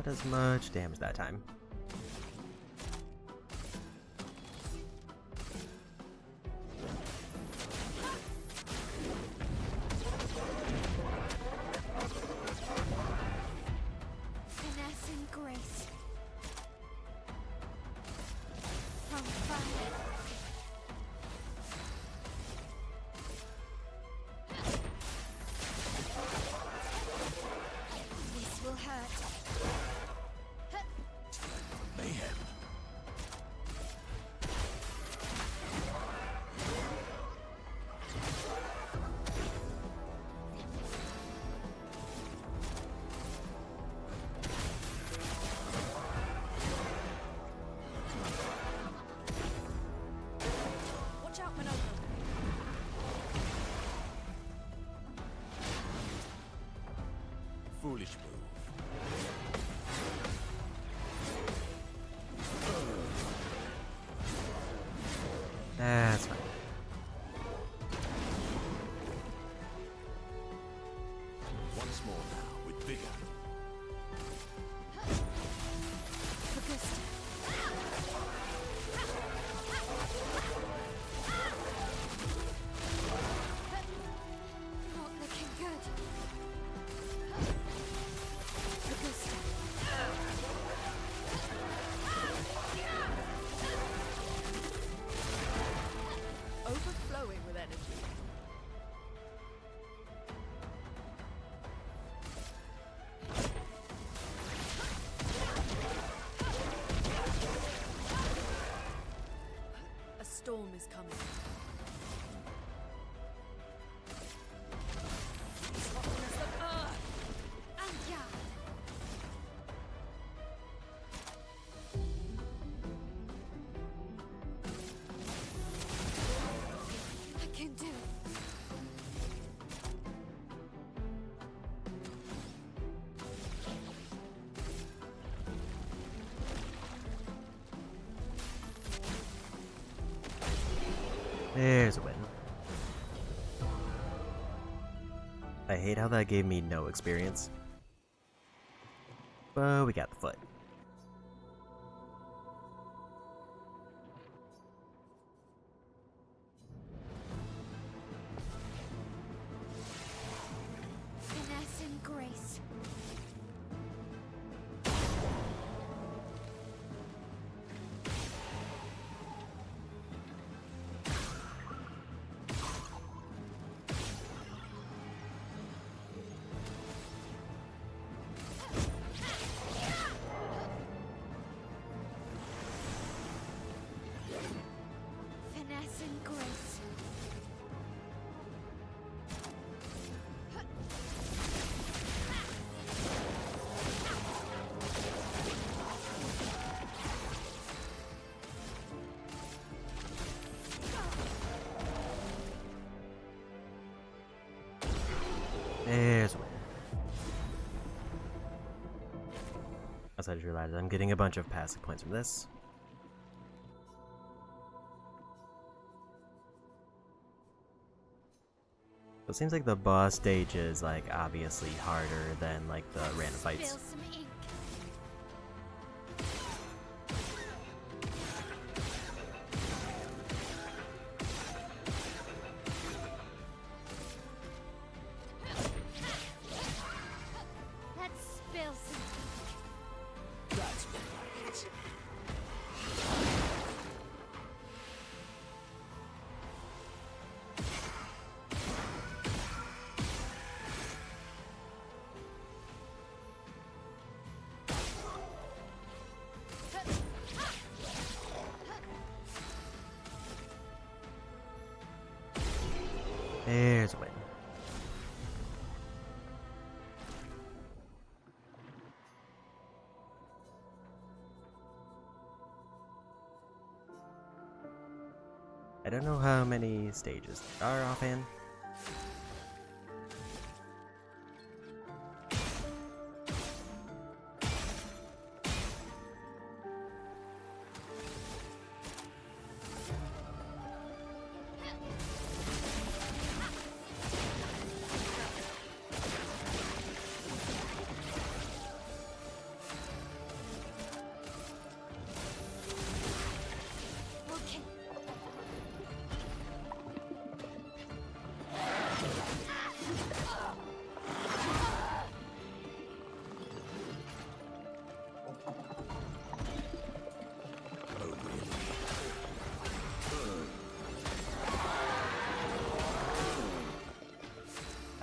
Not as much damage that time. Finesse and grace. From fire. This will hurt. Mayhem. Watch out, Minoko. Foolish move. That's fine. Once more now, with vigor. Focused. Not looking good. Focused. Overflowing with energy. A storm is coming. Softness of earth. Anja. I can do it. There's a win. I hate how that gave me no experience. But we got the foot. Finesse and grace. Finesse and grace. There's a win. As I just realized, I'm getting a bunch of passing points from this. So it seems like the boss stage is like obviously harder than like the random fights. Spill some ink. Let's spill some ink. That's right. There's a win. I don't know how many stages there are offhand.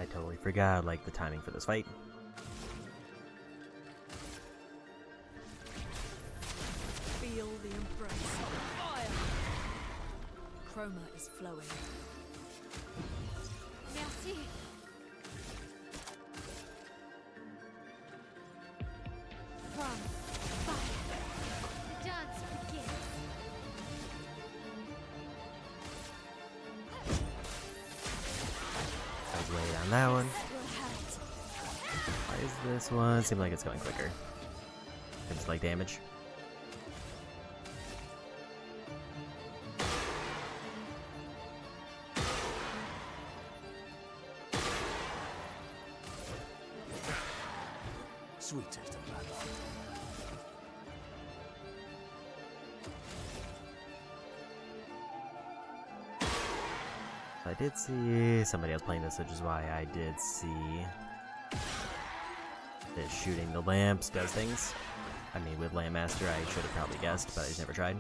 I totally forgot, like, the timing for this fight. Feel the embrace of fire. Chroma is flowing. Merci. From fire, the dance begins. I was waiting on that one. That will hurt. Why is this one? Seems like it's going quicker. Seems like damage. Sweet taste of blood. I did see somebody else playing this, which is why I did see that shooting the lamps does things. I mean, with Lamp Master, I should have probably guessed, but I just never tried.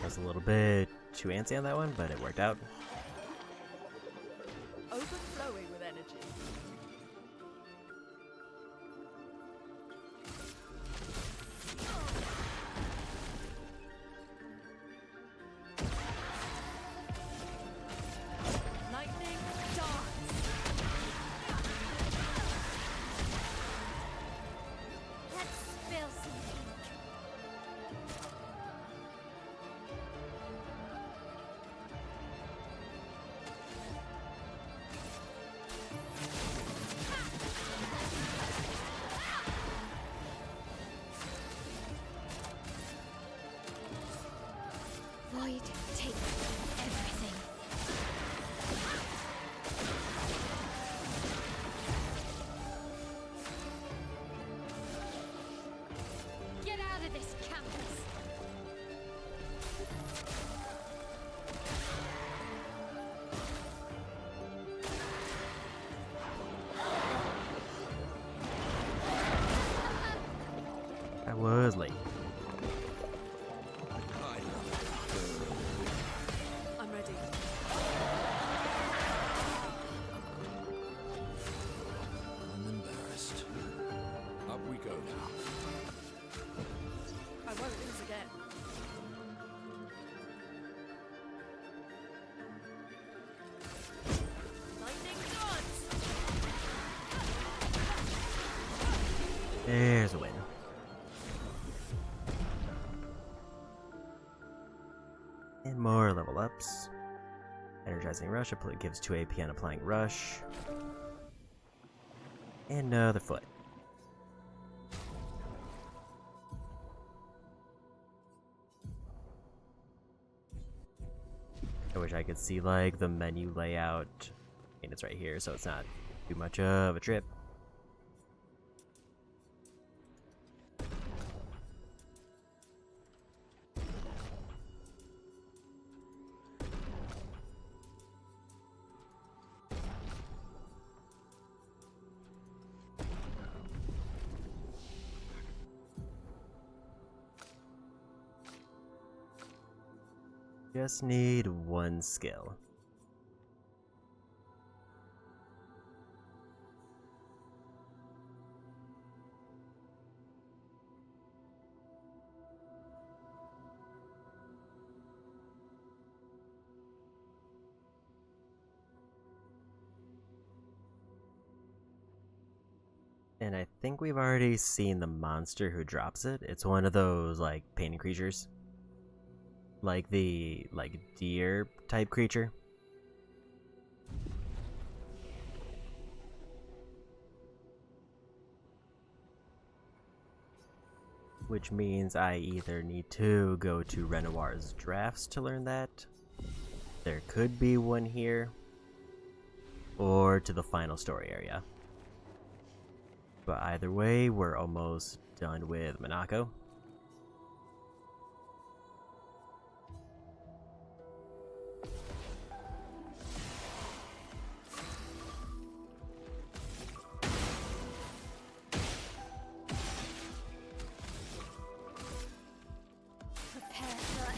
I was a little bit too antsy on that one, but it worked out. Overflowing with energy. Lightning dance. Let's spill some ink. Void take everything. Get out of this campus! I was late. I'm ready. I'm embarrassed. Up we go now. I won't lose again. Lightning dance. There's a win. And more level ups. Energizing Rush gives 2 AP on applying Rush. And another foot. I wish I could see, like, the menu layout. I mean, it's right here, so it's not too much of a trip. Just need one skill. And I think we've already seen the monster who drops it. It's one of those, like, painting creatures. Like the, like, deer type creature. Which means I either need to go to Renoir's drafts to learn that. There could be one here. Or to the final story area. But either way, we're almost done with Monaco. Prepare for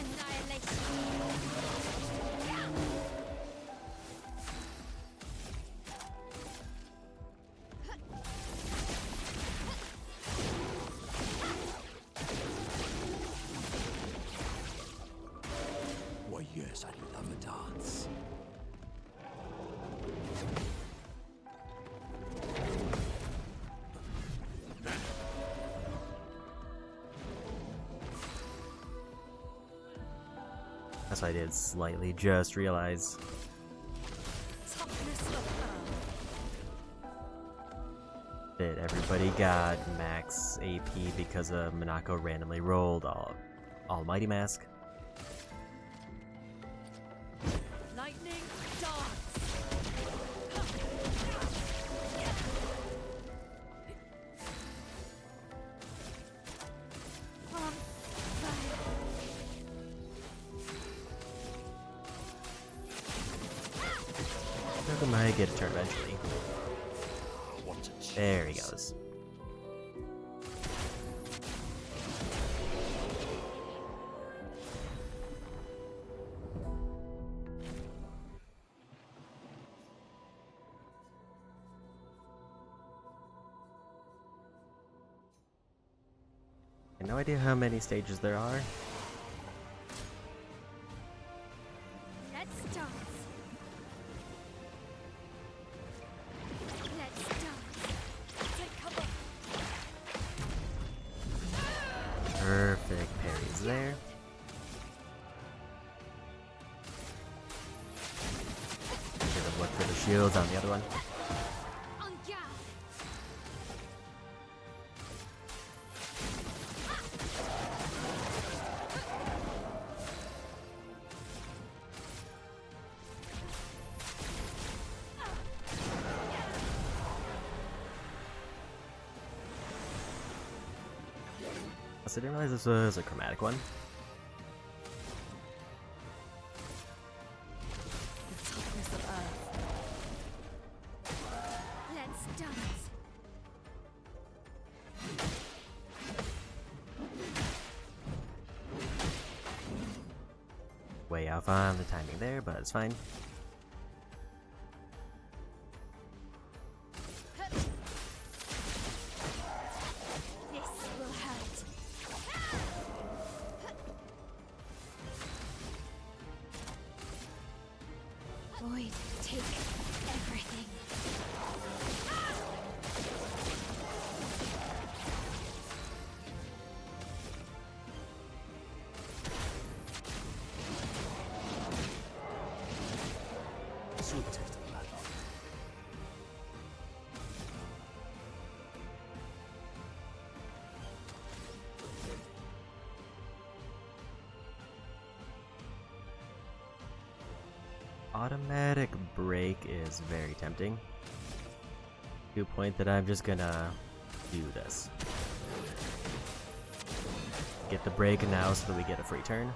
Why, yes, I love a dance. That's what I did slightly just realize. Toughness of earth. That everybody got max AP because Monaco randomly rolled Almighty Mask. Lightning dance. On fire. Draco might get a turn eventually. There he goes. I have no idea how many stages there are. Let's dance. Let's dance. Take cover. Perfect parries there. Should have looked for the shields on the other one. On guard. So I didn't realize this was a chromatic one. The toughness of earth. Let's dance. Way off on the timing there, but it's fine. This will hurt. Void, take everything. Sweet taste of blood. Automatic break is very tempting. To a point that I'm just gonna do this. Get the break now so that we get a free turn.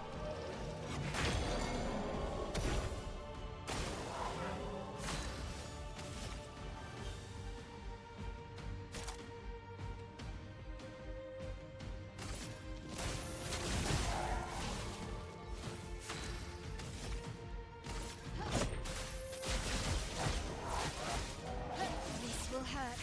This will hurt.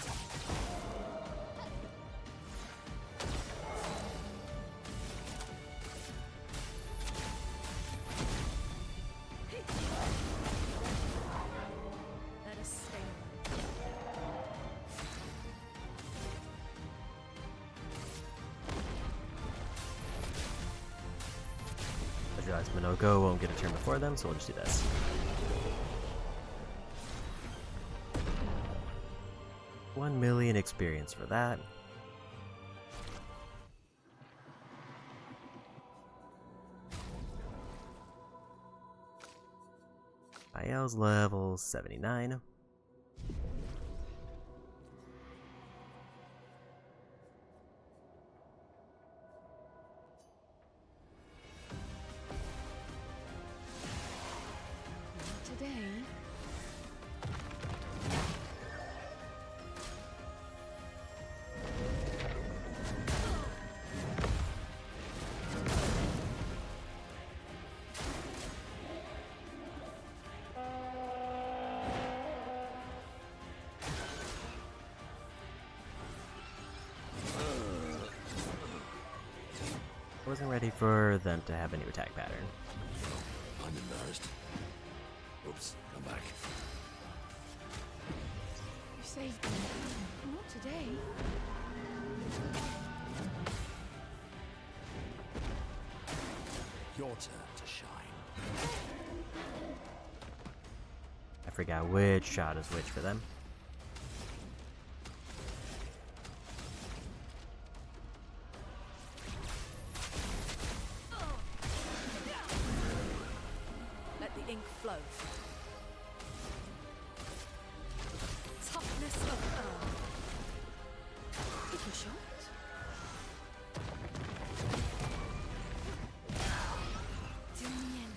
Let us stay. I realize Minoko won't get a turn before them, so we'll just do this. $1 million experience for that. IL's level 79. Today. wasn't ready for them to have a new attack pattern. I'm embarrassed. Oops, come back. You saved me. Not today. Your turn to shine. I forgot which shot is which for them. Let the ink flow. Toughness of earth. Take a shot. Dominion.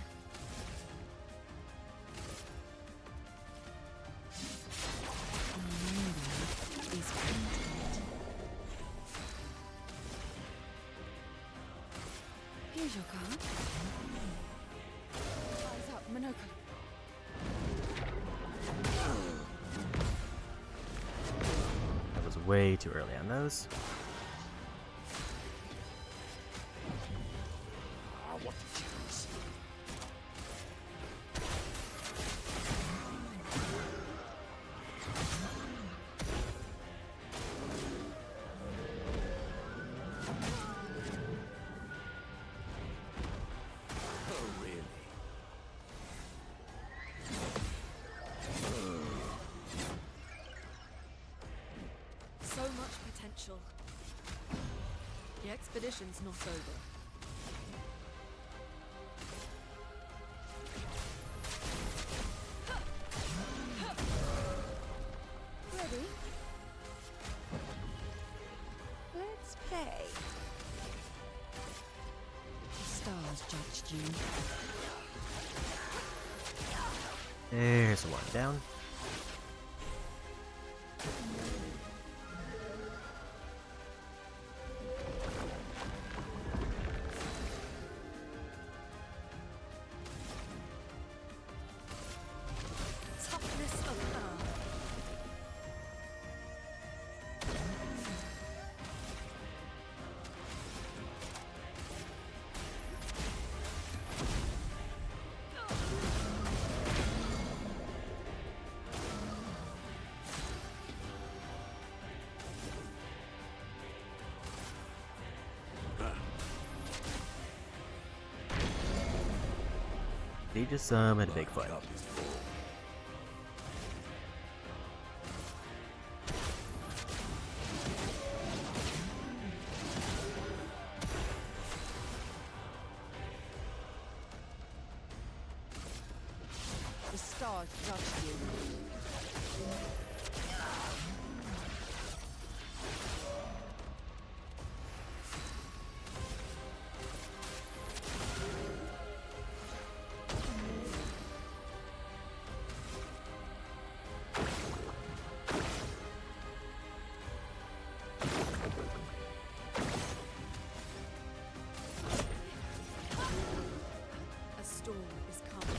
Is painted. Here's your card. Eyes up, Monocle. That was way too early on those. What to choose? Oh, really? So much potential. The expedition's not over. Ready? Let's play. The stars judged you. There's one down. Toughness of earth. He just summoned a Bigfoot. Cup is full. The stars judged you. A storm is coming.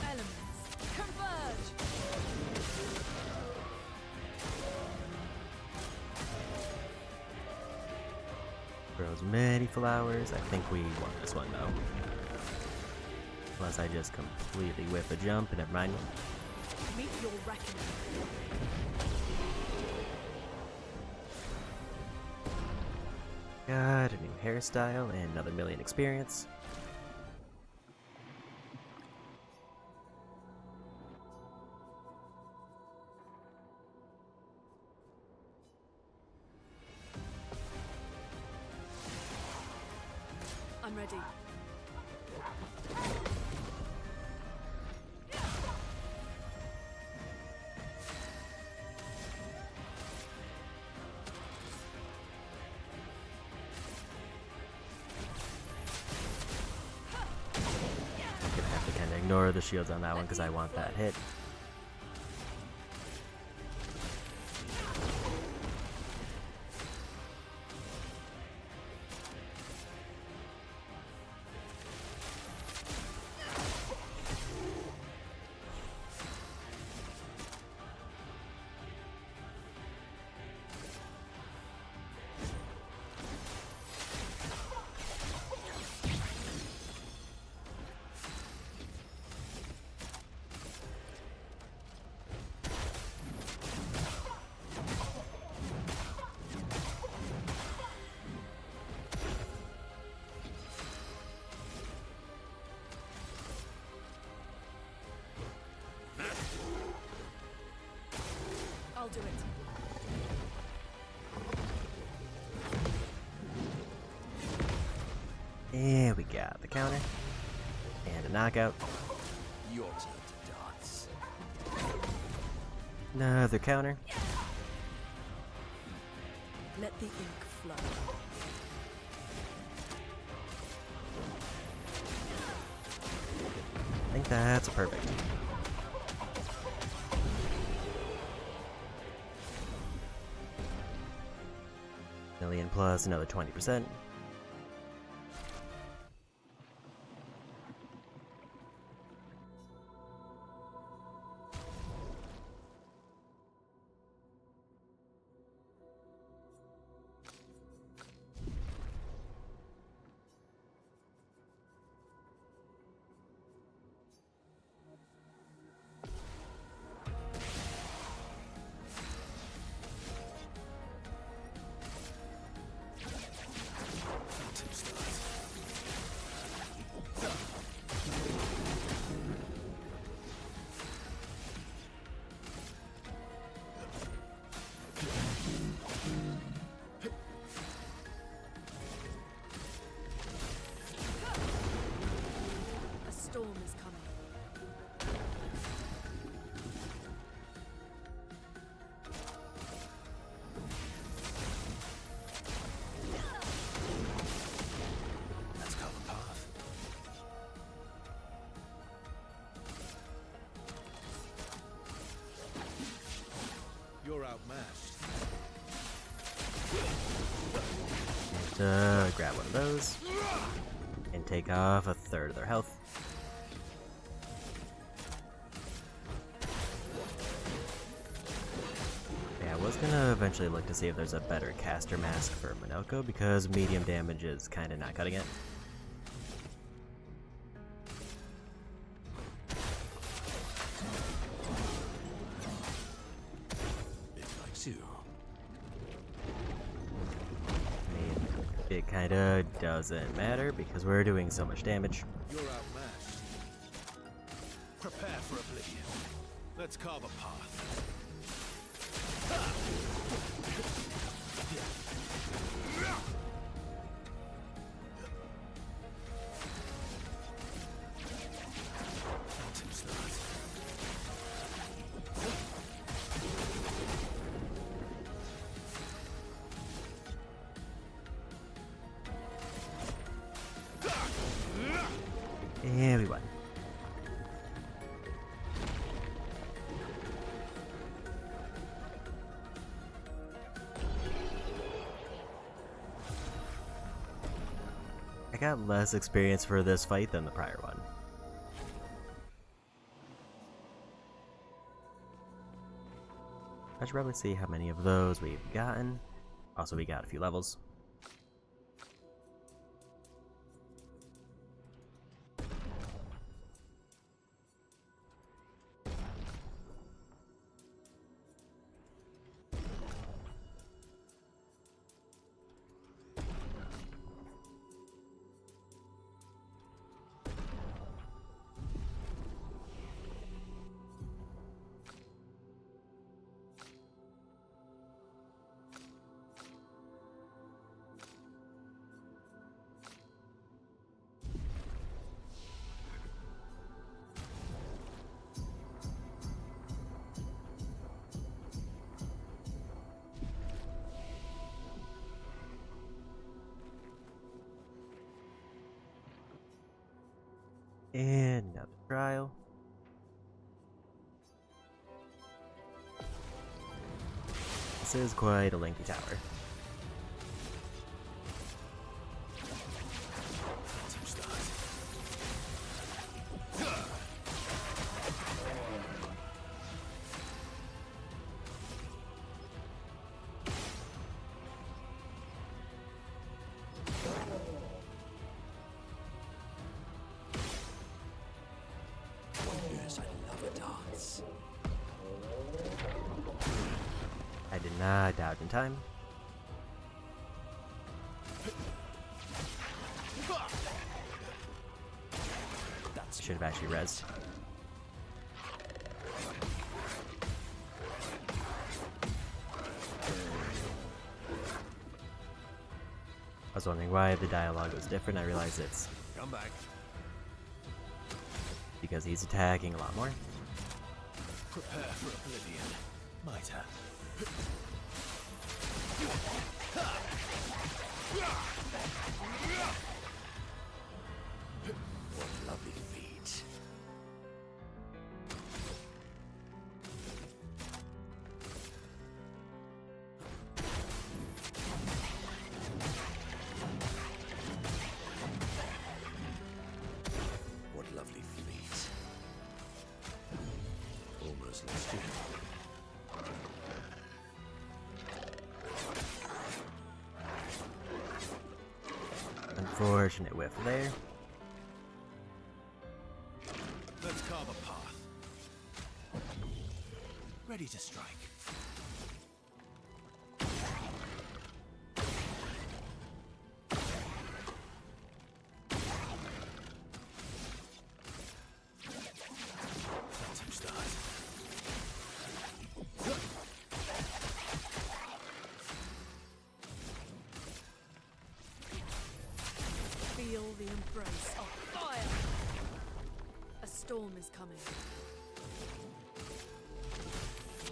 Elements converge. Grows many flowers. I think we won this one though. Unless I just completely whip a jump, never mind. Meet your reckoning. Got a new hairstyle and another million experience. I'm ready. Gonna have to kind of ignore the shields on that one because I want that hit. And we got the counter. And a knockout. Your turn to dance. Another counter. Let the ink flow. I think that's a perfect. Million plus another 20%. A storm is coming. Let's carve a path. You're outmatched. Grab one of those. And take off a third of their health. Yeah, I was gonna eventually look to see if there's a better caster mask for Minoko because medium damage is kinda not cutting it. It likes you. It kinda doesn't matter because we're doing so much damage. You're outmatched. Prepare for oblivion. Let's carve a path. Too start. And we won. I got less experience for this fight than the prior one. I should probably see how many of those we've gotten. Also, we got a few levels. And another trial. This is quite a lengthy tower. Too start. Yes, I love a dance. I did not dodge in time. Should have actually rezzed. I was wondering why the dialogue was different. I realized it's Come back. because he's attacking a lot more. Prepare for oblivion, Miter. What lovely feet. What lovely feet. Almost lost you. Unfortunate whiff there. Let's carve a path. Ready to strike. That's who starts. Feel the embrace of fire. A storm is coming.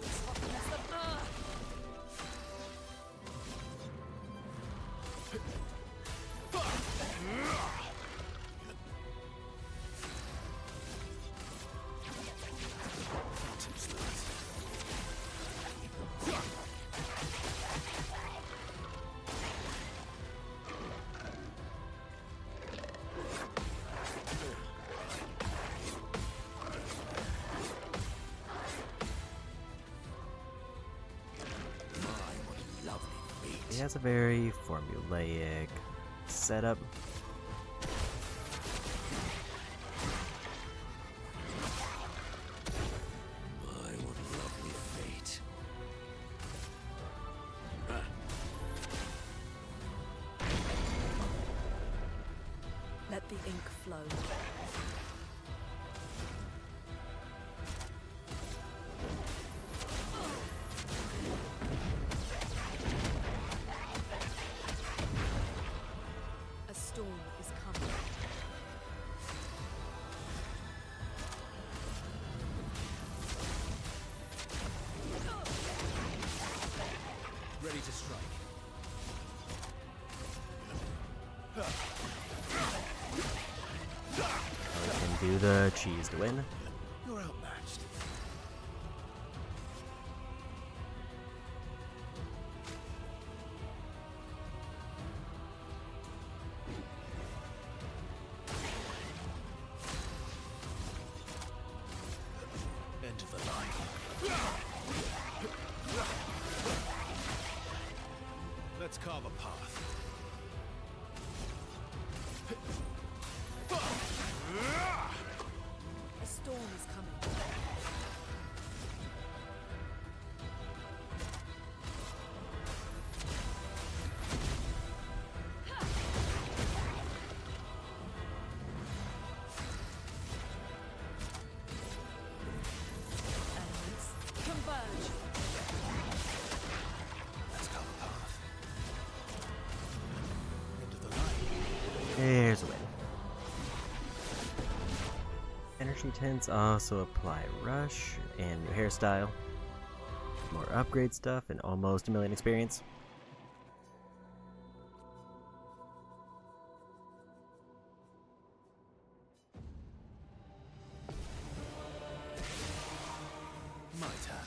As hot as the earth. That's who starts. He has a very formulaic setup. My, what lovely fate. Let the ink flow. A storm is coming. Ready to strike. We can do the cheese to win. You're outmatched. End of the line. Let's carve a path. A storm is coming. Elements converge. Let's carve a path. End of the line. There's a win. Energy tints also apply rush and new hairstyle. More upgrade stuff and almost 1,000,000 experience. My turn.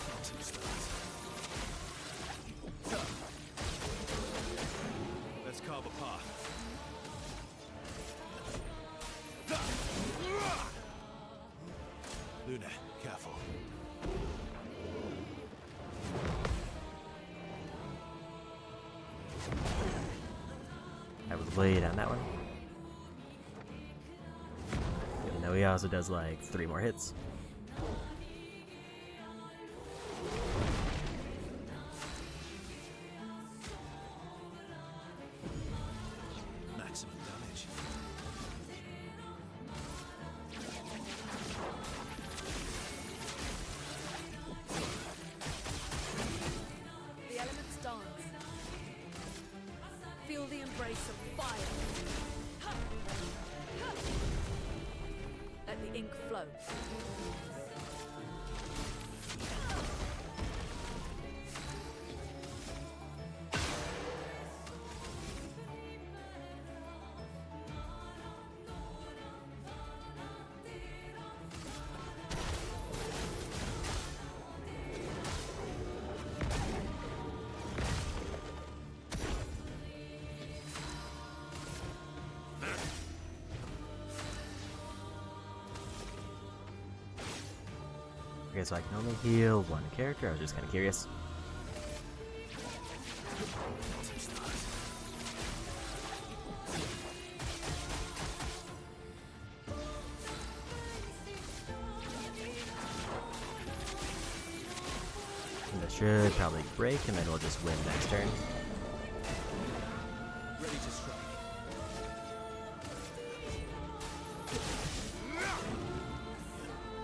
That's who starts. Let's carve a path. Luna, careful. I was late on that one. Even though he also does like 3 more hits. Maximum damage. flow. Okay, so I can only heal one character. I was just kind of curious. And this should probably break, and then we'll just win next turn. Ready to strike.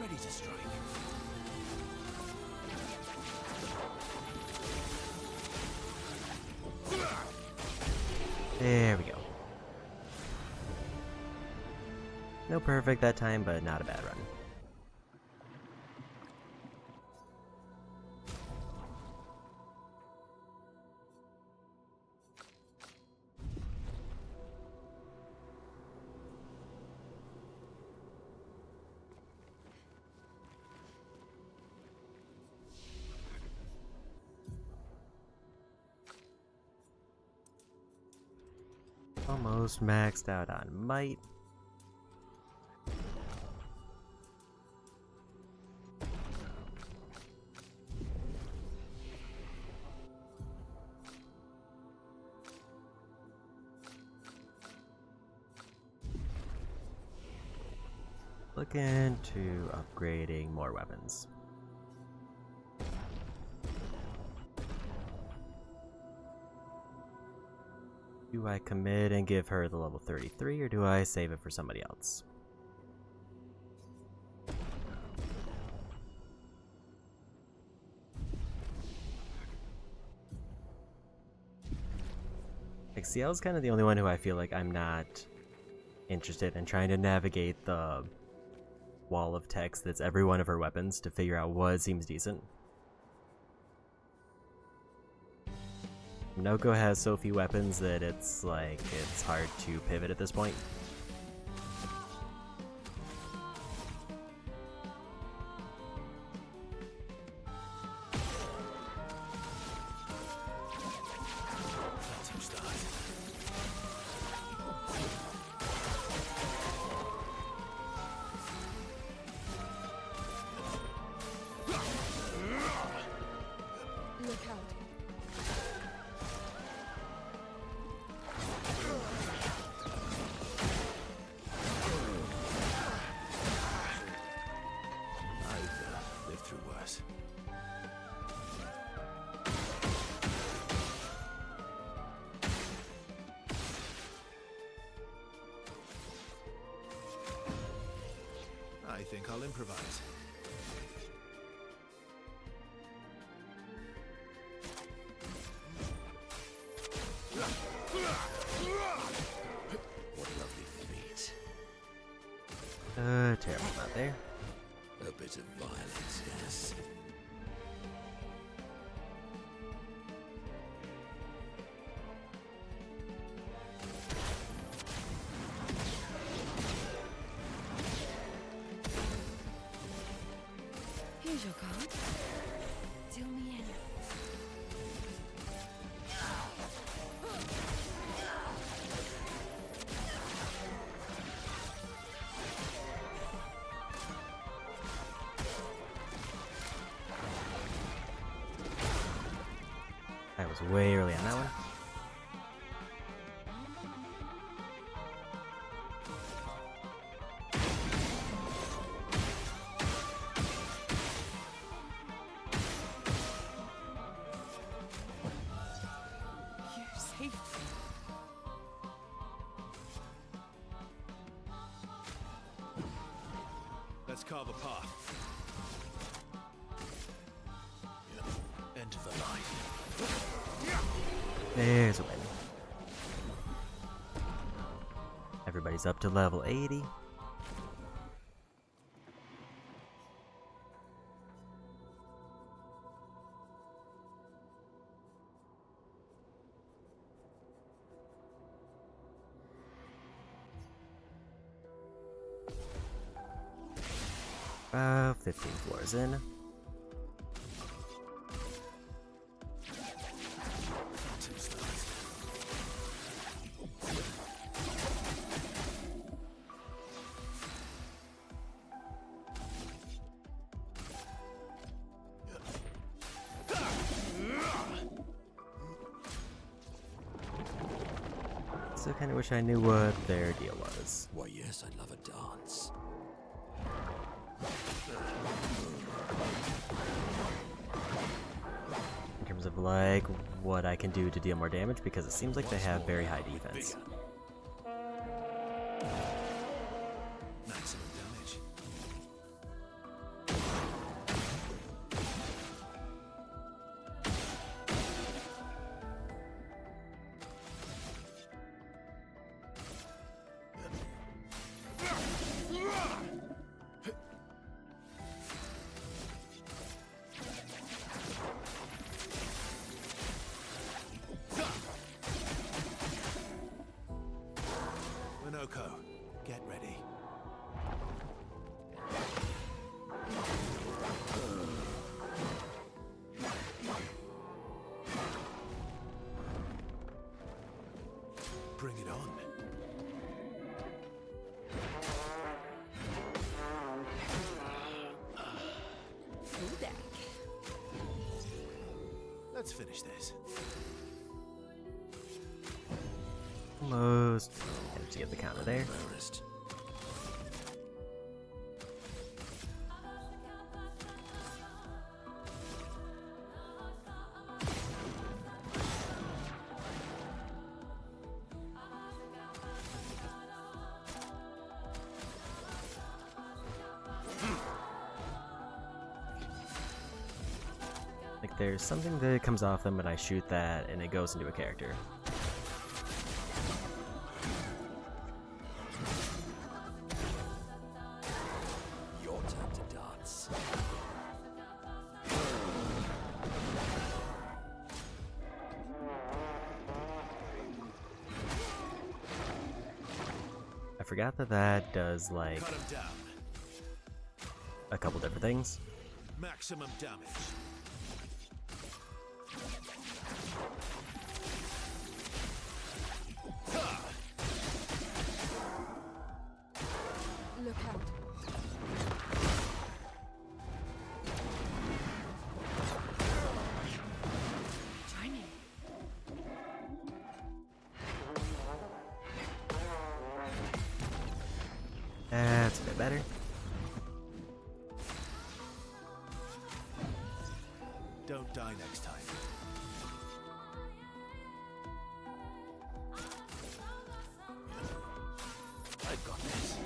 Ready to strike. There we go. No perfect that time, but not a bad run. Almost maxed out on might. Looking to upgrading more weapons. Do I commit and give her the level 33, or do I save it for somebody else? XCL is kind of the only one who I feel like I'm not interested in trying to navigate the wall of text that's every one of her weapons to figure out what seems decent. Noko has so few weapons that it's like, it's hard to pivot at this point. Look out. I've lived through worse. I think I'll improvise. What lovely feet. Terrible not there. A bit of violence, yes. Here's your card. Deal me in. I was way early on that one. You saved me. Let's carve a path. End of the line. There's a win. Everybody's up to level 80. 15 floors in. So kind of wish I knew what their deal was. Why, yes, I'd love a dance. In terms of like what I can do to deal more damage, because it seems like they have very high defense. Maximum damage. Minoko, get ready. Bring it on. Full deck. Let's finish this. Almost. Managed to get the counter there. Embarrassed. Like there's something that comes off them when I shoot that and it goes into a character. Your turn to dance. I forgot that that does like Cut him down. a couple different things. Maximum damage. Look out. Try me. That's a bit better. Don't die next time. I've got this.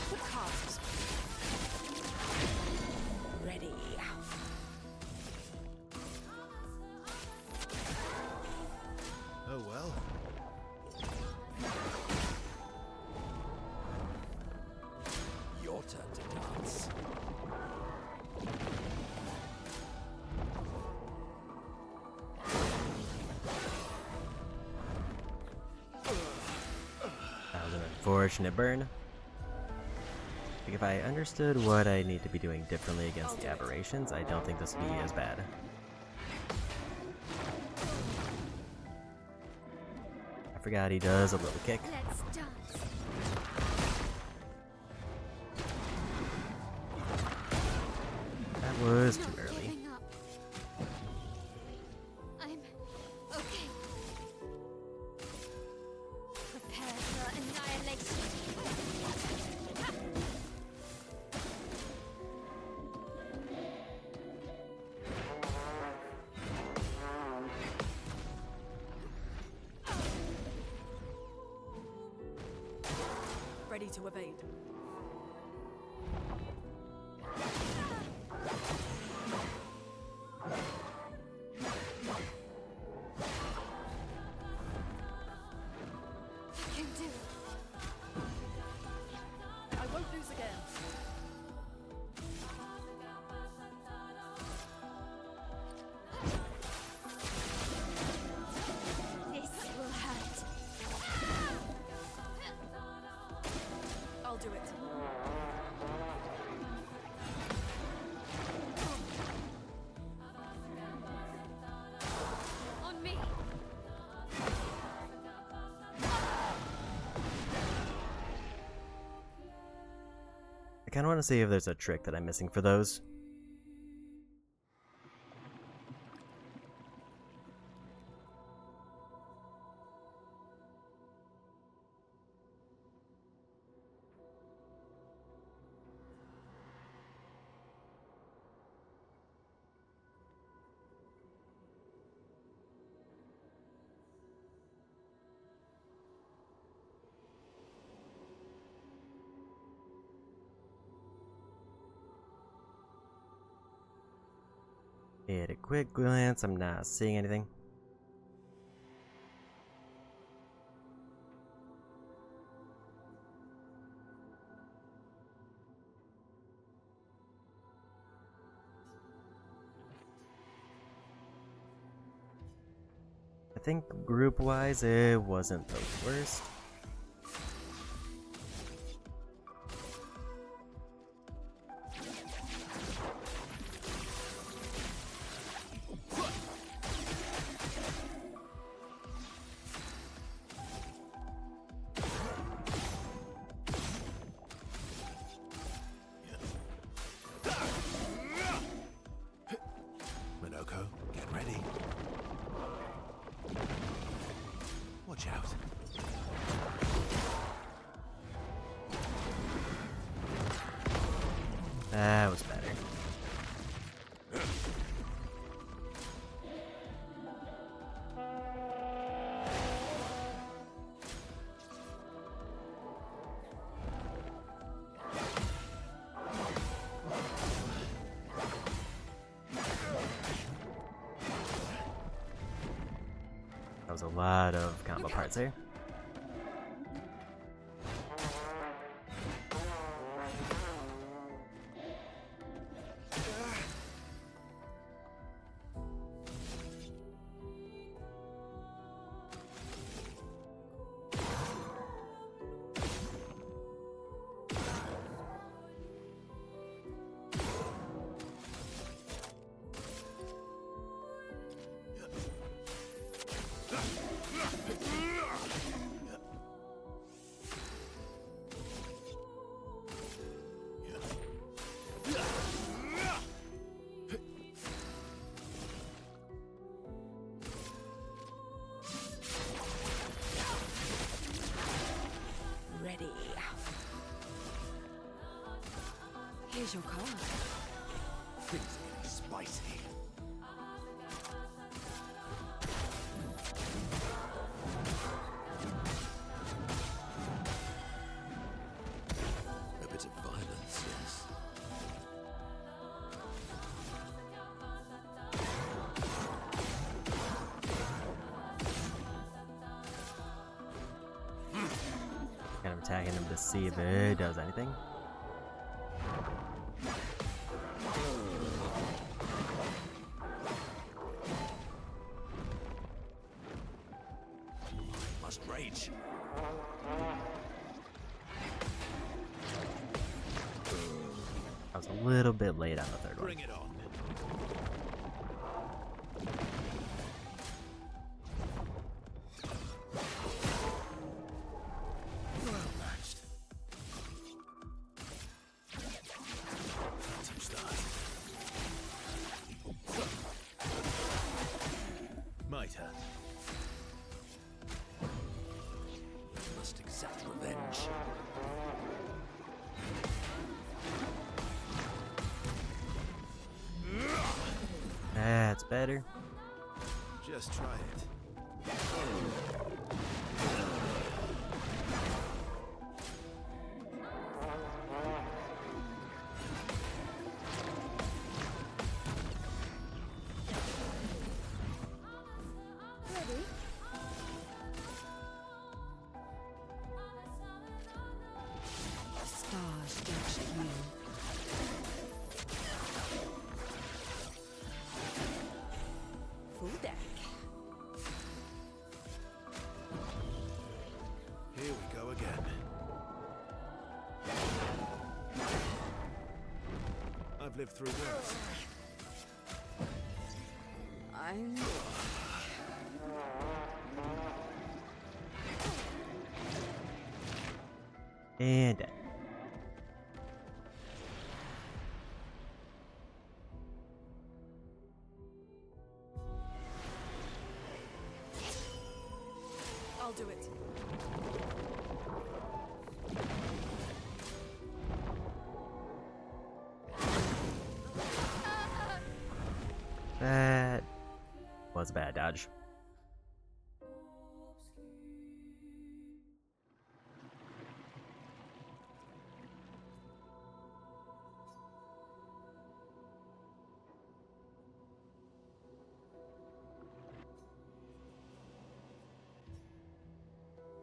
The cast. Ready. Oh well. Your turn to dance. That was an unfortunate burn. Like if I understood what I need to be doing differently against the aberrations, I don't think this would be as bad. I forgot he does a little kick. Let's dance. That was too Not early. giving up. I'm okay. Prepare for annihilation. Ready to evade. I can do it. I won't lose again. This will hurt. kind of want to see if there's a trick that I'm missing for those. At a quick glance, I'm not seeing anything. I think group-wise, it wasn't the worst. Minoko, get ready. Watch out. That was better. That was a lot of combo parts there. Ready. Here's your card. Things are getting spicy. A bit of violence, yes. Kind of attacking him to see if it does anything. Must rage. I was a little bit late on the third one. Bring it on. Well matched. Phantom start. My turn. Must exact revenge. That's better. Just try it. Ready? Stars judge you. Full deck. Here we go again. I've lived through worse. I'm... And dead. I'll do it. That was a bad dodge.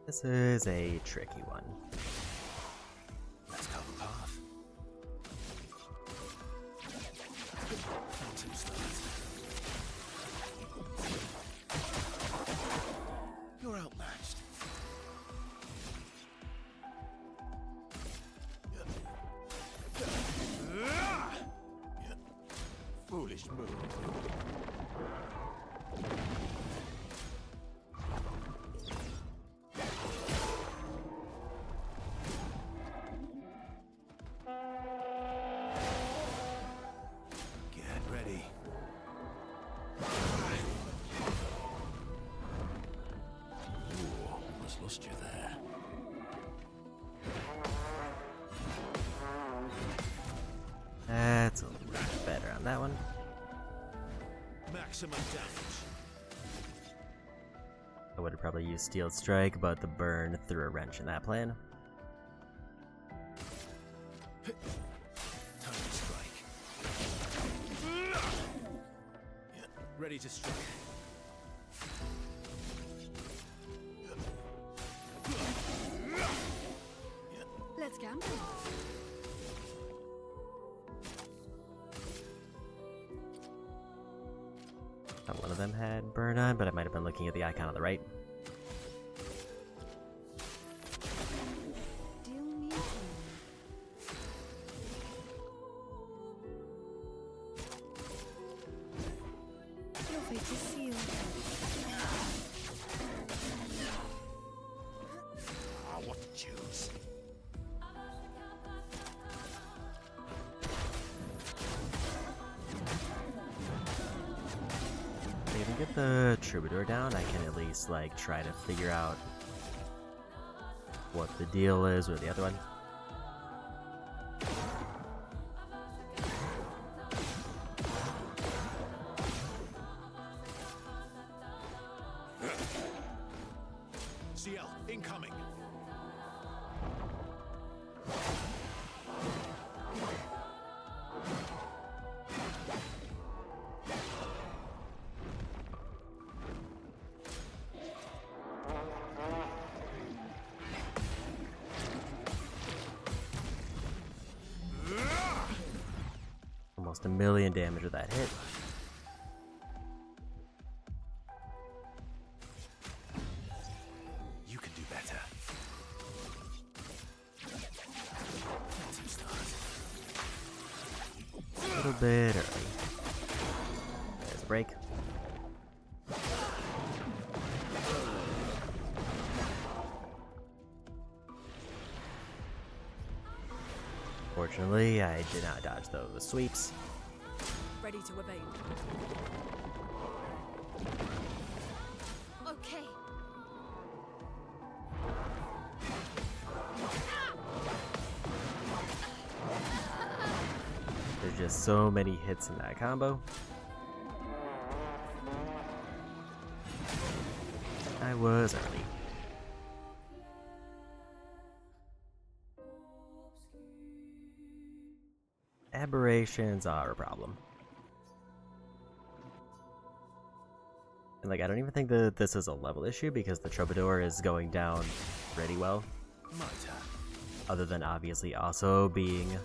This is a tricky one. Let's cover path. Phantom stars. You're outmatched. Foolish move. Lost you there. That's a little better on that one. Maximum damage. I would have probably used Steel Strike, but the burn threw a wrench in that plan. Time to strike. Ready to strike. Let's gamble. Thought one of them had burn on, but I might have been looking at the icon on the right. Deal me a Your fate is sealed. What to choose? If I can get the Troubadour down, I can at least, like, try to figure out what the deal is with the other one. CL, incoming. Almost a million damage with that hit. You can do better. Phantom stars. A little bit early. There's a break. Fortunately, I did not dodge those sweeps. Ready to evade. Okay. There's just so many hits in that combo. I was early. Aberrations are a problem. And like, I don't even think that this is a level issue because the Troubadour is going down pretty well. My turn. Other than obviously also being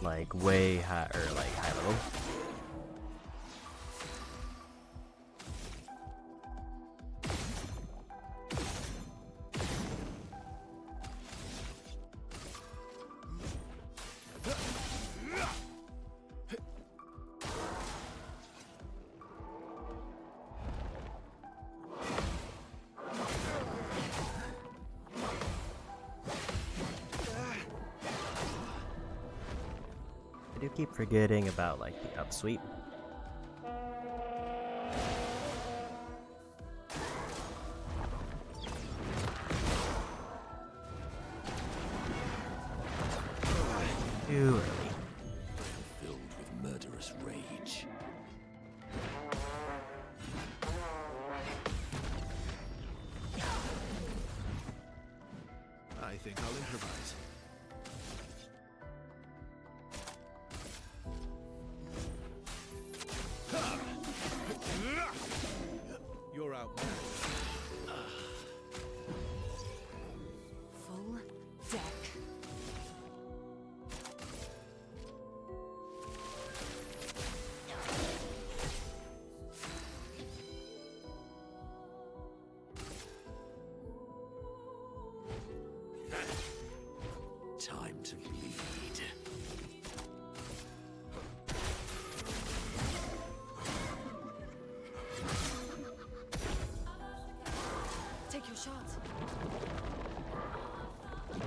like way high, or like high level. I do keep forgetting about like the up sweep. too early. Filled with murderous rage. I think I'll improvise. You're outmatched. Full deck. Time to bleed. Take your shot.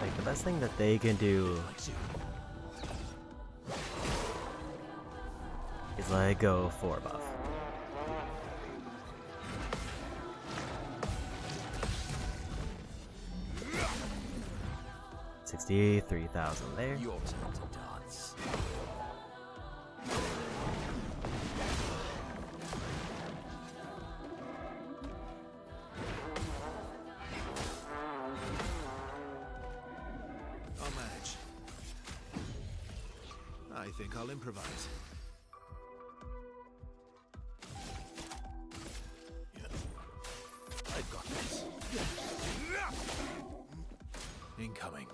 Like, the best thing that they can do is let go 4 buff. $63,000 there. Your turn to dance. I'll manage. I think I'll improvise. I've got this. Incoming.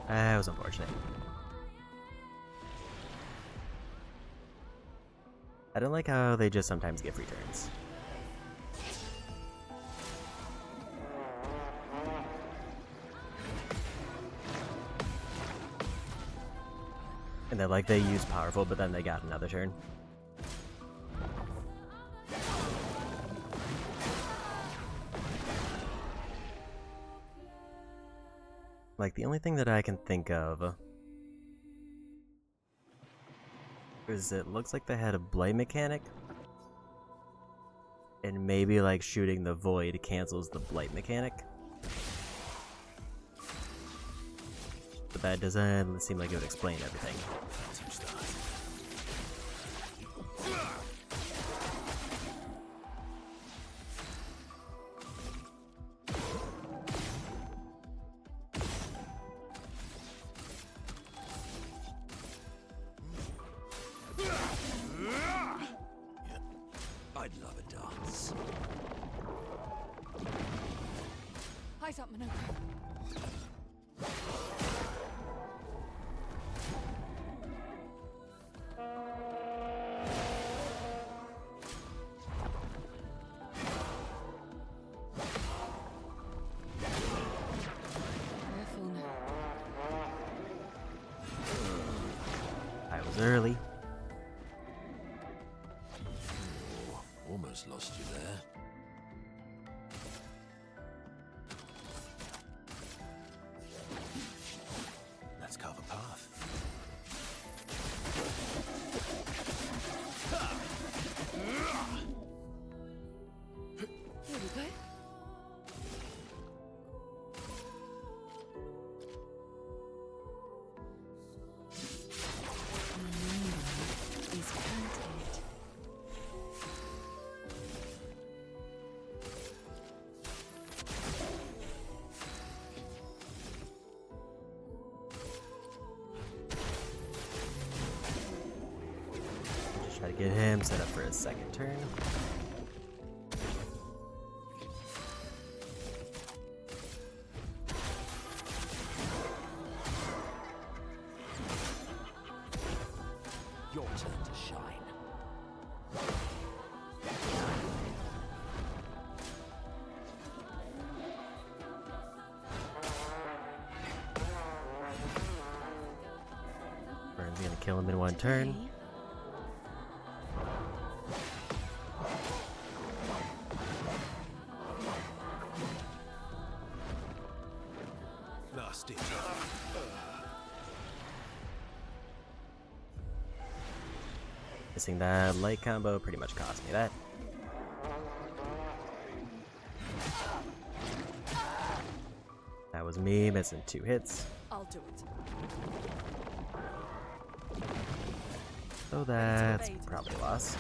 That was unfortunate. I don't like how they just sometimes get free turns. And then like they use powerful, but then they got another turn. Like, the only thing that I can think of is it looks like they had a blade mechanic, and maybe like shooting the void cancels the blight mechanic. But that doesn't seem like it would explain everything. I'd love a dance. Eyes up, Minoko. Careful now. I was early. Almost lost you there. Let's carve a path. Here we go. Is planted. Just try to get him set up for his second turn. Your turn to shine. Burn's gonna kill him in one turn. Nasty. Missing that light combo pretty much cost me that. That was me missing 2 hits. I'll do it. So that's probably a loss.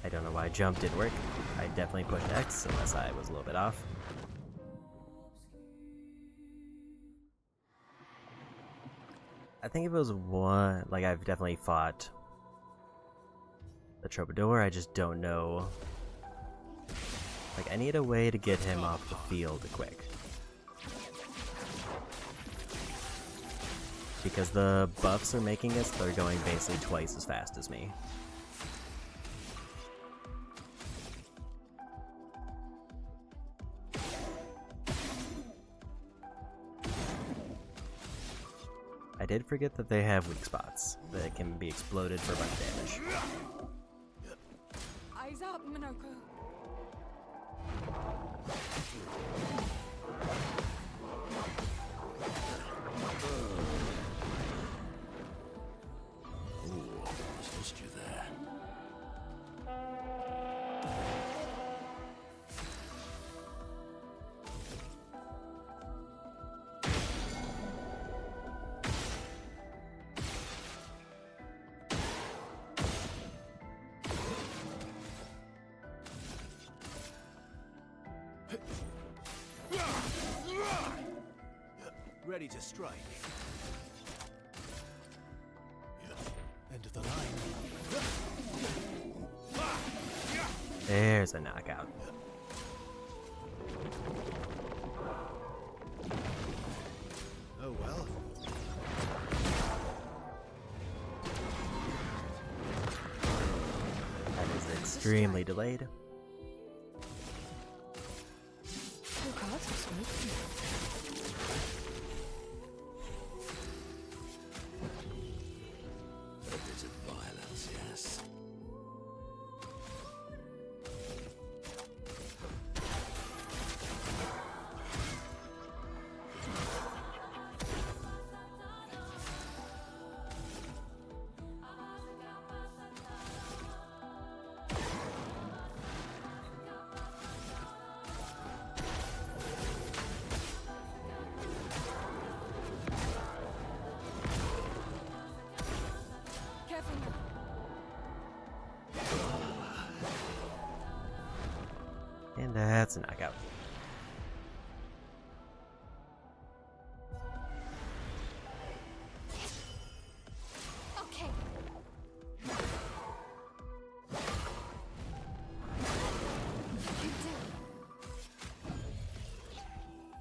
I don't know why jump didn't work. I definitely pushed X unless I was a little bit off. I think if it was one, like I've definitely fought the Troubadour, I just don't know. Like I need a way to get him off the field quick. Because the buffs are making it so they're going basically twice as fast as me. I did forget that they have weak spots that can be exploded for a bunch of damage. Eyes up, Minoko. Ooh, almost lost you there. Ready to strike. End of the line. There's a knockout. Oh well. That is extremely delayed. Your cards are smoking. A bit of violence, yes. Careful now. And that's a knockout. Okay. You do.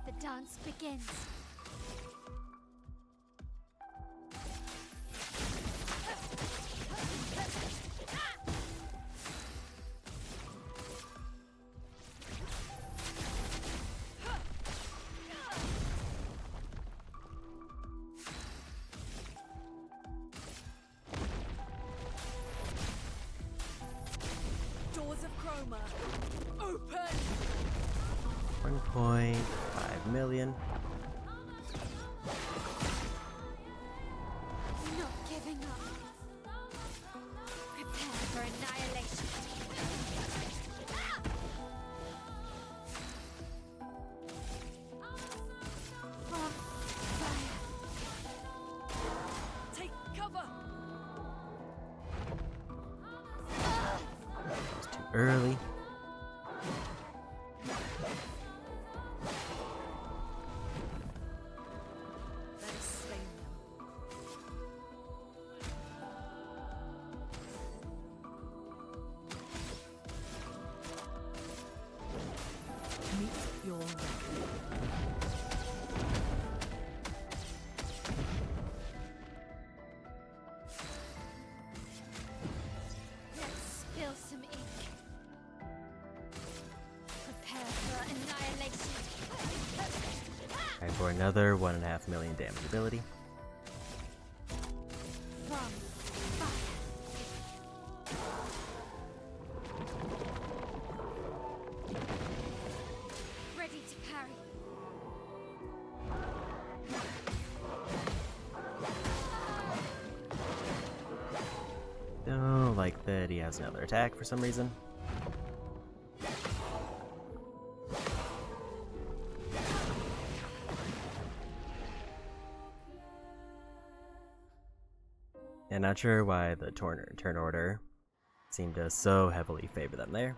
The dance begins. Doors of Chroma. Open! 1.5 million. Not giving up. Prepare for annihilation. On fire. Take cover! It's too early. Let us slay them. Meet your Let's spill some ink. Prepare for annihilation. Time for another 1.5 million damage ability. fact that he has another attack for some reason. And not sure why the turn order seemed to so heavily favor them there.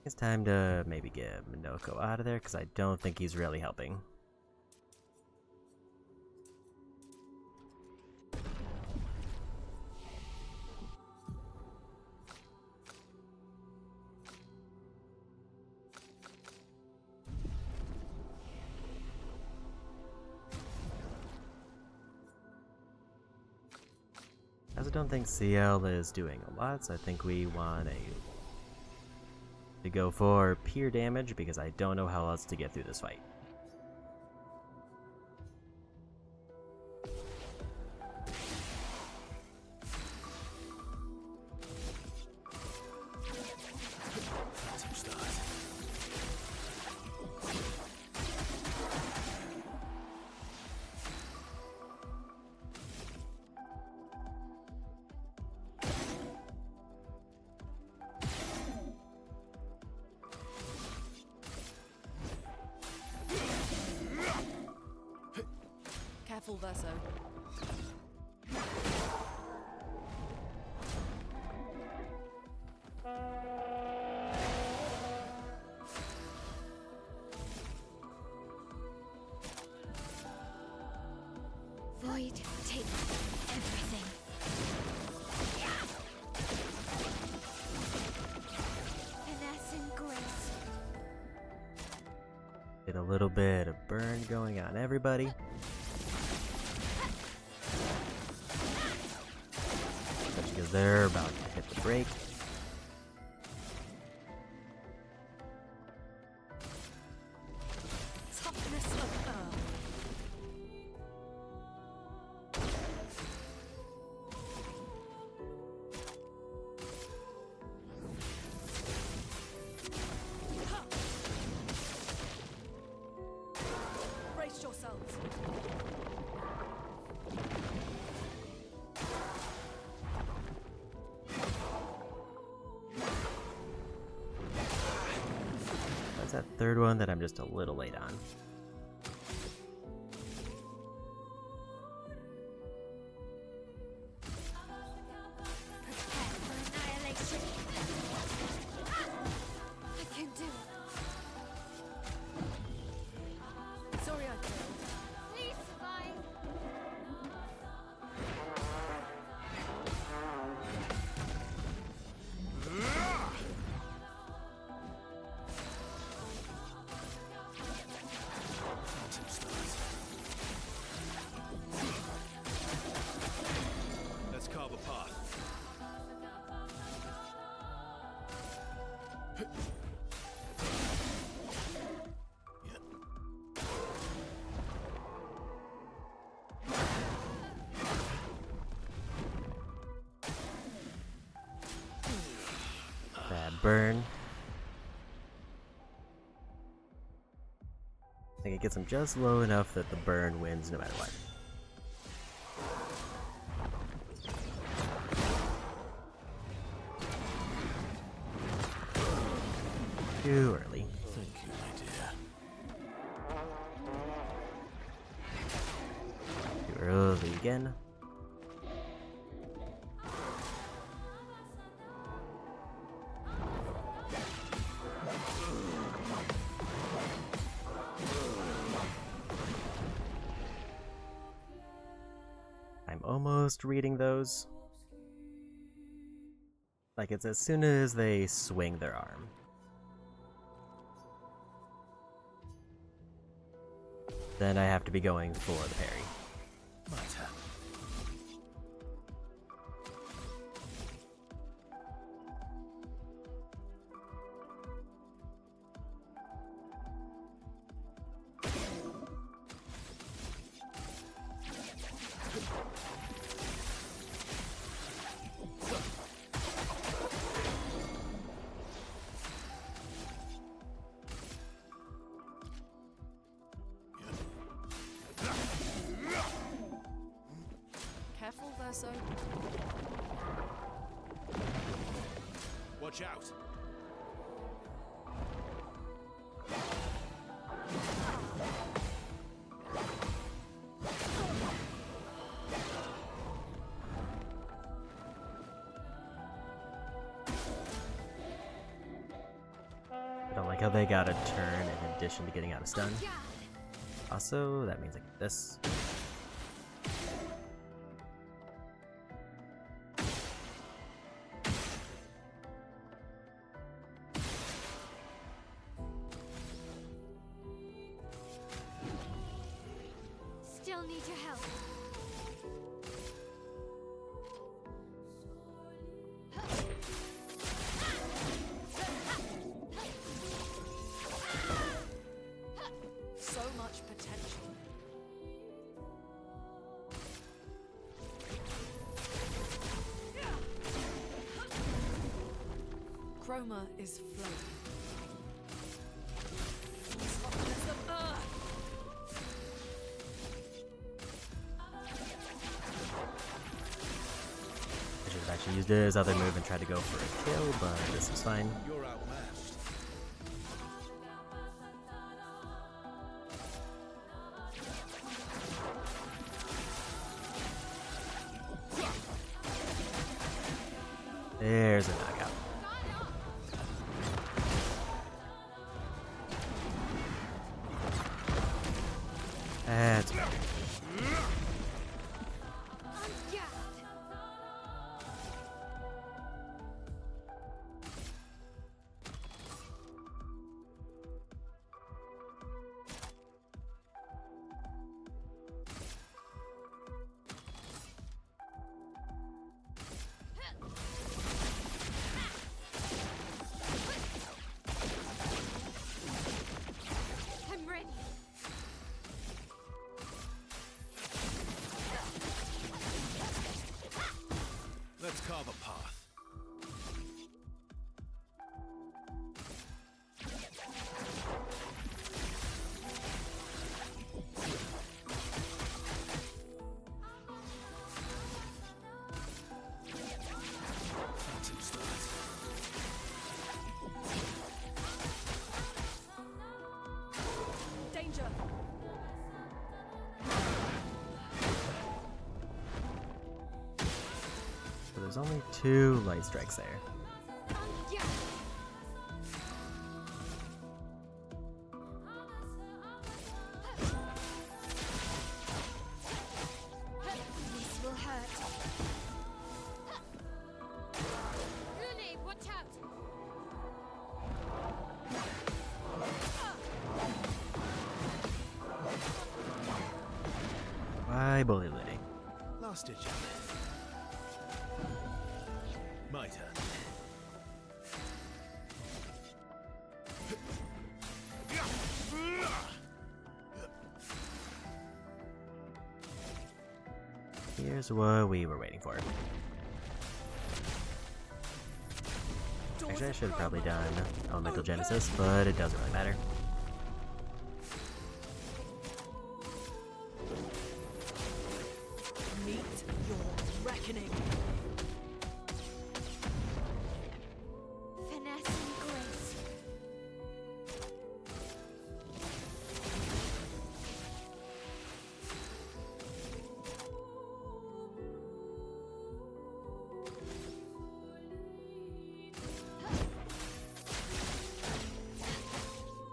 It's time to maybe get Minoko out of there, because I don't think he's really helping. I also don't think CL is doing a lot, so I think we want to go for pure damage, because I don't know how else to get through this fight. Careful, Verso. Void, take everything. Finesse and grace. Get a little bit of burn going on everybody. Especially because they're about to hit the break. Toughness of earth. Brace yourselves. That's that third one that I'm just a little late on. Prepare for annihilation. I can do it. Sorry I failed. Please survive. Let's carve a path. Bad burn. I think it gets him just low enough that the burn wins no matter what. Too early. Thank you, my dear. Too early again. I'm almost reading those. Like, it's as soon as they swing their arm. Then I have to be going for the parry. My turn. so. Watch out! I don't like how they got a turn in addition to getting out of stun. Also, that means I get this. Still need your help. So much potential. Chroma is floating. Softness of earth. I should have actually used his other move and tried to go for a kill, but this is fine. You're outmatched. There's a knockout. That's better. I'm ready. Let's carve a path. Phantom start. Danger. So there's only 2 light strikes there. This will hurt. Lily, watch out! Why bully Liddy? Last ditch effort. My turn. Here's what we were waiting for. Actually, I should have probably done Elemental Genesis, but it doesn't really matter. Meet your reckoning. Finesse and grace.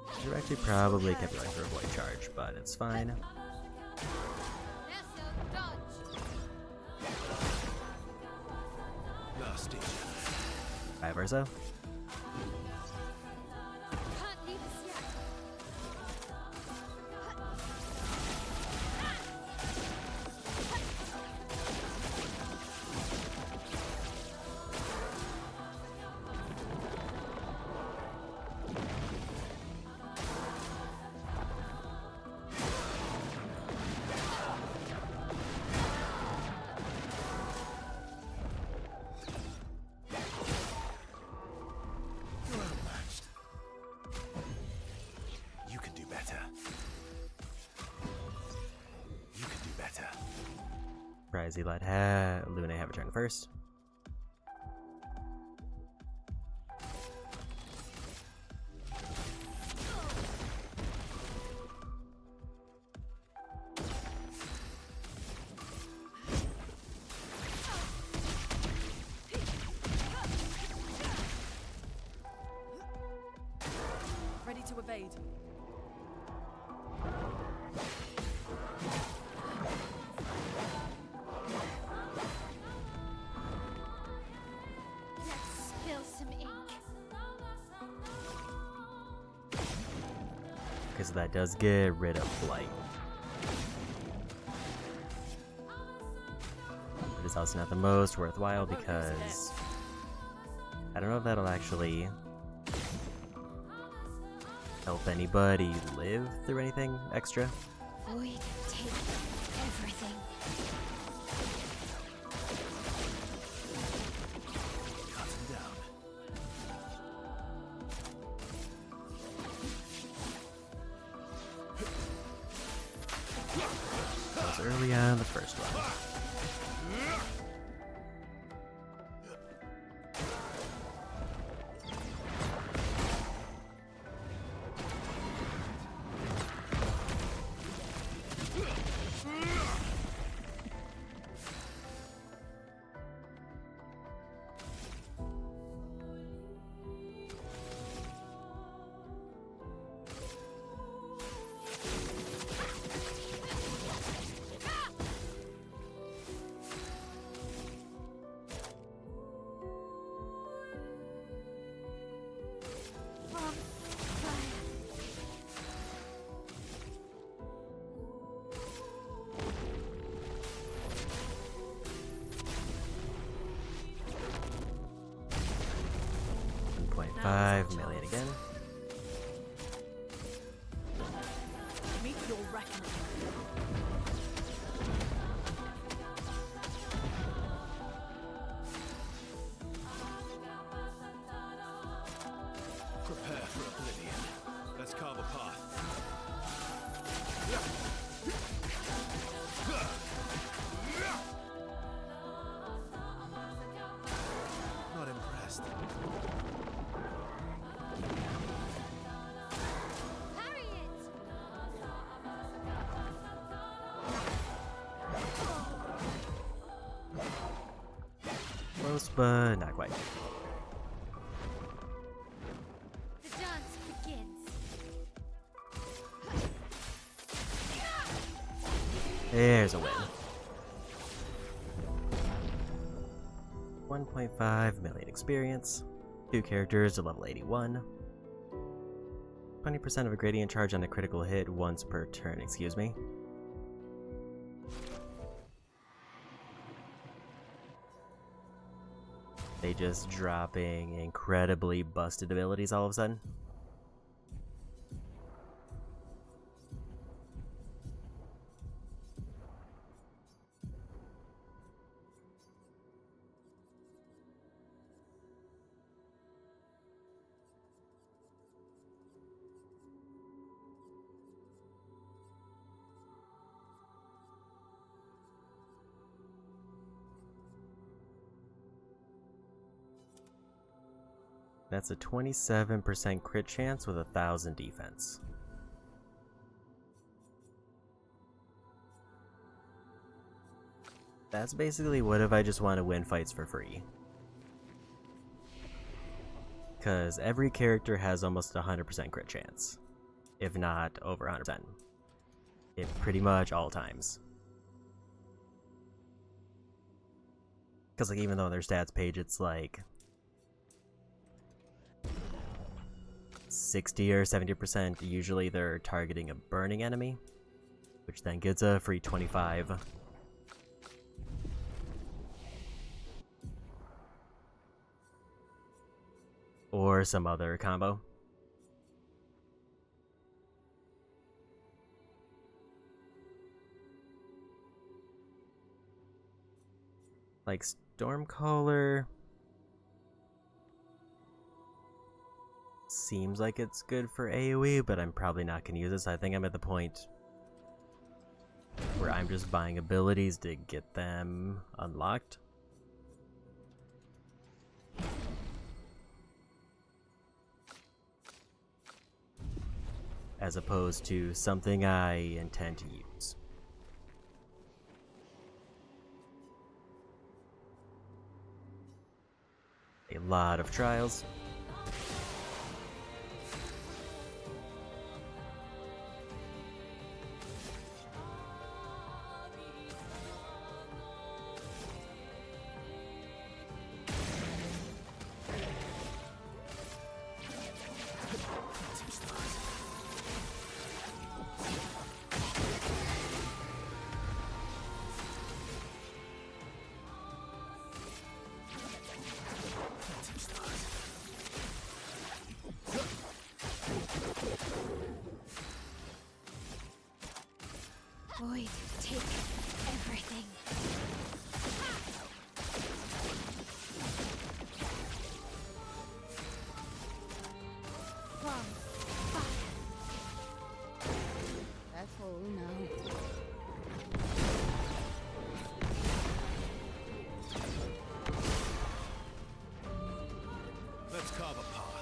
I should have actually probably kept going for a void charge, but it's fine. Last ditch. Vice versa. Can't leave us yet. Surprised he let Lune have a turn first. Ready to evade. Let's spill some ink. Because that does get rid of Blight. It is also not the most worthwhile because I don't know if that'll actually help anybody live through anything extra. Void take everything. Cut him down. That was early on the first one. $1.5 million again. Meet your reckoning. Prepare for oblivion. Let's carve a path. Not impressed. Parry it! Close, but not quite. The dance begins. There's a win. 1.5 million experience. 2 characters to level 81. 20% of a gradient charge on a critical hit once per turn, excuse me. They just dropping incredibly busted abilities all of a sudden. That's a 27% crit chance with 1,000 defense. That's basically what if I just want to win fights for free. Because every character has almost 100% crit chance. If not over 100%. At pretty much all times. Because like even though their stats page it's like 60 or 70%, usually they're targeting a burning enemy, which then gets a free 25. Or some other combo. Like Stormcaller seems like it's good for AoE, but I'm probably not going to use this. I think I'm at the point where I'm just buying abilities to get them unlocked. As opposed to something I intend to use. A lot of trials. Void, take everything. From fire. Careful now. Let's carve a path.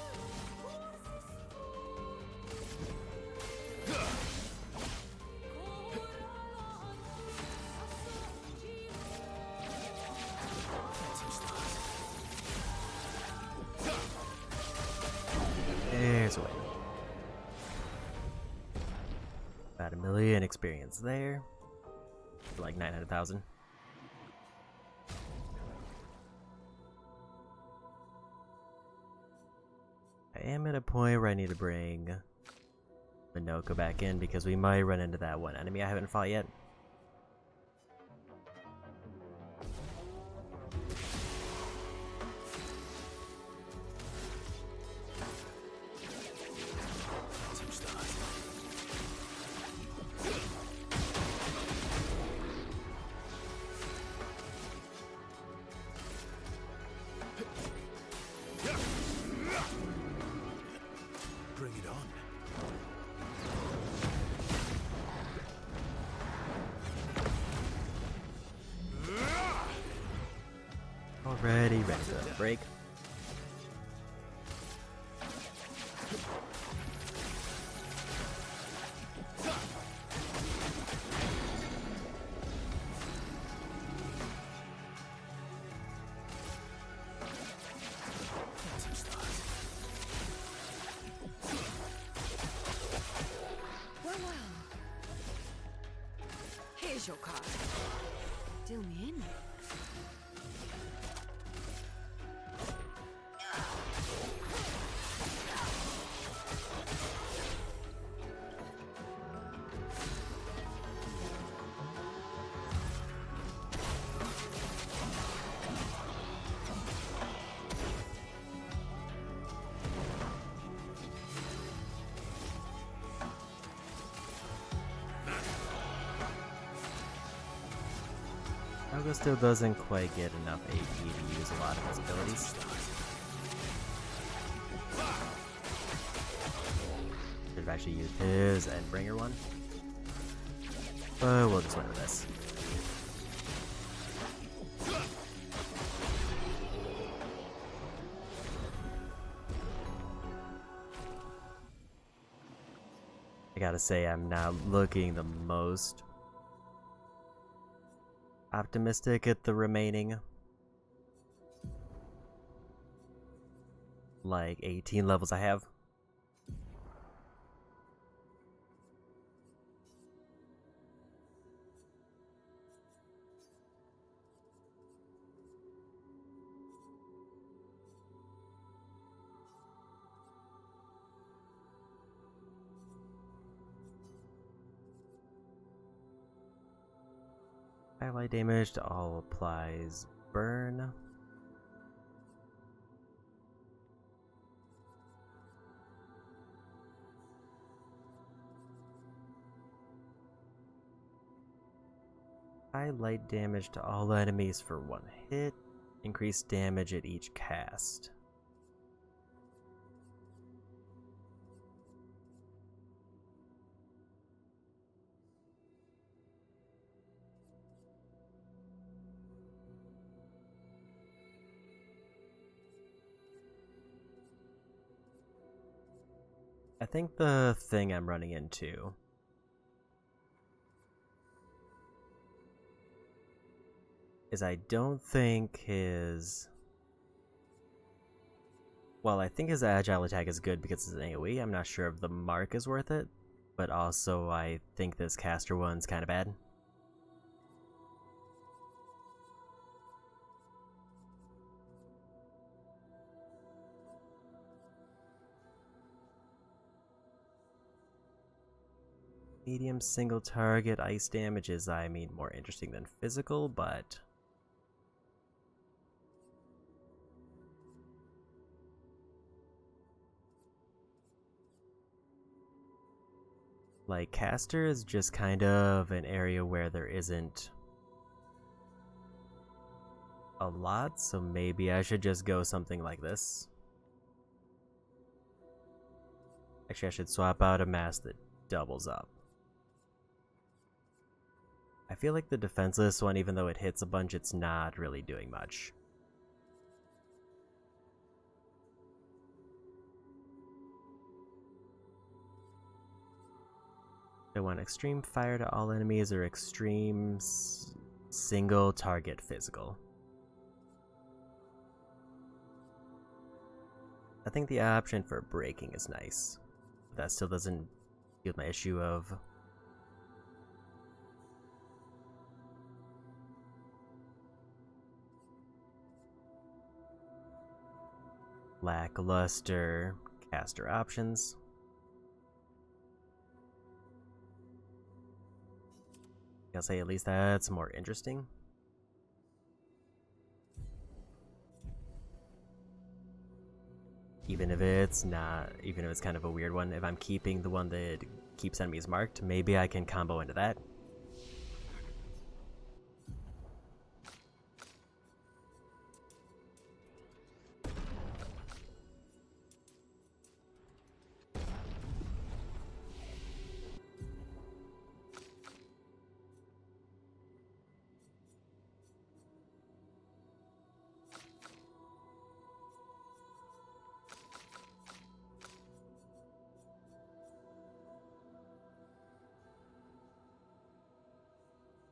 There's a way. About 1 million experience there. For like 900,000. I am at a point where I need to bring Minoko back in because we might run into that one enemy I haven't fought yet. Bring it on. Already ready for the break. Here's your card. Deal me in. Algo still doesn't quite get enough AP to use a lot of his abilities. Should have actually used his Endbringer one. But we'll just win with this. I gotta say, I'm not looking the most optimistic at the remaining like 18 levels I have. Highlight damage to all applies burn. Highlight damage to all enemies for 1 hit. Increased damage at each cast. I think the thing I'm running into is I don't think his... Well, I think his agile attack is good because it's an AoE. I'm not sure if the mark is worth it, but also I think this caster one's kind of bad. Medium single target ice damage is, I mean, more interesting than physical, but... Like, caster is just kind of an area where there isn't a lot, so maybe I should just go something like this. Actually, I should swap out a mask that doubles up. I feel like the defenseless one, even though it hits a bunch, it's not really doing much. I want extreme fire to all enemies or extreme single target physical. I think the option for breaking is nice. But that still doesn't deal with my issue of lackluster caster options. I'll say at least that's more interesting. Even if it's not, even if it's kind of a weird one, if I'm keeping the one that keeps enemies marked, maybe I can combo into that.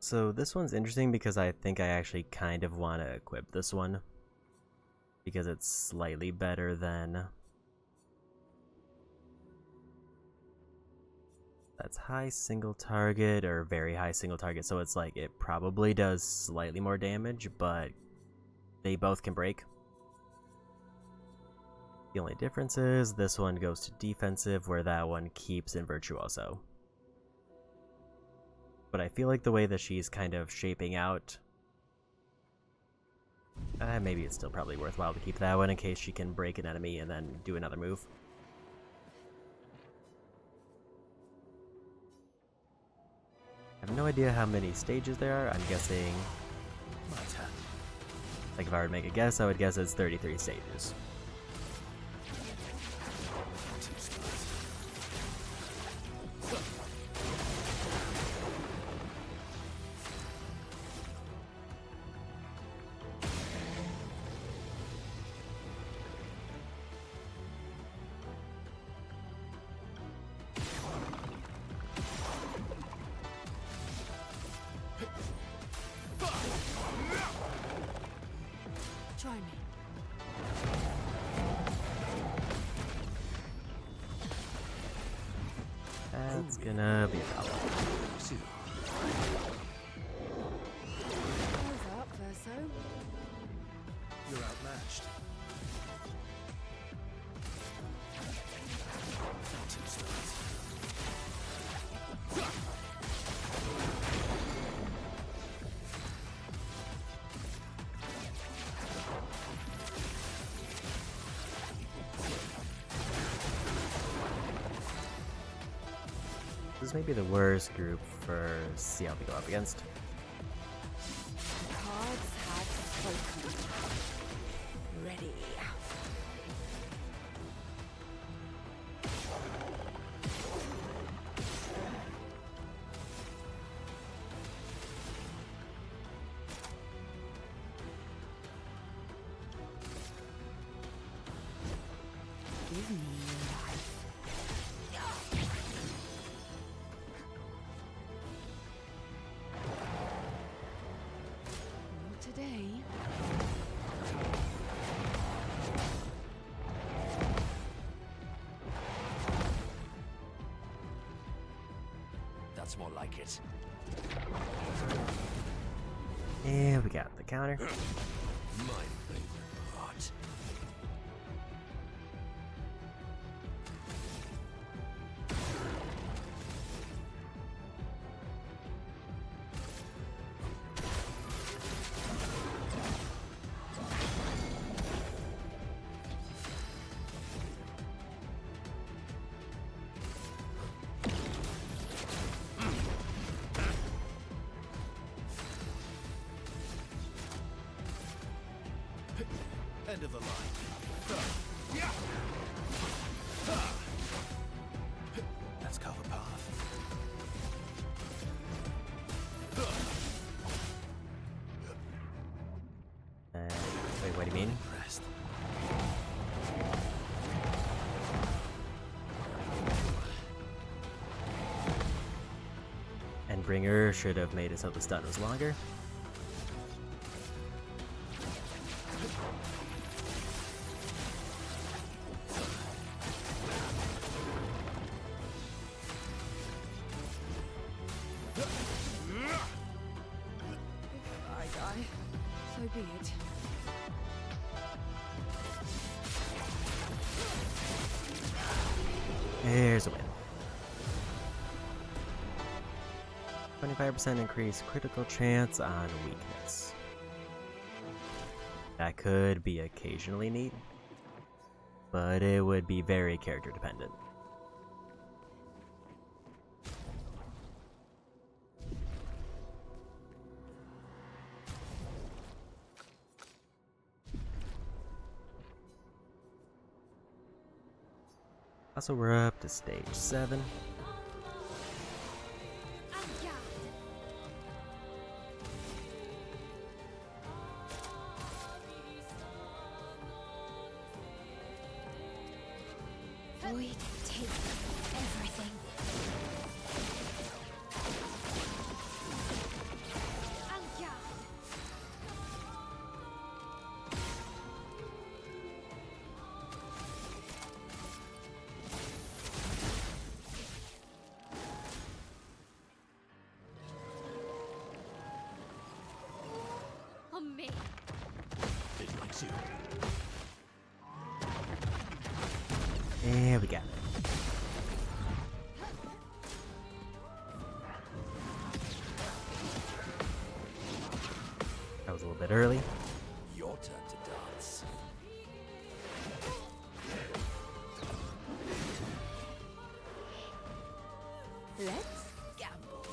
So this one's interesting because I think I actually kind of want to equip this one. Because it's slightly better than... That's high single target or very high single target, so it's like it probably does slightly more damage, but they both can break. The only difference is this one goes to defensive where that one keeps in virtuoso. But I feel like the way that she's kind of shaping out, maybe it's still probably worthwhile to keep that one in case she can break an enemy and then do another move. I have no idea how many stages there are. I'm guessing... Like if I were to make a guess, I would guess it's 33 stages. Try me. That's gonna be a problem. How's up, Verso? You're outmatched. Two stars. This may be the worst group for CL to go up against. The cards have spoken. Ready. Give me your life. That's more like it. And we got the counter. My favorite part. End of the line. Let's cover path. Wait, what do you mean? Rest. Endbringer should have made it so the stun was longer. I die. So be it. There's a win. 25% increased critical chance on weakness. That could be occasionally neat, but it would be very character dependent. Also, we're up to stage 7. Void, take everything. On me. It likes you. And we got it. That was a little bit early. Your turn to dance. Let's gamble.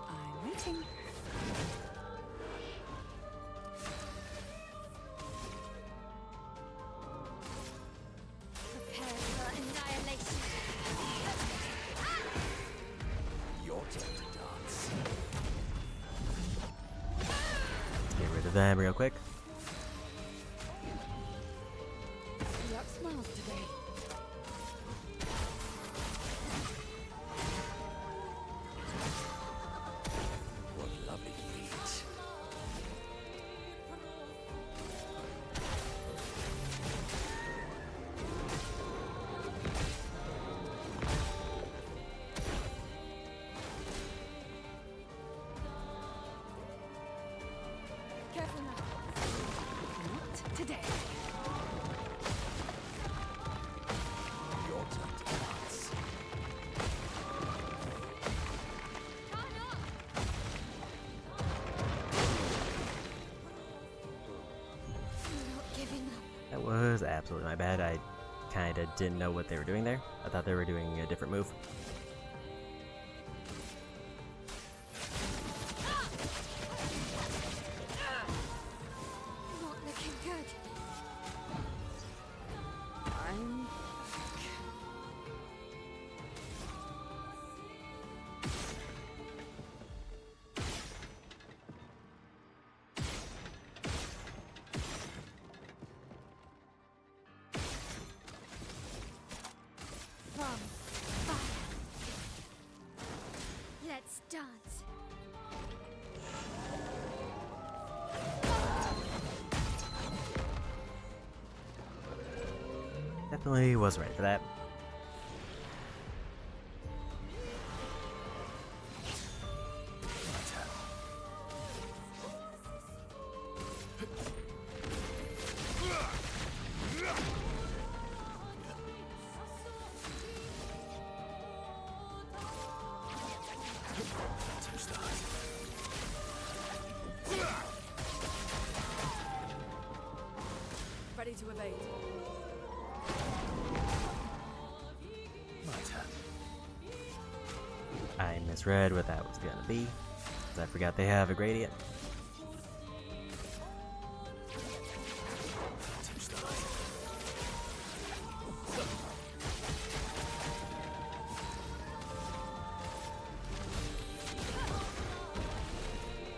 I'm waiting. Prepare for annihilation. Your turn to dance. Get rid of them real quick. Luck smiles today. What lovely feet. Careful now. Not today. Your turn to dance. I'm not giving up. That was absolutely my bad. I kinda didn't know what they were doing there. I thought they were doing a different move. Not looking good. I'm From fire. Definitely was ready for that. Ready to evade. I misread what that was gonna be, because I forgot they have a gradient.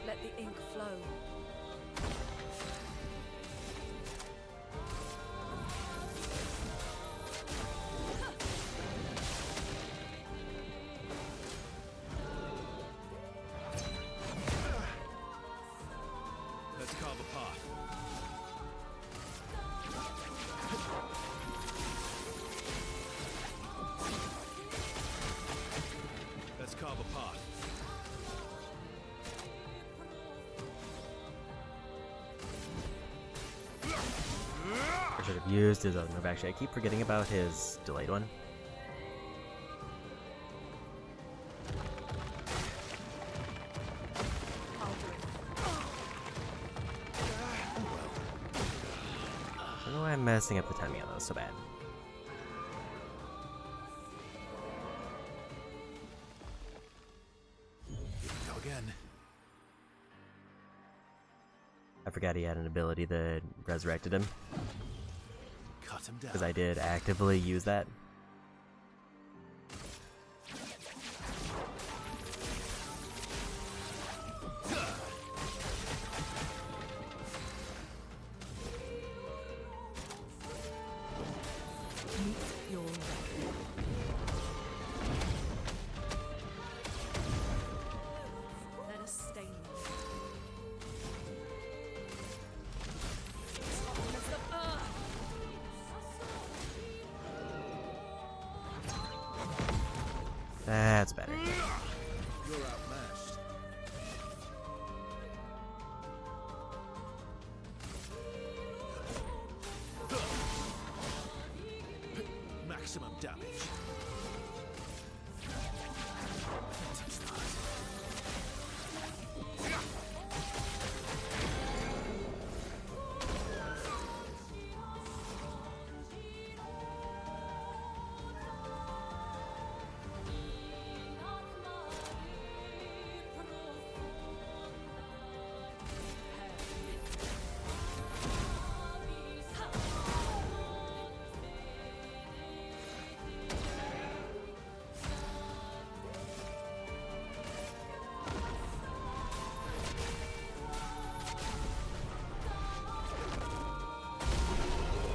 Let the ink flow. Let's carve a path. Let's carve a path. I should have used his other move. Actually, I keep forgetting about his delayed one. I don't know why I'm messing up the timing on those so bad. Go again. I forgot he had an ability that resurrected him, Cut him down. because I did actively use that. Meet your record. Let us stain them. Softness of earth. That's better. You're outmatched. Maximum damage.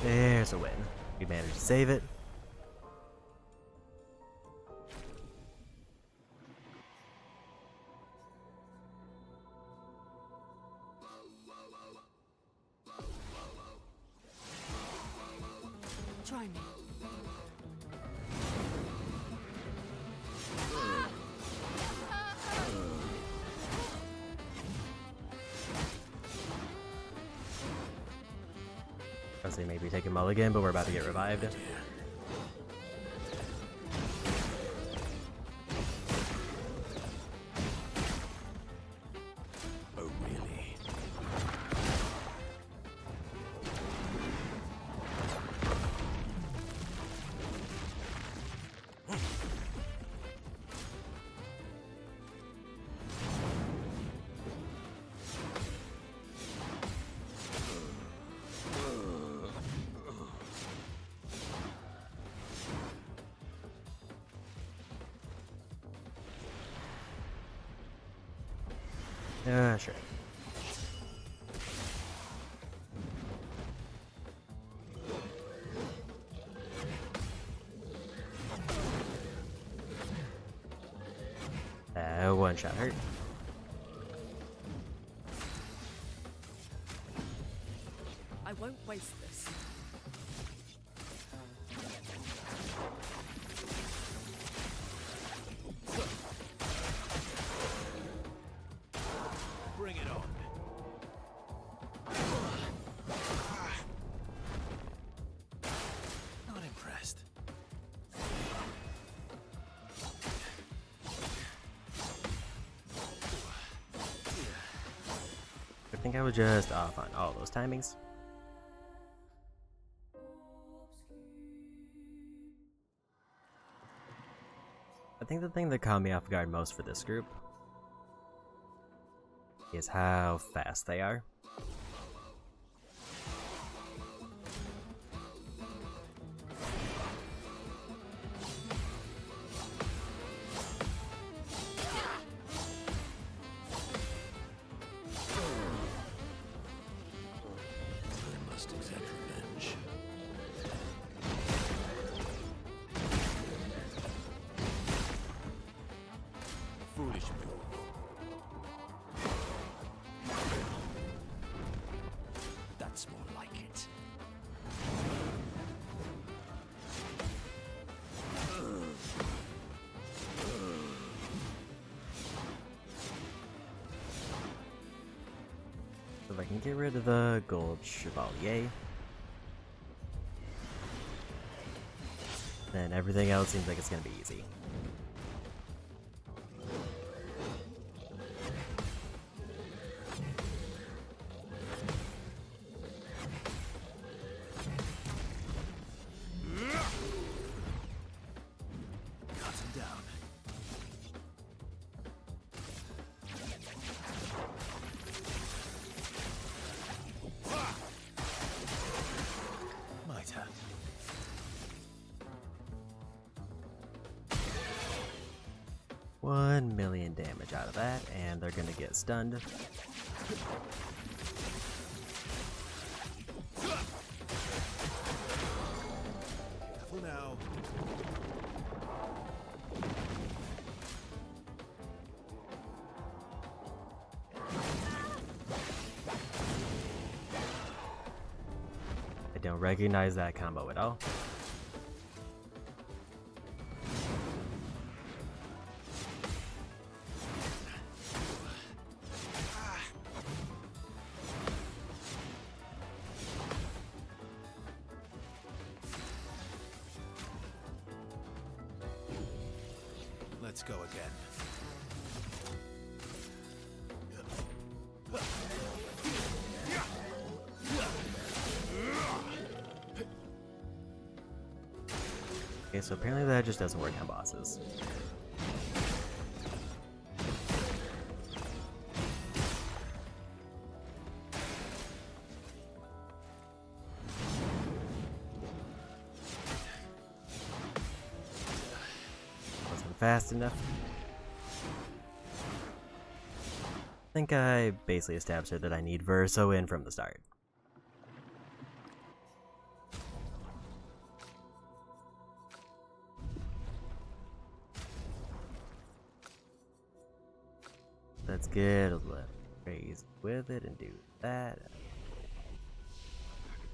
There's a win. We managed to save it. Try me. I was saying maybe take a mulligan, but we're about to get revived. Oh, really? Sure. One shot hurt. I won't waste this. think I was just off on all those timings. I think the thing that caught me off guard most for this group is how fast they are. Foolish move. That's more like it. If I can get rid of the gold chevalier, then everything else seems like it's gonna be easy. $1 million damage out of that, and they're gonna get stunned. Careful now. I don't recognize that combo at all. Let's go again. Okay, so apparently that just doesn't work on bosses. Wasn't fast enough. I think I basically established that I need Verso in from the start. Let's get a little crazy with it and do that.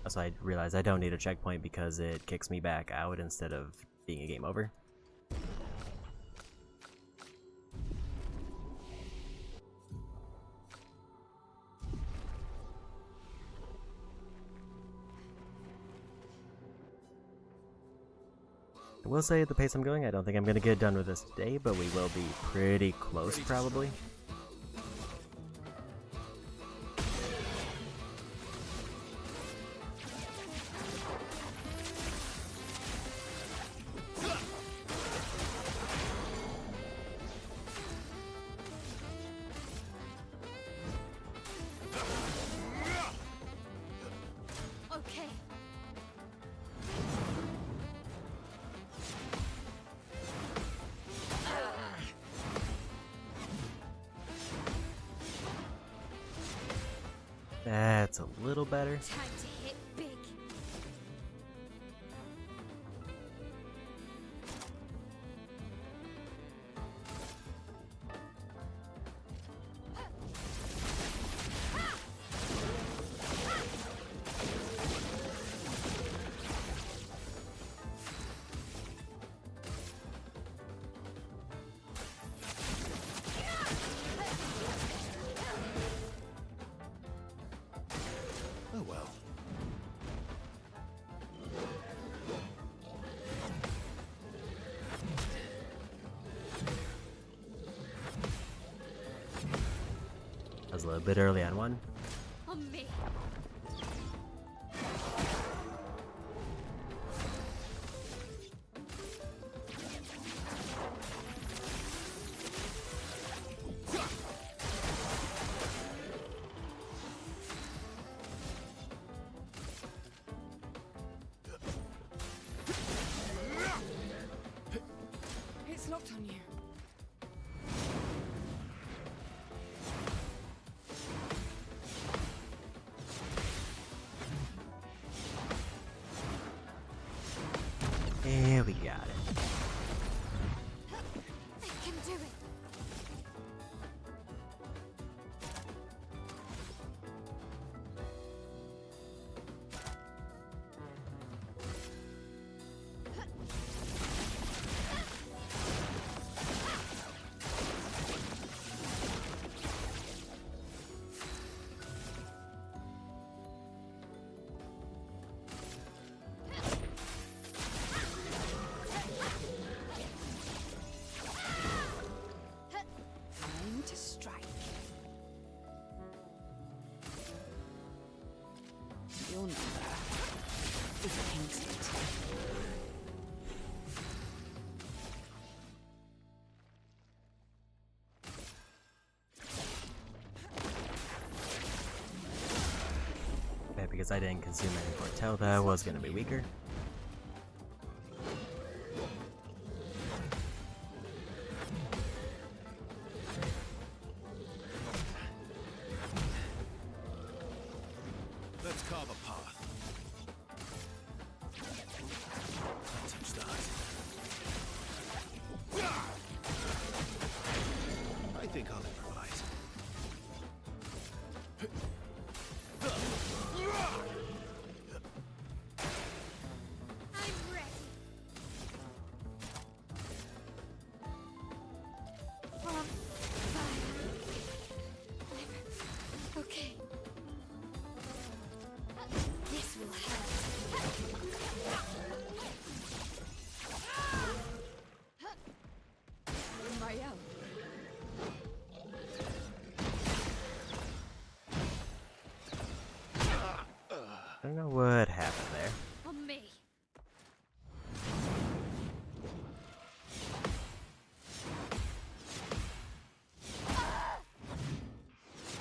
Also, I realize I don't need a checkpoint because it kicks me back out instead of being a game over. I will say at the pace I'm going, I don't think I'm going to get done with this today, but we will be pretty close probably. Okay. That's a little better. Time to hit big. Oh well. I was a little bit early on one. We got it. I can do it. Time to strike. Your number is painted. Okay, because I didn't consume any Foretell, that was gonna be weaker. Let's carve a path. Touch that. I think I'll improvise. I'm ready. On fire. Okay. This will hurt. Marielle. I don't know what happened there. On me.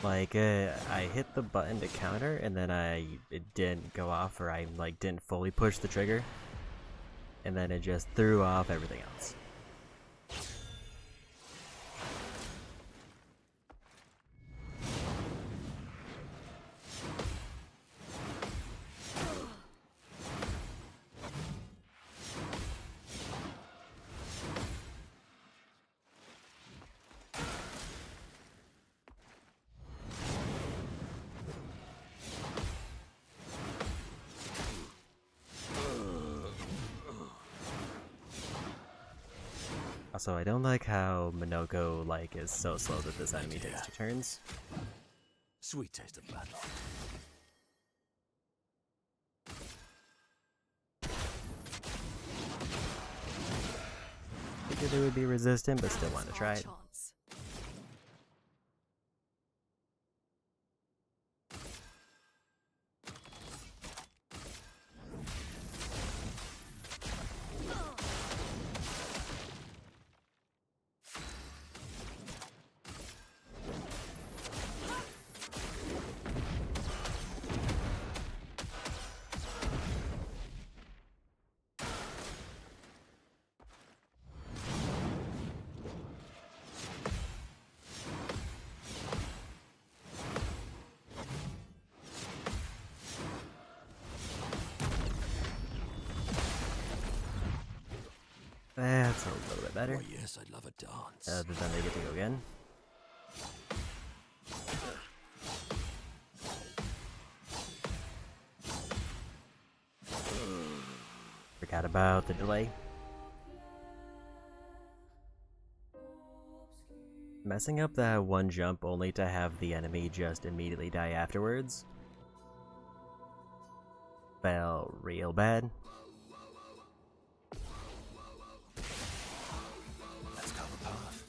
Like, I hit the button to counter, and then it didn't go off, or I, like, didn't fully push the trigger. And then it just threw off everything else. Also, I don't like how Minoko, like, is so slow that this enemy takes 2 turns. Sweet taste of bad luck. Figured they would be resistant, but still want to try it. Chance. That's a little bit better. Why, yes, I'd love a dance. Other than they get to go again. Forgot about the delay. Messing up that one jump only to have the enemy just immediately die afterwards felt real bad. Let's carve a path.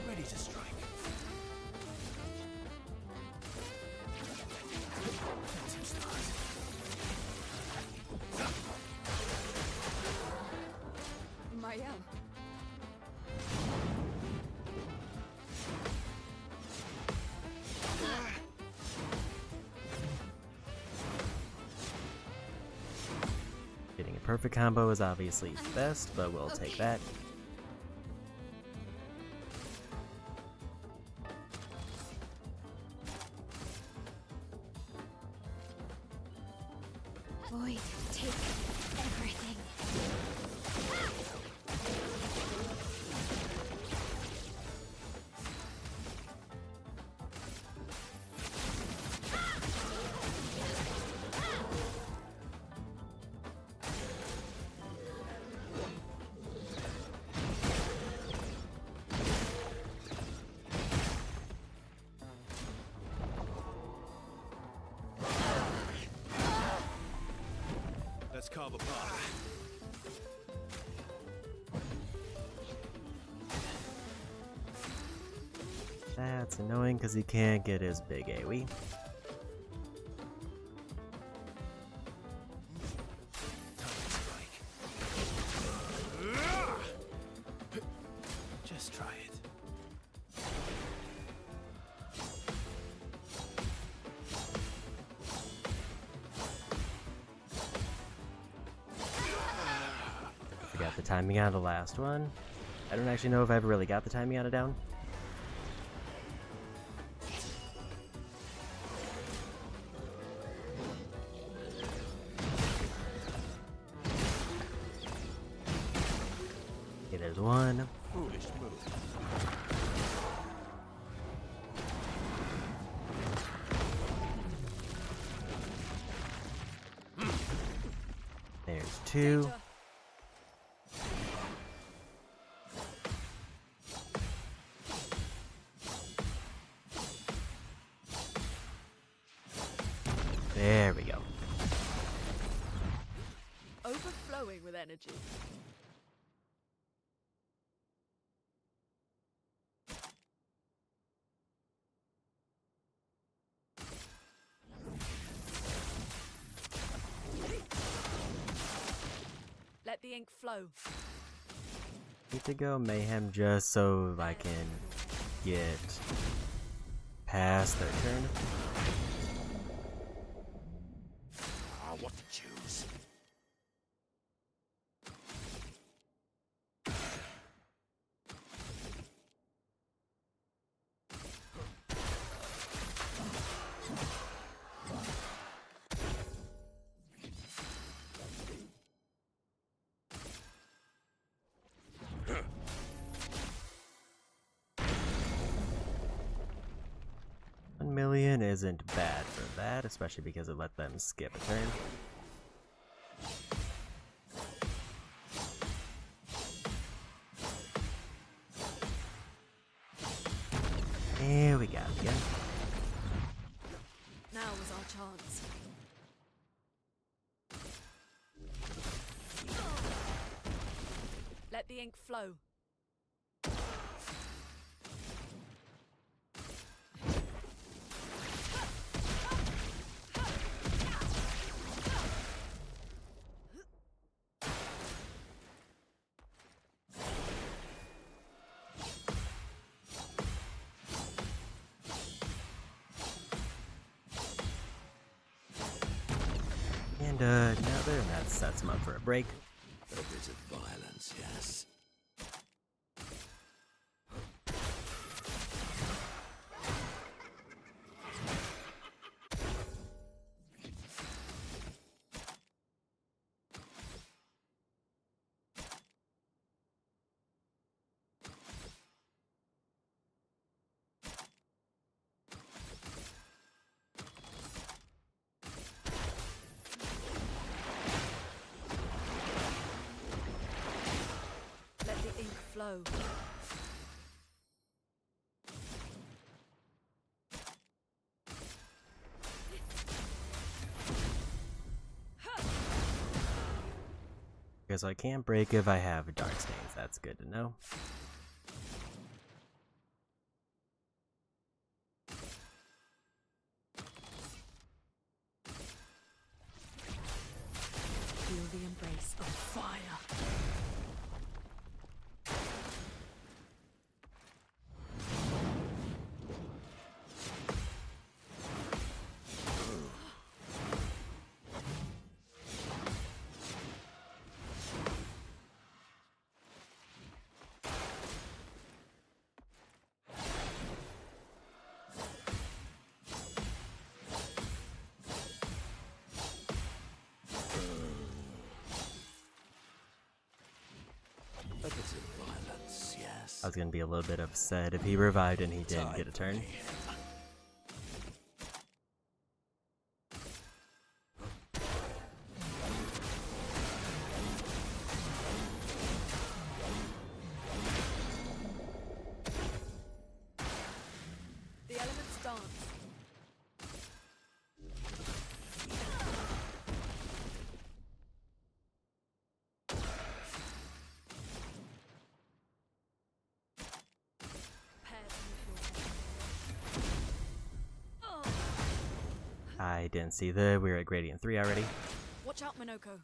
Ready to strike. Some stars. Marielle. Getting a perfect combo is obviously best, but we'll take that. Let's carve a path. That's annoying because he can't get his big AoE. Just try it. Forgot the timing out of the last one. I don't actually know if I ever really got the timing out of down. Okay, there's one. Foolish move. There's two. Danger. There we go. Overflowing with energy. Let the ink flow. Need to go mayhem just so I can get past their turn. What to choose? $1,000,000 isn't bad for that, especially because it let them skip a turn. Here we go again. Now was our chance. Let the ink flow. And another, and that sets him up for a break. A bit of violence, yes. Let the ink flow. Because I can't break if I have dark stains. That's good to know. Feel the embrace of fire. A bit of violence, yes. I was gonna be a little bit upset if he revived and he didn't get a turn. The elements dance. I didn't see that. We were at Gradient 3 already. Watch out, Minoko.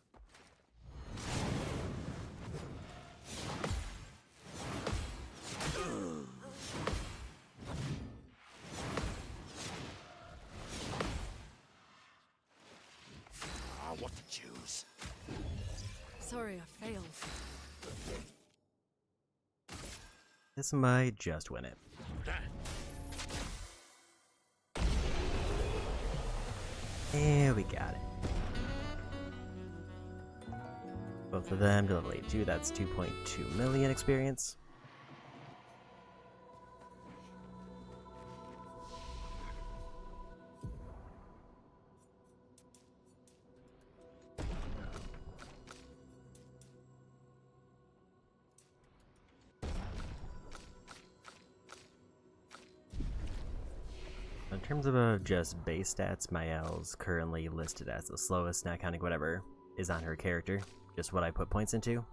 What to choose? Sorry, I failed. This might just win it. And we got it. Both of them to level 82, that's 2.2 million experience. In terms of just base stats, my L's currently listed as the slowest, not counting whatever is on her character, just what I put points into.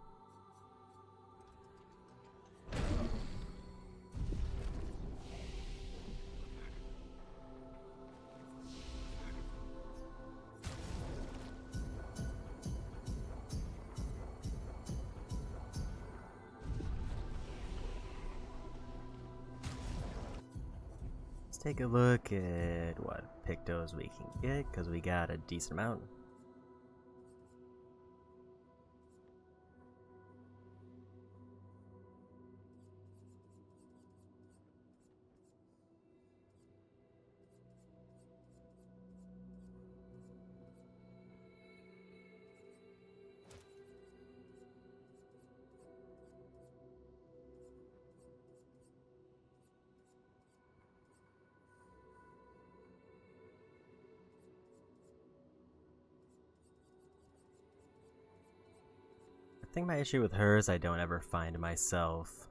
Take a look at what Pictos we can get, because we got a decent amount. I think my issue with her is I don't ever find myself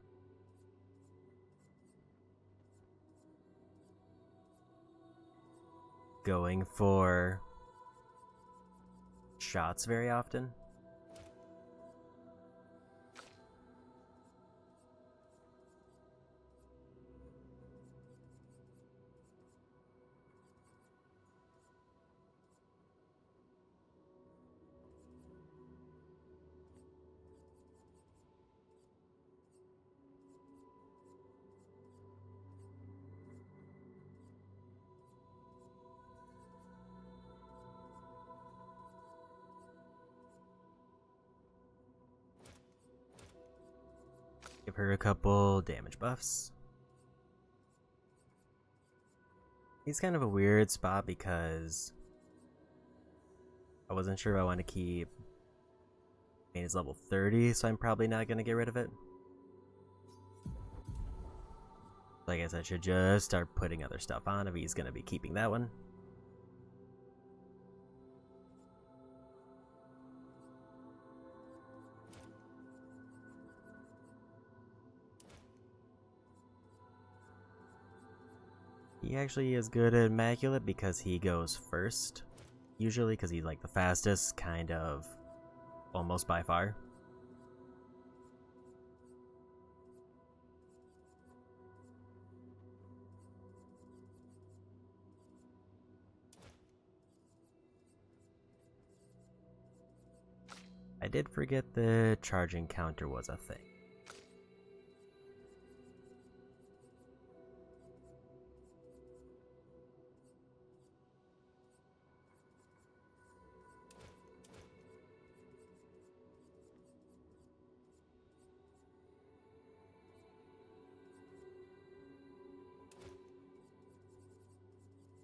going for shots very often. Give her a couple damage buffs. He's kind of a weird spot because I wasn't sure if I want to keep his level 30, so I'm probably not going to get rid of it. So I guess I should just start putting other stuff on if he's going to be keeping that one. He actually is good at Immaculate because he goes first, usually because he's like the fastest, kind of, almost by far. I did forget the charging counter was a thing.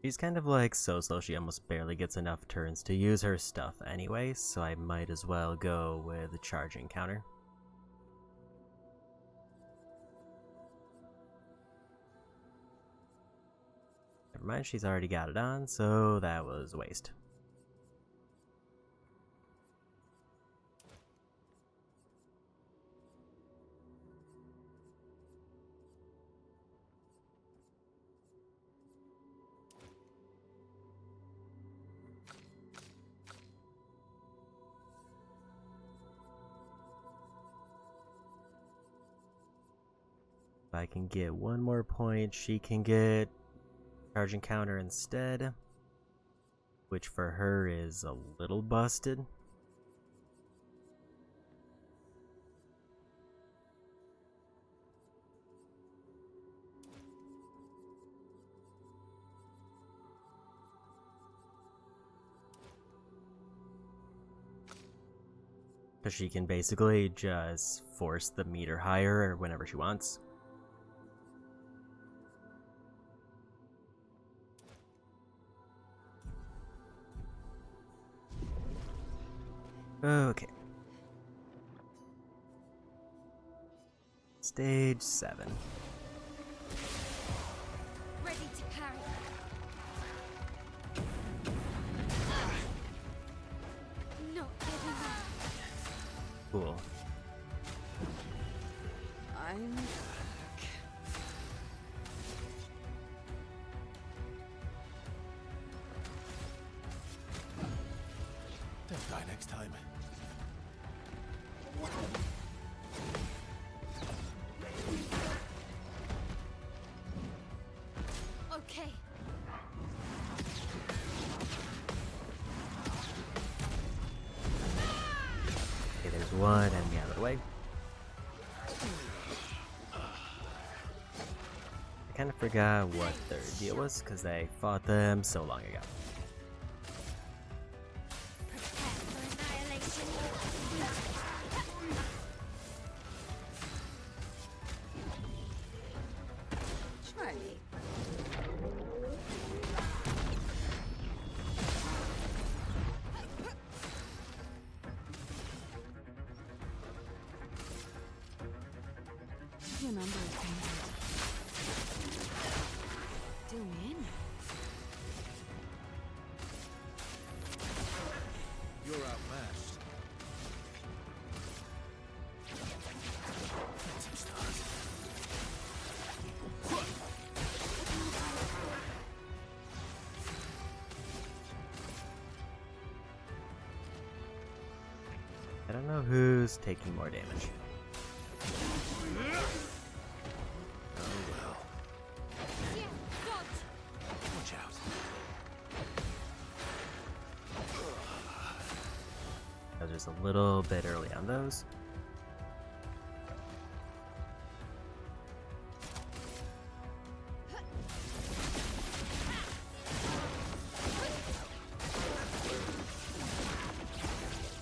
She's kind of like so slow she almost barely gets enough turns to use her stuff anyway, so I might as well go with the charging counter. Never mind, she's already got it on, so that was a waste. If I can get one more point, she can get charging counter instead. which for her is a little busted. Because she can basically just force the meter higher whenever she wants. Okay. Stage 7. Ready to carry. Not giving up. Cool. I'm back. Don't die next time. Okay. Okay, there's one enemy out of the way. I kind of forgot what their deal was because they fought them so long ago. Prepare for annihilation. Try me. Your number is painted. Do me in. You're outmatched. Some stars. I don't know who's taking more damage. Oh well. Yeah, dodge. Watch out. I was just a little bit early on those.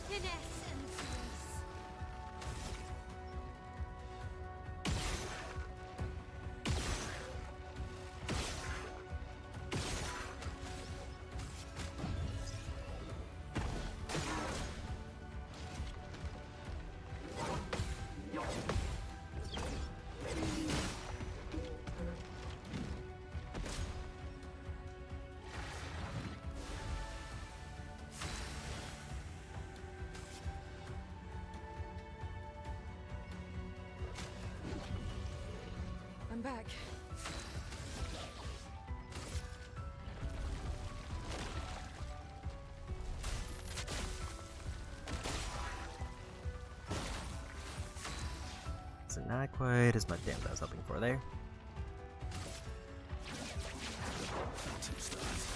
Finesse and grace. I'm back. So not quite as much damage as I was hoping for there. Some stars.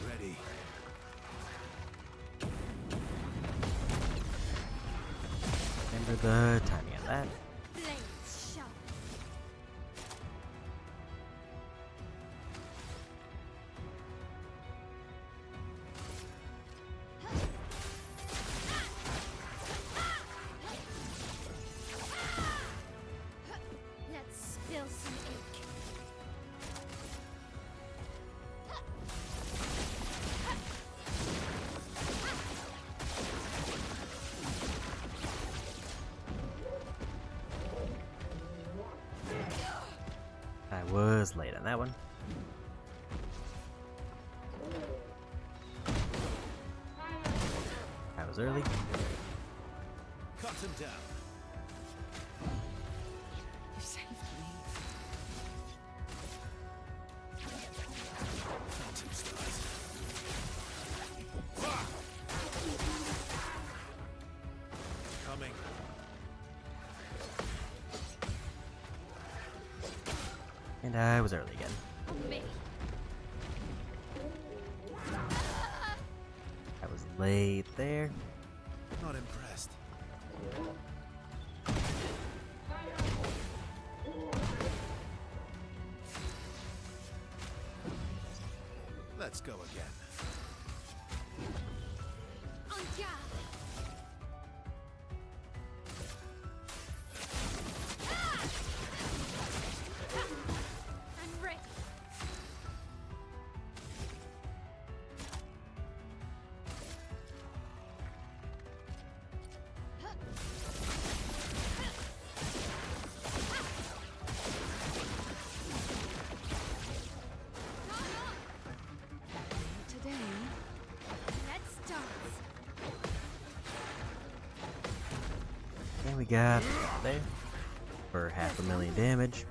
Ready. Remember the timing on that. Blades sharp. Let's spill some ink. I was late on that one. I was early. Cut. Hunt him down. You saved me. Phantom stars. Coming. And I was early again. Me. I was late there. Not impressed. Let's go again. En garde. I'm ready. Today, Let's dance. And we got there for 500,000 damage.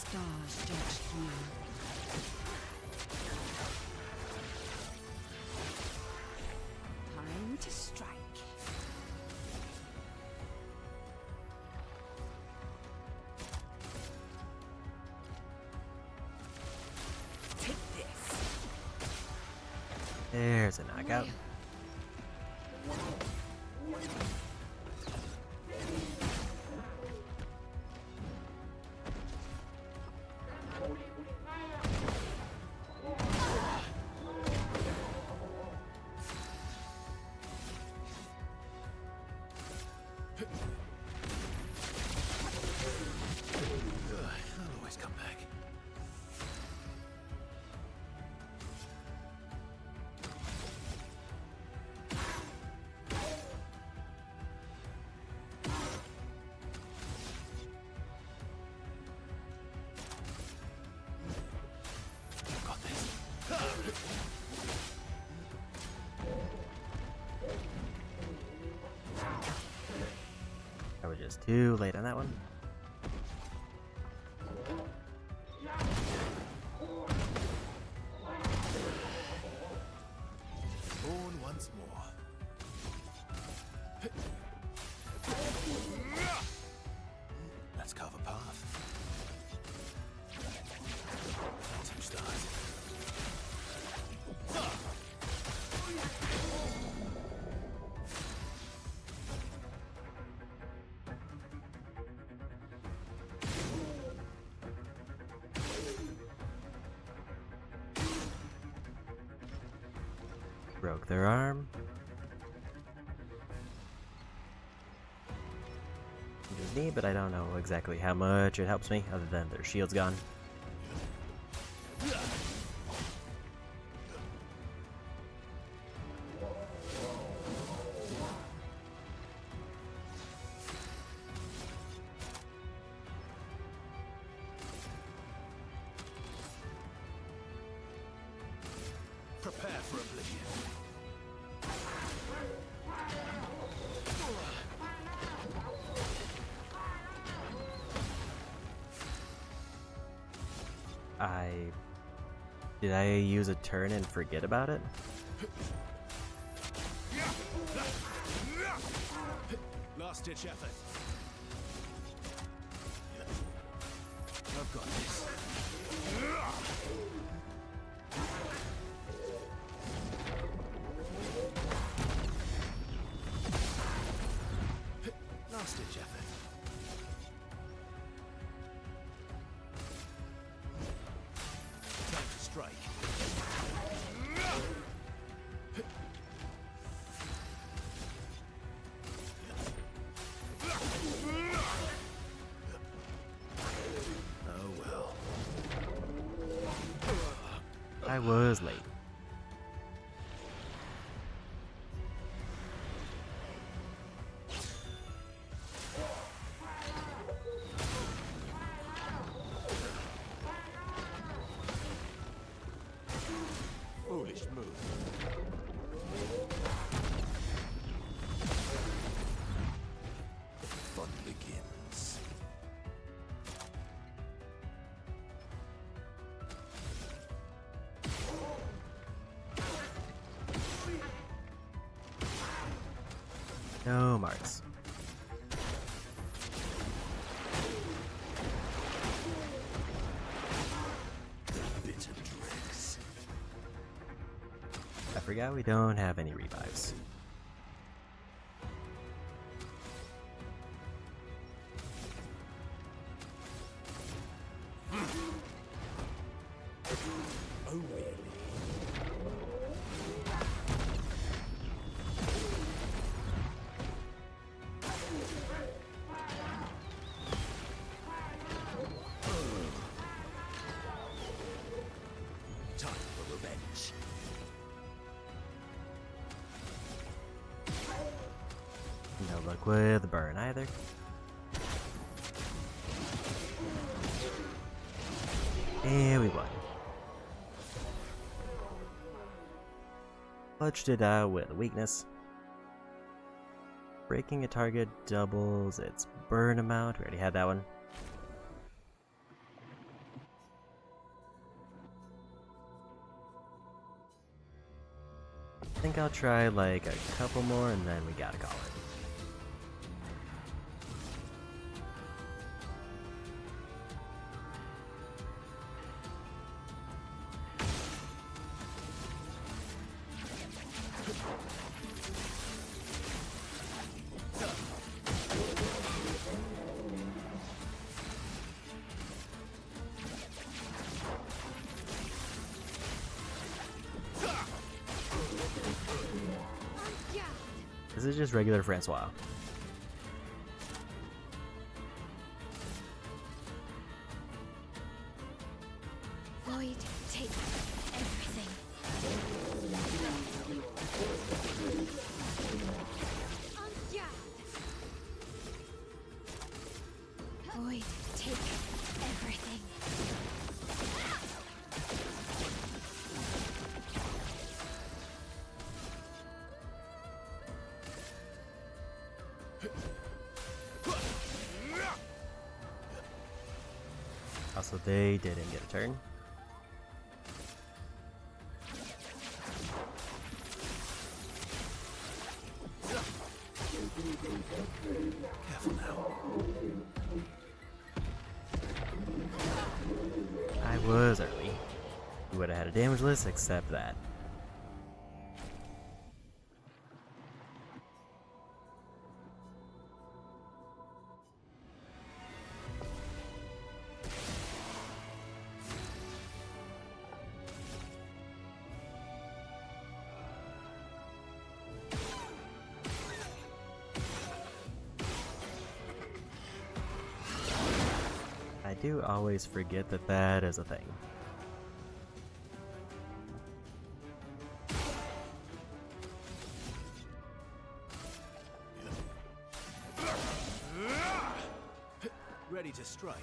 stars judge you. Time to strike. Take this. There's a knockout. I'll always come back. Got this. I was just too late on that one. Born once more. Let's carve a path. Two stars. Broke their arm. Which is neat, but I don't know exactly how much it helps me, other than their shield's gone. Prepare for oblivion. Did I use a turn and forget about it? Last ditch effort. I've got this. Last ditch effort. Time to strike. Oh well. I was late. no marks. I forgot we don't have any revives. Oh, really? Time for revenge. No luck with the burn either. And we won. Clutched it out with a weakness. Breaking a target doubles its burn amount. We already had that one. I think I'll try like a couple more and then we gotta call it. This is just regular Francois. Void, take everything. Void, take everything. Also, they didn't get a turn. Careful now. I was early. We would have had a damage list except that. I do always forget that that is a thing. Ready to strike.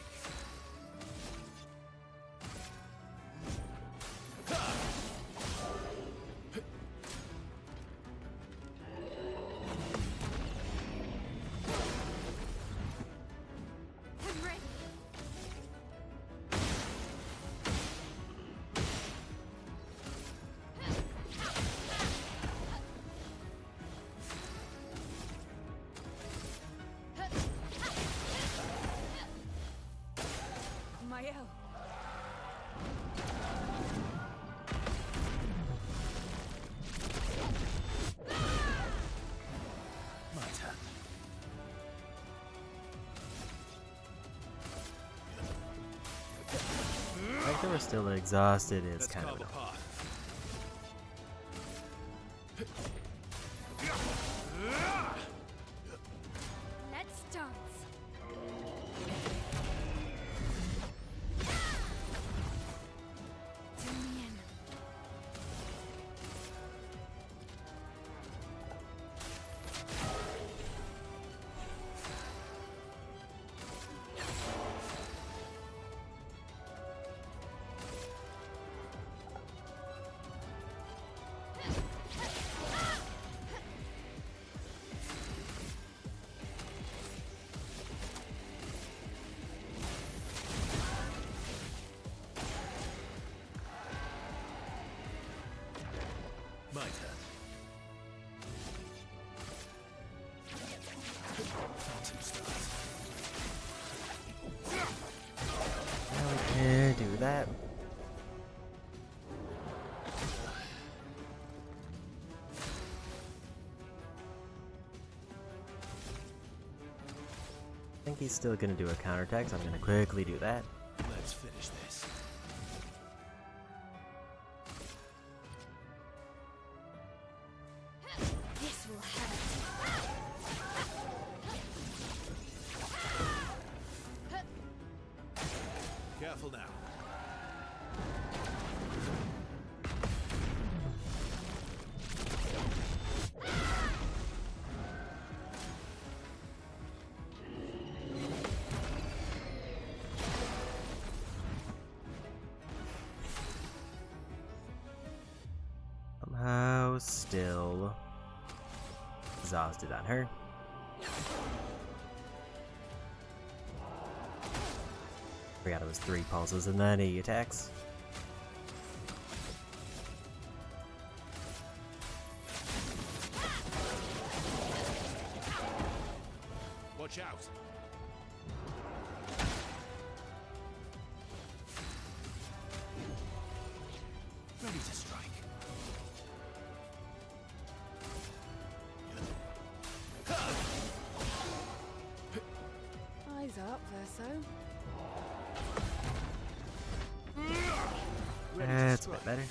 I'm ready. Mael. My turn. The fact that we're still exhausted is Let's kind of carve a annoying. path. Let's dance. To the end. think he's still gonna do a counterattack, so I'm gonna quickly do that. Let's finish this. This will hurt. Careful now. Somehow still exhausted on her. Forgot it was 3 pulses and then he attacks. Watch out. Ready to strike. Eyes up, Verso. That's a bit better.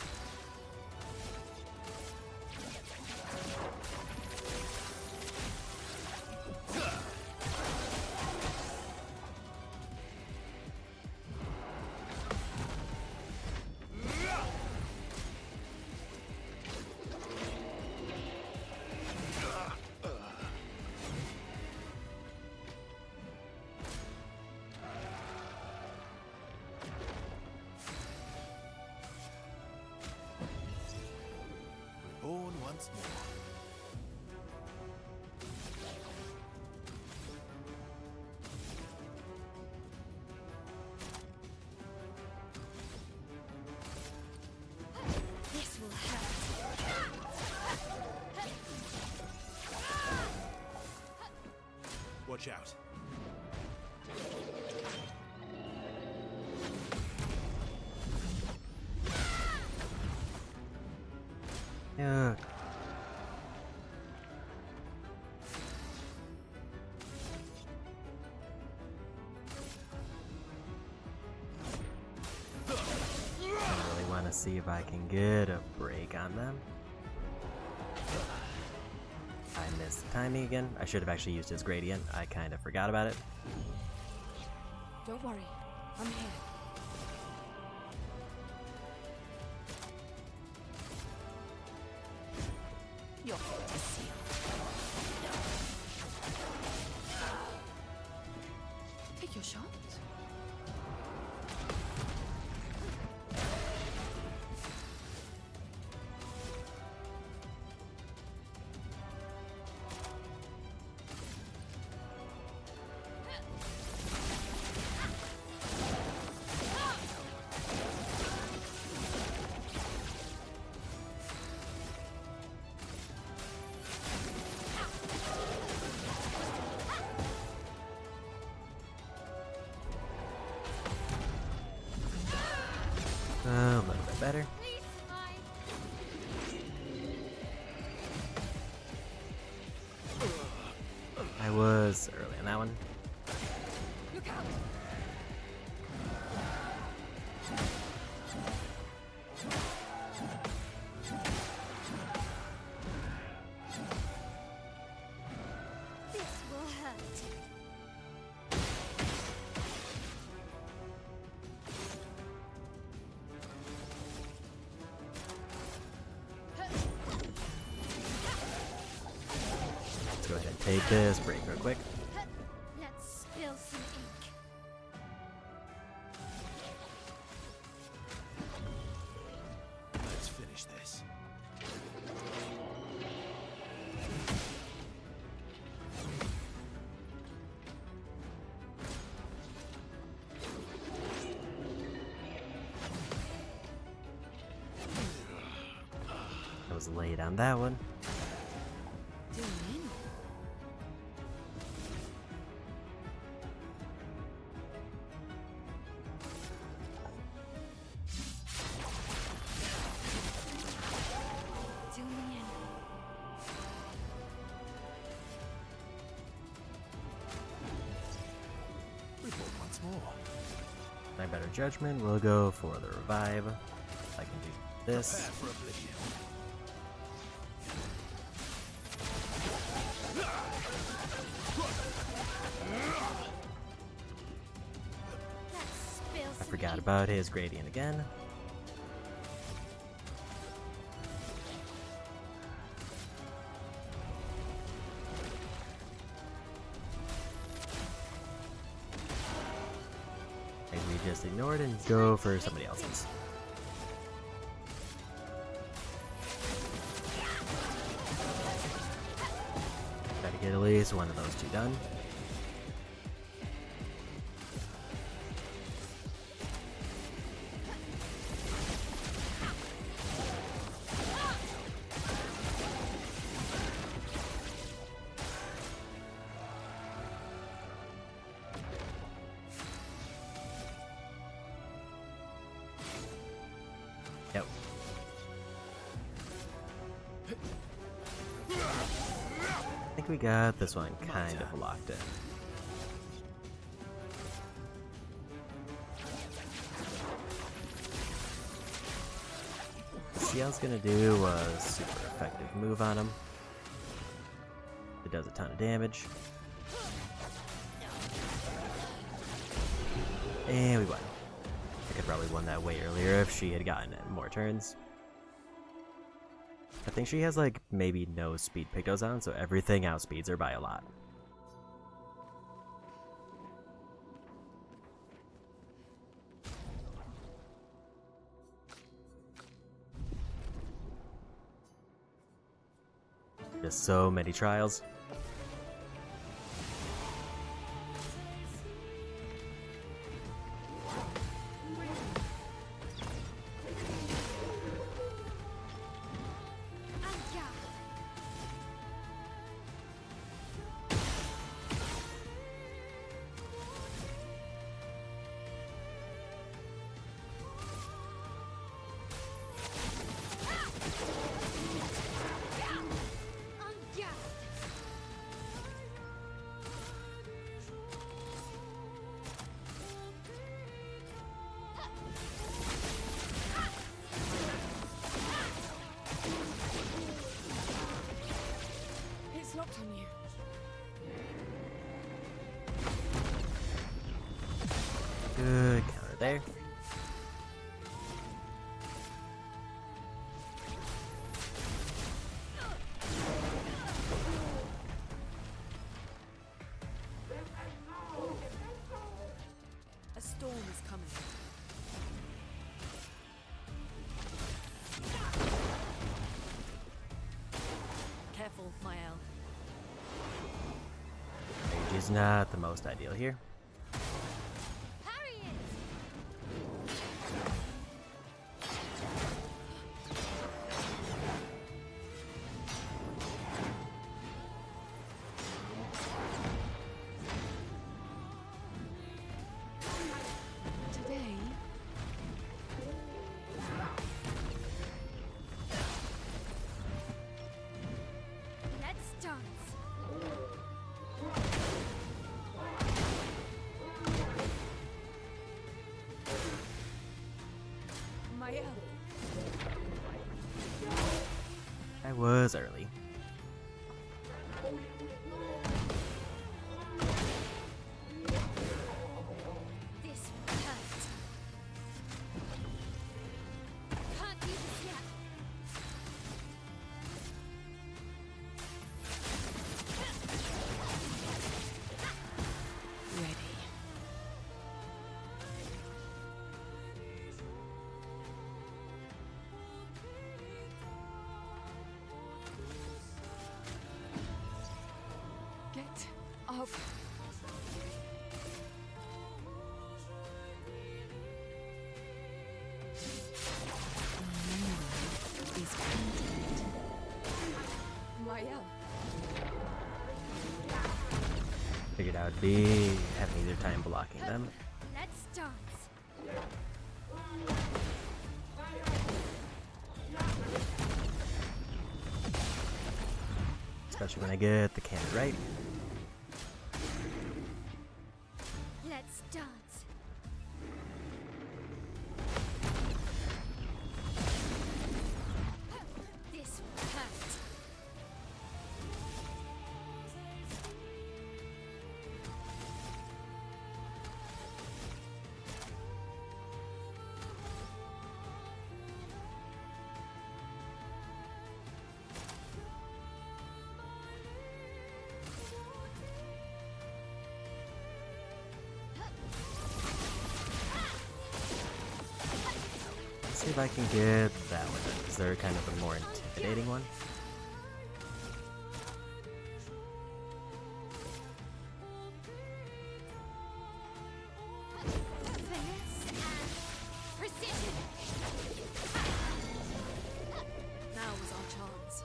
Born once more. This will hurt. Watch out. Yeah. I really want to see if I can get a break on them. I missed the timing again. I should have actually used his gradient. I kind of forgot about it. Don't worry, I'm here. Your fate is sealed. Take your shot. A little bit better. I was early on that one. Look out! This will hurt. Let's go ahead and take this break real quick. Let's spill some ink. Let's finish this. I was late on that one. My better judgment will go for the revive. I can do this. I forgot about his gradient again. And we just ignore it and go for somebody else's. Try to get at least one of those two done. Yep. I think we got this one kind of locked in. CL's gonna do a super effective move on him. It does a ton of damage. And we won. I could probably won that way earlier if she had gotten more turns. I think she has like maybe no speed pictos on, so everything outspeeds her by a lot. Just so many trials. Locked on you. Good counter there. A storm is coming. Careful, Mael. Mage is not the most ideal here. Today, Let's dance. Mael. I was early. This will hurt. Can't do this yet. Ready. Get up. Is content. Mael. Figured I would be having easier time blocking them. Let's dance. Especially when I get the cannon right. Let's dance. see if I can get that one then. Is there kind of a more intimidating one? Now was our chance.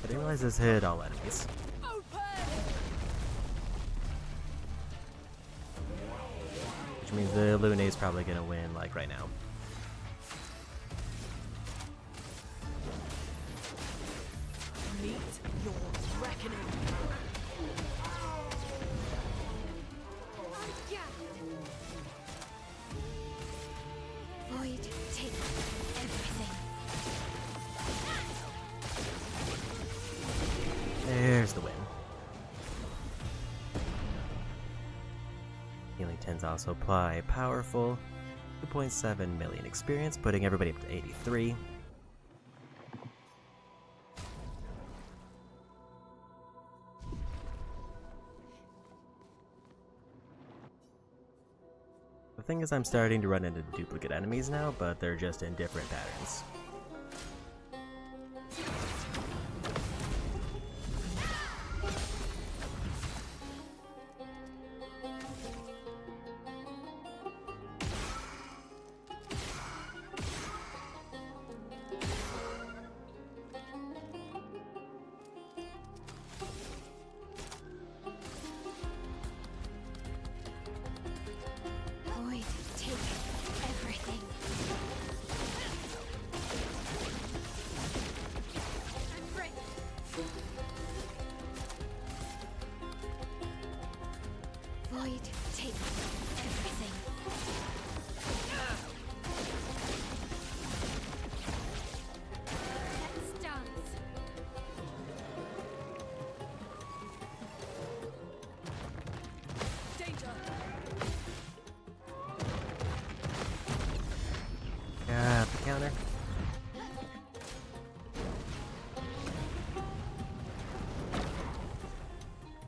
I didn't realize this hit all enemies. Which means the Lune is probably gonna win, like, right now. Meet your reckoning. Void, take everything. There's the win. Healing 10s also apply powerful. 2.7 million experience, putting everybody up to 83. The thing is, I'm starting to run into duplicate enemies now, but they're just in different patterns. Void, take everything. I'm ready. Void, take everything. Let's dance. Danger. Got the counter.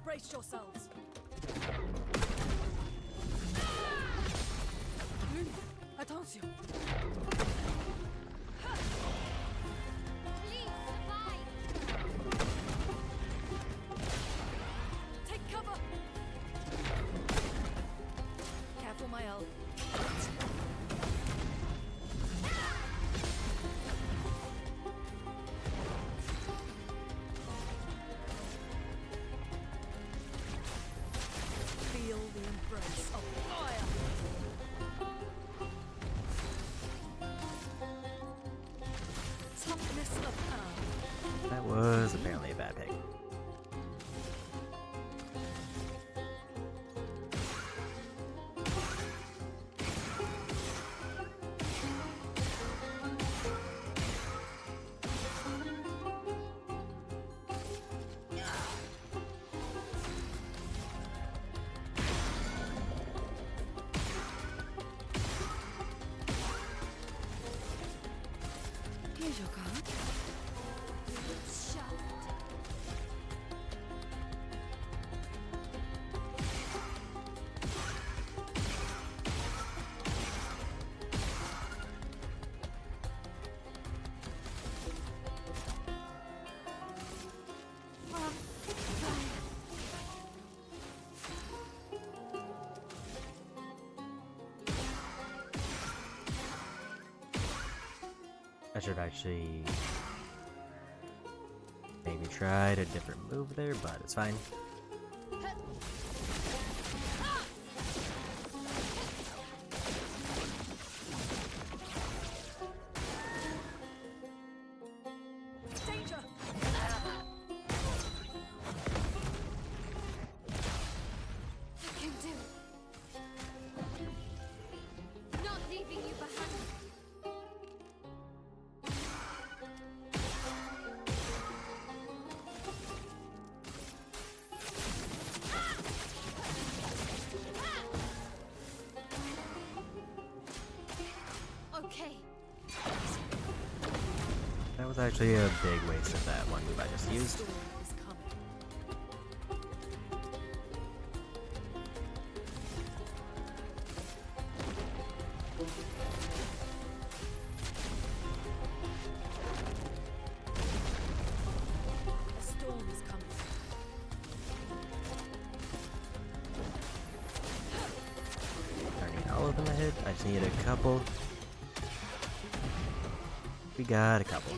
Brace yourselves. Attention. Please survive. Take cover. Careful, my elf. Feel the embrace of fire. Toughness of earth. That was apparently a bad pick. Here's your card. Shut. I should have actually maybe tried a different move there, but it's fine. Danger. I can do it. Not leaving you behind. was actually a big waste of that one move I just used. All of them I hit. I just need a couple. We got a couple.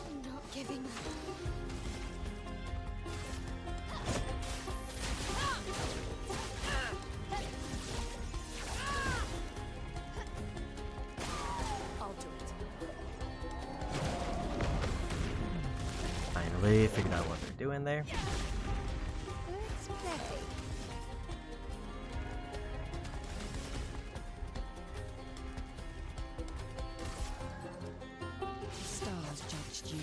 I'm not giving up. Finally figured out what they're doing there. Let's play. Stars judged you.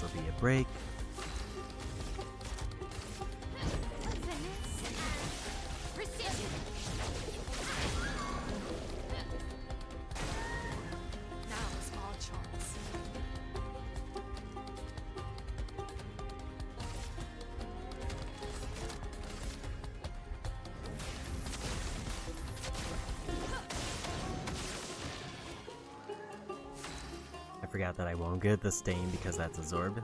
This will be a break. Precision. Now's our chance. I forgot that I won't get the stain because that's absorbed. I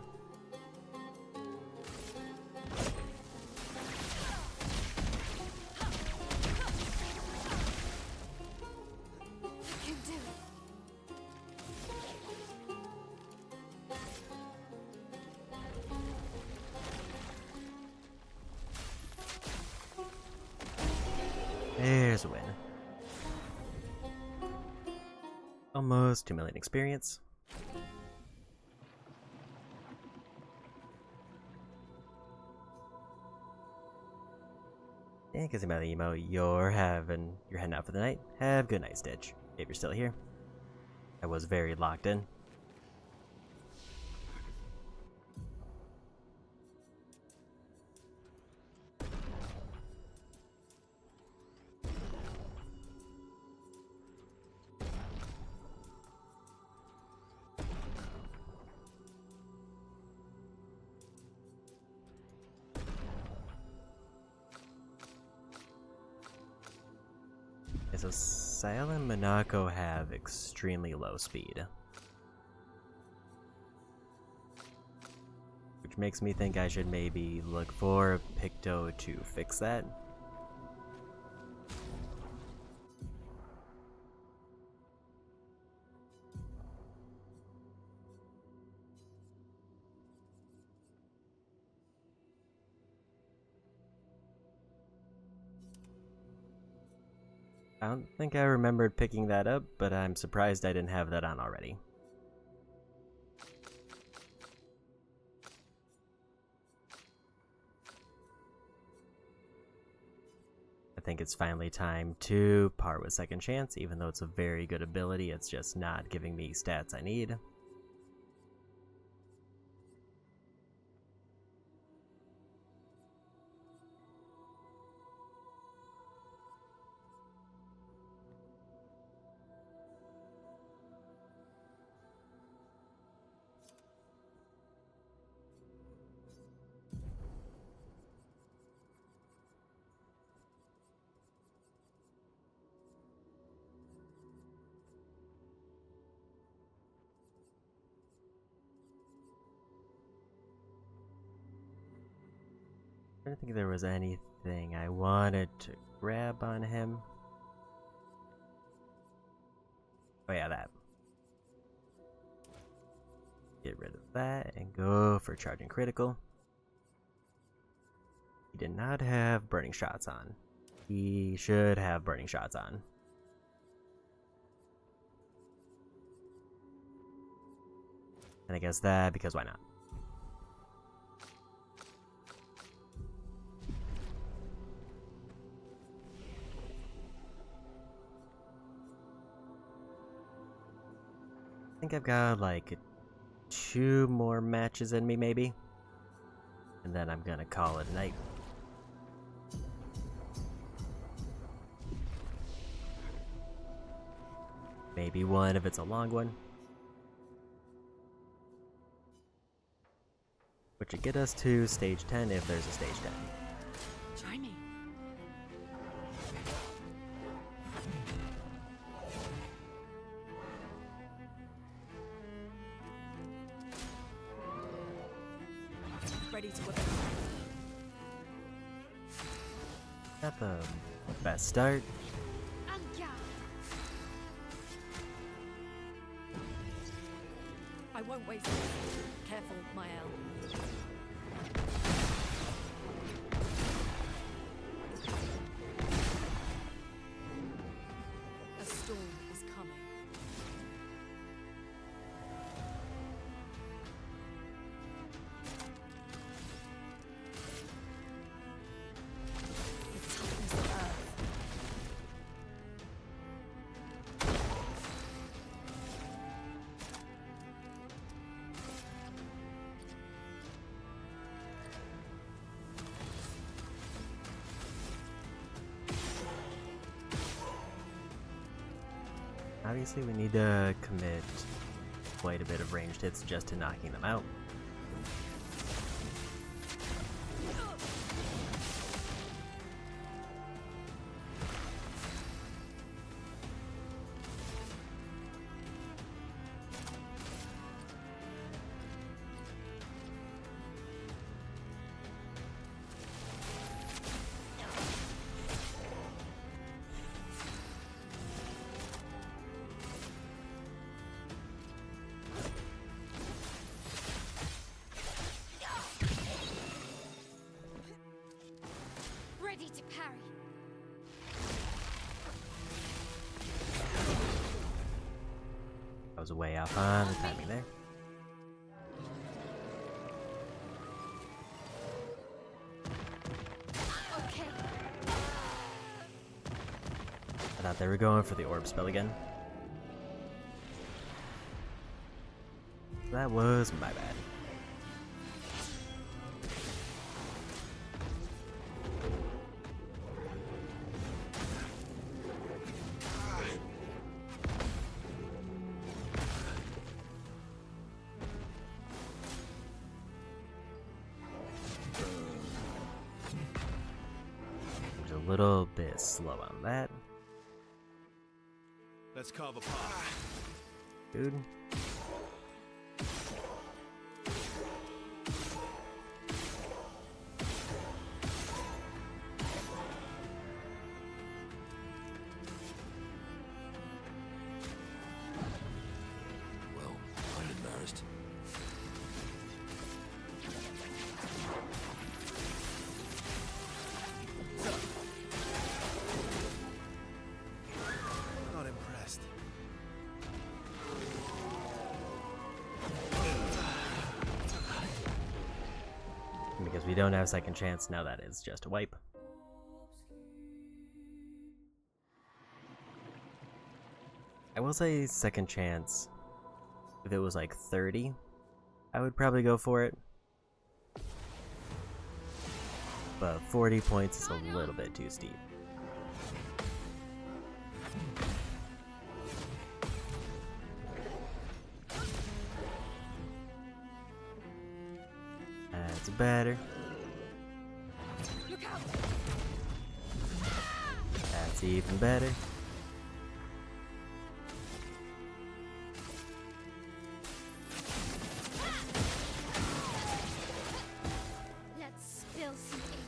can do it. There's a win. Almost 2 million experience. And because about the emo, you're heading out for the night. Have a good night, Stitch. If you're still here. I was very locked in. Okay, so Sal and Monaco have extremely low speed. Which makes me think I should maybe look for Picto to fix that. I don't think I remembered picking that up, but I'm surprised I didn't have that on already. I think it's finally time to part with Second Chance, even though it's a very good ability, it's just not giving me stats I need. I don't think there was anything I wanted to grab on him. Oh yeah, that. Get rid of that and go for charging critical. He did not have burning shots on. He should have burning shots on. And I guess that because why not? I think I've got like 2 more matches in me, maybe. And then I'm gonna call it a night. Maybe 1 if it's a long one. Which would get us to stage 10 if there's a stage 10. Try me. Ready to whip. Not the best start. I won't waste it. Careful, Mael. A storm is coming. It toughens the earth. Obviously, we need to commit quite a bit of ranged hits just to knocking them out. Ready to parry. I was way off on the timing there. Okay. I thought they were going for the orb spell again. That was my bad. A little bit slow on that. Let's carve a path. Dude. Well, I'm embarrassed. Not impressed. Because we don't have second chance, now that is just a wipe. I will say second chance. If it was like 30, I would probably go for it. But 40 points is a little bit too steep. That's better. Look out! That's even better. Let's spill some ink.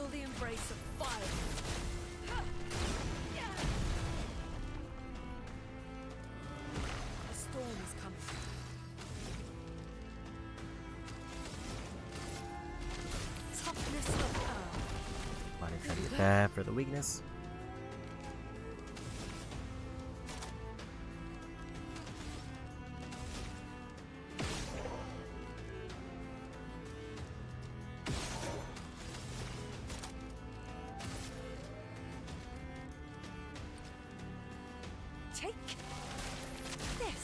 Feel the embrace of fire. A storm is coming. Toughness of earth. Might try to get that for the weakness. Take this.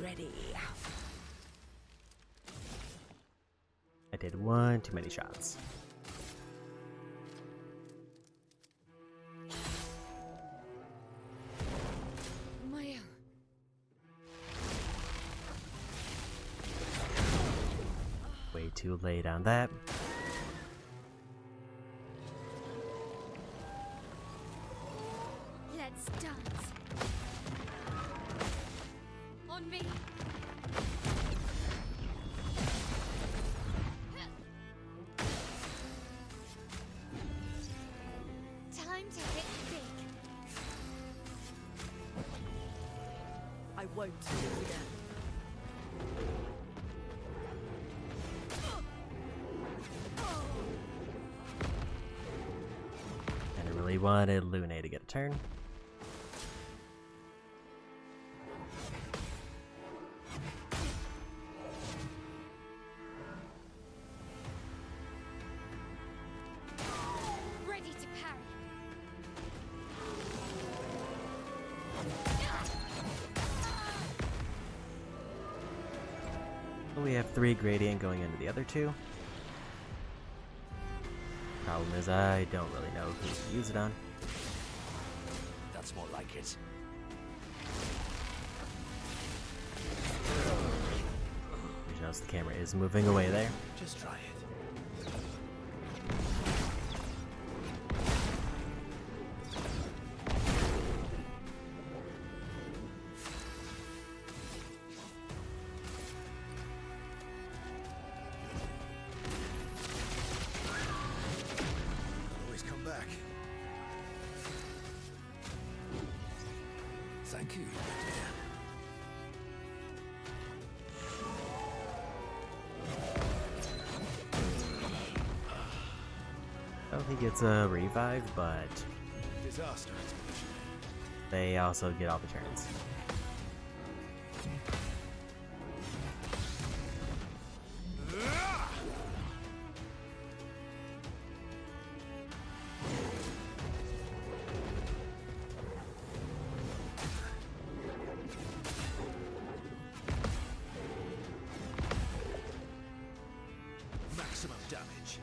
Ready. I did one too many shots. Maya. Way too late on that. Let's dance. On me. Time to hit big. I won't do it again. And I really wanted Lune to get a turn. Ready to parry. We have 3 gradient going into the other 2. Problem is I don't really know who to use it on. That's more like it. Just the camera is moving away there. Just try it. Always come back. Thank you, dear. I don't think it's a revive, but Disaster expedition. they also get all the turns. Maximum damage.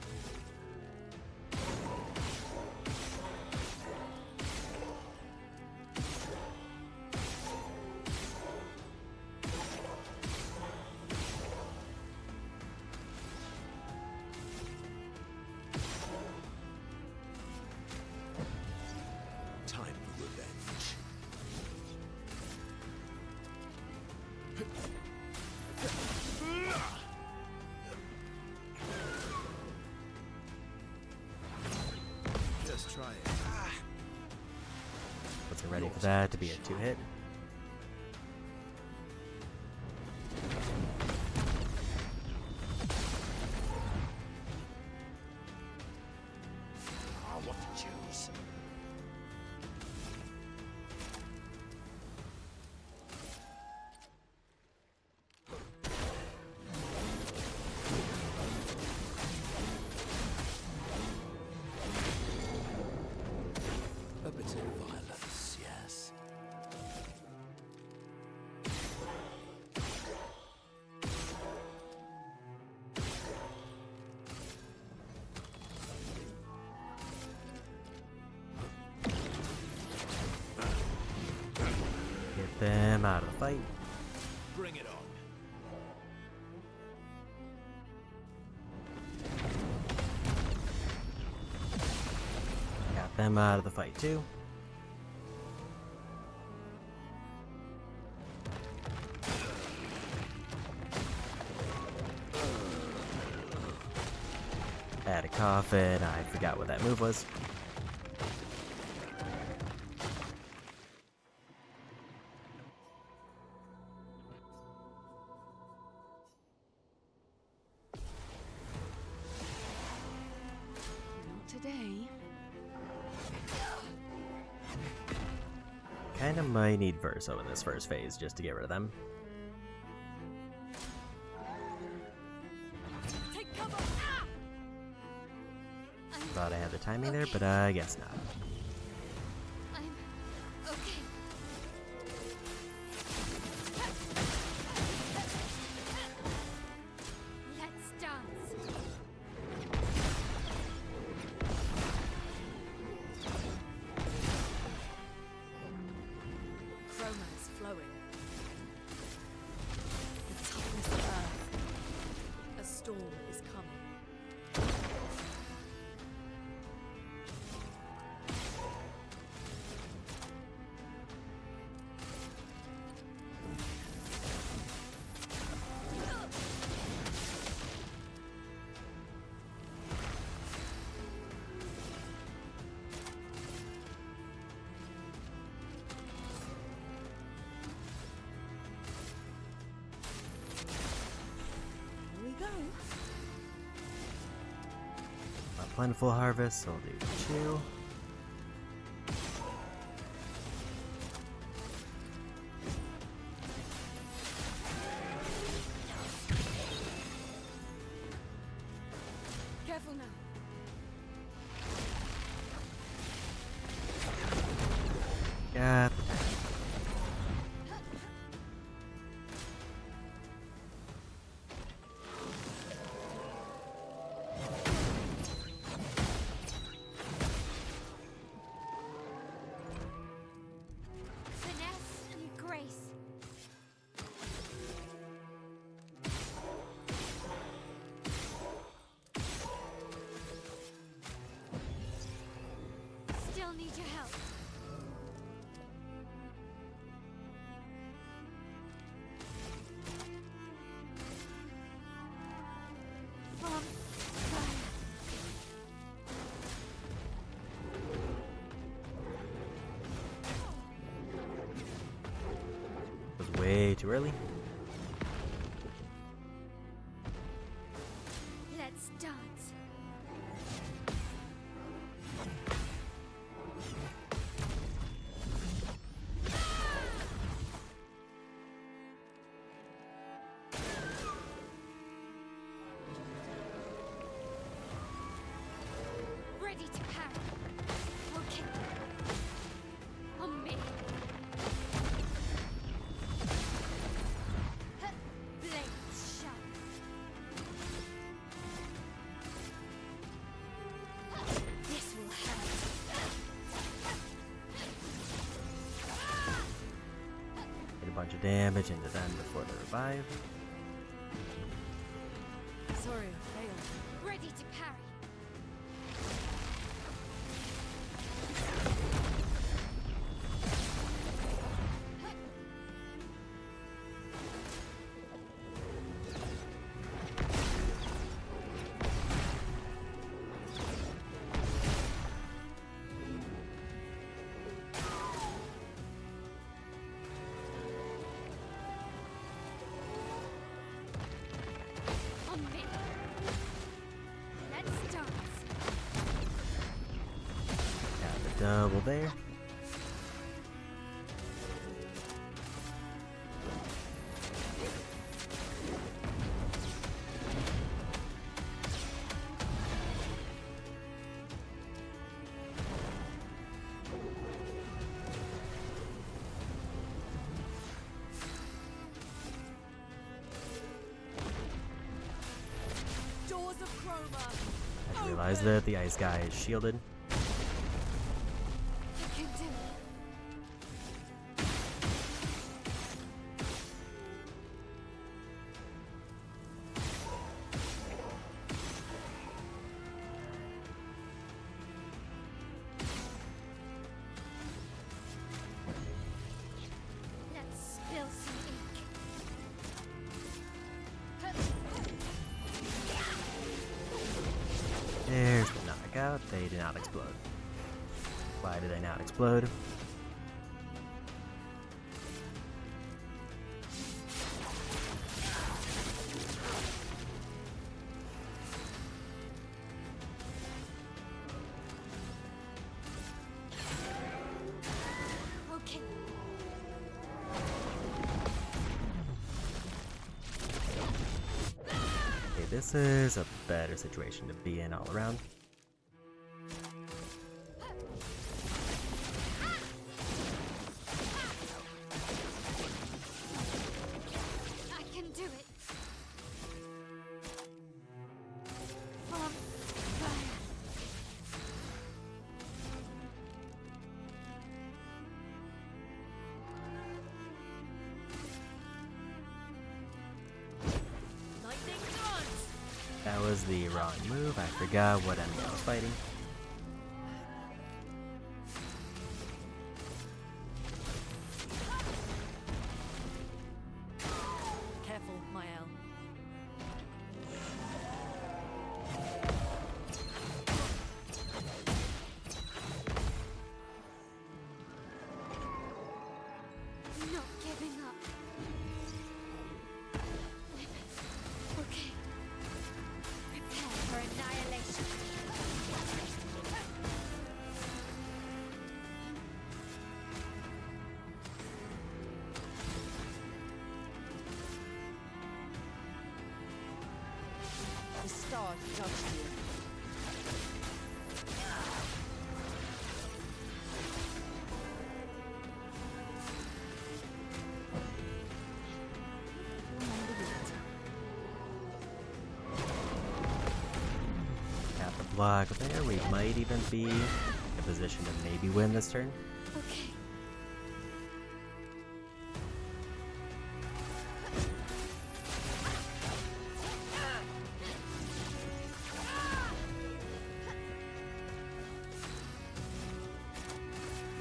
Time for revenge. Just try it. Wasn't ready for that to be a 2-hit. I want to choose. A bit of violence, yes. Get them out of the fight. Bring it on. Got them out of the fight too. Had a off, and I forgot what that move was. Not today. Kinda might need Verso in this first phase just to get rid of them. Take cover! Ah! Thought I had the timing there, but I guess not. I'm okay. Let's dance. Chroma is flowing. The toughness of Earth. A storm is coming. Here we go. A plentiful harvest, so I'll do 2. Careful now. Got the Finesse and grace. Still need your help. From fire. was way too early. Let's dance. Ready to parry. Okay. On me. Blades sharp. This will hurt. Did a bunch of damage into them before they revive. Sorry, I failed. Ready to parry. On me. Let's dance. Got the double there. Doors of Chroma. I realized that the ice guy is shielded. You can do it. Let's spill some ink. There's not explode? Why do they not explode? Okay. Okay, this is a better situation to be in all around. I can do it. From fire. Lightning dance! That was the wrong move. I forgot what enemy I was fighting. Careful, Mael. Not giving up. Okay. Prepare for annihilation. The stars judged you. Got the block there. We might even be in a position to maybe win this turn. Okay.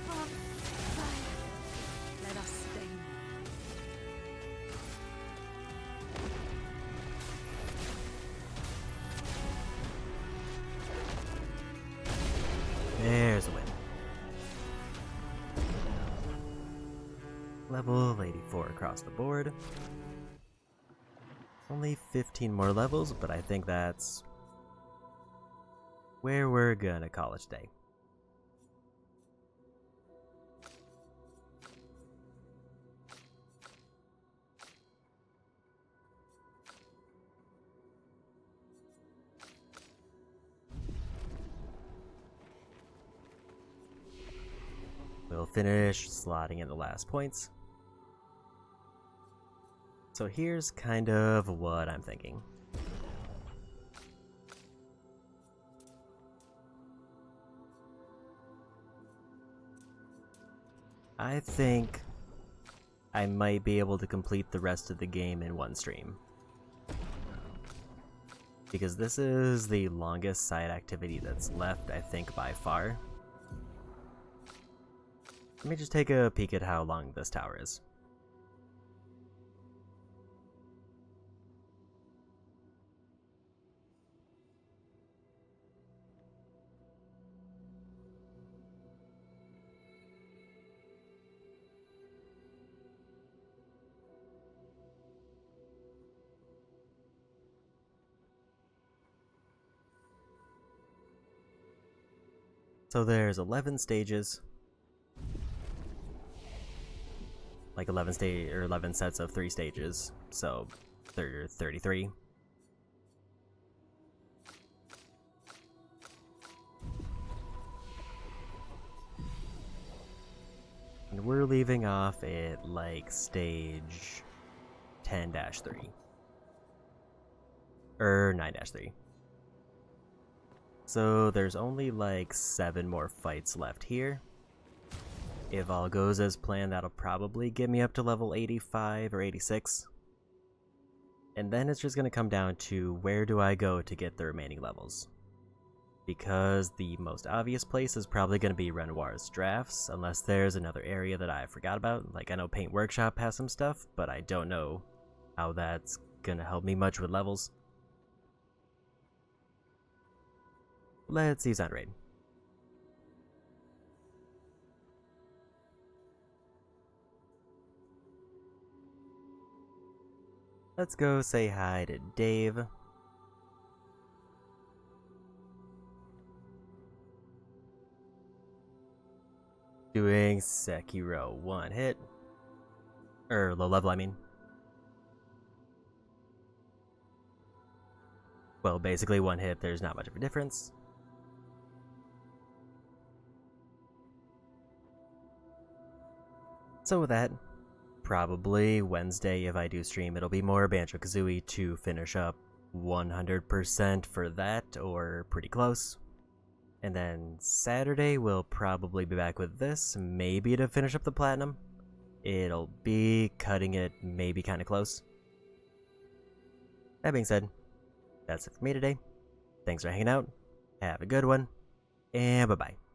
From fire. Let us sting. There's a win. Level 84 across the board. Only 15 more levels, but I think that's where we're gonna call it today. We'll finish slotting in the last points. So here's kind of what I'm thinking. I think I might be able to complete the rest of the game in one stream. Because this is the longest side activity that's left, I think, by far. Let me just take a peek at how long this tower is. So there's 11 stages. Like 11 sets of 3 stages. So 33. And we're leaving off at like stage 10-3. Or 9-3. So there's only like 7 more fights left here. If all goes as planned, that'll probably get me up to level 85 or 86. And then it's just going to come down to where do I go to get the remaining levels. Because the most obvious place is probably going to be Renoir's drafts, unless there's another area that I forgot about. Like, I know Paint Workshop has some stuff, but I don't know how that's going to help me much with levels. Let's use Unraid. Let's go say hi to Dave. Doing Sekiro, 1 hit. Low level, I mean. Well, basically 1 hit, there's not much of a difference. So with that, probably Wednesday if I do stream, it'll be more Banjo-Kazooie to finish up 100% for that, or pretty close. And then Saturday, we'll probably be back with this, maybe to finish up the Platinum. It'll be cutting it maybe kind of close. That being said, that's it for me today. Thanks for hanging out, have a good one, and bye-bye.